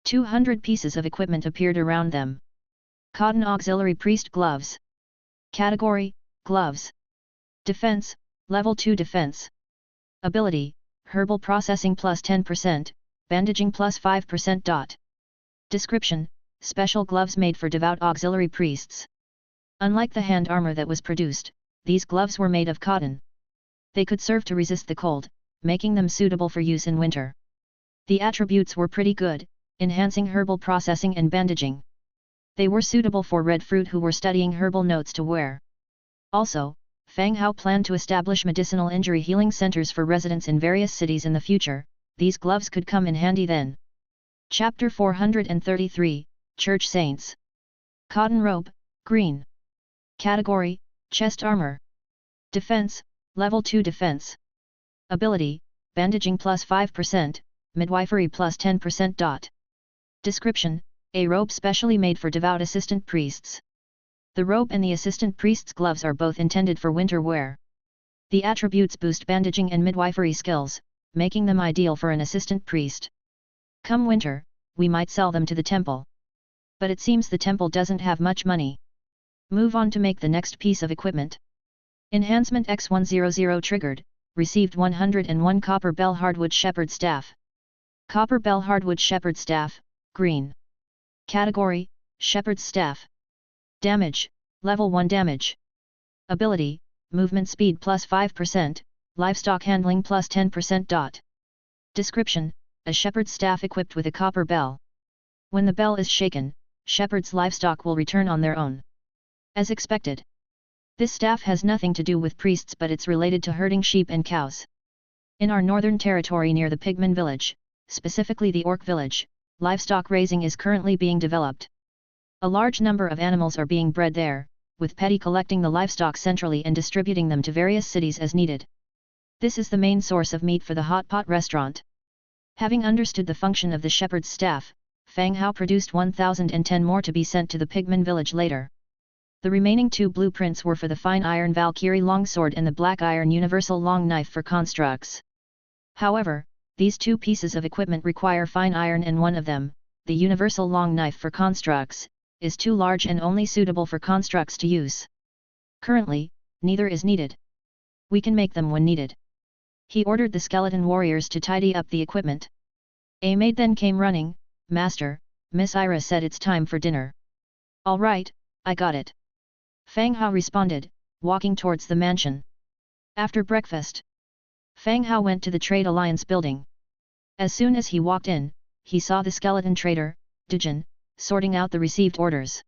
200 pieces of equipment appeared around them. Cotton auxiliary priest gloves. Category, gloves. Defense, level 2 defense. Ability, herbal processing plus 10%, bandaging plus 5%. Description, special gloves made for devout auxiliary priests. Unlike the hand armor that was produced, these gloves were made of cotton. They could serve to resist the cold, making them suitable for use in winter. The attributes were pretty good, enhancing herbal processing and bandaging. They were suitable for red fruit who were studying herbal notes to wear. Also, Fang Hao planned to establish medicinal injury healing centers for residents in various cities in the future. These gloves could come in handy then. Chapter 433, Church Saints. Cotton robe, green. Category, chest armor. Defense, level 2 defense. Ability, bandaging plus 5%, midwifery plus 10%. Description, a robe specially made for devout assistant priests. The robe and the assistant priest's gloves are both intended for winter wear. The attributes boost bandaging and midwifery skills, making them ideal for an assistant priest. Come winter, we might sell them to the temple. But it seems the temple doesn't have much money. Move on to make the next piece of equipment. Enhancement X100 triggered, received 101 copper bell hardwood shepherd staff. Copper bell hardwood shepherd staff, green. Category, shepherd's staff. Damage, level 1 damage. Ability, movement speed plus 5%, livestock handling plus 10%. Description, a shepherd's staff equipped with a copper bell. When the bell is shaken, shepherd's livestock will return on their own. As expected. This staff has nothing to do with priests, but it's related to herding sheep and cows. In our northern territory near the Pigman village, specifically the Orc village, livestock raising is currently being developed. A large number of animals are being bred there, with Petty collecting the livestock centrally and distributing them to various cities as needed. This is the main source of meat for the hot pot restaurant. Having understood the function of the shepherd's staff, Fang Hao produced 1010 more to be sent to the Pigman village later. The remaining 2 blueprints were for the fine iron Valkyrie longsword and the black iron universal long knife for constructs. However, these 2 pieces of equipment require fine iron, and one of them, the universal long knife for constructs, is too large and only suitable for constructs to use. Currently, neither is needed. We can make them when needed. He ordered the skeleton warriors to tidy up the equipment. A maid then came running. Master, Miss Ira said it's time for dinner. All right, I got it. Fang Hao responded, walking towards the mansion. After breakfast, Fang Hao went to the Trade Alliance building. As soon as he walked in, he saw the skeleton trader, Dijin, sorting out the received orders.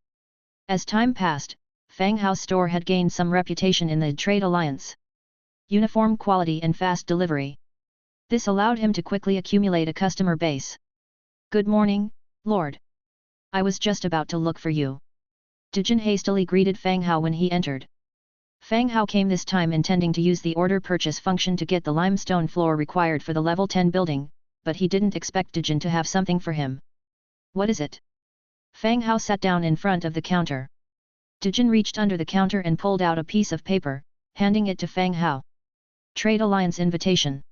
As time passed, Fang Hao's store had gained some reputation in the Trade Alliance. Uniform quality and fast delivery. This allowed him to quickly accumulate a customer base. Good morning, Lord. I was just about to look for you. Dijin hastily greeted Fang Hao when he entered. Fang Hao came this time intending to use the order purchase function to get the limestone floor required for the level 10 building, but he didn't expect Dejin to have something for him. What is it? Fang Hao sat down in front of the counter. Dejin reached under the counter and pulled out a piece of paper, handing it to Fang Hao. Trade Alliance Invitation.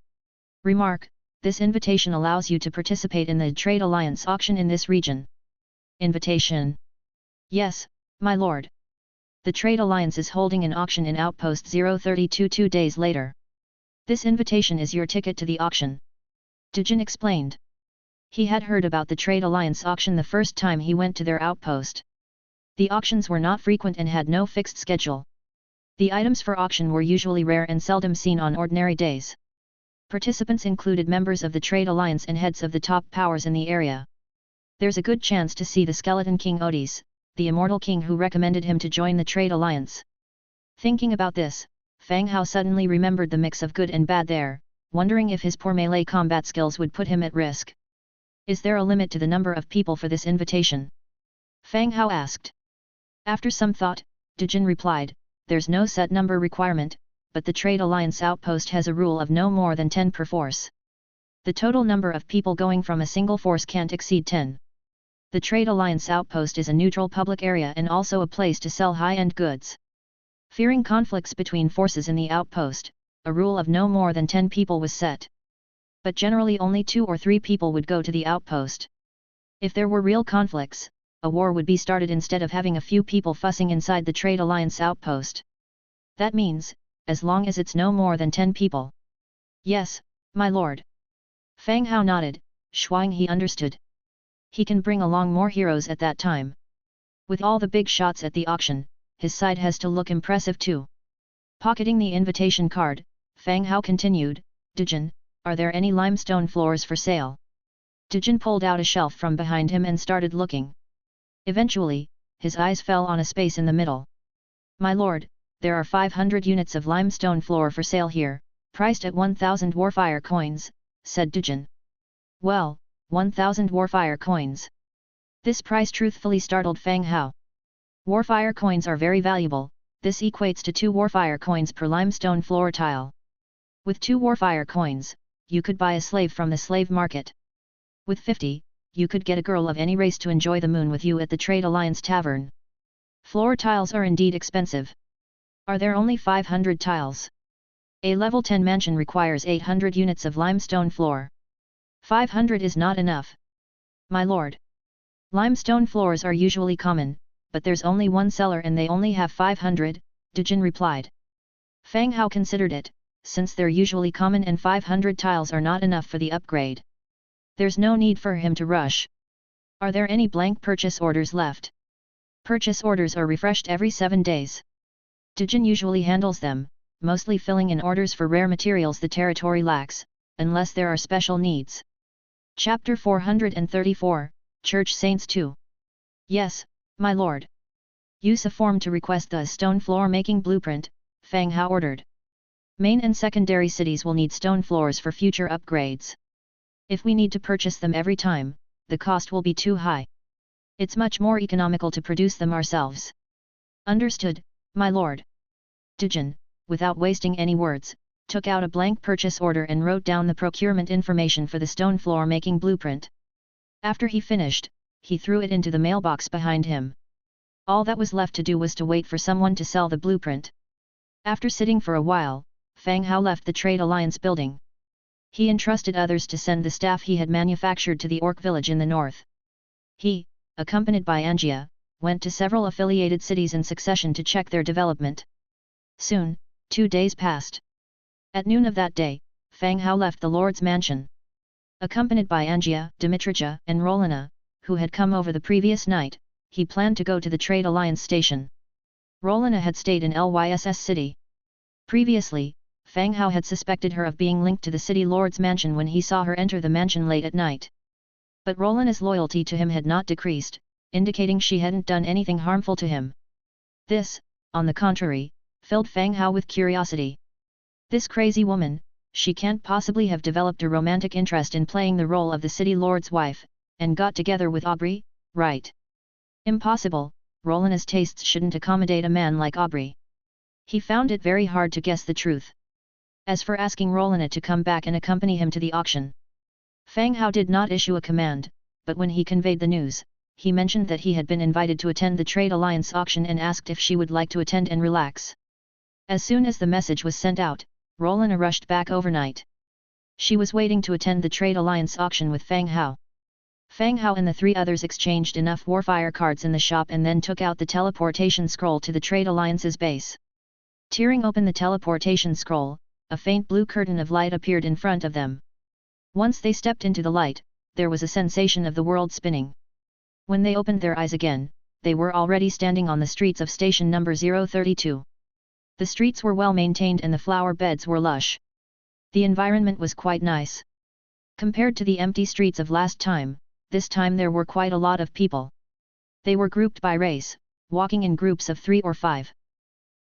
Remark: this invitation allows you to participate in the Trade Alliance auction in this region. Invitation. Yes, my lord. The Trade Alliance is holding an auction in Outpost 032 2 days later. This invitation is your ticket to the auction. Dejin explained. He had heard about the Trade Alliance auction the first time he went to their outpost. The auctions were not frequent and had no fixed schedule. The items for auction were usually rare and seldom seen on ordinary days. Participants included members of the Trade Alliance and heads of the top powers in the area. There's a good chance to see the Skeleton King Odys, the immortal king who recommended him to join the Trade Alliance. Thinking about this, Fang Hao suddenly remembered the mix of good and bad there, wondering if his poor melee combat skills would put him at risk. Is there a limit to the number of people for this invitation? Fang Hao asked. After some thought, Dejin replied, there's no set number requirement, but the Trade Alliance outpost has a rule of no more than 10 per force. The total number of people going from a single force can't exceed 10. The Trade Alliance outpost is a neutral public area and also a place to sell high-end goods. Fearing conflicts between forces in the outpost, a rule of no more than 10 people was set. But generally only 2 or 3 people would go to the outpost. If there were real conflicts, a war would be started instead of having a few people fussing inside the Trade Alliance outpost. That means, as long as it's no more than 10 people. Yes, my lord. Fang Hao nodded, showing he understood. He can bring along more heroes at that time. With all the big shots at the auction, his side has to look impressive too. Pocketing the invitation card, Fang Hao continued, Dejin, are there any limestone floors for sale? Dejin pulled out a shelf from behind him and started looking. Eventually, his eyes fell on a space in the middle. My lord, there are 500 units of limestone floor for sale here, priced at 1,000 warfire coins, said Dejin. Well, 1,000 warfire coins. This price truthfully startled Fang Hao. Warfire coins are very valuable, this equates to 2 warfire coins per limestone floor tile. With 2 warfire coins, you could buy a slave from the slave market. With 50, you could get a girl of any race to enjoy the moon with you at the Trade Alliance tavern. Floor tiles are indeed expensive. Are there only 500 tiles? A level 10 mansion requires 800 units of limestone floor. 500 is not enough. My lord. Limestone floors are usually common, but there's only one seller and they only have 500, Dejin replied. Fang Hao considered it, since they're usually common and 500 tiles are not enough for the upgrade. There's no need for him to rush. Are there any blank purchase orders left? Purchase orders are refreshed every 7 days. Dejin usually handles them, mostly filling in orders for rare materials the territory lacks, unless there are special needs. Chapter 434, Church Saints 2. Yes, my lord. Use a form to request the stone floor making blueprint, Fang Hao ordered. Main and secondary cities will need stone floors for future upgrades. If we need to purchase them every time, the cost will be too high. It's much more economical to produce them ourselves. Understood, my lord. Dejin, without wasting any words, took out a blank purchase order and wrote down the procurement information for the stone floor making blueprint. After he finished, he threw it into the mailbox behind him. All that was left to do was to wait for someone to sell the blueprint. After sitting for a while, Fang Hao left the Trade Alliance building. He entrusted others to send the staff he had manufactured to the orc village in the north. He, accompanied by Angia, went to several affiliated cities in succession to check their development. Soon, 2 days passed. At noon of that day, Fang Hao left the Lord's mansion. Accompanied by Angia, Dimitrija, and Rolina, who had come over the previous night, he planned to go to the Trade Alliance station. Rolina had stayed in Lyss City. Previously, Fang Hao had suspected her of being linked to the city lord's mansion when he saw her enter the mansion late at night. But Rolina's loyalty to him had not decreased, indicating she hadn't done anything harmful to him. This, on the contrary, filled Fang Hao with curiosity. This crazy woman, she can't possibly have developed a romantic interest in playing the role of the city lord's wife, and got together with Aubrey, right? Impossible, Rolina's tastes shouldn't accommodate a man like Aubrey. He found it very hard to guess the truth. As for asking Rollina to come back and accompany him to the auction, Fang Hao did not issue a command, but when he conveyed the news, he mentioned that he had been invited to attend the Trade Alliance auction and asked if she would like to attend and relax. As soon as the message was sent out, Rollina rushed back overnight. She was waiting to attend the Trade Alliance auction with Fang Hao. Fang Hao and the three others exchanged enough warfire cards in the shop and then took out the teleportation scroll to the Trade Alliance's base. Tearing open the teleportation scroll, a faint blue curtain of light appeared in front of them. Once they stepped into the light, there was a sensation of the world spinning. When they opened their eyes again, they were already standing on the streets of station number 032. The streets were well maintained and the flower beds were lush. The environment was quite nice. Compared to the empty streets of last time, this time there were quite a lot of people. They were grouped by race, walking in groups of 3 or 5.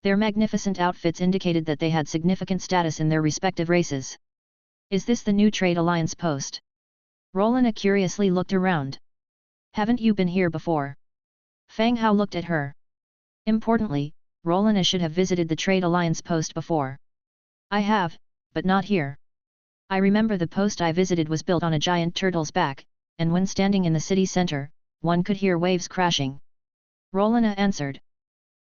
Their magnificent outfits indicated that they had significant status in their respective races. Is this the new Trade Alliance post? Rollina curiously looked around. Haven't you been here before? Fang Hao looked at her. Importantly, Rollina should have visited the Trade Alliance post before. I have, but not here. I remember the post I visited was built on a giant turtle's back, and when standing in the city center, one could hear waves crashing. Rollina answered.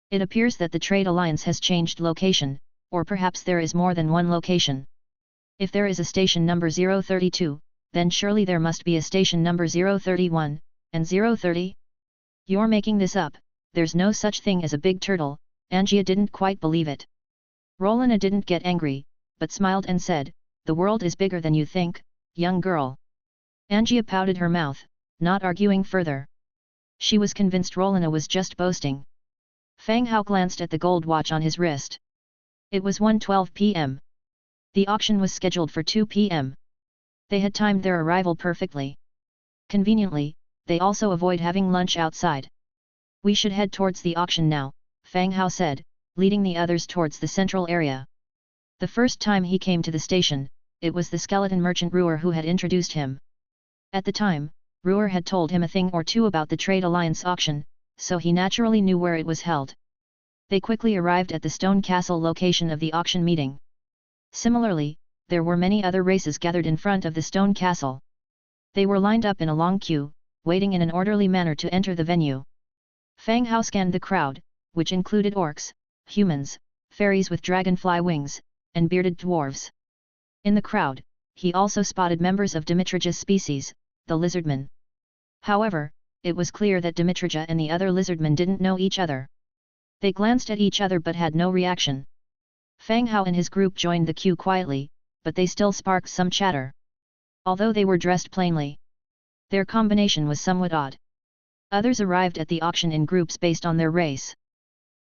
It appears that the Trade Alliance has changed location, or perhaps there is more than one location. If there is a station number 032, then surely there must be a station number 031, and 030? You're making this up, there's no such thing as a big turtle. Angia didn't quite believe it. Rollina didn't get angry, but smiled and said, the world is bigger than you think, young girl. Angia pouted her mouth, not arguing further. She was convinced Rollina was just boasting. Fang Hao glanced at the gold watch on his wrist. It was 1:12 p.m. The auction was scheduled for 2 p.m. They had timed their arrival perfectly. Conveniently, they also avoid having lunch outside. We should head towards the auction now, Fang Hao said, leading the others towards the central area. The first time he came to the station, it was the skeleton merchant Ruer who had introduced him. At the time, Ruer had told him a thing or two about the Trade Alliance auction, so he naturally knew where it was held. They quickly arrived at the stone castle location of the auction meeting. Similarly, there were many other races gathered in front of the stone castle. They were lined up in a long queue, waiting in an orderly manner to enter the venue. Fang Hao scanned the crowd, which included orcs, humans, fairies with dragonfly wings, and bearded dwarves. In the crowd, he also spotted members of Dimitrija's species, the lizardmen. However, it was clear that Dimitrija and the other lizardmen didn't know each other. They glanced at each other but had no reaction. Fang Hao and his group joined the queue quietly, but they still sparked some chatter. Although they were dressed plainly, their combination was somewhat odd. Others arrived at the auction in groups based on their race.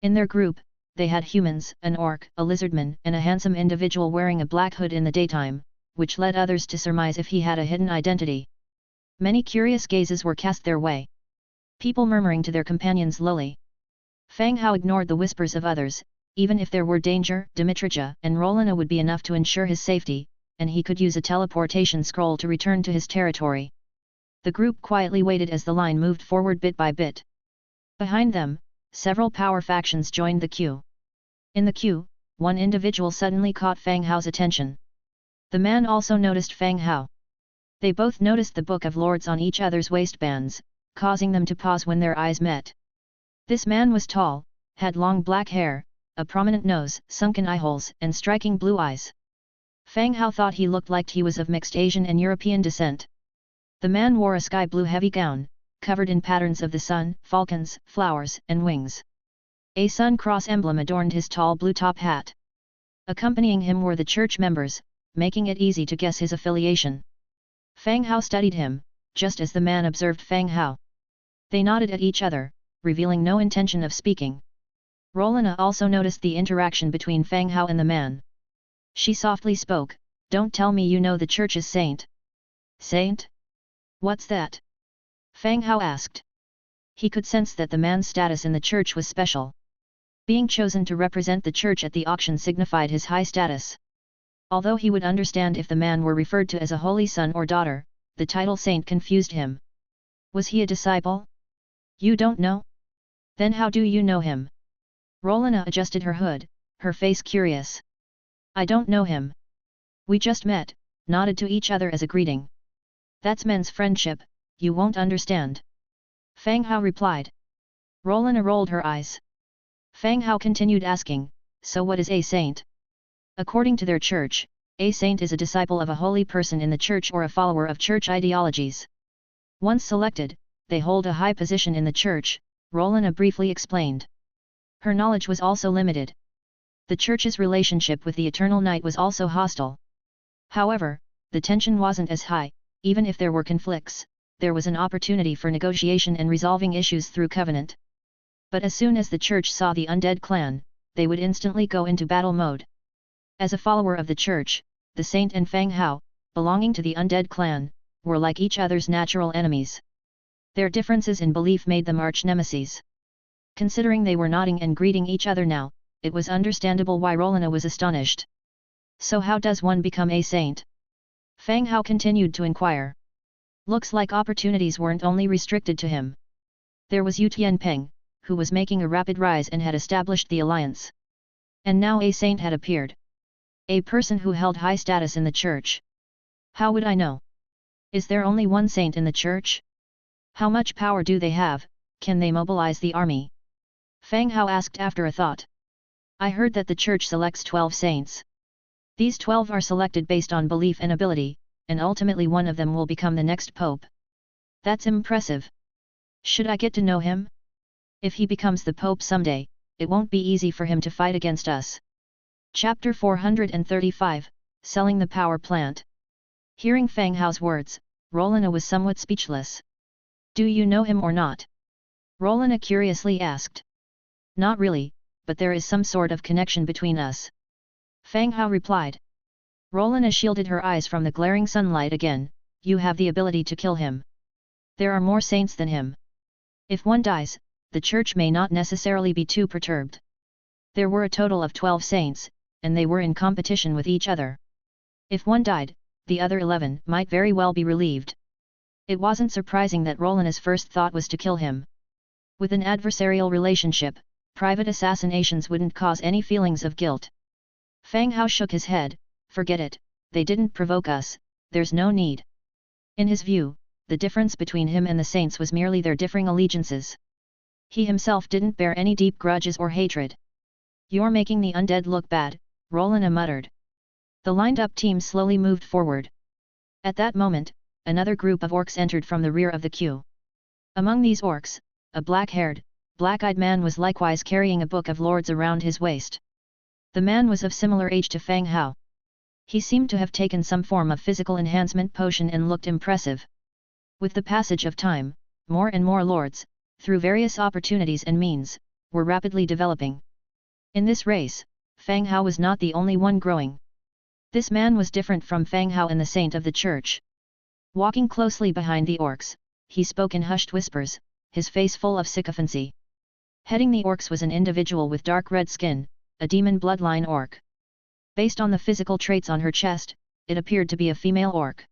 In their group, they had humans, an orc, a lizardman, and a handsome individual wearing a black hood in the daytime, which led others to surmise if he had a hidden identity. Many curious gazes were cast their way. People murmuring to their companions lowly. Fang Hao ignored the whispers of others. Even if there were danger, Dimitrija and Rollina would be enough to ensure his safety, and he could use a teleportation scroll to return to his territory. The group quietly waited as the line moved forward bit by bit. Behind them, several power factions joined the queue. In the queue, one individual suddenly caught Fang Hao's attention. The man also noticed Fang Hao. They both noticed the Book of Lords on each other's waistbands, causing them to pause when their eyes met. This man was tall, had long black hair, a prominent nose, sunken eyeholes, and striking blue eyes. Fang Hao thought he looked like he was of mixed Asian and European descent. The man wore a sky blue heavy gown, covered in patterns of the sun, falcons, flowers, and wings. A sun cross emblem adorned his tall blue top hat. Accompanying him were the church members, making it easy to guess his affiliation. Fang Hao studied him, just as the man observed Fang Hao. They nodded at each other, revealing no intention of speaking. Rollina also noticed the interaction between Fang Hao and the man. She softly spoke, "Don't tell me you know the church's saint." "Saint? What's that?" Fang Hao asked. He could sense that the man's status in the church was special. Being chosen to represent the church at the auction signified his high status. Although he would understand if the man were referred to as a holy son or daughter, the title saint confused him. Was he a disciple? "You don't know? Then how do you know him?" Rollina adjusted her hood, her face curious. I don't know him. We just met, nodded to each other as a greeting. That's men's friendship, you won't understand. Fang Hao replied. Rollina rolled her eyes. Fang Hao continued asking, so what is a saint? According to their church, a saint is a disciple of a holy person in the church or a follower of church ideologies. Once selected, they hold a high position in the church, Rollina briefly explained. Her knowledge was also limited. The church's relationship with the Eternal Night was also hostile. However, the tension wasn't as high, even if there were conflicts, there was an opportunity for negotiation and resolving issues through covenant. But as soon as the church saw the undead clan, they would instantly go into battle mode. As a follower of the church, the saint and Fang Hao, belonging to the undead clan, were like each other's natural enemies. Their differences in belief made them arch nemesis. Considering they were nodding and greeting each other now, it was understandable why Rollina was astonished. So how does one become a saint? Fang Hao continued to inquire. Looks like opportunities weren't only restricted to him. There was Yu Tianpeng, who was making a rapid rise and had established the alliance. And now a saint had appeared. A person who held high status in the church. How would I know? Is there only one saint in the church? How much power do they have, can they mobilize the army? Fang Hao asked after a thought. I heard that the church selects 12 saints. These 12 are selected based on belief and ability, and ultimately one of them will become the next pope. That's impressive. Should I get to know him? If he becomes the pope someday, it won't be easy for him to fight against us. Chapter 435, Selling the Power Plant. Hearing Fang Hao's words, Rollina was somewhat speechless. Do you know him or not? Rollina curiously asked. Not really, but there is some sort of connection between us. Fang Hao replied. Rollina shielded her eyes from the glaring sunlight again. You have the ability to kill him. There are more saints than him. If one dies, the church may not necessarily be too perturbed. There were a total of 12 saints, and they were in competition with each other. If one died, the other 11 might very well be relieved. It wasn't surprising that Rollina's first thought was to kill him. With an adversarial relationship, private assassinations wouldn't cause any feelings of guilt. Fang Hao shook his head. Forget it, they didn't provoke us, there's no need. In his view, the difference between him and the saints was merely their differing allegiances. He himself didn't bear any deep grudges or hatred. You're making the undead look bad, Rollina muttered. The lined-up team slowly moved forward. At that moment, another group of orcs entered from the rear of the queue. Among these orcs, a black-haired, black-eyed man was likewise carrying a book of lords around his waist. The man was of similar age to Fang Hao. He seemed to have taken some form of physical enhancement potion and looked impressive. With the passage of time, more and more lords, through various opportunities and means, were rapidly developing. In this race, Fang Hao was not the only one growing. This man was different from Fang Hao and the saint of the church. Walking closely behind the orcs, he spoke in hushed whispers, his face full of sycophancy. Heading the orcs was an individual with dark red skin, a demon bloodline orc. Based on the physical traits on her chest, it appeared to be a female orc.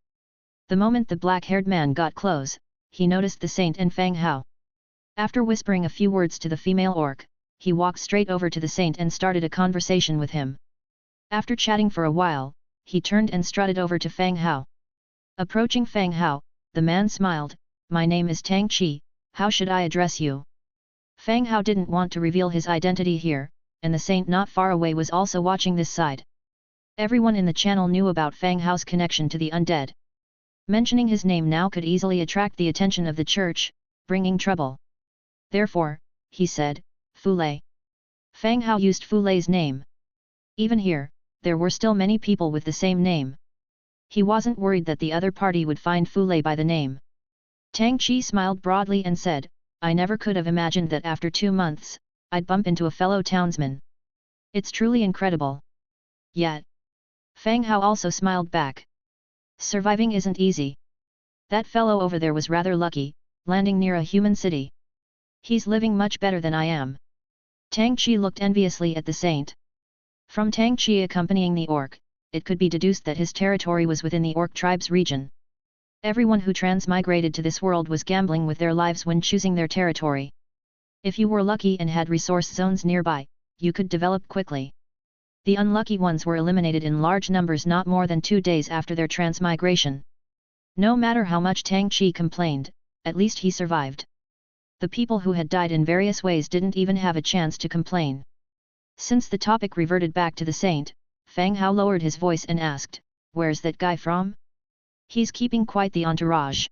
The moment the black-haired man got close, he noticed the saint and Fang Hao. After whispering a few words to the female orc, he walked straight over to the saint and started a conversation with him. After chatting for a while, he turned and strutted over to Fang Hao. Approaching Fang Hao, the man smiled, "My name is Tang Qi, how should I address you?" Fang Hao didn't want to reveal his identity here, and the saint not far away was also watching this side. Everyone in the channel knew about Fang Hao's connection to the undead. Mentioning his name now could easily attract the attention of the church, bringing trouble. Therefore, he said, "Fu Lei." Fang Hao used Fu Lei's name. Even here, there were still many people with the same name. He wasn't worried that the other party would find Fu Lei by the name. Tang Qi smiled broadly and said, "I never could have imagined that after 2 months, I'd bump into a fellow townsman. It's truly incredible." Yet, Fang Hao also smiled back. Surviving isn't easy. That fellow over there was rather lucky, landing near a human city. He's living much better than I am. Tang Qi looked enviously at the saint. From Tang Qi accompanying the orc, it could be deduced that his territory was within the orc tribe's region. Everyone who transmigrated to this world was gambling with their lives when choosing their territory. If you were lucky and had resource zones nearby, you could develop quickly. The unlucky ones were eliminated in large numbers not more than 2 days after their transmigration. No matter how much Tang Chi complained, at least he survived. The people who had died in various ways didn't even have a chance to complain. Since the topic reverted back to the saint, Fang Hao lowered his voice and asked, "Where's that guy from? He's keeping quite the entourage."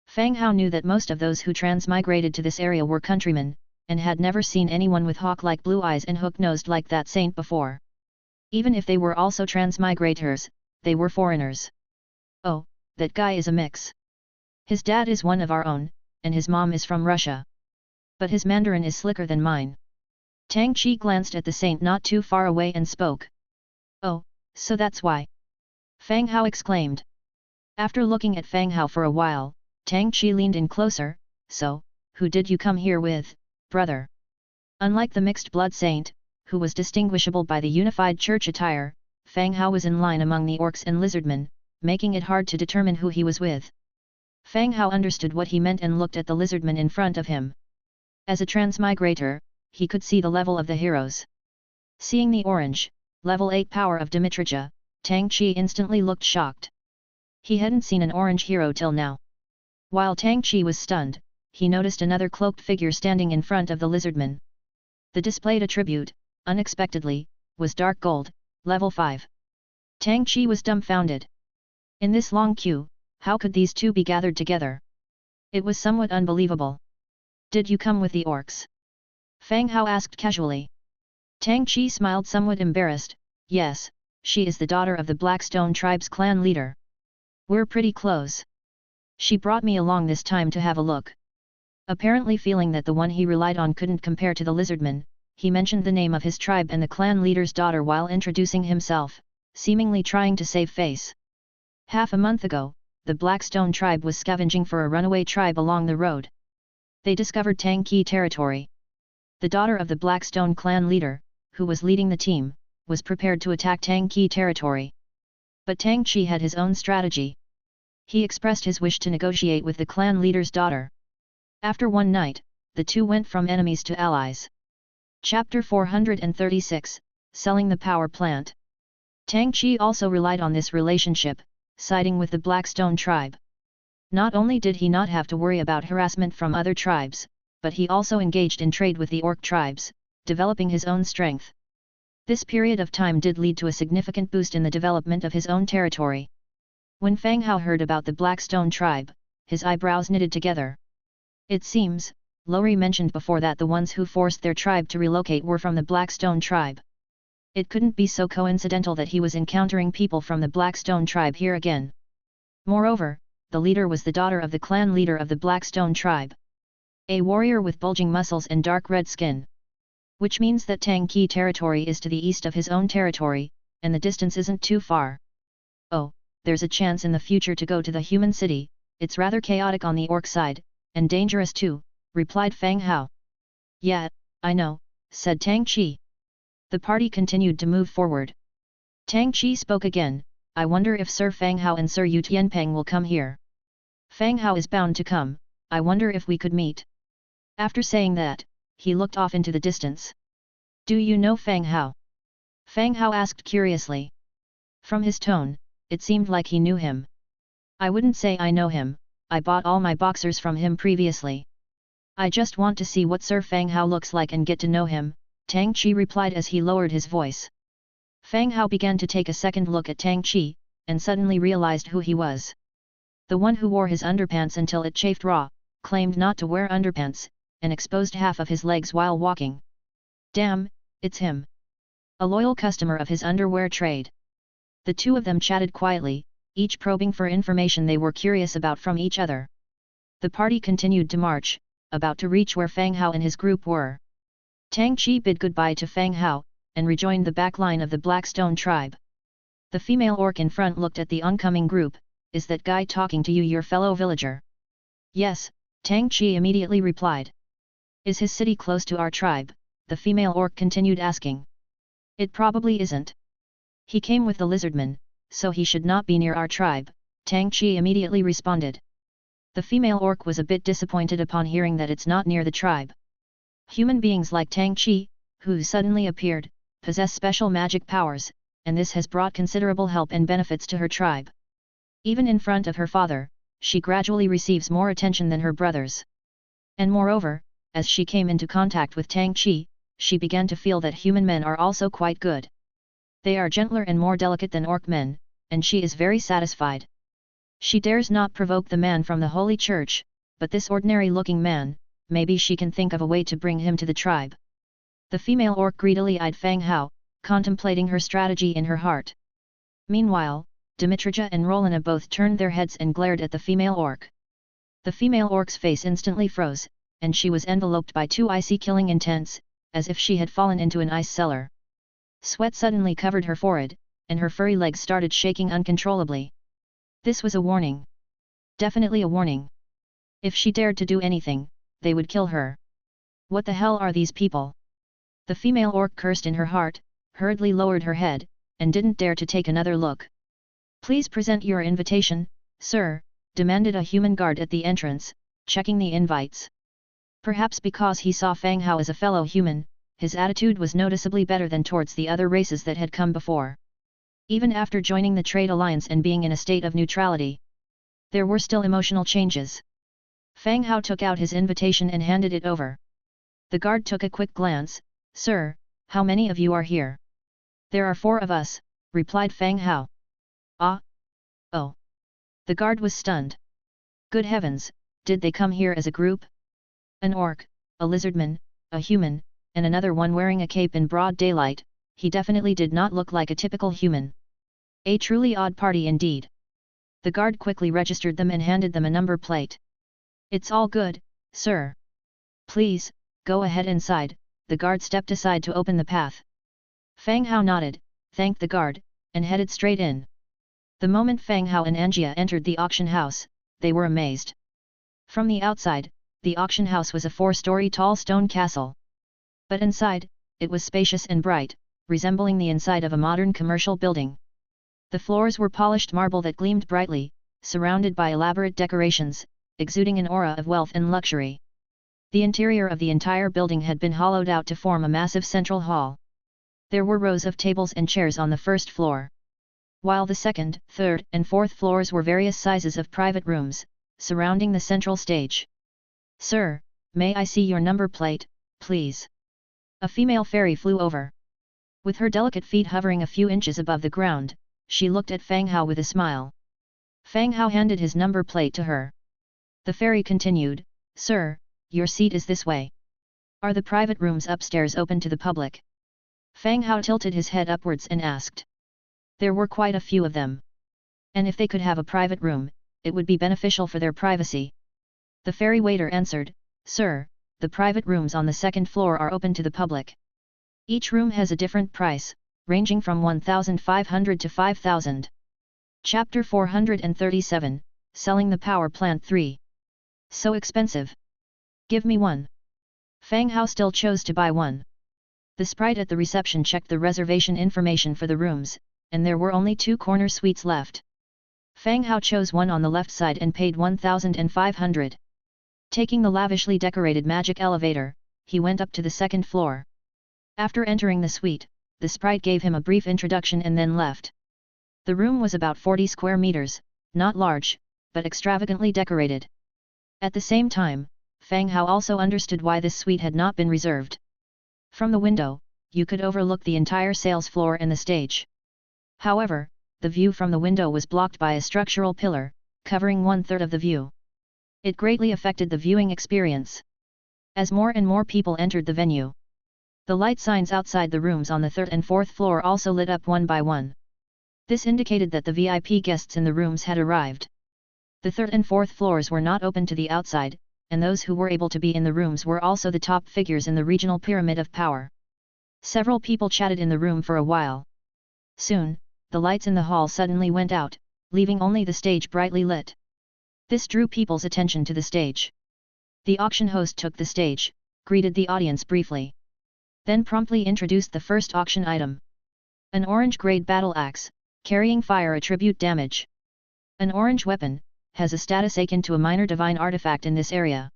Fang Hao knew that most of those who transmigrated to this area were countrymen, and had never seen anyone with hawk-like blue eyes and hook-nosed like that saint before. Even if they were also transmigrators, they were foreigners. "Oh, that guy is a mix. His dad is one of our own, and his mom is from Russia. But his Mandarin is slicker than mine." Tang Chi glanced at the saint not too far away and spoke. "Oh, so that's why?" Fang Hao exclaimed. After looking at Fang Hao for a while, Tang Chi leaned in closer. "So, who did you come here with, brother?" Unlike the mixed blood saint, who was distinguishable by the unified church attire, Fang Hao was in line among the orcs and lizardmen, making it hard to determine who he was with. Fang Hao understood what he meant and looked at the lizardman in front of him. As a transmigrator, he could see the level of the heroes. Seeing the orange, level 8 power of Dimitrija, Tang Chi instantly looked shocked. He hadn't seen an orange hero till now. While Tang Chi was stunned, he noticed another cloaked figure standing in front of the lizardman. The displayed attribute, unexpectedly, was dark gold, level 5. Tang Chi was dumbfounded. In this long queue, how could these two be gathered together? It was somewhat unbelievable. "Did you come with the orcs?" Fang Hao asked casually. Tang Chi smiled somewhat embarrassed. "Yes, she is the daughter of the Blackstone tribe's clan leader. We're pretty close. She brought me along this time to have a look." Apparently feeling that the one he relied on couldn't compare to the lizardman, he mentioned the name of his tribe and the clan leader's daughter while introducing himself, seemingly trying to save face. Half a month ago, the Blackstone tribe was scavenging for a runaway tribe along the road. They discovered Tang Chi territory. The daughter of the Blackstone clan leader, who was leading the team, was prepared to attack Tang Chi territory. But Tang Chi had his own strategy. He expressed his wish to negotiate with the clan leader's daughter. After one night, the two went from enemies to allies. Chapter 436, Selling the Power Plant. Tang Chi also relied on this relationship, siding with the Blackstone tribe. Not only did he not have to worry about harassment from other tribes, but he also engaged in trade with the orc tribes, developing his own strength. This period of time did lead to a significant boost in the development of his own territory. When Fang Hao heard about the Blackstone tribe, his eyebrows knitted together. It seems, Lori mentioned before that the ones who forced their tribe to relocate were from the Blackstone tribe. It couldn't be so coincidental that he was encountering people from the Blackstone tribe here again. Moreover, the leader was the daughter of the clan leader of the Blackstone tribe. A warrior with bulging muscles and dark red skin. Which means that Tang Chi territory is to the east of his own territory, and the distance isn't too far. "Oh, there's a chance in the future to go to the human city. It's rather chaotic on the orc side, and dangerous too," replied Fang Hao. "Yeah, I know," said Tang Chi. The party continued to move forward. Tang Chi spoke again, "I wonder if Sir Fang Hao and Sir Yu Tianpeng will come here. Fang Hao is bound to come, I wonder if we could meet." After saying that, he looked off into the distance. "Do you know Fang Hao?" Fang Hao asked curiously. From his tone, it seemed like he knew him. "I wouldn't say I know him, I bought all my boxers from him previously. I just want to see what Sir Fang Hao looks like and get to know him," Tang Chi replied as he lowered his voice. Fang Hao began to take a second look at Tang Chi, and suddenly realized who he was. The one who wore his underpants until it chafed raw, claimed not to wear underpants, and exposed half of his legs while walking. Damn, it's him. A loyal customer of his underwear trade. The two of them chatted quietly, each probing for information they were curious about from each other. The party continued to march, about to reach where Fang Hao and his group were. Tang Chi bid goodbye to Fang Hao, and rejoined the back line of the Blackstone tribe. The female orc in front looked at the oncoming group. "Is that guy talking to you your fellow villager?" "Yes," Tang Chi immediately replied. "Is his city close to our tribe?" the female orc continued asking. "It probably isn't. He came with the lizardman, so he should not be near our tribe," Tang Chi immediately responded. The female orc was a bit disappointed upon hearing that it's not near the tribe. Human beings like Tang Chi, who suddenly appeared, possess special magic powers, and this has brought considerable help and benefits to her tribe. Even in front of her father, she gradually receives more attention than her brothers. And moreover, as she came into contact with Tang Qi, she began to feel that human men are also quite good. They are gentler and more delicate than orc men, and she is very satisfied. She dares not provoke the man from the Holy Church, but this ordinary-looking man, maybe she can think of a way to bring him to the tribe. The female orc greedily eyed Fang Hao, contemplating her strategy in her heart. Meanwhile, Dimitrija and Rolina both turned their heads and glared at the female orc. The female orc's face instantly froze, and she was enveloped by two icy killing intents, as if she had fallen into an ice cellar. Sweat suddenly covered her forehead, and her furry legs started shaking uncontrollably. This was a warning. Definitely a warning. If she dared to do anything, they would kill her. What the hell are these people? The female orc cursed in her heart, hurriedly lowered her head, and didn't dare to take another look. Please present your invitation, sir, demanded a human guard at the entrance, checking the invites. Perhaps because he saw Fang Hao as a fellow human, his attitude was noticeably better than towards the other races that had come before. Even after joining the trade alliance and being in a state of neutrality, there were still emotional changes. Fang Hao took out his invitation and handed it over. The guard took a quick glance. Sir, how many of you are here? There are 4 of us, replied Fang Hao. Ah? Oh. The guard was stunned. Good heavens, did they come here as a group? An orc, a lizardman, a human, and another one wearing a cape in broad daylight. He definitely did not look like a typical human. A truly odd party indeed. The guard quickly registered them and handed them a number plate. It's all good, sir. Please, go ahead inside. The guard stepped aside to open the path. Fang Hao nodded, thanked the guard, and headed straight in. The moment Fang Hao and Angia entered the auction house, they were amazed. From the outside, the auction house was a 4-story tall stone castle. But inside, it was spacious and bright, resembling the inside of a modern commercial building. The floors were polished marble that gleamed brightly, surrounded by elaborate decorations, exuding an aura of wealth and luxury. The interior of the entire building had been hollowed out to form a massive central hall. There were rows of tables and chairs on the first floor, while the second, third, and fourth floors were various sizes of private rooms, surrounding the central stage. Sir, may I see your number plate, please? A female fairy flew over. With her delicate feet hovering a few inches above the ground, she looked at Fang Hao with a smile. Fang Hao handed his number plate to her. The fairy continued, Sir, your seat is this way. Are the private rooms upstairs open to the public? Fang Hao tilted his head upwards and asked. There were quite a few of them. And if they could have a private room, it would be beneficial for their privacy. The fairy waiter answered, Sir, the private rooms on the second floor are open to the public. Each room has a different price, ranging from 1,500 to 5,000. Chapter 437, Selling the Power Plant 3. So expensive. Give me one. Fang Hao still chose to buy one. The sprite at the reception checked the reservation information for the rooms, and there were only 2 corner suites left. Fang Hao chose one on the left side and paid 1,500. Taking the lavishly decorated magic elevator, he went up to the second floor. After entering the suite, the sprite gave him a brief introduction and then left. The room was about 40 square meters, not large, but extravagantly decorated. At the same time, Fang Hao also understood why this suite had not been reserved. From the window, you could overlook the entire sales floor and the stage. However, the view from the window was blocked by a structural pillar, covering 1/3 of the view. It greatly affected the viewing experience. As more and more people entered the venue, the light signs outside the rooms on the 3rd and 4th floor also lit up one by one. This indicated that the VIP guests in the rooms had arrived. The 3rd and 4th floors were not open to the outside, and those who were able to be in the rooms were also the top figures in the regional pyramid of power. Several people chatted in the room for a while. Soon, the lights in the hall suddenly went out, leaving only the stage brightly lit. This drew people's attention to the stage. The auction host took the stage, greeted the audience briefly, then promptly introduced the first auction item. An orange-grade battle axe, carrying fire attribute damage. An orange weapon, has a status akin to a minor divine artifact in this area.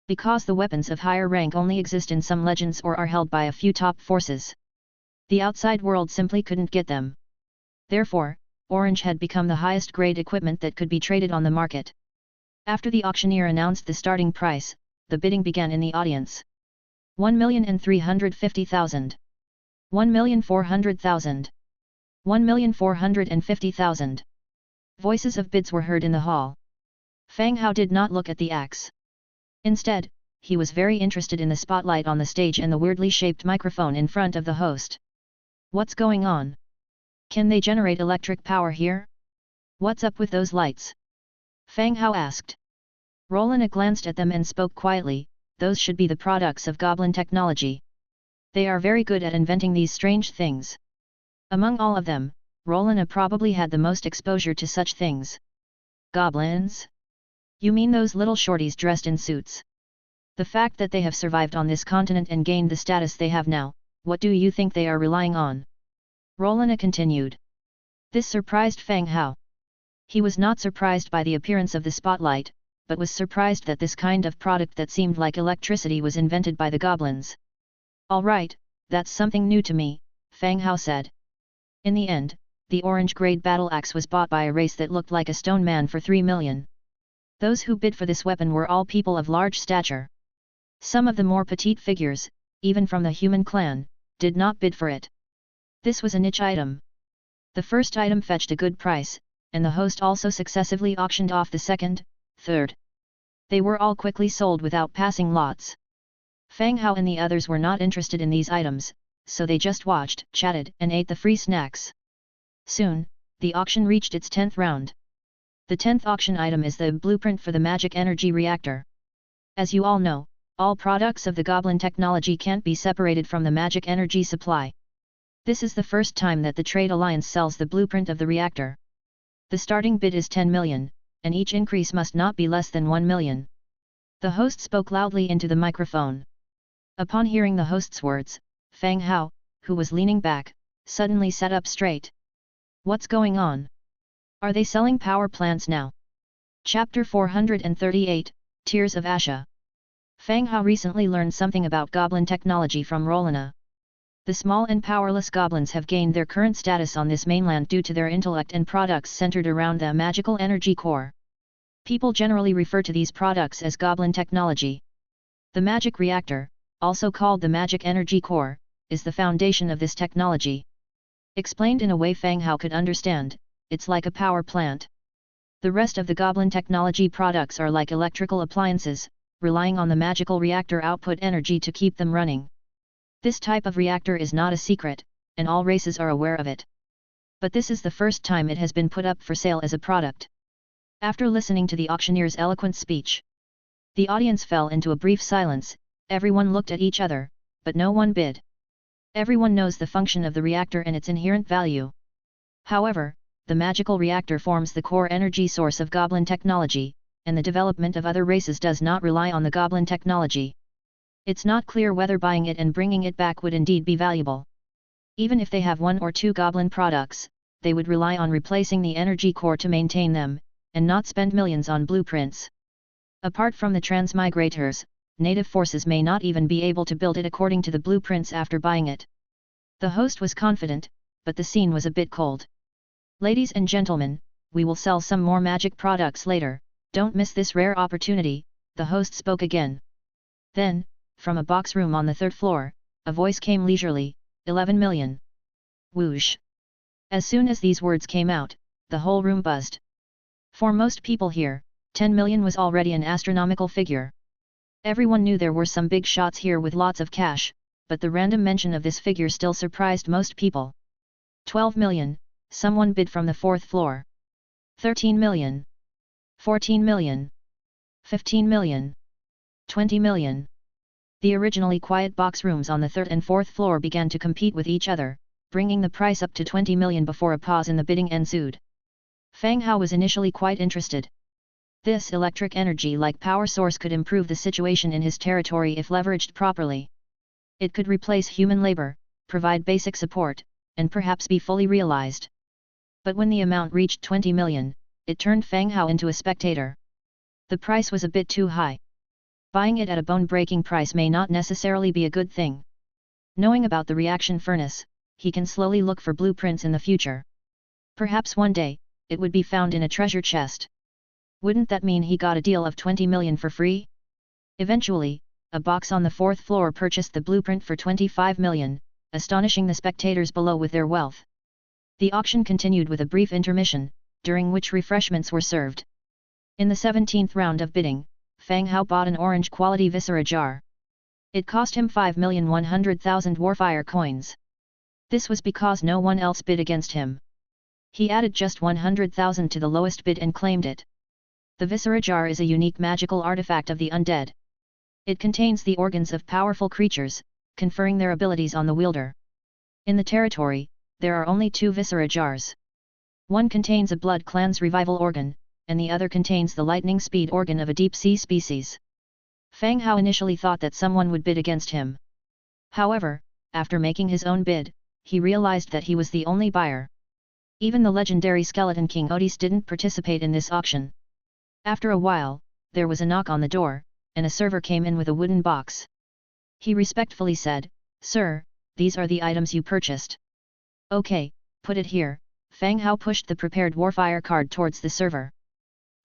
Because the weapons of higher rank only exist in some legends or are held by a few top forces. The outside world simply couldn't get them. Therefore, orange had become the highest grade equipment that could be traded on the market. After the auctioneer announced the starting price, the bidding began in the audience. 1,350,000. 1,400,000. 1,450,000. Voices of bids were heard in the hall. Fang Hao did not look at the axe. Instead, he was very interested in the spotlight on the stage and the weirdly shaped microphone in front of the host. What's going on? Can they generate electric power here? What's up with those lights? Fang Hao asked. Rollina glanced at them and spoke quietly, those should be the products of goblin technology. They are very good at inventing these strange things. Among all of them, Rollina probably had the most exposure to such things. Goblins? You mean those little shorties dressed in suits? The fact that they have survived on this continent and gained the status they have now, what do you think they are relying on? Rollina continued. This surprised Fang Hao. He was not surprised by the appearance of the spotlight, but was surprised that this kind of product that seemed like electricity was invented by the goblins. All right, that's something new to me, Fang Hao said. In the end, the orange-grade battle axe was bought by a race that looked like a stone man for 3 million. Those who bid for this weapon were all people of large stature. Some of the more petite figures, even from the human clan, did not bid for it. This was a niche item. The first item fetched a good price, and the host also successively auctioned off the second, third. They were all quickly sold without passing lots. Fang Hao and the others were not interested in these items, so they just watched, chatted, and ate the free snacks. Soon, the auction reached its 10th round. The 10th auction item is the blueprint for the magic energy reactor. As you all know, all products of the goblin technology can't be separated from the magic energy supply. This is the first time that the Trade Alliance sells the blueprint of the reactor. The starting bid is 10 million, and each increase must not be less than 1 million. The host spoke loudly into the microphone. Upon hearing the host's words, Fang Hao, who was leaning back, suddenly sat up straight. What's going on? Are they selling power plants now? Chapter 438, Tears of Asha. Fang Hao recently learned something about goblin technology from Rollina. The small and powerless goblins have gained their current status on this mainland due to their intellect and products centered around the magical energy core. People generally refer to these products as goblin technology. The magic reactor, also called the magic energy core, is the foundation of this technology. Explained in a way Fang Hao could understand, it's like a power plant. The rest of the goblin technology products are like electrical appliances, relying on the magical reactor output energy to keep them running. This type of reactor is not a secret, and all races are aware of it. But this is the first time it has been put up for sale as a product. After listening to the auctioneer's eloquent speech, the audience fell into a brief silence. Everyone looked at each other, but no one bid. Everyone knows the function of the reactor and its inherent value. However, the magical reactor forms the core energy source of goblin technology, and the development of other races does not rely on the goblin technology. It's not clear whether buying it and bringing it back would indeed be valuable. Even if they have 1 or 2 goblin products, they would rely on replacing the energy core to maintain them, and not spend millions on blueprints. Apart from the transmigrators, native forces may not even be able to build it according to the blueprints after buying it. The host was confident, but the scene was a bit cold. Ladies and gentlemen, we will sell some more magic products later, don't miss this rare opportunity, the host spoke again. Then, from a box room on the 3rd floor, a voice came leisurely, 11 million. Whoosh! As soon as these words came out, the whole room buzzed. For most people here, 10 million was already an astronomical figure. Everyone knew there were some big shots here with lots of cash, but the random mention of this figure still surprised most people. 12 million, someone bid from the 4th floor. 13 million. 14 million. 15 million. 20 million. The originally quiet box rooms on the 3rd and 4th floor began to compete with each other, bringing the price up to 20 million before a pause in the bidding ensued. Fang Hao was initially quite interested. This electric energy-like power source could improve the situation in his territory if leveraged properly. It could replace human labor, provide basic support, and perhaps be fully realized. But when the amount reached 20 million, it turned Fang Hao into a spectator. The price was a bit too high. Buying it at a bone-breaking price may not necessarily be a good thing. Knowing about the reaction furnace, he can slowly look for blueprints in the future. Perhaps one day, it would be found in a treasure chest. Wouldn't that mean he got a deal of 20 million for free? Eventually, a box on the 4th floor purchased the blueprint for 25 million, astonishing the spectators below with their wealth. The auction continued with a brief intermission, during which refreshments were served. In the 17th round of bidding, Fang Hao bought an orange quality viscera jar. It cost him 5,100,000 warfire coins. This was because no one else bid against him. He added just 100,000 to the lowest bid and claimed it. The viscera jar is a unique magical artifact of the undead. It contains the organs of powerful creatures, conferring their abilities on the wielder. In the territory, there are only 2 viscera jars. One contains a blood clan's revival organ, and the other contains the lightning speed organ of a deep-sea species. Fang Hao initially thought that someone would bid against him. However, after making his own bid, he realized that he was the only buyer. Even the legendary skeleton king Otis didn't participate in this auction. After a while, there was a knock on the door, and a server came in with a wooden box. He respectfully said, "Sir, these are the items you purchased." "Okay, put it here." Fang Hao pushed the prepared warfire card towards the server.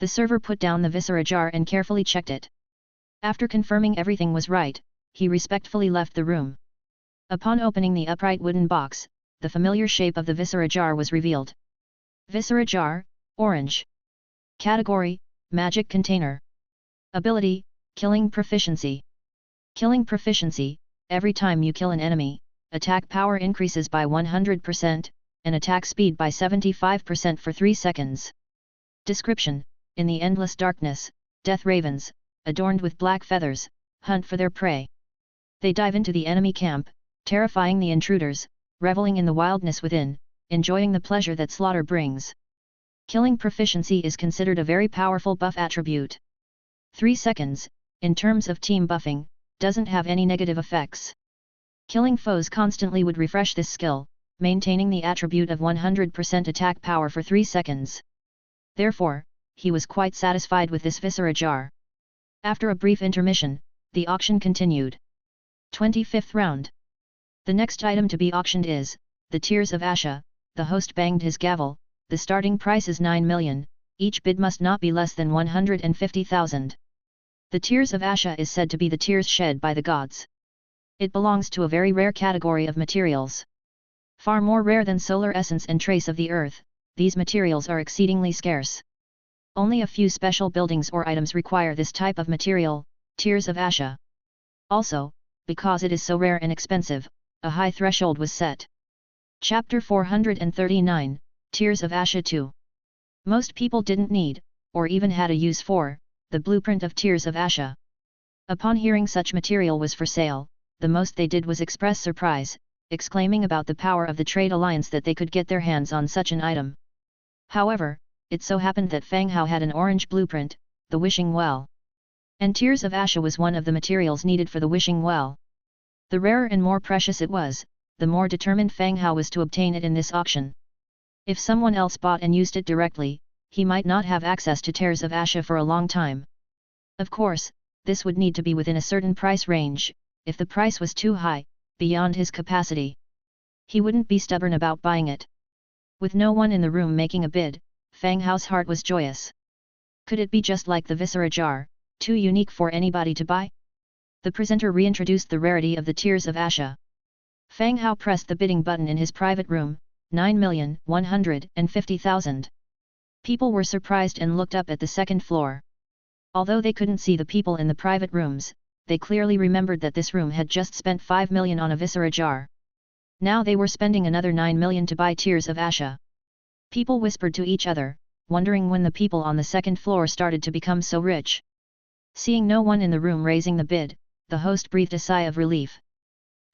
The server put down the viscera jar and carefully checked it. After confirming everything was right, he respectfully left the room. Upon opening the upright wooden box, the familiar shape of the viscera jar was revealed. Viscera jar, orange. Category, magic container. Ability, killing proficiency. Killing proficiency, every time you kill an enemy, attack power increases by 100%, and attack speed by 75% for 3 seconds. Description: in the endless darkness, death ravens, adorned with black feathers, hunt for their prey. They dive into the enemy camp, terrifying the intruders, reveling in the wildness within, enjoying the pleasure that slaughter brings. Killing proficiency is considered a very powerful buff attribute. 3 seconds, in terms of team buffing, doesn't have any negative effects. Killing foes constantly would refresh this skill, maintaining the attribute of 100% attack power for 3 seconds. Therefore, he was quite satisfied with this viscera jar. After a brief intermission, the auction continued. 25th round. The next item to be auctioned is, the Tears of Asha. The host banged his gavel. The starting price is 9 million, each bid must not be less than 150,000. The Tears of Asha is said to be the tears shed by the gods. It belongs to a very rare category of materials. Far more rare than solar essence and trace of the earth, these materials are exceedingly scarce. Only a few special buildings or items require this type of material, Tears of Asha. Also, because it is so rare and expensive, a high threshold was set. Chapter 439, Tears of Asha 2. Most people didn't need, or even had a use for, the blueprint of Tears of Asha. Upon hearing such material was for sale, the most they did was express surprise, exclaiming about the power of the trade alliance that they could get their hands on such an item. However, it so happened that Fang Hao had an orange blueprint, the Wishing Well. And Tears of Asha was one of the materials needed for the Wishing Well. The rarer and more precious it was, the more determined Fang Hao was to obtain it in this auction. If someone else bought and used it directly, he might not have access to Tears of Asha for a long time. Of course, this would need to be within a certain price range. If the price was too high, beyond his capacity, he wouldn't be stubborn about buying it. With no one in the room making a bid, Fang Hao's heart was joyous. Could it be just like the viscera jar, too unique for anybody to buy? The presenter reintroduced the rarity of the Tears of Asha. Fang Hao pressed the bidding button in his private room, 9,150,000. People were surprised and looked up at the second floor. Although they couldn't see the people in the private rooms, they clearly remembered that this room had just spent 5 million on a viscera jar. Now they were spending another 9 million to buy Tears of Asha. People whispered to each other, wondering when the people on the second floor started to become so rich. Seeing no one in the room raising the bid, the host breathed a sigh of relief.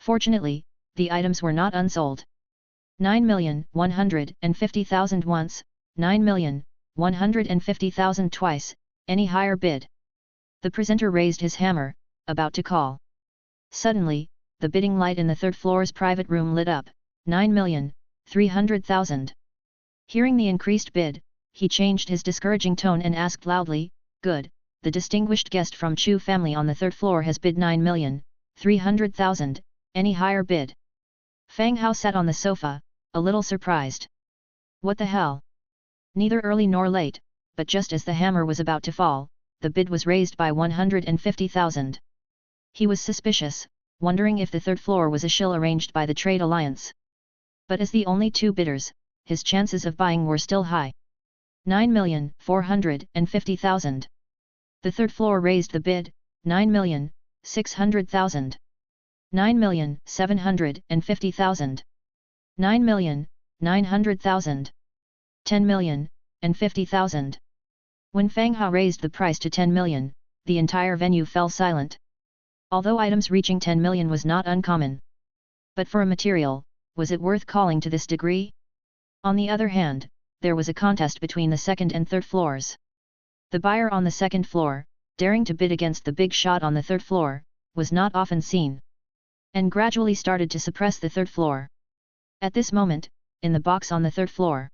Fortunately, the items were not unsold. 9,150,000 once, 9,150,000 twice, any higher bid. The presenter raised his hammer, about to call. Suddenly, the bidding light in the third floor's private room lit up, 9,300,000. Hearing the increased bid, he changed his discouraging tone and asked loudly, "Good, the distinguished guest from Chu family on the third floor has bid 9,300,000, any higher bid?" Fang Hao sat on the sofa, a little surprised. What the hell? Neither early nor late, but just as the hammer was about to fall, the bid was raised by 150,000. He was suspicious, wondering if the third floor was a shill arranged by the trade alliance. But as the only two bidders, his chances of buying were still high. 9,450,000. The third floor raised the bid, 9,600,000. 9,750,000. 9,900,000. 10,050,000. When Fang Hao raised the price to 10 million, the entire venue fell silent. Although items reaching 10 million was not uncommon. But for a material, was it worth calling to this degree? On the other hand, there was a contest between the second and third floors. The buyer on the second floor, daring to bid against the big shot on the third floor, was not often seen. And gradually started to suppress the third floor. At this moment, in the box on the third floor,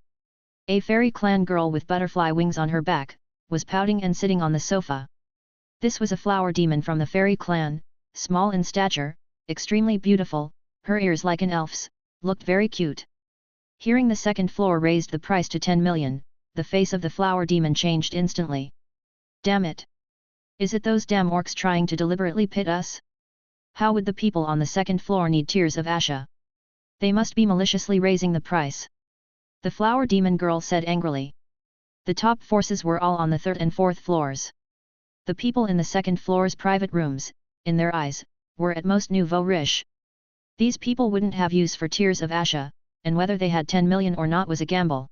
a fairy clan girl with butterfly wings on her back, was pouting and sitting on the sofa. This was a flower demon from the fairy clan, small in stature, extremely beautiful, her ears like an elf's, looked very cute. Hearing the second floor raised the price to 10 million, the face of the flower demon changed instantly. Damn it! Is it those damn orcs trying to deliberately pit us? How would the people on the second floor need tears of Asha? They must be maliciously raising the price. The flower demon girl said angrily. The top forces were all on the third and fourth floors. The people in the second floor's private rooms, in their eyes, were at most nouveau riche. These people wouldn't have use for tears of Asha, and whether they had 10 million or not was a gamble.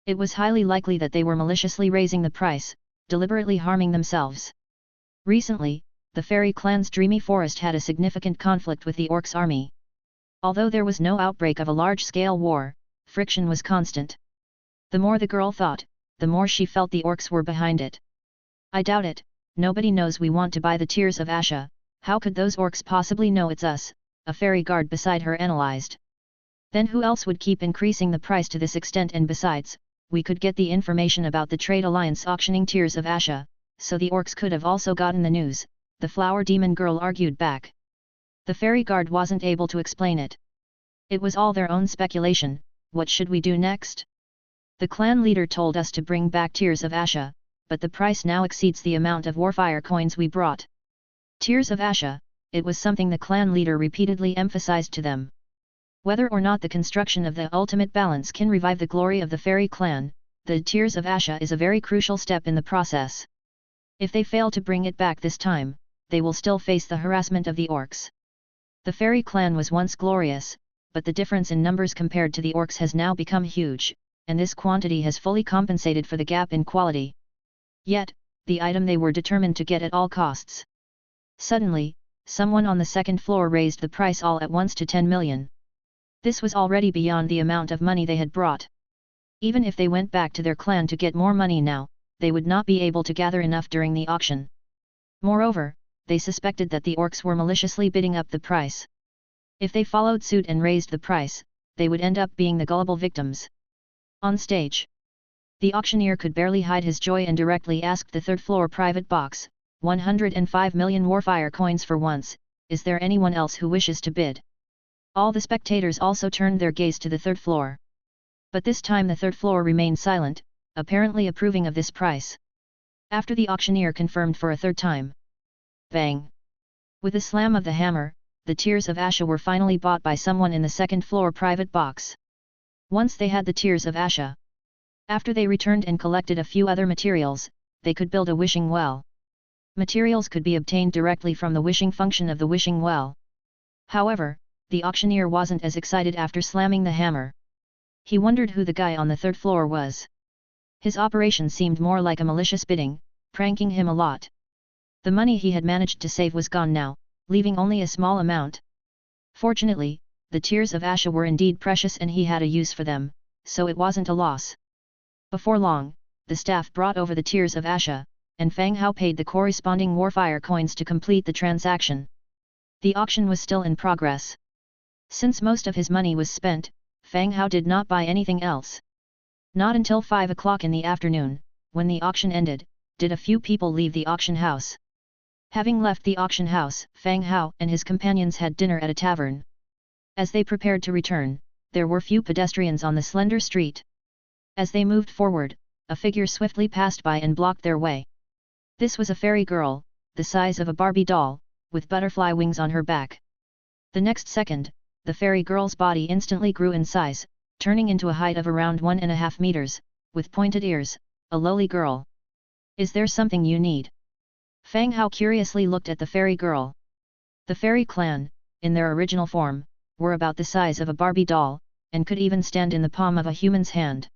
It was highly likely that they were maliciously raising the price, deliberately harming themselves. Recently, the fairy clan's dreamy forest had a significant conflict with the orcs' army. Although there was no outbreak of a large-scale war, friction was constant. The more the girl thought, the more she felt the orcs were behind it. I doubt it, nobody knows we want to buy the tears of Asha, how could those orcs possibly know it's us, a fairy guard beside her analyzed. Then who else would keep increasing the price to this extent, and besides, we could get the information about the trade alliance auctioning tears of Asha, so the orcs could have also gotten the news, the flower demon girl argued back. The fairy guard wasn't able to explain it. It was all their own speculation. What should we do next? The clan leader told us to bring back tears of Asha, but the price now exceeds the amount of warfire coins we brought. Tears of Asha, it was something the clan leader repeatedly emphasized to them. Whether or not the construction of the ultimate balance can revive the glory of the fairy clan, the tears of Asha is a very crucial step in the process. If they fail to bring it back this time, they will still face the harassment of the orcs. The fairy clan was once glorious, but the difference in numbers compared to the orcs has now become huge, and this quantity has fully compensated for the gap in quality. Yet, the item they were determined to get at all costs. Suddenly, someone on the second floor raised the price all at once to 10 million. This was already beyond the amount of money they had brought. Even if they went back to their clan to get more money now, they would not be able to gather enough during the auction. Moreover, they suspected that the orcs were maliciously bidding up the price. If they followed suit and raised the price, they would end up being the gullible victims. On stage, the auctioneer could barely hide his joy and directly asked the third floor private box, 105 million warfire coins for once, is there anyone else who wishes to bid? All the spectators also turned their gaze to the third floor. But this time the third floor remained silent, apparently approving of this price. After the auctioneer confirmed for a third time. Bang! With the slam of the hammer, the tears of Asha were finally bought by someone in the second floor private box. Once they had the tears of Asha. After they returned and collected a few other materials, they could build a wishing well. Materials could be obtained directly from the wishing function of the wishing well. However, the auctioneer wasn't as excited after slamming the hammer. He wondered who the guy on the third floor was. His operation seemed more like a malicious bidding, pranking him a lot. The money he had managed to save was gone now, leaving only a small amount. Fortunately, the tears of Asha were indeed precious and he had a use for them, so it wasn't a loss. Before long, the staff brought over the tears of Asha, and Fang Hao paid the corresponding warfire coins to complete the transaction. The auction was still in progress. Since most of his money was spent, Fang Hao did not buy anything else. Not until 5 o'clock in the afternoon, when the auction ended, did a few people leave the auction house. Having left the auction house, Fang Hao and his companions had dinner at a tavern. As they prepared to return, there were few pedestrians on the slender street. As they moved forward, a figure swiftly passed by and blocked their way. This was a fairy girl, the size of a Barbie doll, with butterfly wings on her back. The next second, the fairy girl's body instantly grew in size, turning into a height of around 1.5 meters, with pointed ears, a lowly girl. Is there something you need? Fang Hao curiously looked at the fairy girl. The fairy clan, in their original form, were about the size of a Barbie doll, and could even stand in the palm of a human's hand.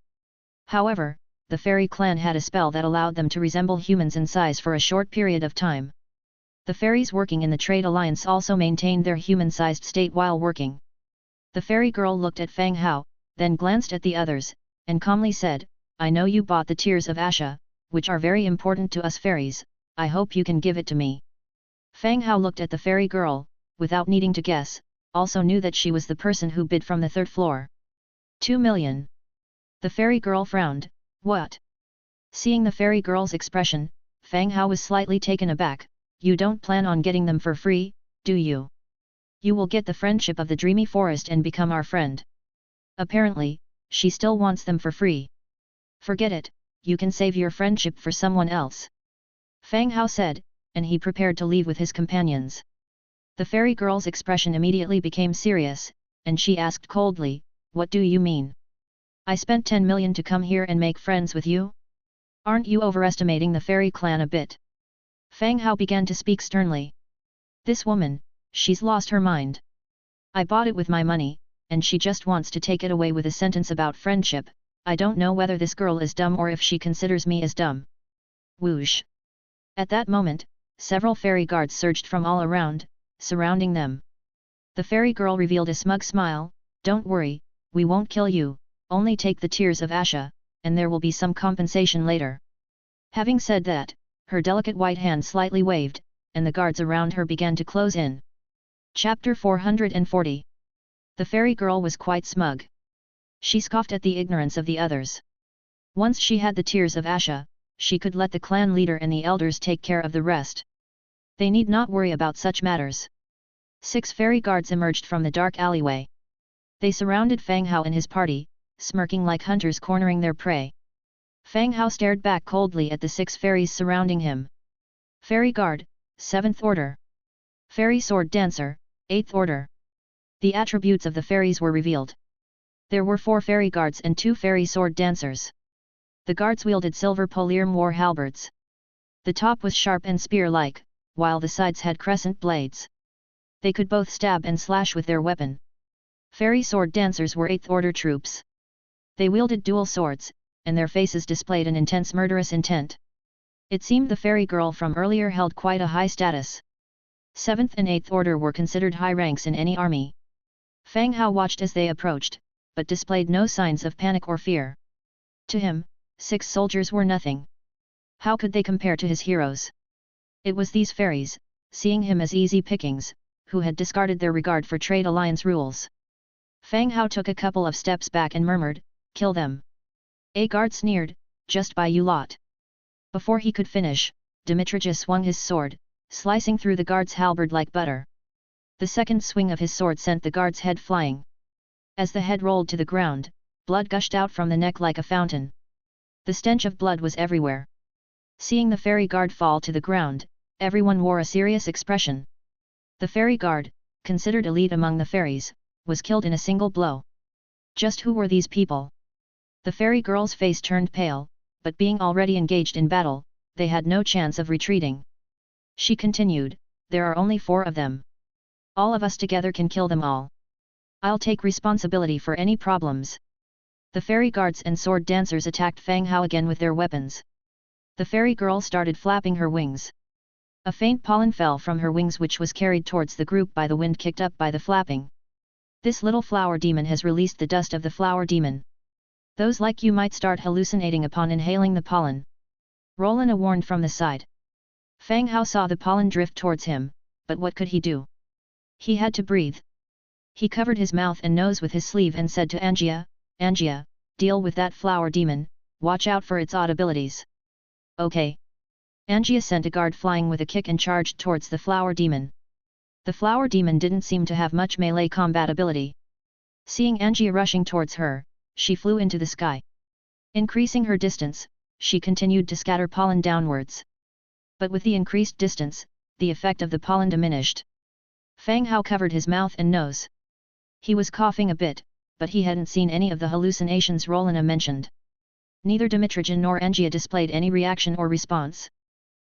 However, the fairy clan had a spell that allowed them to resemble humans in size for a short period of time. The fairies working in the trade alliance also maintained their human-sized state while working. The fairy girl looked at Fang Hao, then glanced at the others, and calmly said, I know you bought the Tears of Asha, which are very important to us fairies, I hope you can give it to me. Fang Hao looked at the fairy girl, without needing to guess, also knew that she was the person who bid from the third floor. 2 million. The fairy girl frowned, what? Seeing the fairy girl's expression, Fang Hao was slightly taken aback, you don't plan on getting them for free, do you? You will get the friendship of the dreamy forest and become our friend. Apparently, she still wants them for free. Forget it, you can save your friendship for someone else. Fang Hao said, and he prepared to leave with his companions. The fairy girl's expression immediately became serious, and she asked coldly, what do you mean? I spent 10 million to come here and make friends with you? Aren't you overestimating the fairy clan a bit? Fang Hao began to speak sternly. This woman, she's lost her mind. I bought it with my money, and she just wants to take it away with a sentence about friendship. I don't know whether this girl is dumb or if she considers me as dumb. Whoosh! At that moment, several fairy guards surged from all around, surrounding them. The fairy girl revealed a smug smile, don't worry, we won't kill you, only take the Tears of Asha, and there will be some compensation later. Having said that, her delicate white hand slightly waved, and the guards around her began to close in. Chapter 440. The fairy girl was quite smug. She scoffed at the ignorance of the others. Once she had the Tears of Asha, she could let the clan leader and the elders take care of the rest. They need not worry about such matters. 6 fairy guards emerged from the dark alleyway. They surrounded Fang Hao and his party, smirking like hunters cornering their prey. Fang Hao stared back coldly at the 6 fairies surrounding him. Fairy Guard, 7th Order. Fairy Sword Dancer, 8th Order. The attributes of the fairies were revealed. There were 4 fairy guards and 2 fairy sword dancers. The guards wielded silver polier war halberds. The top was sharp and spear-like, while the sides had crescent blades. They could both stab and slash with their weapon. Fairy sword dancers were 8th Order troops. They wielded dual swords, and their faces displayed an intense murderous intent. It seemed the fairy girl from earlier held quite a high status. 7th and 8th Order were considered high ranks in any army. Fang Hao watched as they approached, but displayed no signs of panic or fear. To him, 6 soldiers were nothing. How could they compare to his heroes? It was these fairies, seeing him as easy pickings, who had discarded their regard for trade alliance rules. Fang Hao took a couple of steps back and murmured, kill them. A guard sneered, just by you lot. Before he could finish, Dimitrija swung his sword, slicing through the guard's halberd like butter. The second swing of his sword sent the guard's head flying. As the head rolled to the ground, blood gushed out from the neck like a fountain. The stench of blood was everywhere. Seeing the fairy guard fall to the ground, everyone wore a serious expression. The fairy guard, considered elite among the fairies, was killed in a single blow. Just who were these people? The fairy girl's face turned pale, but being already engaged in battle, they had no chance of retreating. She continued, there are only 4 of them. All of us together can kill them all. I'll take responsibility for any problems. The fairy guards and sword dancers attacked Fang Hao again with their weapons. The fairy girl started flapping her wings. A faint pollen fell from her wings which was carried towards the group by the wind kicked up by the flapping. This little flower demon has released the dust of the flower demon. Those like you might start hallucinating upon inhaling the pollen. Rollina warned from the side. Fang Hao saw the pollen drift towards him, but what could he do? He had to breathe. He covered his mouth and nose with his sleeve and said to Angia, Angia, deal with that flower demon, watch out for its odd abilities. Okay. Angia sent a guard flying with a kick and charged towards the flower demon. The flower demon didn't seem to have much melee combat ability. Seeing Angia rushing towards her, she flew into the sky. Increasing her distance, she continued to scatter pollen downwards. But with the increased distance, the effect of the pollen diminished. Fang Hao covered his mouth and nose. He was coughing a bit, but he hadn't seen any of the hallucinations Rolina mentioned. Neither Dimitrijan nor Angia displayed any reaction or response.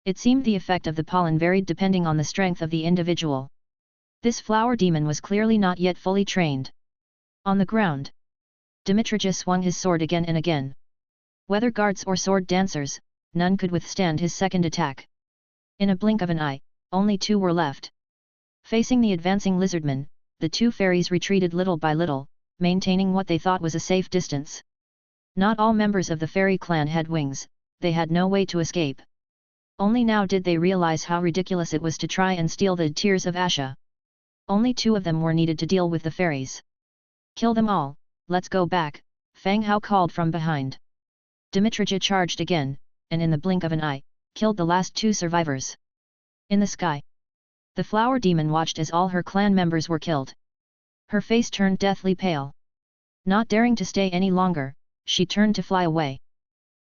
It seemed the effect of the pollen varied depending on the strength of the individual. This flower demon was clearly not yet fully trained. On the ground, Dimitrija swung his sword again and again. Whether guards or sword dancers, none could withstand his second attack. In a blink of an eye, only two were left. Facing the advancing lizardman, the two fairies retreated little by little, maintaining what they thought was a safe distance. Not all members of the fairy clan had wings, they had no way to escape. Only now did they realize how ridiculous it was to try and steal the tears of Asha. Only two of them were needed to deal with the fairies. Kill them all, let's go back, Fang Hao called from behind. Dimitrija charged again, and in the blink of an eye, killed the last two survivors. In the sky, the flower demon watched as all her clan members were killed. Her face turned deathly pale. Not daring to stay any longer, she turned to fly away.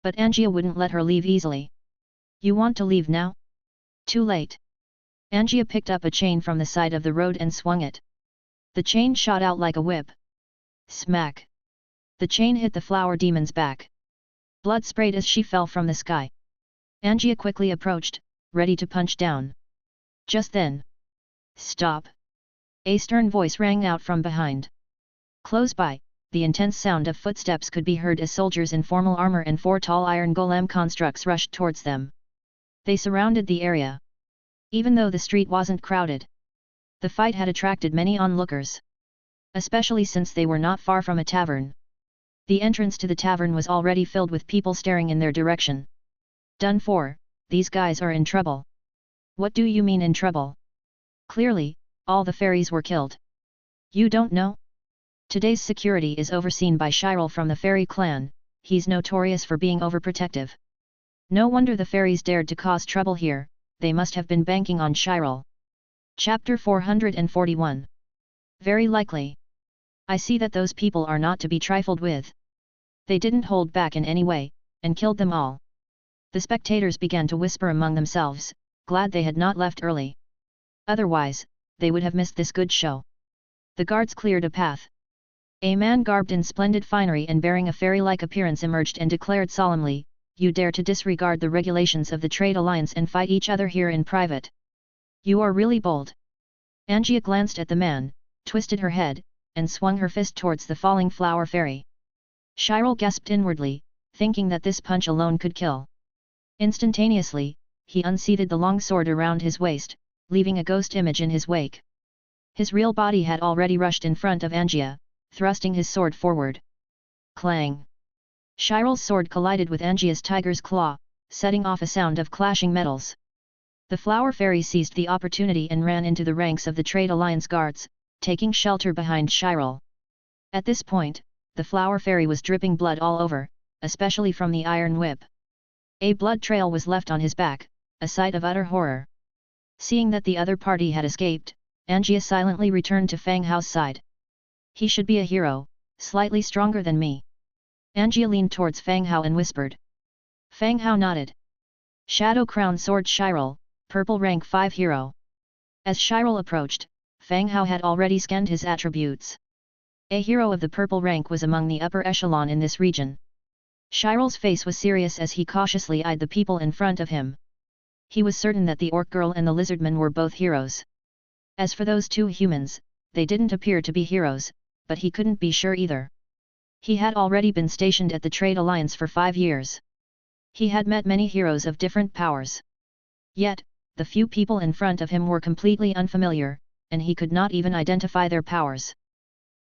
But Angia wouldn't let her leave easily. You want to leave now? Too late. Angia picked up a chain from the side of the road and swung it. The chain shot out like a whip. Smack! The chain hit the flower demon's back. Blood sprayed as she fell from the sky. Angia quickly approached, ready to punch down. Just then. Stop! A stern voice rang out from behind. Close by, the intense sound of footsteps could be heard as soldiers in formal armor and four tall iron golem constructs rushed towards them. They surrounded the area. Even though the street wasn't crowded, the fight had attracted many onlookers. Especially since they were not far from a tavern. The entrance to the tavern was already filled with people staring in their direction. Done for, these guys are in trouble. What do you mean in trouble? Clearly, all the fairies were killed. You don't know? Today's security is overseen by Shirel from the fairy clan, he's notorious for being overprotective. No wonder the fairies dared to cause trouble here, they must have been banking on Shirel. Chapter 441. Very likely. I see that those people are not to be trifled with. They didn't hold back in any way, and killed them all. The spectators began to whisper among themselves, glad they had not left early. Otherwise, they would have missed this good show. The guards cleared a path. A man garbed in splendid finery and bearing a fairy-like appearance emerged and declared solemnly, "You dare to disregard the regulations of the trade alliance and fight each other here in private. You are really bold." Angia glanced at the man, twisted her head, and swung her fist towards the falling flower fairy. Shirel gasped inwardly, thinking that this punch alone could kill. Instantaneously, he unseated the long sword around his waist, leaving a ghost image in his wake. His real body had already rushed in front of Angia, thrusting his sword forward. Clang! Shirel's sword collided with Angia's tiger's claw, setting off a sound of clashing metals. The flower fairy seized the opportunity and ran into the ranks of the Trade Alliance guards, taking shelter behind Shirel. At this point, the flower fairy was dripping blood all over, especially from the iron whip. A blood trail was left on his back, a sight of utter horror. Seeing that the other party had escaped, Angia silently returned to Fang Hao's side. He should be a hero, slightly stronger than me. Angia leaned towards Fang Hao and whispered. Fang Hao nodded. Shadow Crown Sword Shirel, Purple Rank 5 Hero. As Shirel approached, Fang Hao had already scanned his attributes. A hero of the purple rank was among the upper echelon in this region. Shirel's face was serious as he cautiously eyed the people in front of him. He was certain that the orc girl and the lizardman were both heroes. As for those two humans, they didn't appear to be heroes, but he couldn't be sure either. He had already been stationed at the Trade Alliance for 5 years. He had met many heroes of different powers. Yet, the few people in front of him were completely unfamiliar, and he could not even identify their powers.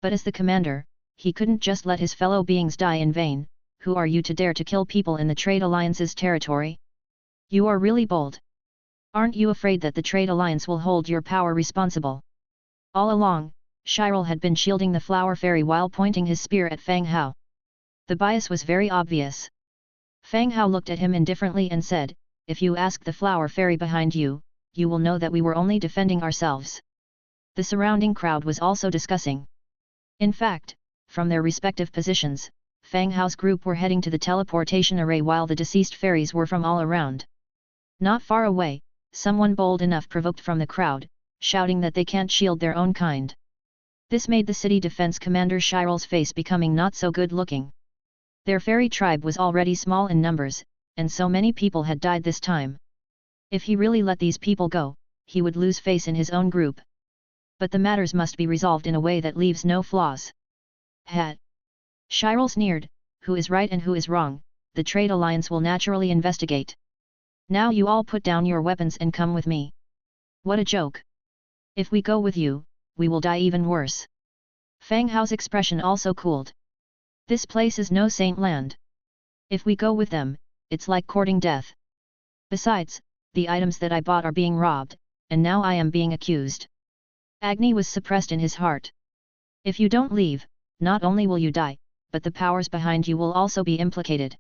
But as the commander, he couldn't just let his fellow beings die in vain. Who are you to dare to kill people in the Trade Alliance's territory? You are really bold. Aren't you afraid that the Trade Alliance will hold your power responsible? All along, Shirel had been shielding the flower fairy while pointing his spear at Fang Hao. The bias was very obvious. Fang Hao looked at him indifferently and said, "If you ask the flower fairy behind you, you will know that we were only defending ourselves. The surrounding crowd was also discussing. In fact, from their respective positions, Fang Hao's group were heading to the teleportation array while the deceased fairies were from all around. Not far away, someone bold enough provoked from the crowd, shouting that they can't shield their own kind. This made the city defense commander Shirl's face becoming not so good looking. Their fairy tribe was already small in numbers, and so many people had died this time. If he really let these people go, he would lose face in his own group. But the matters must be resolved in a way that leaves no flaws. Hat. Shirl sneered, who is right and who is wrong, the trade alliance will naturally investigate. Now you all put down your weapons and come with me. What a joke. If we go with you, we will die even worse. Fang Hao's expression also cooled. This place is no saint land. If we go with them, it's like courting death. Besides, the items that I bought are being robbed, and now I am being accused. Agony was suppressed in his heart. If you don't leave, not only will you die, but the powers behind you will also be implicated.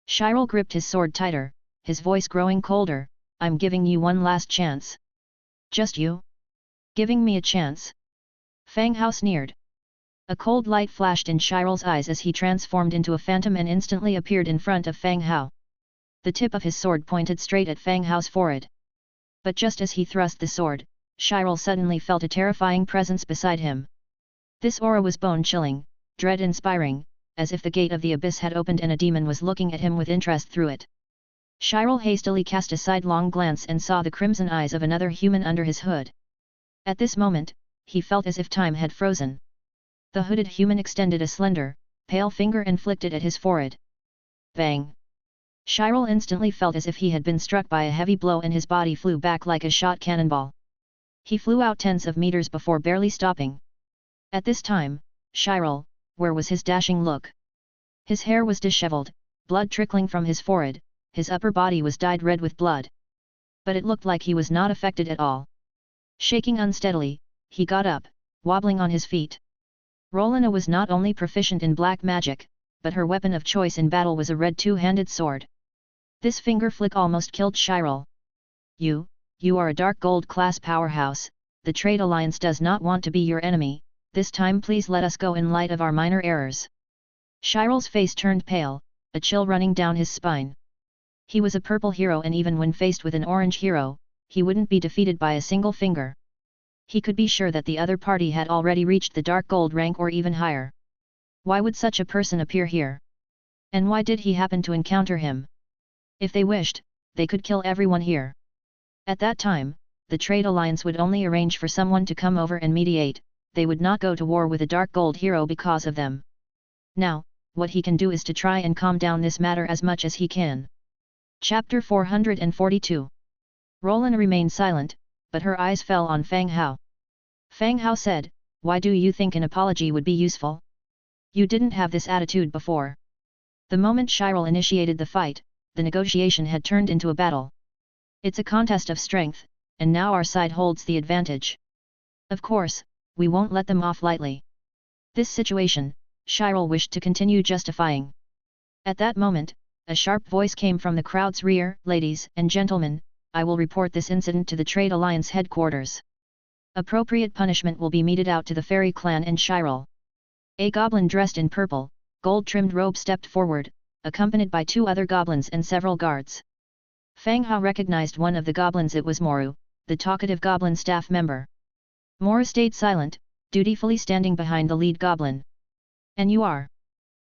Shirl gripped his sword tighter, his voice growing colder. I'm giving you one last chance. Just you? Giving me a chance? Fang Hao sneered. A cold light flashed in Shirl's eyes as he transformed into a phantom and instantly appeared in front of Fang Hao. The tip of his sword pointed straight at Fang Hao's forehead. But just as he thrust the sword, Shirl suddenly felt a terrifying presence beside him. This aura was bone-chilling, dread-inspiring, as if the gate of the abyss had opened and a demon was looking at him with interest through it. Shirl hastily cast a sidelong glance and saw the crimson eyes of another human under his hood. At this moment, he felt as if time had frozen. The hooded human extended a slender, pale finger and flicked it at his forehead. Bang! Shirl instantly felt as if he had been struck by a heavy blow and his body flew back like a shot cannonball. He flew out tens of meters before barely stopping. At this time, Shirl, where was his dashing look? His hair was disheveled, blood trickling from his forehead, his upper body was dyed red with blood. But it looked like he was not affected at all. Shaking unsteadily, he got up, wobbling on his feet. Rolina was not only proficient in black magic, but her weapon of choice in battle was a red two-handed sword. This finger flick almost killed Shirl. You are a dark gold class powerhouse, the trade alliance does not want to be your enemy, this time please let us go in light of our minor errors. Shirl's face turned pale, a chill running down his spine. He was a purple hero and even when faced with an orange hero, he wouldn't be defeated by a single finger. He could be sure that the other party had already reached the dark gold rank or even higher. Why would such a person appear here? And why did he happen to encounter him? If they wished, they could kill everyone here. At that time, the trade alliance would only arrange for someone to come over and mediate, they would not go to war with a dark gold hero because of them. Now, what he can do is to try and calm down this matter as much as he can. Chapter 442. Rolina remained silent, but her eyes fell on Fang Hao. Fang Hao said, "Why do you think an apology would be useful? You didn't have this attitude before." The moment Shirl initiated the fight, the negotiation had turned into a battle. It's a contest of strength, and now our side holds the advantage. Of course, we won't let them off lightly. This situation, Shirl wished to continue justifying. At that moment, a sharp voice came from the crowd's rear. "Ladies and gentlemen, I will report this incident to the Trade Alliance headquarters. Appropriate punishment will be meted out to the fairy clan and Shirl." A goblin dressed in purple, gold-trimmed robe stepped forward, accompanied by two other goblins and several guards. Fang Hao recognized one of the goblins. It was Moru, the talkative goblin staff member. Moru stayed silent, dutifully standing behind the lead goblin. "And you are?"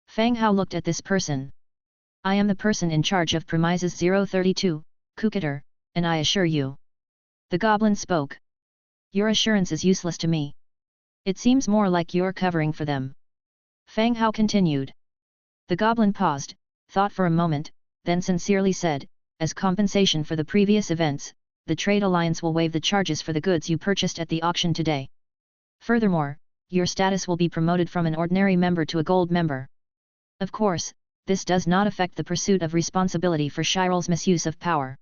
Fang Hao looked at this person. "I am the person in charge of premises 032, Kukater, and I assure you." The goblin spoke. "Your assurance is useless to me. It seems more like you're covering for them." Fang Hao continued. The goblin paused, thought for a moment, then sincerely said, "As compensation for the previous events, the Trade Alliance will waive the charges for the goods you purchased at the auction today. Furthermore, your status will be promoted from an ordinary member to a gold member. Of course, this does not affect the pursuit of responsibility for Shirl's misuse of power."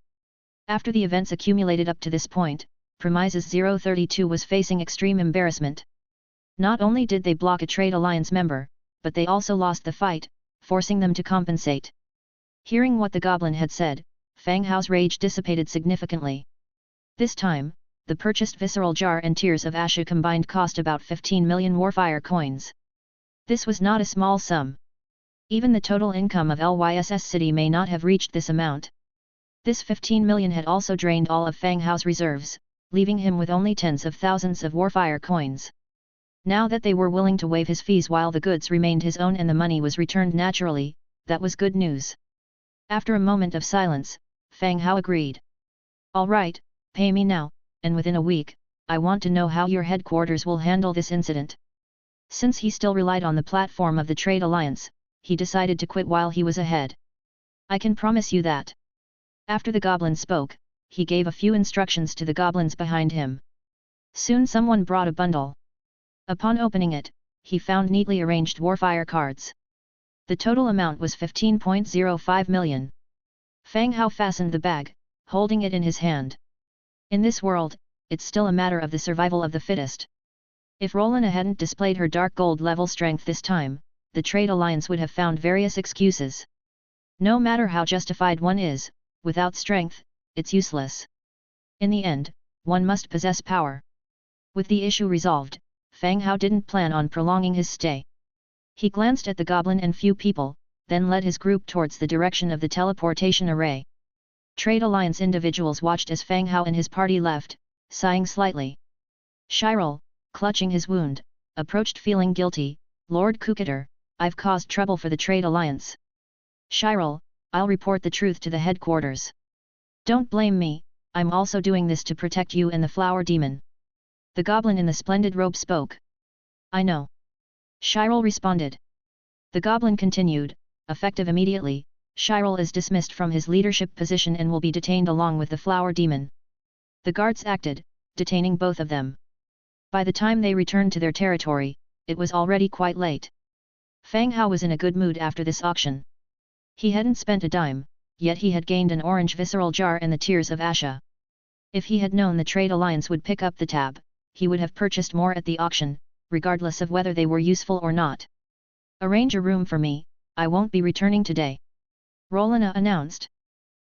After the events accumulated up to this point, Premises 032 was facing extreme embarrassment. Not only did they block a Trade Alliance member, but they also lost the fight, forcing them to compensate. Hearing what the goblin had said, Fang Hao's rage dissipated significantly. This time, the purchased visceral jar and tears of Asha combined cost about 15 million warfire coins. This was not a small sum. Even the total income of Lyss City may not have reached this amount. This 15 million had also drained all of Fang Hao's reserves, leaving him with only tens of thousands of warfire coins. Now that they were willing to waive his fees while the goods remained his own and the money was returned naturally, that was good news. After a moment of silence, Fang Hao agreed. All right, pay me now, and within a week, I want to know how your headquarters will handle this incident. Since he still relied on the platform of the trade alliance, he decided to quit while he was ahead. I can promise you that. After the goblin spoke, he gave a few instructions to the goblins behind him. Soon someone brought a bundle. Upon opening it, he found neatly arranged warfire cards. The total amount was 15.05 million. Fang Hao fastened the bag, holding it in his hand. In this world, it's still a matter of the survival of the fittest. If Rolina hadn't displayed her dark gold level strength this time, the trade alliance would have found various excuses. No matter how justified one is, without strength, it's useless. In the end, one must possess power. With the issue resolved, Fang Hao didn't plan on prolonging his stay. He glanced at the goblin and few people, then led his group towards the direction of the teleportation array. Trade alliance individuals watched as Fang Hao and his party left, sighing slightly. Shirel, clutching his wound, approached feeling guilty. Lord Kukator, I've caused trouble for the trade alliance. Shirel, I'll report the truth to the headquarters. Don't blame me, I'm also doing this to protect you and the flower demon. The goblin in the splendid robe spoke. I know. Shirel responded. The goblin continued, effective immediately, Shirel is dismissed from his leadership position and will be detained along with the flower demon. The guards acted, detaining both of them. By the time they returned to their territory, it was already quite late. Fang Hao was in a good mood after this auction. He hadn't spent a dime, yet he had gained an orange visceral jar and the tears of Asha. If he had known the trade alliance would pick up the tab, he would have purchased more at the auction, regardless of whether they were useful or not. Arrange a room for me, I won't be returning today. Rolina announced.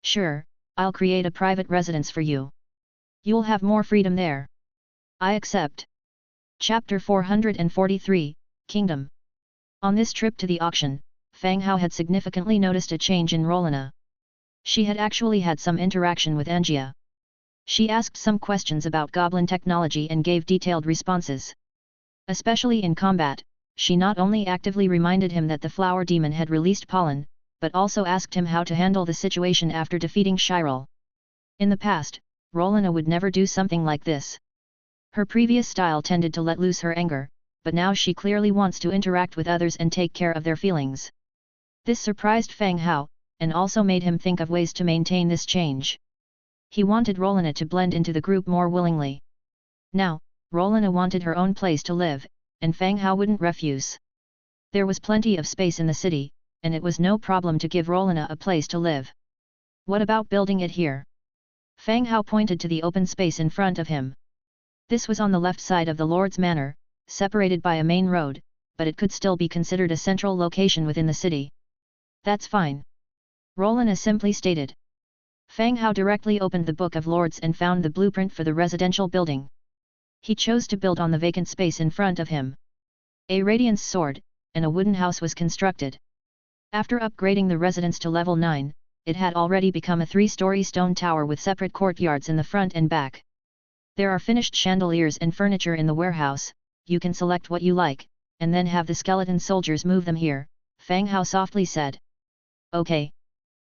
Sure, I'll create a private residence for you. You'll have more freedom there. I accept. Chapter 443, Kingdom. On this trip to the auction, Fang Hao had significantly noticed a change in Rolina. She had actually had some interaction with Angia. She asked some questions about goblin technology and gave detailed responses. Especially in combat, she not only actively reminded him that the flower demon had released pollen, but also asked him how to handle the situation after defeating Shirel. In the past, Rolina would never do something like this. Her previous style tended to let loose her anger, but now she clearly wants to interact with others and take care of their feelings. This surprised Fang Hao, and also made him think of ways to maintain this change. He wanted Rolina to blend into the group more willingly. Now, Rolina wanted her own place to live, and Fang Hao wouldn't refuse. There was plenty of space in the city, and it was no problem to give Rolina a place to live. What about building it here? Fang Hao pointed to the open space in front of him. This was on the left side of the Lord's Manor, separated by a main road, but it could still be considered a central location within the city. That's fine. Rolina simply stated. Fang Hao directly opened the Book of Lords and found the blueprint for the residential building. He chose to build on the vacant space in front of him. A radiance sword, and a wooden house was constructed. After upgrading the residence to level 9, it had already become a 3-story stone tower with separate courtyards in the front and back. There are finished chandeliers and furniture in the warehouse, you can select what you like, and then have the skeleton soldiers move them here, Fang Hao softly said. Okay.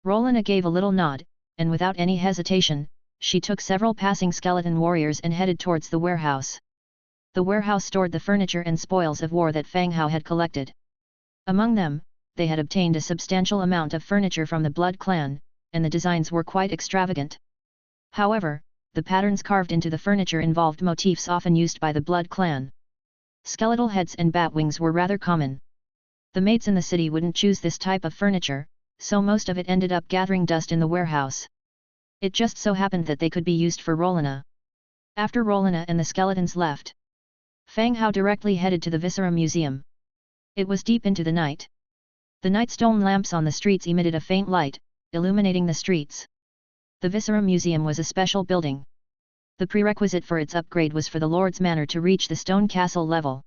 Rolina gave a little nod, and without any hesitation, she took several passing skeleton warriors and headed towards the warehouse. The warehouse stored the furniture and spoils of war that Fang Hao had collected. Among them, they had obtained a substantial amount of furniture from the Blood Clan, and the designs were quite extravagant. However, the patterns carved into the furniture involved motifs often used by the Blood Clan. Skeletal heads and bat wings were rather common. The maids in the city wouldn't choose this type of furniture, so most of it ended up gathering dust in the warehouse. It just so happened that they could be used for Rolina. After Rolina and the skeletons left, Fang Hao directly headed to the Viscera Museum. It was deep into the night. The nightstone lamps on the streets emitted a faint light, illuminating the streets. The Viscera Museum was a special building. The prerequisite for its upgrade was for the Lord's Manor to reach the Stone Castle level.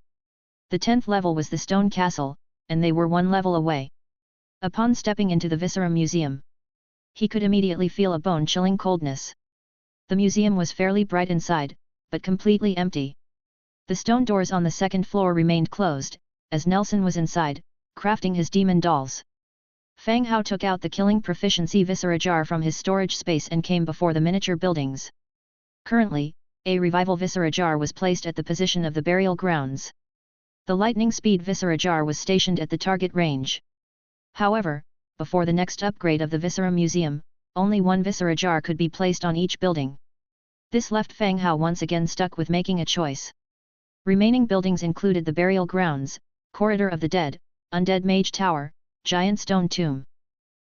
The 10th level was the Stone Castle, and they were one level away. Upon stepping into the Viscera Museum, he could immediately feel a bone-chilling coldness. The museum was fairly bright inside, but completely empty. The stone doors on the second floor remained closed, as Nelson was inside, crafting his demon dolls. Fang Hao took out the killing proficiency viscera jar from his storage space and came before the miniature buildings. Currently, a revival viscera jar was placed at the position of the burial grounds. The lightning speed viscera jar was stationed at the target range. However, before the next upgrade of the Viscera Museum, only one viscera jar could be placed on each building. This left Fang Hao once again stuck with making a choice. Remaining buildings included the burial grounds, corridor of the dead, undead mage tower, giant stone tomb.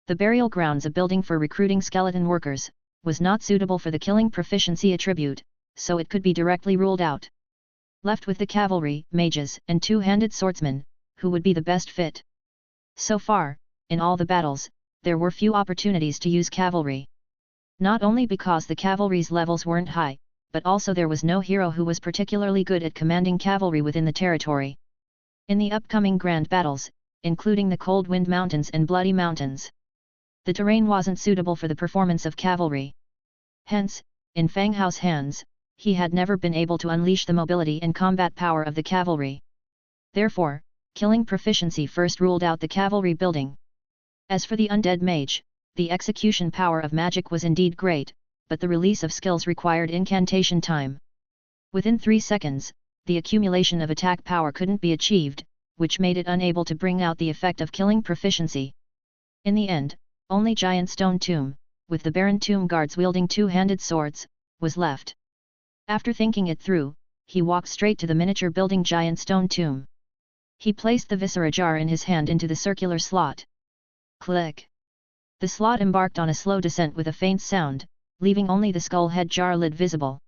The burial grounds, a building for recruiting skeleton workers, was not suitable for the killing proficiency attribute, so it could be directly ruled out. Left with the cavalry, mages, and two-handed swordsmen, who would be the best fit. So far, in all the battles, there were few opportunities to use cavalry. Not only because the cavalry's levels weren't high, but also there was no hero who was particularly good at commanding cavalry within the territory. In the upcoming grand battles, including the Cold Wind Mountains and Bloody Mountains, the terrain wasn't suitable for the performance of cavalry. Hence, in Fang Hao's hands, he had never been able to unleash the mobility and combat power of the cavalry. Therefore, killing proficiency first ruled out the cavalry building. As for the undead mage, the execution power of magic was indeed great, but the release of skills required incantation time. Within 3 seconds, the accumulation of attack power couldn't be achieved, which made it unable to bring out the effect of killing proficiency. In the end, only Giant Stone Tomb, with the Baron Tomb guards wielding two-handed swords, was left. After thinking it through, he walked straight to the miniature building Giant Stone Tomb. He placed the viscera jar in his hand into the circular slot. Click! The slot embarked on a slow descent with a faint sound, leaving only the skull head jar lid visible.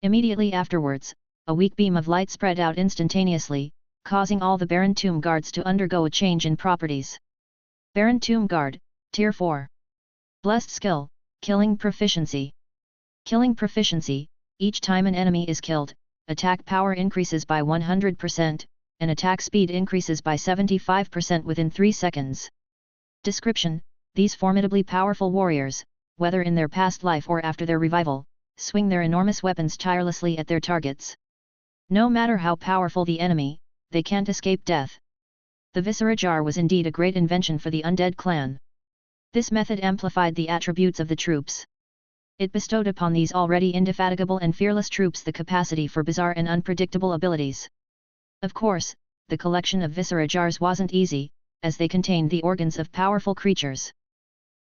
Immediately afterwards, a weak beam of light spread out instantaneously, causing all the Baron Tomb guards to undergo a change in properties. Baron Tomb Guard, Tier 4. Blessed Skill, Killing Proficiency. Killing Proficiency, each time an enemy is killed, attack power increases by 100%, and attack speed increases by 75% within 3 seconds. Description: these formidably powerful warriors, whether in their past life or after their revival, swing their enormous weapons tirelessly at their targets. No matter how powerful the enemy, they can't escape death. The Viscera Jar was indeed a great invention for the undead clan. This method amplified the attributes of the troops. It bestowed upon these already indefatigable and fearless troops the capacity for bizarre and unpredictable abilities. Of course, the collection of Viscera Jars wasn't easy, as they contained the organs of powerful creatures.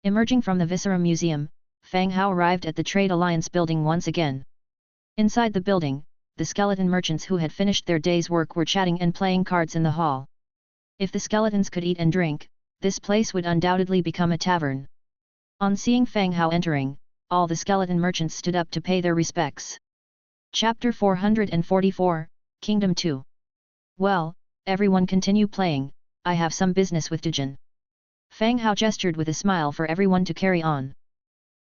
Emerging from the Viscera Museum, Fang Hao arrived at the Trade Alliance building once again. Inside the building, the skeleton merchants who had finished their day's work were chatting and playing cards in the hall. If the skeletons could eat and drink, this place would undoubtedly become a tavern. On seeing Fang Hao entering, all the skeleton merchants stood up to pay their respects. Chapter 444, Kingdom 2. Well, everyone continue playing, I have some business with Dujin. Fang Hao gestured with a smile for everyone to carry on.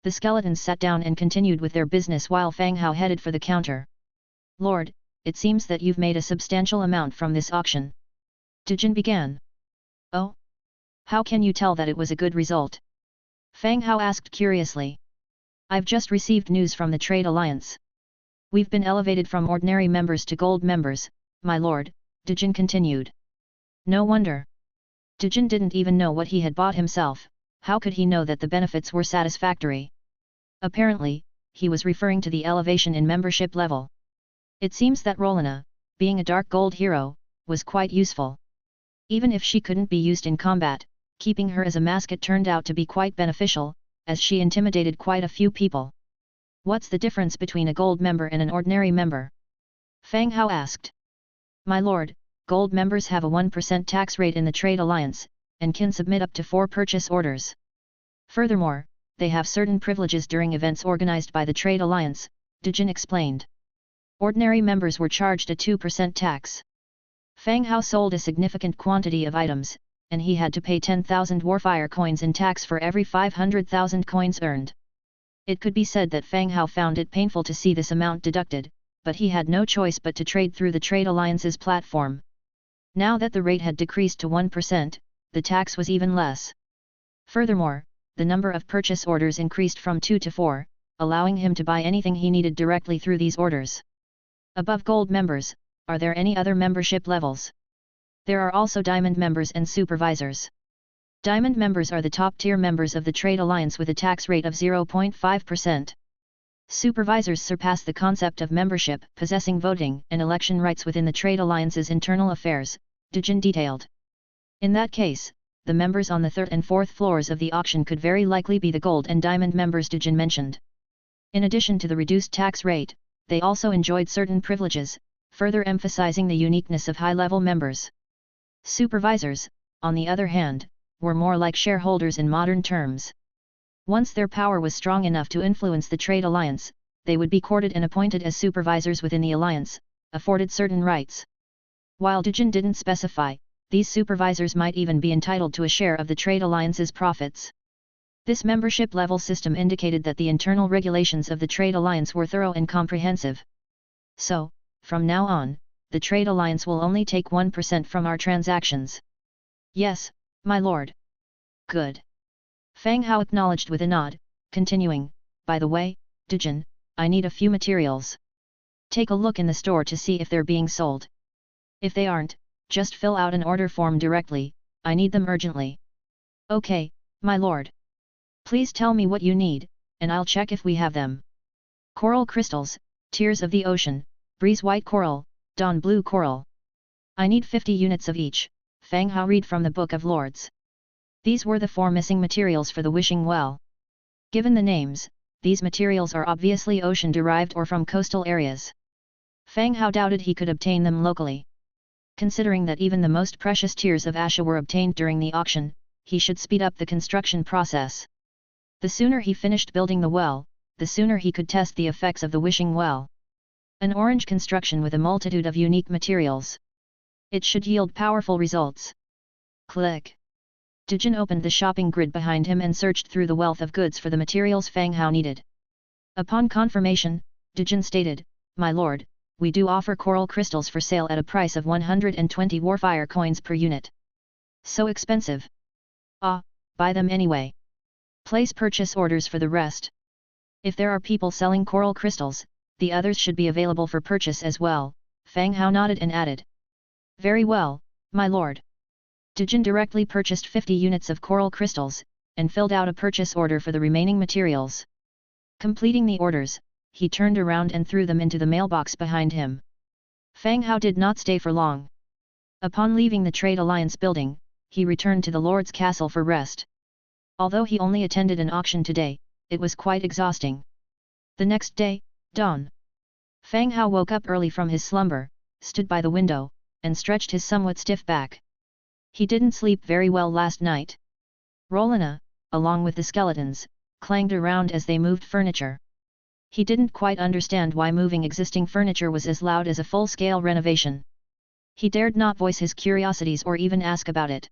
The skeletons sat down and continued with their business while Fang Hao headed for the counter. Lord, it seems that you've made a substantial amount from this auction. Dujin began. Oh? How can you tell that it was a good result? Fang Hao asked curiously. I've just received news from the Trade Alliance. We've been elevated from ordinary members to gold members, my lord, Dujin continued. No wonder. Dujin didn't even know what he had bought himself, how could he know that the benefits were satisfactory? Apparently, he was referring to the elevation in membership level. It seems that Rolina, being a dark gold hero, was quite useful. Even if she couldn't be used in combat, keeping her as a mascot turned out to be quite beneficial, as she intimidated quite a few people. What's the difference between a gold member and an ordinary member? Fang Hao asked. My lord, gold members have a 1% tax rate in the Trade Alliance, and can submit up to 4 purchase orders. Furthermore, they have certain privileges during events organized by the Trade Alliance, Dujin explained. Ordinary members were charged a 2% tax. Fang Hao sold a significant quantity of items, and he had to pay 10,000 warfire coins in tax for every 500,000 coins earned. It could be said that Fang Hao found it painful to see this amount deducted, but he had no choice but to trade through the Trade Alliance's platform. Now that the rate had decreased to 1%, the tax was even less. Furthermore, the number of purchase orders increased from 2 to 4, allowing him to buy anything he needed directly through these orders. Above Gold members, are there any other membership levels? There are also Diamond members and Supervisors. Diamond members are the top-tier members of the Trade Alliance with a tax rate of 0.5%. Supervisors surpass the concept of membership, possessing voting and election rights within the Trade Alliance's internal affairs, Dujin detailed. In that case, the members on the third and fourth floors of the auction could very likely be the Gold and Diamond members Dujin mentioned. In addition to the reduced tax rate, they also enjoyed certain privileges, further emphasizing the uniqueness of high-level members. Supervisors, on the other hand, were more like shareholders in modern terms. Once their power was strong enough to influence the Trade Alliance, they would be courted and appointed as supervisors within the alliance, afforded certain rights. While Dujin didn't specify, these supervisors might even be entitled to a share of the Trade Alliance's profits. This membership level system indicated that the internal regulations of the Trade Alliance were thorough and comprehensive. So, from now on, the Trade Alliance will only take 1% from our transactions. Yes, my lord. Good. Fang Hao acknowledged with a nod, continuing, by the way, Dujin, I need a few materials. Take a look in the store to see if they're being sold. If they aren't, just fill out an order form directly, I need them urgently. Okay, my lord. Please tell me what you need, and I'll check if we have them. Coral crystals, tears of the ocean, breeze white coral, dawn blue coral. I need 50 units of each, Fang Hao read from the Book of Lords. These were the 4 missing materials for the wishing well. Given the names, these materials are obviously ocean-derived or from coastal areas. Fang Hao doubted he could obtain them locally. Considering that even the most precious tears of Asha were obtained during the auction, he should speed up the construction process. The sooner he finished building the well, the sooner he could test the effects of the wishing well. An orange construction with a multitude of unique materials. It should yield powerful results. Click. Dujin opened the shopping grid behind him and searched through the wealth of goods for the materials Fang Hao needed. Upon confirmation, Dujin stated, My lord, we do offer coral crystals for sale at a price of 120 warfire coins per unit. So expensive. Ah, buy them anyway. Place purchase orders for the rest. If there are people selling coral crystals, the others should be available for purchase as well, Fang Hao nodded and added. Very well, my lord. Dujin directly purchased 50 units of coral crystals, and filled out a purchase order for the remaining materials. Completing the orders, he turned around and threw them into the mailbox behind him. Fang Hao did not stay for long. Upon leaving the Trade Alliance building, he returned to the Lord's castle for rest. Although he only attended an auction today, it was quite exhausting. The next day, dawn. Fang Hao woke up early from his slumber, stood by the window, and stretched his somewhat stiff back. He didn't sleep very well last night. Rolina, along with the skeletons, clanged around as they moved furniture. He didn't quite understand why moving existing furniture was as loud as a full-scale renovation. He dared not voice his curiosities or even ask about it.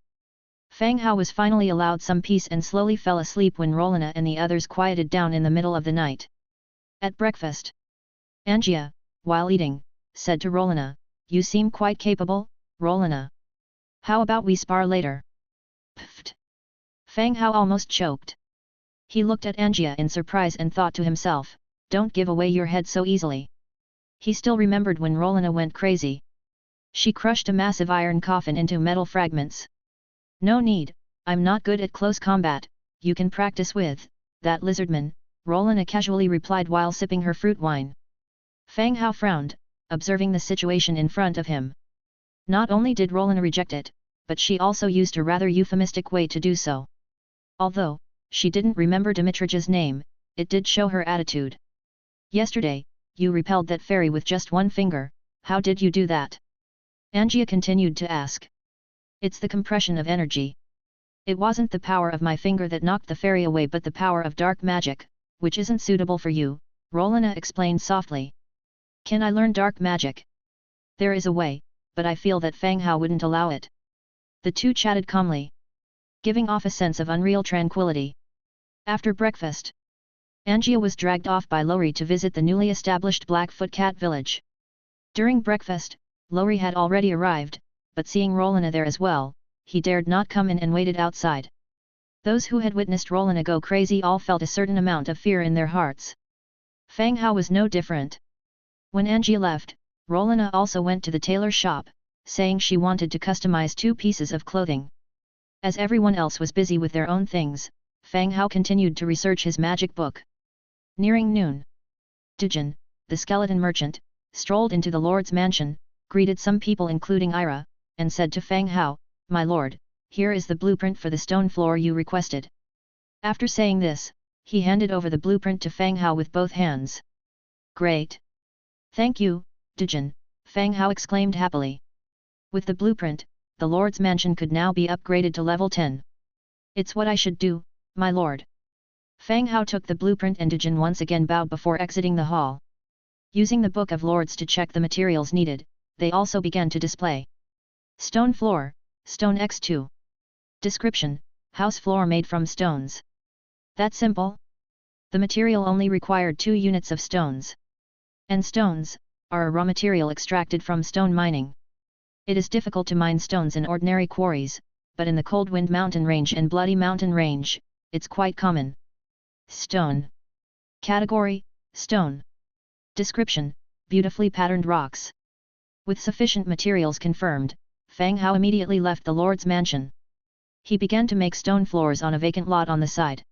Fang Hao was finally allowed some peace and slowly fell asleep when Rolina and the others quieted down in the middle of the night. At breakfast, Angia, while eating, said to Rolina, You seem quite capable, Rolina. How about we spar later? Pfft. Fang Hao almost choked. He looked at Angia in surprise and thought to himself, Don't give away your head so easily. He still remembered when Rolina went crazy. She crushed a massive iron coffin into metal fragments. No need, I'm not good at close combat, you can practice with that lizardman, Rolina casually replied while sipping her fruit wine. Fang Hao frowned, observing the situation in front of him. Not only did Rolina reject it, but she also used a rather euphemistic way to do so. Although she didn't remember Dimitrija's name, it did show her attitude. Yesterday, you repelled that fairy with just one finger, how did you do that? Angia continued to ask. It's the compression of energy. It wasn't the power of my finger that knocked the fairy away but the power of dark magic, which isn't suitable for you, Rolina explained softly. Can I learn dark magic? There is a way, but I feel that Fang Hao wouldn't allow it. The two chatted calmly, giving off a sense of unreal tranquility. After breakfast, Angia was dragged off by Lowry to visit the newly established Blackfoot Cat village. During breakfast, Lowry had already arrived, but seeing Rolina there as well, he dared not come in and waited outside. Those who had witnessed Rolina go crazy all felt a certain amount of fear in their hearts. Fang Hao was no different. When Angia left, Rolina also went to the tailor shop, saying she wanted to customize 2 pieces of clothing. As everyone else was busy with their own things, Fang Hao continued to research his magic book. Nearing noon, Dujin, the skeleton merchant, strolled into the lord's mansion, greeted some people including Ira, and said to Fang Hao, "My lord, here is the blueprint for the stone floor you requested." After saying this, he handed over the blueprint to Fang Hao with both hands. "Great! Thank you, Dujin," Fang Hao exclaimed happily. With the blueprint, the lord's mansion could now be upgraded to level 10. "It's what I should do, my lord." Fang Hao took the blueprint and Dujin once again bowed before exiting the hall. Using the Book of Lords to check the materials needed, they also began to display. Stone floor, stone x2. Description: house floor made from stones. That simple? The material only required 2 units of stones. And stones are a raw material extracted from stone mining. It is difficult to mine stones in ordinary quarries, but in the Coldwind Mountain Range and Bloody Mountain Range, it's quite common. Stone. Category: stone. Description: beautifully patterned rocks. With sufficient materials confirmed, Fang Hao immediately left the lord's mansion. He began to make stone floors on a vacant lot on the side.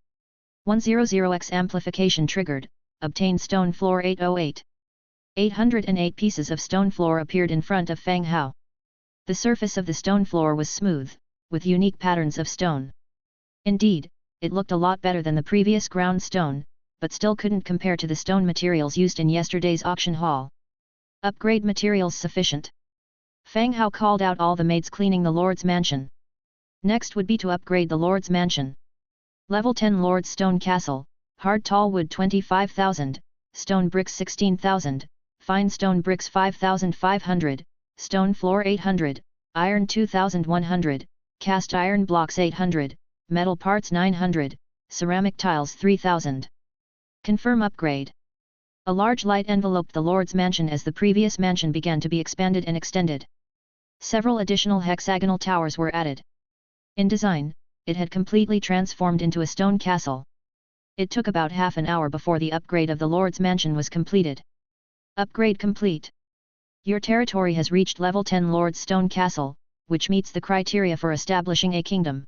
100x amplification triggered, obtained stone floor 808. 808 pieces of stone floor appeared in front of Fang Hao. The surface of the stone floor was smooth, with unique patterns of stone. Indeed, it looked a lot better than the previous ground stone, but still couldn't compare to the stone materials used in yesterday's auction hall. Upgrade materials sufficient. Fang Hao called out all the maids cleaning the lord's mansion. Next would be to upgrade the lord's mansion. Level 10 Lord's Stone Castle, hard tall wood 25,000, stone bricks 16,000, fine stone bricks 5,500, stone floor 800, iron 2,100, cast iron blocks 800, metal parts 900, ceramic tiles 3,000. Confirm upgrade. A large light enveloped the lord's mansion as the previous mansion began to be expanded and extended. Several additional hexagonal towers were added. In design, it had completely transformed into a stone castle. It took about half an hour before the upgrade of the lord's mansion was completed. Upgrade complete. Your territory has reached level 10 Lord's Stone Castle, which meets the criteria for establishing a kingdom.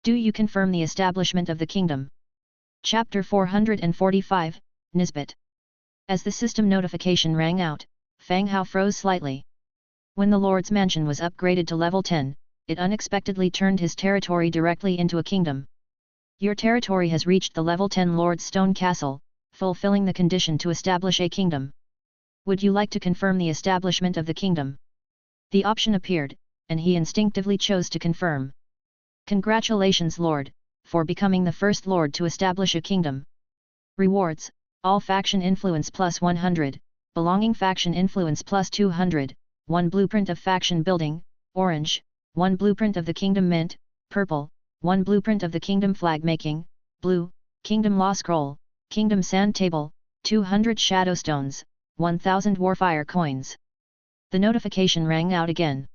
Do you confirm the establishment of the kingdom? Chapter 445, Nisbet. As the system notification rang out, Fang Hao froze slightly. When the Lord's Mansion was upgraded to level 10, it unexpectedly turned his territory directly into a kingdom. Your territory has reached the level 10 Lord's Stone Castle, fulfilling the condition to establish a kingdom. Would you like to confirm the establishment of the kingdom? The option appeared, and he instinctively chose to confirm. Congratulations, Lord, for becoming the first Lord to establish a kingdom. Rewards: all faction influence plus 100, belonging faction influence plus 200, 1 blueprint of faction building, orange, 1 blueprint of the kingdom mint, purple, 1 blueprint of the kingdom flag making, blue, kingdom law scroll, kingdom sand table, 200 shadow stones, 1000 warfire coins. The notification rang out again.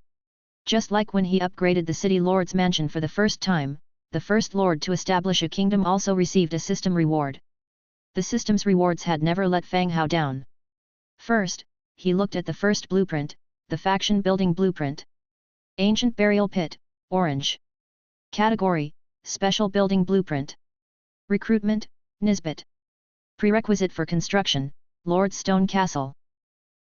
Just like when he upgraded the city lord's mansion for the first time, the first lord to establish a kingdom also received a system reward. The system's rewards had never let Fang Hao down. First, he looked at the first blueprint, the faction building blueprint. Ancient burial pit, orange. Category: special building blueprint. Recruitment: Nisbet. Prerequisite for construction: Lord's Stone Castle.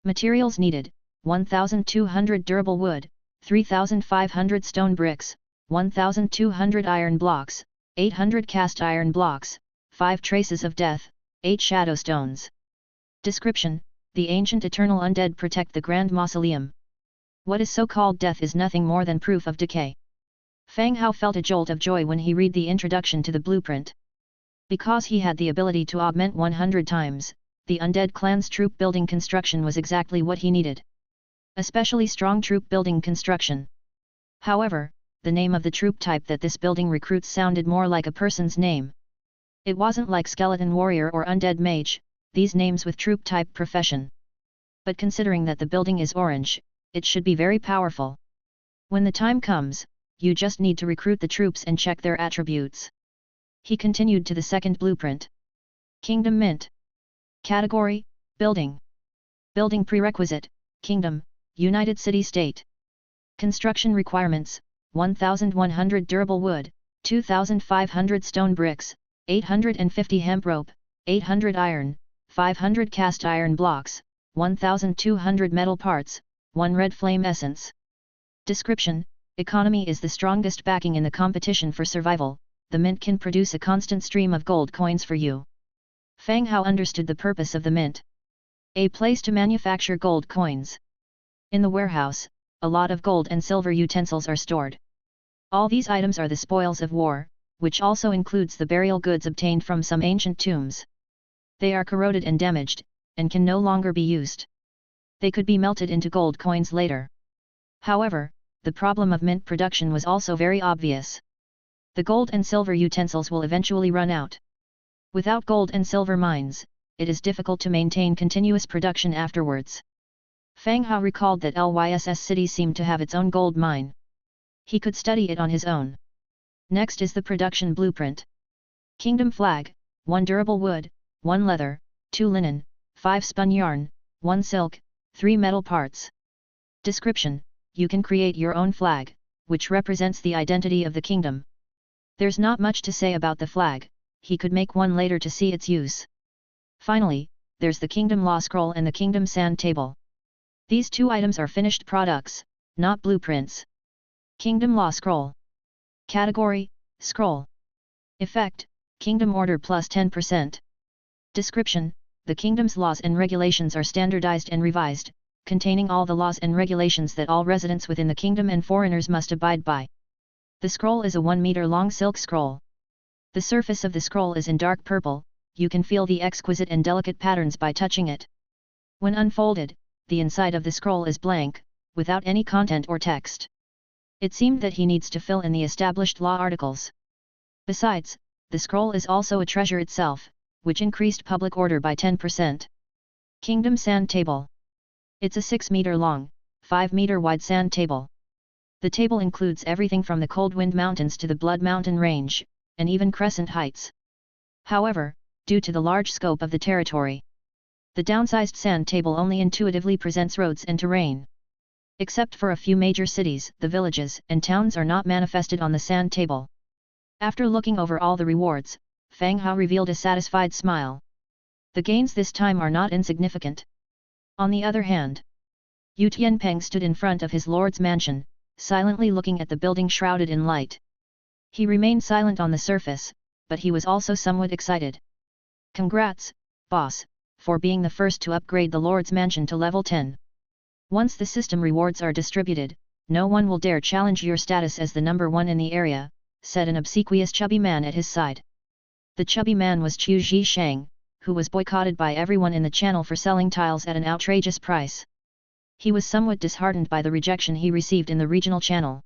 Materials needed: 1,200 durable wood, 3,500 stone bricks, 1,200 iron blocks, 800 cast iron blocks, 5 traces of death, 8 shadow stones. Description: the ancient eternal undead protect the Grand Mausoleum. What is so-called death is nothing more than proof of decay. Fang Hao felt a jolt of joy when he read the introduction to the blueprint. Because he had the ability to augment 100 times, the undead clan's troop building construction was exactly what he needed. Especially strong troop building construction. However, the name of the troop type that this building recruits sounded more like a person's name. It wasn't like skeleton warrior or undead mage, these names with troop-type profession. But considering that the building is orange, it should be very powerful. When the time comes, you just need to recruit the troops and check their attributes. He continued to the second blueprint. Kingdom Mint. Category, Building. Building Prerequisite, Kingdom, United City-State. Construction Requirements, 1,100 durable wood, 2,500 stone bricks, 850 hemp rope, 800 iron, 500 cast iron blocks, 1,200 metal parts, 1 red flame essence. Description: Economy is the strongest backing in the competition for survival. The mint can produce a constant stream of gold coins for you. Fang Hao understood the purpose of the mint. A place to manufacture gold coins. In the warehouse, a lot of gold and silver utensils are stored. All these items are the spoils of war, which also includes the burial goods obtained from some ancient tombs. They are corroded and damaged, and can no longer be used. They could be melted into gold coins later. However, the problem of mint production was also very obvious. The gold and silver utensils will eventually run out. Without gold and silver mines, it is difficult to maintain continuous production afterwards. Fang Hao recalled that Lyss City seemed to have its own gold mine. He could study it on his own. Next is the production blueprint. Kingdom Flag, 1 durable wood, 1 leather, 2 linen, 5 spun yarn, 1 silk, 3 metal parts. Description: You can create your own flag, which represents the identity of the kingdom. There's not much to say about the flag, he could make one later to see its use. Finally, there's the Kingdom Law Scroll and the Kingdom Sand Table. These two items are finished products, not blueprints. Kingdom Law Scroll. Category, Scroll. Effect, Kingdom Order plus 10%. Description: The kingdom's laws and regulations are standardized and revised, containing all the laws and regulations that all residents within the kingdom and foreigners must abide by. The scroll is a 1-meter-long silk scroll. The surface of the scroll is in dark purple, you can feel the exquisite and delicate patterns by touching it. When unfolded, the inside of the scroll is blank, without any content or text. It seemed that he needs to fill in the established law articles. Besides, the scroll is also a treasure itself, which increased public order by 10%. Kingdom Sand Table. It's a 6-meter-long, 5-meter-wide sand table. The table includes everything from the Cold Wind Mountains to the Blood Mountain Range, and even Crescent Heights. However, due to the large scope of the territory, the downsized sand table only intuitively presents roads and terrain. Except for a few major cities, the villages and towns are not manifested on the sand table. After looking over all the rewards, Fang Hao revealed a satisfied smile. The gains this time are not insignificant. On the other hand, Yu Tianpeng stood in front of his lord's mansion, silently looking at the building shrouded in light. He remained silent on the surface, but he was also somewhat excited. Congrats, boss, for being the first to upgrade the lord's mansion to level 10. Once the system rewards are distributed, no one will dare challenge your status as the number 1 in the area, said an obsequious chubby man at his side. The chubby man was Chu Zhishang, who was boycotted by everyone in the channel for selling tiles at an outrageous price. He was somewhat disheartened by the rejection he received in the regional channel.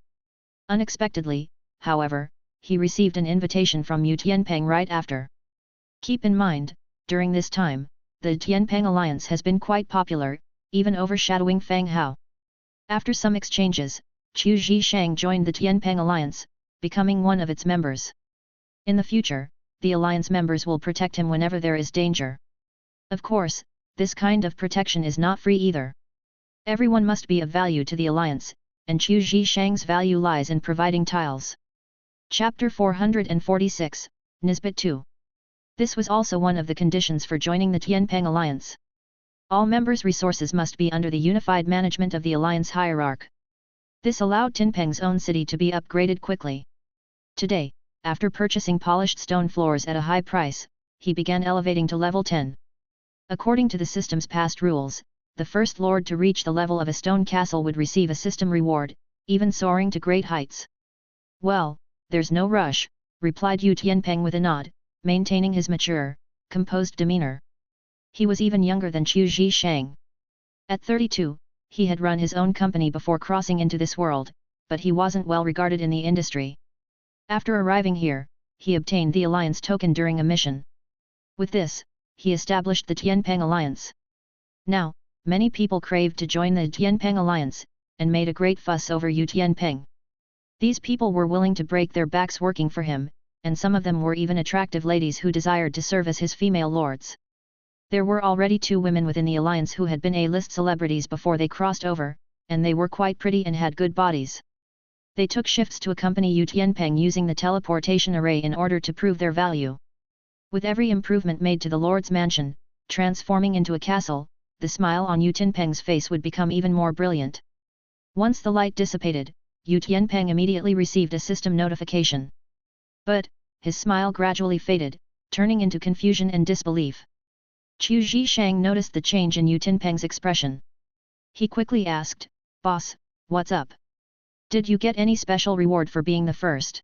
Unexpectedly, however, he received an invitation from Yu Tianpeng right after. Keep in mind, during this time, the Tianpeng alliance has been quite popular, even overshadowing Fang Hao. After some exchanges, Chu Zhishang joined the Tianpeng alliance, becoming one of its members. In the future, the alliance members will protect him whenever there is danger. Of course, this kind of protection is not free either. Everyone must be of value to the alliance, and Chu Zhishang's value lies in providing tiles. Chapter 446, Nisbet 2. This was also one of the conditions for joining the Tianpeng alliance. All members' resources must be under the unified management of the alliance hierarch. This allowed Tianpeng's own city to be upgraded quickly. Today, after purchasing polished stone floors at a high price, he began elevating to level 10. According to the system's past rules, the first lord to reach the level of a stone castle would receive a system reward, even soaring to great heights. Well, there's no rush, replied Yu Tianpeng with a nod, maintaining his mature, composed demeanor. He was even younger than Chu Zhishang. At 32, he had run his own company before crossing into this world, but he wasn't well regarded in the industry. After arriving here, he obtained the alliance token during a mission. With this, he established the Tianpeng Alliance. Now, many people craved to join the Tianpeng Alliance, and made a great fuss over Yu Tianpeng. These people were willing to break their backs working for him, and some of them were even attractive ladies who desired to serve as his female lords. There were already 2 women within the alliance who had been A-list celebrities before they crossed over, and they were quite pretty and had good bodies. They took shifts to accompany Yu Tianpeng using the teleportation array in order to prove their value. With every improvement made to the Lord's mansion, transforming into a castle, the smile on Yu Tianpeng's face would become even more brilliant. Once the light dissipated, Yu Tianpeng immediately received a system notification. But, his smile gradually faded, turning into confusion and disbelief. Qu Zhishang noticed the change in Yu Tianpeng's expression. He quickly asked, "Boss, what's up? Did you get any special reward for being the first?"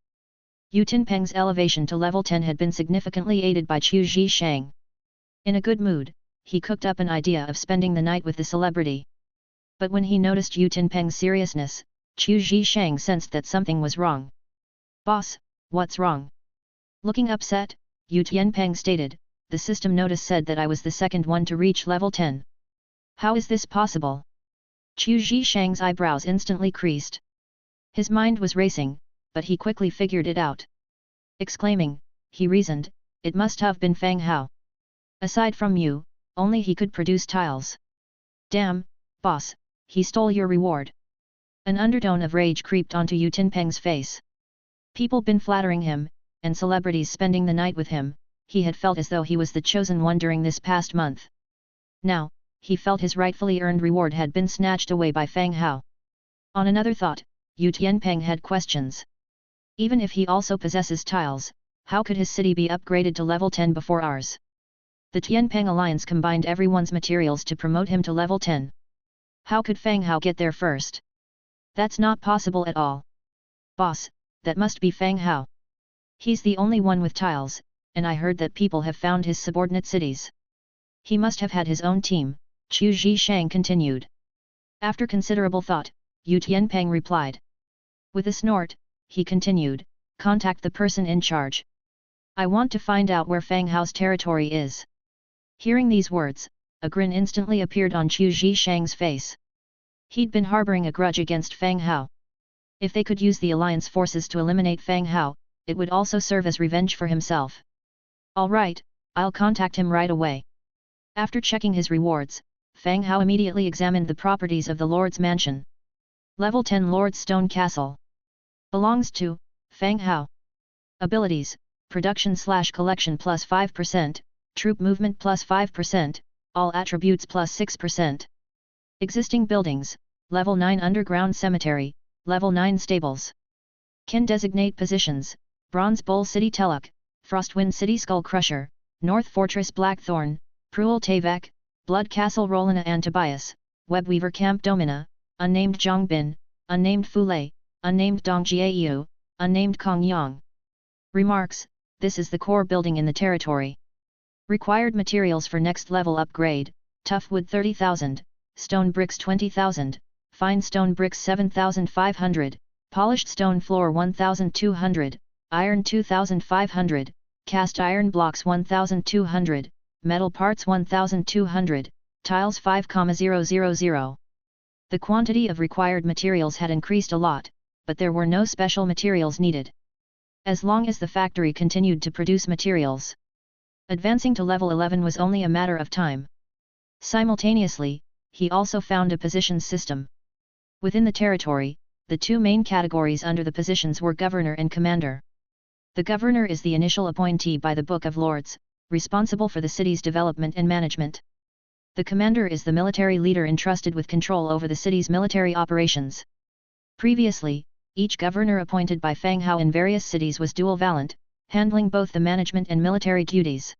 Yu Tianpeng's elevation to level 10 had been significantly aided by Qu Zhishang. In a good mood, he cooked up an idea of spending the night with the celebrity. But when he noticed Yu Tianpeng's seriousness, Qu Zhishang sensed that something was wrong. "Boss, what's wrong?" Looking upset, Yu Tianpeng stated, "The system notice said that I was the second one to reach level 10. How is this possible?" Qu Zhishang's eyebrows instantly creased. His mind was racing, but he quickly figured it out. Exclaiming, he reasoned, "It must have been Fang Hao. Aside from you, only he could produce tiles. Damn, boss, he stole your reward." An undertone of rage creeped onto Yu Tianpeng's face. People been flattering him, and celebrities spending the night with him, he had felt as though he was the chosen one during this past month. Now, he felt his rightfully earned reward had been snatched away by Fang Hao. On another thought, Yu Tianpeng had questions. Even if he also possesses tiles, how could his city be upgraded to level 10 before ours? The Tianpeng Alliance combined everyone's materials to promote him to level 10. How could Fang Hao get there first? That's not possible at all. Boss, that must be Fang Hao. He's the only one with tiles, and I heard that people have found his subordinate cities. He must have had his own team, Qu Zhishang continued. After considerable thought, Yu Tianpeng replied. With a snort, he continued, "Contact the person in charge. I want to find out where Fang Hao's territory is." Hearing these words, a grin instantly appeared on Qu Zhishang's face. He'd been harboring a grudge against Fang Hao. If they could use the alliance forces to eliminate Fang Hao, it would also serve as revenge for himself. "All right, I'll contact him right away." After checking his rewards, Fang Hao immediately examined the properties of the Lord's mansion. Level 10 Lord's Stone Castle. Belongs to Fang Hao. Abilities: Production/Collection plus 5%, Troop Movement plus 5%, All Attributes plus 6%. Existing buildings: Level 9 Underground Cemetery, Level 9 Stables. Can designate positions: Bronze Bowl City Teluk, Frostwind City Skull Crusher, North Fortress Blackthorn, Pruel Tavak, Blood Castle Rolina and Tobias, Webweaver Camp Domina, Unnamed Zhongbin, Unnamed Fulei, Unnamed Dongjiayu, Unnamed Kongyang. Remarks: This is the core building in the territory. Required materials for next level upgrade: tough wood 30,000, stone bricks 20,000, fine stone bricks 7,500, polished stone floor 1,200, iron 2,500, cast iron blocks 1,200, metal parts 1,200, tiles 5,000. The quantity of required materials had increased a lot, but there were no special materials needed. As long as the factory continued to produce materials, advancing to level 11 was only a matter of time. Simultaneously, he also found a positions system. Within the territory, the 2 main categories under the positions were Governor and Commander. The Governor is the initial appointee by the Book of Lords, responsible for the city's development and management. The Commander is the military leader entrusted with control over the city's military operations. Previously, each governor appointed by Fang Hao in various cities was dual-valent, handling both the management and military duties.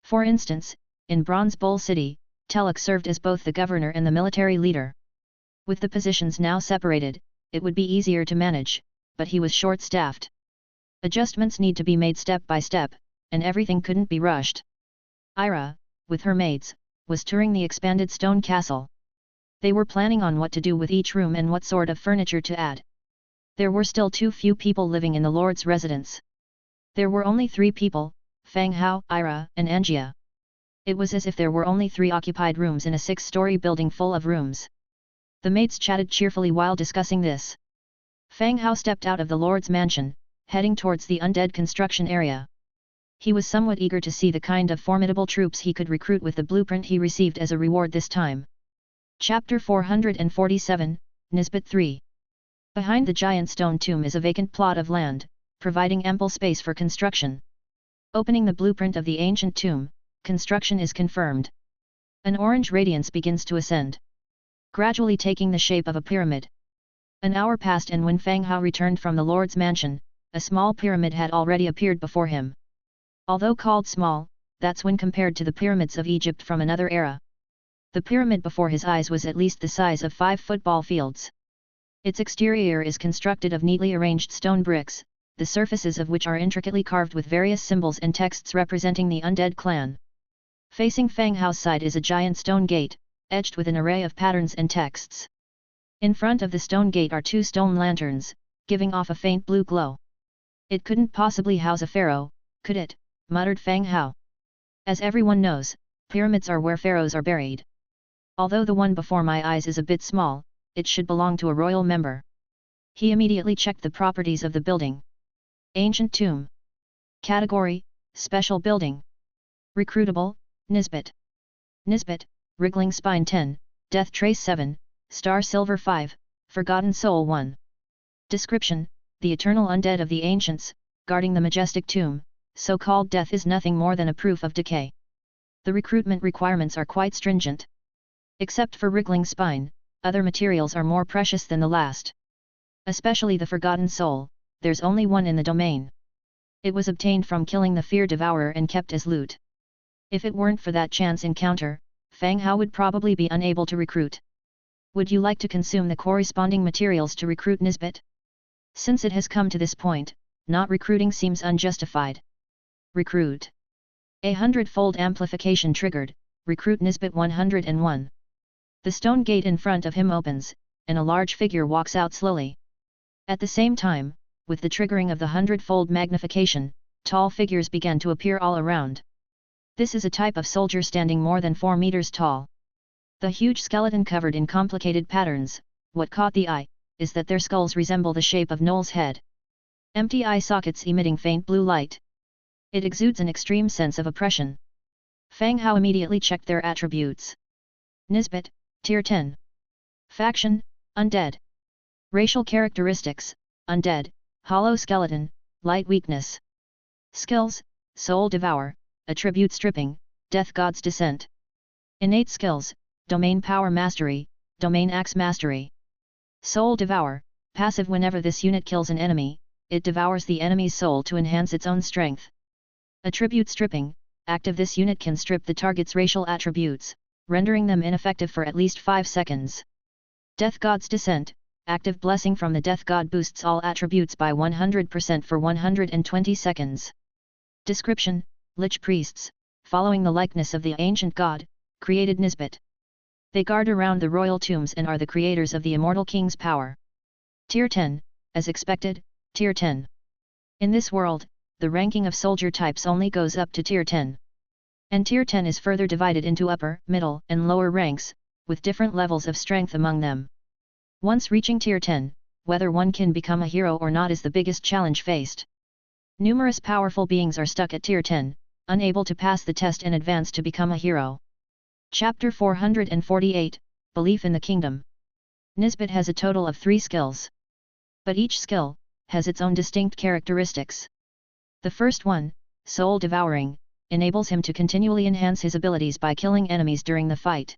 For instance, in Bronze Bowl City, Teluk served as both the governor and the military leader. With the positions now separated, it would be easier to manage, but he was short-staffed. Adjustments need to be made step by step, and everything couldn't be rushed. Ira, with her maids, was touring the expanded stone castle. They were planning on what to do with each room and what sort of furniture to add. There were still too few people living in the Lord's residence. There were only 3 people, Fang Hao, Ira, and Angia. It was as if there were only 3 occupied rooms in a 6-story building full of rooms. The mates chatted cheerfully while discussing this. Fang Hao stepped out of the Lord's mansion, heading towards the undead construction area. He was somewhat eager to see the kind of formidable troops he could recruit with the blueprint he received as a reward this time. Chapter 447, Nisbet 3. Behind the giant stone tomb is a vacant plot of land, providing ample space for construction. Opening the blueprint of the ancient tomb, construction is confirmed. An orange radiance begins to ascend, gradually taking the shape of a pyramid. An hour passed, and when Fang Hao returned from the Lord's mansion, a small pyramid had already appeared before him. Although called small, that's when compared to the pyramids of Egypt from another era. The pyramid before his eyes was at least the size of 5 football fields. Its exterior is constructed of neatly arranged stone bricks, the surfaces of which are intricately carved with various symbols and texts representing the undead clan. Facing Fang Hao's side is a giant stone gate, etched with an array of patterns and texts. In front of the stone gate are 2 stone lanterns, giving off a faint blue glow. It couldn't possibly house a pharaoh, could it? Muttered Fang Hao. As everyone knows, pyramids are where pharaohs are buried. Although the one before my eyes is a bit small, it should belong to a royal member. He immediately checked the properties of the building. Ancient tomb. Category, Special building. Recruitable, Nisbet. Nisbet, Wriggling Spine 10, Death Trace 7, Star Silver 5, Forgotten Soul 1. Description: the eternal undead of the ancients, guarding the majestic tomb. So-called death is nothing more than a proof of decay. The recruitment requirements are quite stringent. Except for Wriggling Spine, other materials are more precious than the last. Especially the Forgotten Soul, there's only one in the domain. It was obtained from killing the Fear Devourer and kept as loot. If it weren't for that chance encounter, Fang Hao would probably be unable to recruit. Would you like to consume the corresponding materials to recruit Nisbet? Since it has come to this point, not recruiting seems unjustified. Recruit. A hundredfold amplification triggered, recruit Nisbet 101. The stone gate in front of him opens, and a large figure walks out slowly. At the same time, with the triggering of the hundredfold magnification, tall figures began to appear all around. This is a type of soldier standing more than 4 meters tall. The huge skeleton covered in complicated patterns, what caught the eye, is that their skulls resemble the shape of Noel's head. Empty eye sockets emitting faint blue light. It exudes an extreme sense of oppression. Fang Hao immediately checked their attributes. Nisbet, Tier 10. Faction, Undead. Racial characteristics, Undead, Hollow Skeleton, Light Weakness. Skills, Soul Devour, Attribute Stripping, Death God's Descent. Innate skills, Domain Power Mastery, Domain Axe Mastery. Soul Devour, passive: whenever this unit kills an enemy, it devours the enemy's soul to enhance its own strength. Attribute Stripping, active: this unit can strip the target's racial attributes, rendering them ineffective for at least 5 seconds. Death God's Descent, active: blessing from the Death God boosts all attributes by 100% for 120 seconds. Description: Lich priests, following the likeness of the ancient god, created Nisbet. They guard around the royal tombs and are the creators of the immortal king's power. Tier 10, as expected, Tier 10. In this world, the ranking of soldier types only goes up to Tier 10. And Tier 10 is further divided into upper, middle, and lower ranks, with different levels of strength among them. Once reaching Tier 10, whether one can become a hero or not is the biggest challenge faced. Numerous powerful beings are stuck at Tier 10, unable to pass the test and advance to become a hero. Chapter 448, Belief in the Kingdom. Nisbet has a total of 3 skills. But each skill has its own distinct characteristics. The first one, Soul Devouring, enables him to continually enhance his abilities by killing enemies during the fight.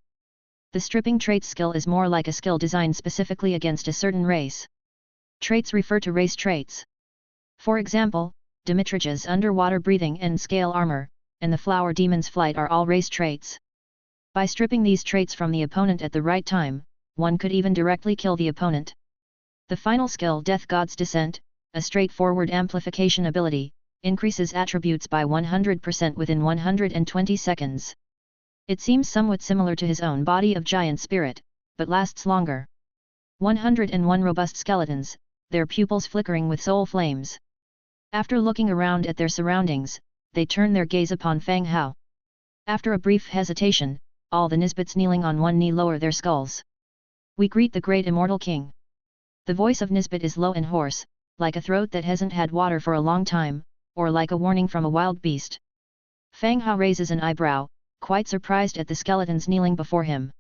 The Stripping trait skill is more like a skill designed specifically against a certain race. Traits refer to race traits. For example, Dimitrija's underwater breathing and scale armor, and the flower demon's flight are all race traits. By stripping these traits from the opponent at the right time, one could even directly kill the opponent. The final skill, Death God's Descent, a straightforward amplification ability, increases attributes by 100% within 120 seconds. It seems somewhat similar to his own body of giant spirit, but lasts longer. 101 robust skeletons, their pupils flickering with soul flames. After looking around at their surroundings, they turn their gaze upon Fang Hao. After a brief hesitation, all the Nisbets kneeling on one knee lower their skulls. We greet the great immortal king. The voice of Nisbet is low and hoarse, like a throat that hasn't had water for a long time, or like a warning from a wild beast. Fang Hao raises an eyebrow, quite surprised at the skeletons kneeling before him.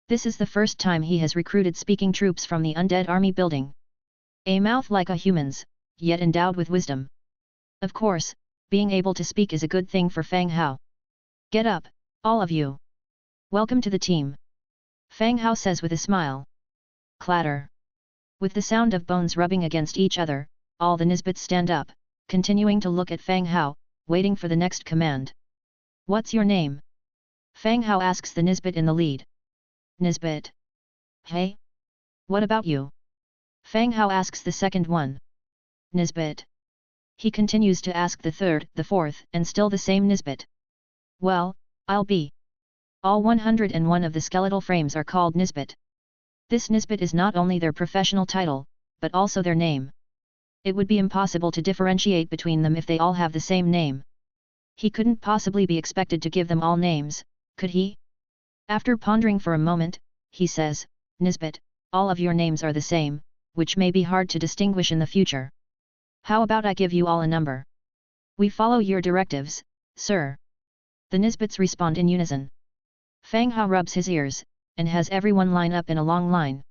This is the first time he has recruited speaking troops from the undead army building. A mouth like a human's, yet endowed with wisdom. Of course, being able to speak is a good thing for Fang Hao. Get up, all of you. Welcome to the team. Fang Hao says with a smile. Clatter. With the sound of bones rubbing against each other, all the Nisbets stand up, continuing to look at Fang Hao, waiting for the next command. What's your name? Fang Hao asks the Nisbet in the lead. Nisbet. Hey? What about you? Fang Hao asks the second one. Nisbet. He continues to ask the third, the fourth, and still the same Nisbet. Well, I'll be. All 101 of the skeletal frames are called Nisbet. This Nisbet is not only their professional title, but also their name. It would be impossible to differentiate between them if they all have the same name. He couldn't possibly be expected to give them all names, could he? After pondering for a moment, he says, Nisbet, all of your names are the same, which may be hard to distinguish in the future. How about I give you all a number? We follow your directives, sir. The Nisbets respond in unison. Fang Hao rubs his ears, and has everyone line up in a long line.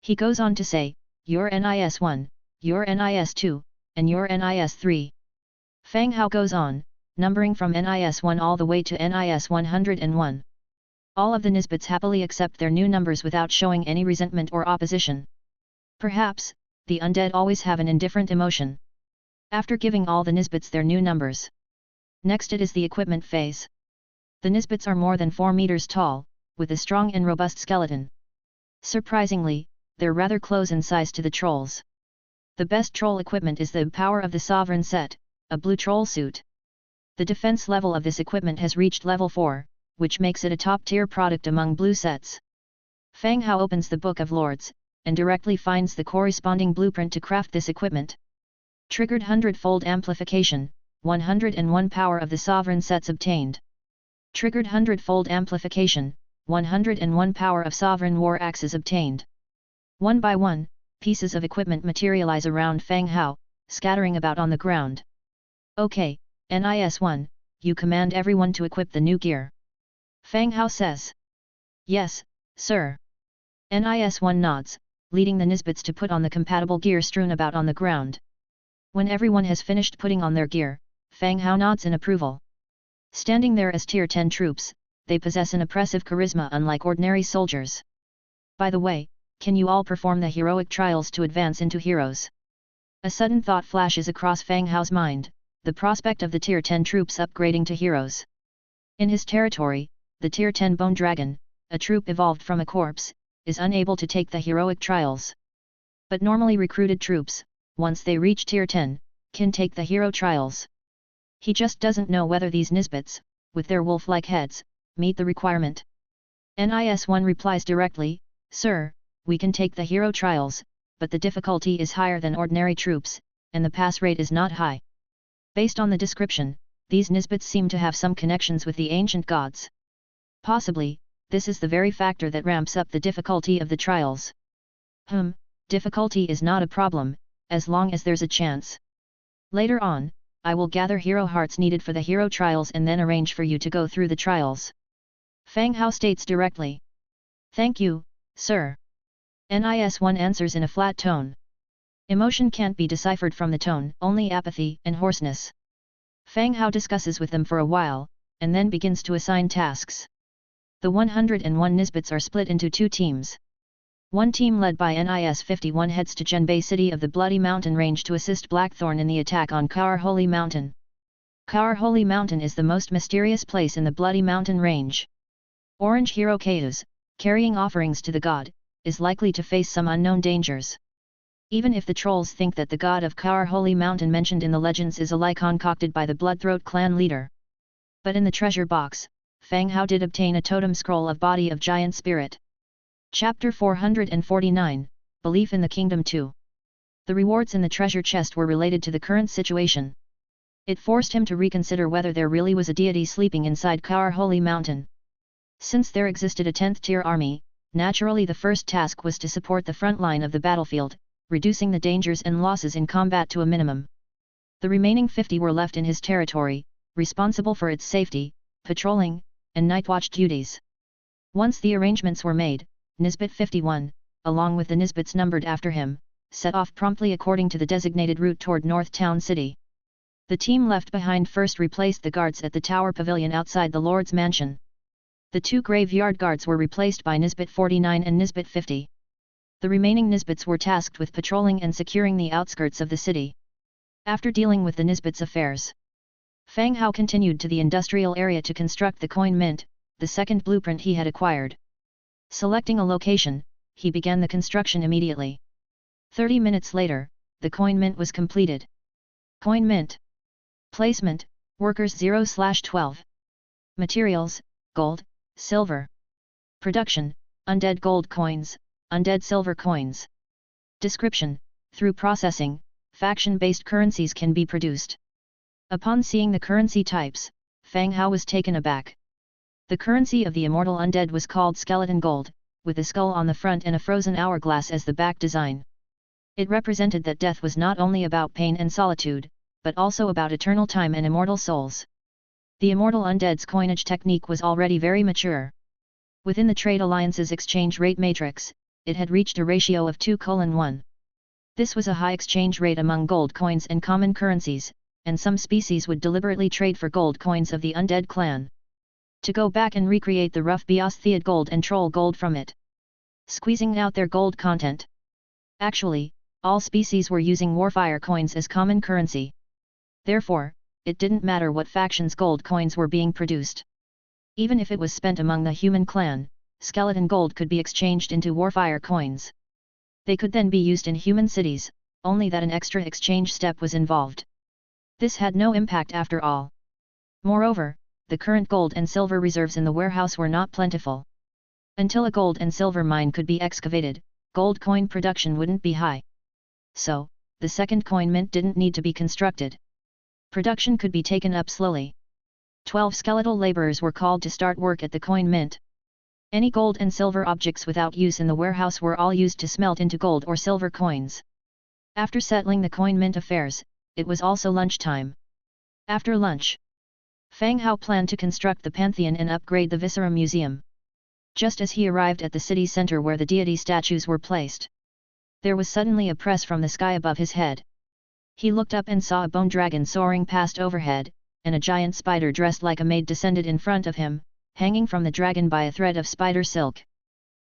He goes on to say, you're NIS 1, you're NIS 2, and you're NIS 3. Fang Hao goes on, numbering from NIS 1 all the way to NIS 101. All of the Nisbets happily accept their new numbers without showing any resentment or opposition. Perhaps, the undead always have an indifferent emotion. After giving all the Nisbets their new numbers. Next it is the equipment phase. The Nisbets are more than 4 meters tall, with a strong and robust skeleton. Surprisingly, they're rather close in size to the trolls. The best troll equipment is the Power of the Sovereign set, a blue troll suit. The defense level of this equipment has reached level 4, which makes it a top-tier product among blue sets. Fang Hao opens the Book of Lords, and directly finds the corresponding blueprint to craft this equipment. Triggered Hundredfold Amplification, 101 Power of the Sovereign sets obtained. Triggered Hundredfold Amplification, 101 Power of Sovereign War Axes obtained. One by one, pieces of equipment materialize around Fang Hao, scattering about on the ground. Okay, NIS 1, you command everyone to equip the new gear. Fang Hao says. Yes, sir. NIS 1 nods, leading the Nisbets to put on the compatible gear strewn about on the ground. When everyone has finished putting on their gear, Fang Hao nods in approval. Standing there as Tier 10 troops, they possess an oppressive charisma unlike ordinary soldiers. By the way, can you all perform the heroic trials to advance into heroes? A sudden thought flashes across Fang Hao's mind, the prospect of the Tier 10 troops upgrading to heroes. In his territory, the Tier 10 Bone Dragon, a troop evolved from a corpse, is unable to take the heroic trials. But normally recruited troops, once they reach Tier 10, can take the hero trials. He just doesn't know whether these Nisbets, with their wolf-like heads, meet the requirement. NIS 1 replies directly, Sir, we can take the hero trials, but the difficulty is higher than ordinary troops, and the pass rate is not high. Based on the description, these Nisbets seem to have some connections with the ancient gods. Possibly, this is the very factor that ramps up the difficulty of the trials. Difficulty is not a problem, as long as there's a chance. Later on, I will gather hero hearts needed for the hero trials and then arrange for you to go through the trials. Fang Hao states directly. Thank you, sir. NIS 1 answers in a flat tone. Emotion can't be deciphered from the tone, only apathy and hoarseness. Fang Hao discusses with them for a while, and then begins to assign tasks. The 101 Nisbets are split into 2 teams. One team led by NIS 51 heads to Zhenbei city of the Bloody Mountain range to assist Blackthorn in the attack on Kaur Holy Mountain. Kaur Holy Mountain is the most mysterious place in the Bloody Mountain range. Orange hero Kaus, carrying offerings to the god, is likely to face some unknown dangers. Even if the trolls think that the god of Kaur Holy Mountain mentioned in the legends is a lie concocted by the Bloodthroat clan leader. But in the treasure box, Fang Hao did obtain a totem scroll of Body of Giant Spirit. Chapter 449, Belief in the Kingdom 2. The rewards in the treasure chest were related to the current situation. It forced him to reconsider whether there really was a deity sleeping inside Khar Holy Mountain. Since there existed a 10th-tier army, naturally the first task was to support the front line of the battlefield, reducing the dangers and losses in combat to a minimum. The remaining 50 were left in his territory, responsible for its safety, patrolling, and nightwatch duties. Once the arrangements were made, Nisbet 51, along with the Nisbets numbered after him, set off promptly according to the designated route toward North Town City. The team left behind first replaced the guards at the Tower Pavilion outside the Lord's Mansion. The 2 graveyard guards were replaced by Nisbet 49 and Nisbet 50. The remaining Nisbets were tasked with patrolling and securing the outskirts of the city. After dealing with the Nisbets' affairs, Fang Hao continued to the industrial area to construct the coin mint, the second blueprint he had acquired. Selecting a location, he began the construction immediately. 30 minutes later, the coin mint was completed. Coin mint. Placement, workers 0/12. Materials, gold, silver. Production, undead gold coins, undead silver coins. Description, through processing, faction-based currencies can be produced. Upon seeing the currency types, Fang Hao was taken aback. The currency of the immortal undead was called skeleton gold, with a skull on the front and a frozen hourglass as the back design. It represented that death was not only about pain and solitude, but also about eternal time and immortal souls. The immortal undead's coinage technique was already very mature. Within the Trade Alliance's exchange rate matrix, it had reached a ratio of 2:1. This was a high exchange rate among gold coins and common currencies, and some species would deliberately trade for gold coins of the undead clan, to go back and recreate the rough Beostheid gold and troll gold from it, squeezing out their gold content. Actually, all species were using warfire coins as common currency. Therefore, it didn't matter what faction's gold coins were being produced. Even if it was spent among the human clan, skeleton gold could be exchanged into warfire coins. They could then be used in human cities, only that an extra exchange step was involved. This had no impact after all. Moreover, the current gold and silver reserves in the warehouse were not plentiful. Until a gold and silver mine could be excavated, gold coin production wouldn't be high. So, the second coin mint didn't need to be constructed. Production could be taken up slowly. 12 skeletal laborers were called to start work at the coin mint. Any gold and silver objects without use in the warehouse were all used to smelt into gold or silver coins. After settling the coin mint affairs, it was also lunchtime. After lunch, Fang Hao planned to construct the Pantheon and upgrade the Viscera Museum. Just as he arrived at the city center where the deity statues were placed, there was suddenly a press from the sky above his head. He looked up and saw a bone dragon soaring past overhead, and a giant spider dressed like a maid descended in front of him, hanging from the dragon by a thread of spider silk.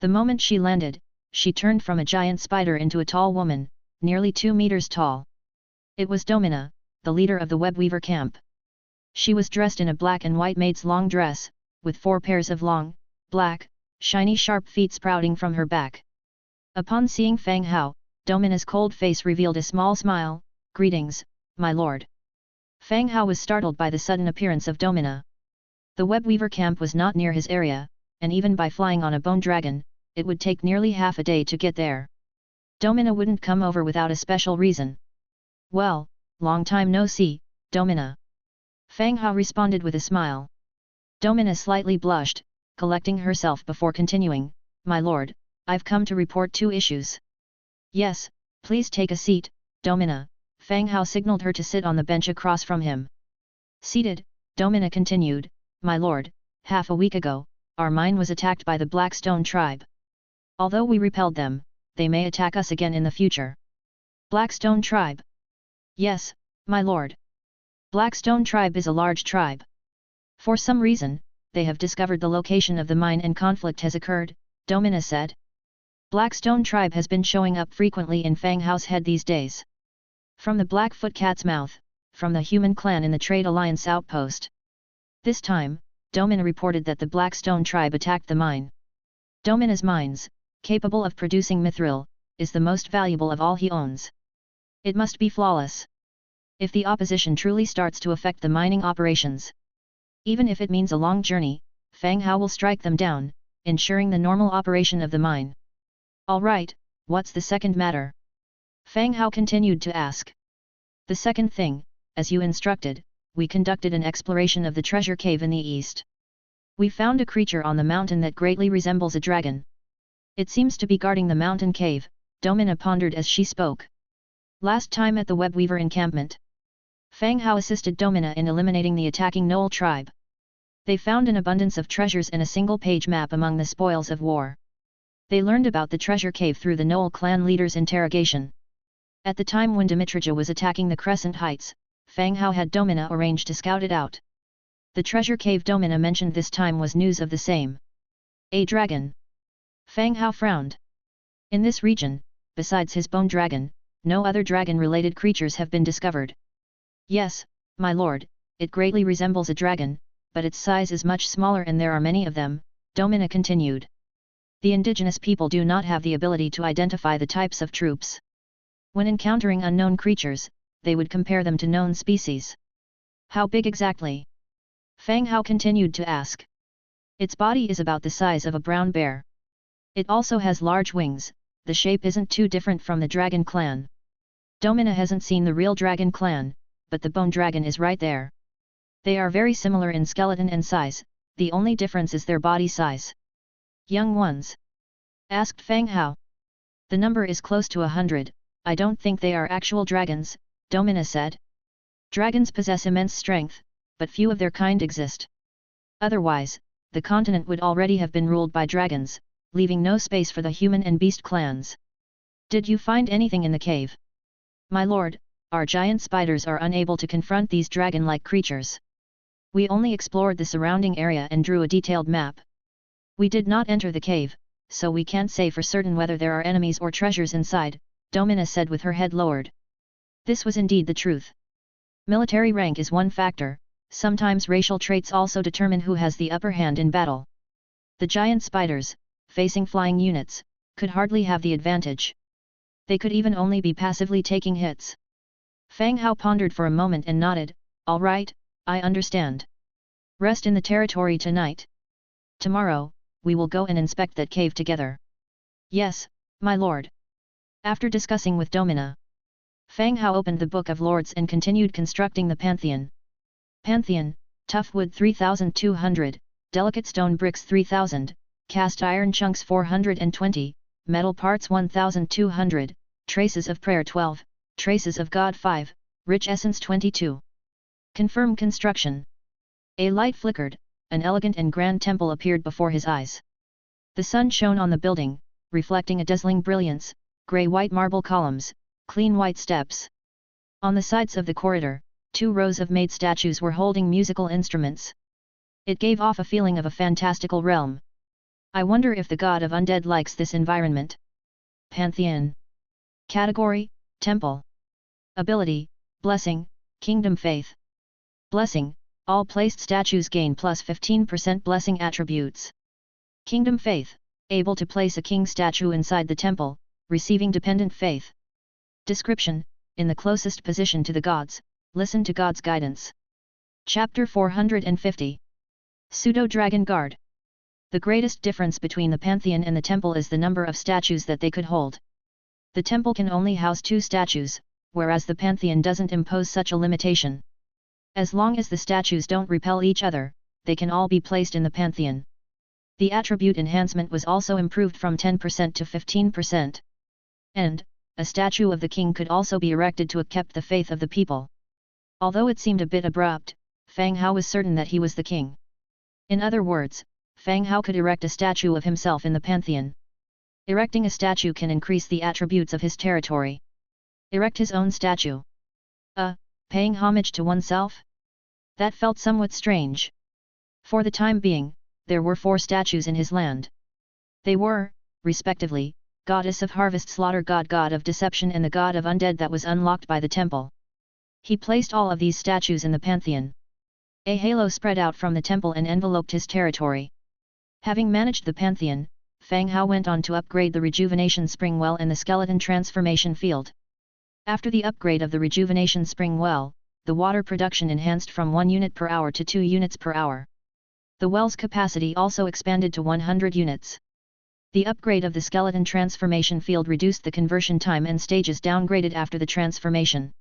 The moment she landed, she turned from a giant spider into a tall woman, nearly 2 meters tall. It was Domina, the leader of the webweaver camp. She was dressed in a black and white maid's long dress, with 4 pairs of long, black, shiny sharp feet sprouting from her back. Upon seeing Fang Hao, Domina's cold face revealed a small smile. "Greetings, my lord." Fang Hao was startled by the sudden appearance of Domina. The webweaver camp was not near his area, and even by flying on a bone dragon, it would take nearly half a day to get there. Domina wouldn't come over without a special reason. "Well, long time no see, Domina." Fang Hao responded with a smile. Domina slightly blushed, collecting herself before continuing, "My lord, I've come to report 2 issues." "Yes, please take a seat, Domina." Fang Hao signaled her to sit on the bench across from him. Seated, Domina continued, "My lord, half a week ago, our mine was attacked by the Blackstone tribe. Although we repelled them, they may attack us again in the future." "Blackstone tribe?" "Yes, my lord. Blackstone tribe is a large tribe. For some reason, they have discovered the location of the mine and conflict has occurred," Domina said. Blackstone tribe has been showing up frequently in Fang Hao's head these days. From the Blackfoot Cat's mouth, from the human clan in the Trade Alliance outpost. This time, Domina reported that the Blackstone tribe attacked the mine. Domina's mines, capable of producing mithril, is the most valuable of all he owns. It must be flawless. If the opposition truly starts to affect the mining operations, even if it means a long journey, Fang Hao will strike them down, ensuring the normal operation of the mine. "All right, what's the second matter?" Fang Hao continued to ask. The second thing, as you instructed, we conducted an exploration of the treasure cave in the east. We found a creature on the mountain that greatly resembles a dragon. It seems to be guarding the mountain cave, Domina pondered as she spoke. Last time at the Webweaver encampment, Fang Hao assisted Domina in eliminating the attacking Knoll tribe. They found an abundance of treasures and a single-page map among the spoils of war. They learned about the treasure cave through the Knoll clan leader's interrogation. At the time when Dimitrija was attacking the Crescent Heights, Fang Hao had Domina arrange to scout it out. The treasure cave Domina mentioned this time was news of the same. A dragon. Fang Hao frowned. In this region, besides his bone dragon, no other dragon-related creatures have been discovered. Yes, my lord, it greatly resembles a dragon, but its size is much smaller and there are many of them, Domina continued. The indigenous people do not have the ability to identify the types of troops. When encountering unknown creatures, they would compare them to known species. How big exactly? Fang Hao continued to ask. Its body is about the size of a brown bear. It also has large wings, the shape isn't too different from the dragon clan. Domina hasn't seen the real dragon clan, but the bone dragon is right there. They are very similar in skeleton and size, the only difference is their body size. Young ones? Asked Fang Hao. The number is close to 100, I don't think they are actual dragons, Domina said. Dragons possess immense strength, but few of their kind exist. Otherwise, the continent would already have been ruled by dragons, leaving no space for the human and beast clans. Did you find anything in the cave? My lord, our giant spiders are unable to confront these dragon-like creatures. We only explored the surrounding area and drew a detailed map. We did not enter the cave, so we can't say for certain whether there are enemies or treasures inside, Domina said with her head lowered. This was indeed the truth. Military rank is one factor, sometimes racial traits also determine who has the upper hand in battle. The giant spiders, facing flying units, could hardly have the advantage. They could even only be passively taking hits. Fang Hao pondered for a moment and nodded, all right, I understand. Rest in the territory tonight. Tomorrow, we will go and inspect that cave together. Yes, my lord. After discussing with Domina, Fang Hao opened the Book of Lords and continued constructing the Pantheon. Pantheon, tough wood 3,200, delicate stone bricks 3,000, cast iron chunks 420, metal parts 1,200, traces of prayer 12, traces of God 5, rich essence 22. Confirm construction. A light flickered, an elegant and grand temple appeared before his eyes. The sun shone on the building, reflecting a dazzling brilliance, grey-white marble columns, clean white steps. On the sides of the corridor, 2 rows of made statues were holding musical instruments. It gave off a feeling of a fantastical realm. I wonder if the god of undead likes this environment. Pantheon. Category, Temple. Ability, Blessing, Kingdom Faith. Blessing, all placed statues gain plus 15% blessing attributes. Kingdom Faith, able to place a king statue inside the temple, receiving dependent faith. Description, in the closest position to the gods, listen to God's guidance. Chapter 450. Pseudo-Dragon Guard. The greatest difference between the Pantheon and the temple is the number of statues that they could hold. The temple can only house 2 statues, whereas the Pantheon doesn't impose such a limitation. As long as the statues don't repel each other, they can all be placed in the Pantheon. The attribute enhancement was also improved from 10% to 15%. And, a statue of the king could also be erected to keep the faith of the people. Although it seemed a bit abrupt, Fang Hao was certain that he was the king. In other words, Fang Hao could erect a statue of himself in the Pantheon. Erecting a statue can increase the attributes of his territory. Erect his own statue. Paying homage to oneself? That felt somewhat strange. For the time being, there were 4 statues in his land. They were, respectively, Goddess of Harvest, Slaughter God, God of Deception and the God of Undead that was unlocked by the temple. He placed all of these statues in the Pantheon. A halo spread out from the temple and enveloped his territory. Having managed the Pantheon, Fang Hao went on to upgrade the Rejuvenation Spring Well and the Skeleton Transformation Field. After the upgrade of the Rejuvenation Spring Well, the water production enhanced from 1 unit per hour to 2 units per hour. The well's capacity also expanded to 100 units. The upgrade of the skeleton transformation field reduced the conversion time and stages downgraded after the transformation.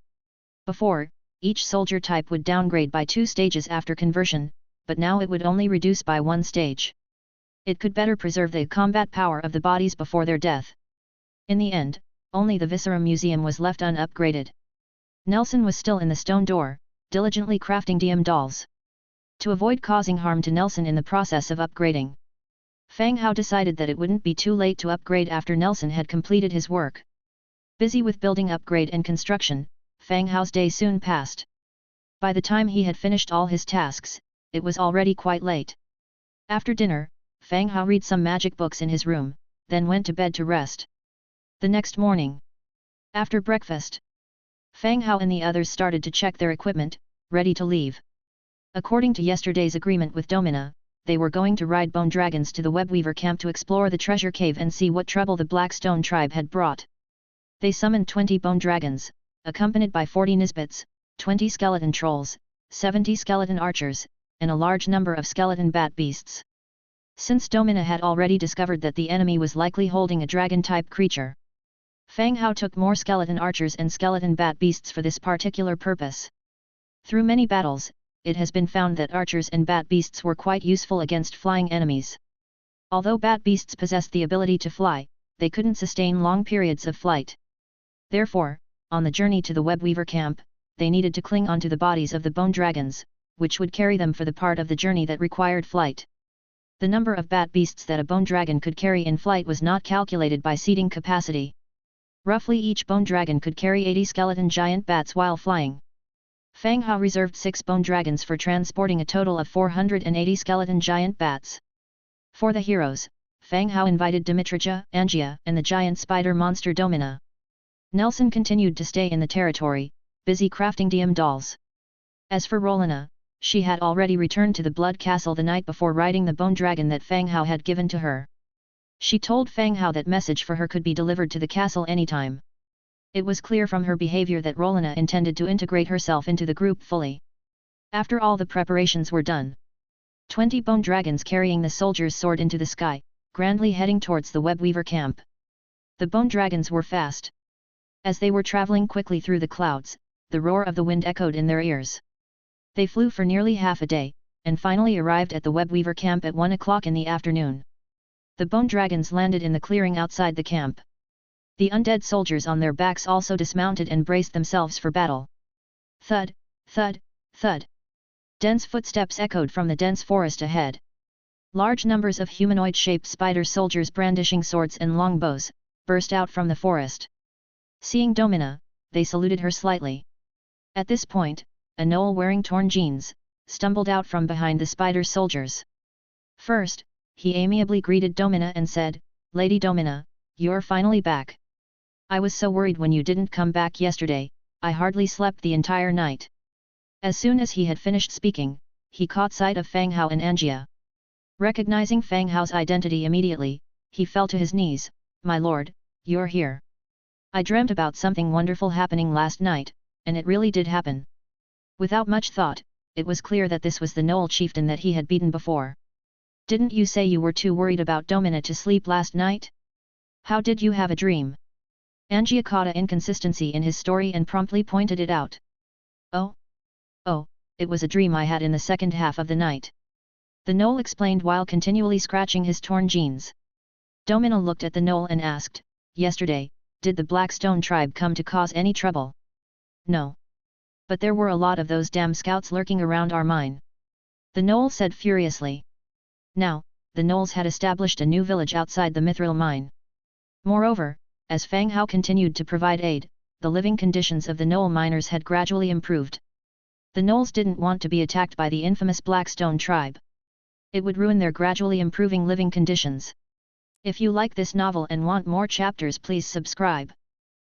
Before, each soldier type would downgrade by 2 stages after conversion, but now it would only reduce by 1 stage. It could better preserve the combat power of the bodies before their death. In the end, only the Viscera Museum was left unupgraded. Nelson was still in the stone door, diligently crafting DM dolls. To avoid causing harm to Nelson in the process of upgrading, Fang Hao decided that it wouldn't be too late to upgrade after Nelson had completed his work. Busy with building upgrade and construction, Fang Hao's day soon passed. By the time he had finished all his tasks, it was already quite late. After dinner, Fang Hao read some magic books in his room, then went to bed to rest. The next morning, after breakfast, Fang Hao and the others started to check their equipment, ready to leave. According to yesterday's agreement with Domina, they were going to ride bone dragons to the Webweaver camp to explore the treasure cave and see what trouble the Blackstone tribe had brought. They summoned 20 bone dragons, accompanied by 40 Nisbets, 20 skeleton trolls, 70 skeleton archers, and a large number of skeleton bat beasts. Since Domina had already discovered that the enemy was likely holding a dragon-type creature, Fang Hao took more skeleton archers and skeleton bat beasts for this particular purpose. Through many battles, it has been found that archers and bat beasts were quite useful against flying enemies. Although bat beasts possessed the ability to fly, they couldn't sustain long periods of flight. Therefore, on the journey to the Webweaver camp, they needed to cling onto the bodies of the bone dragons, which would carry them for the part of the journey that required flight. The number of bat beasts that a bone dragon could carry in flight was not calculated by seating capacity. Roughly each bone dragon could carry 80 skeleton giant bats while flying. Fang Hao reserved 6 bone dragons for transporting a total of 480 skeleton giant bats. For the heroes, Fang Hao invited Dimitrija, Angia, and the giant spider monster Domina. Nelson continued to stay in the territory, busy crafting DM dolls. As for Rolina, she had already returned to the Blood Castle the night before riding the bone dragon that Fang Hao had given to her. She told Fang Hao that message for her could be delivered to the castle anytime. It was clear from her behavior that Rolina intended to integrate herself into the group fully. After all the preparations were done, 20 bone dragons carrying the soldiers soared into the sky, grandly heading towards the Webweaver camp. The bone dragons were fast. As they were traveling quickly through the clouds, the roar of the wind echoed in their ears. They flew for nearly half a day, and finally arrived at the Webweaver camp at 1 o'clock in the afternoon. The bone dragons landed in the clearing outside the camp. The undead soldiers on their backs also dismounted and braced themselves for battle. Thud, thud, thud. Dense footsteps echoed from the dense forest ahead. Large numbers of humanoid-shaped spider soldiers brandishing swords and longbows burst out from the forest. Seeing Domina, they saluted her slightly. At this point, a gnoll wearing torn jeans stumbled out from behind the spider soldiers. First, he amiably greeted Domina and said, "Lady Domina, you're finally back. I was so worried when you didn't come back yesterday, I hardly slept the entire night." As soon as he had finished speaking, he caught sight of Fang Hao and Angia. Recognizing Fang Hao's identity immediately, he fell to his knees. "My lord, you're here. I dreamt about something wonderful happening last night, and it really did happen." Without much thought, it was clear that this was the Gnoll chieftain that he had beaten before. "Didn't you say you were too worried about Domina to sleep last night? How did you have a dream?" Angia caught an inconsistency in his story and promptly pointed it out. Oh, it was a dream I had in the second half of the night," the Gnoll explained while continually scratching his torn jeans. Domina looked at the Gnoll and asked, "Yesterday, did the Blackstone tribe come to cause any trouble?" "No. But there were a lot of those damn scouts lurking around our mine," the Gnoll said furiously. Now, the Gnolls had established a new village outside the Mithril mine. Moreover, as Fang Hao continued to provide aid, the living conditions of the Gnoll miners had gradually improved. The Gnolls didn't want to be attacked by the infamous Blackstone tribe. It would ruin their gradually improving living conditions. If you like this novel and want more chapters, please subscribe.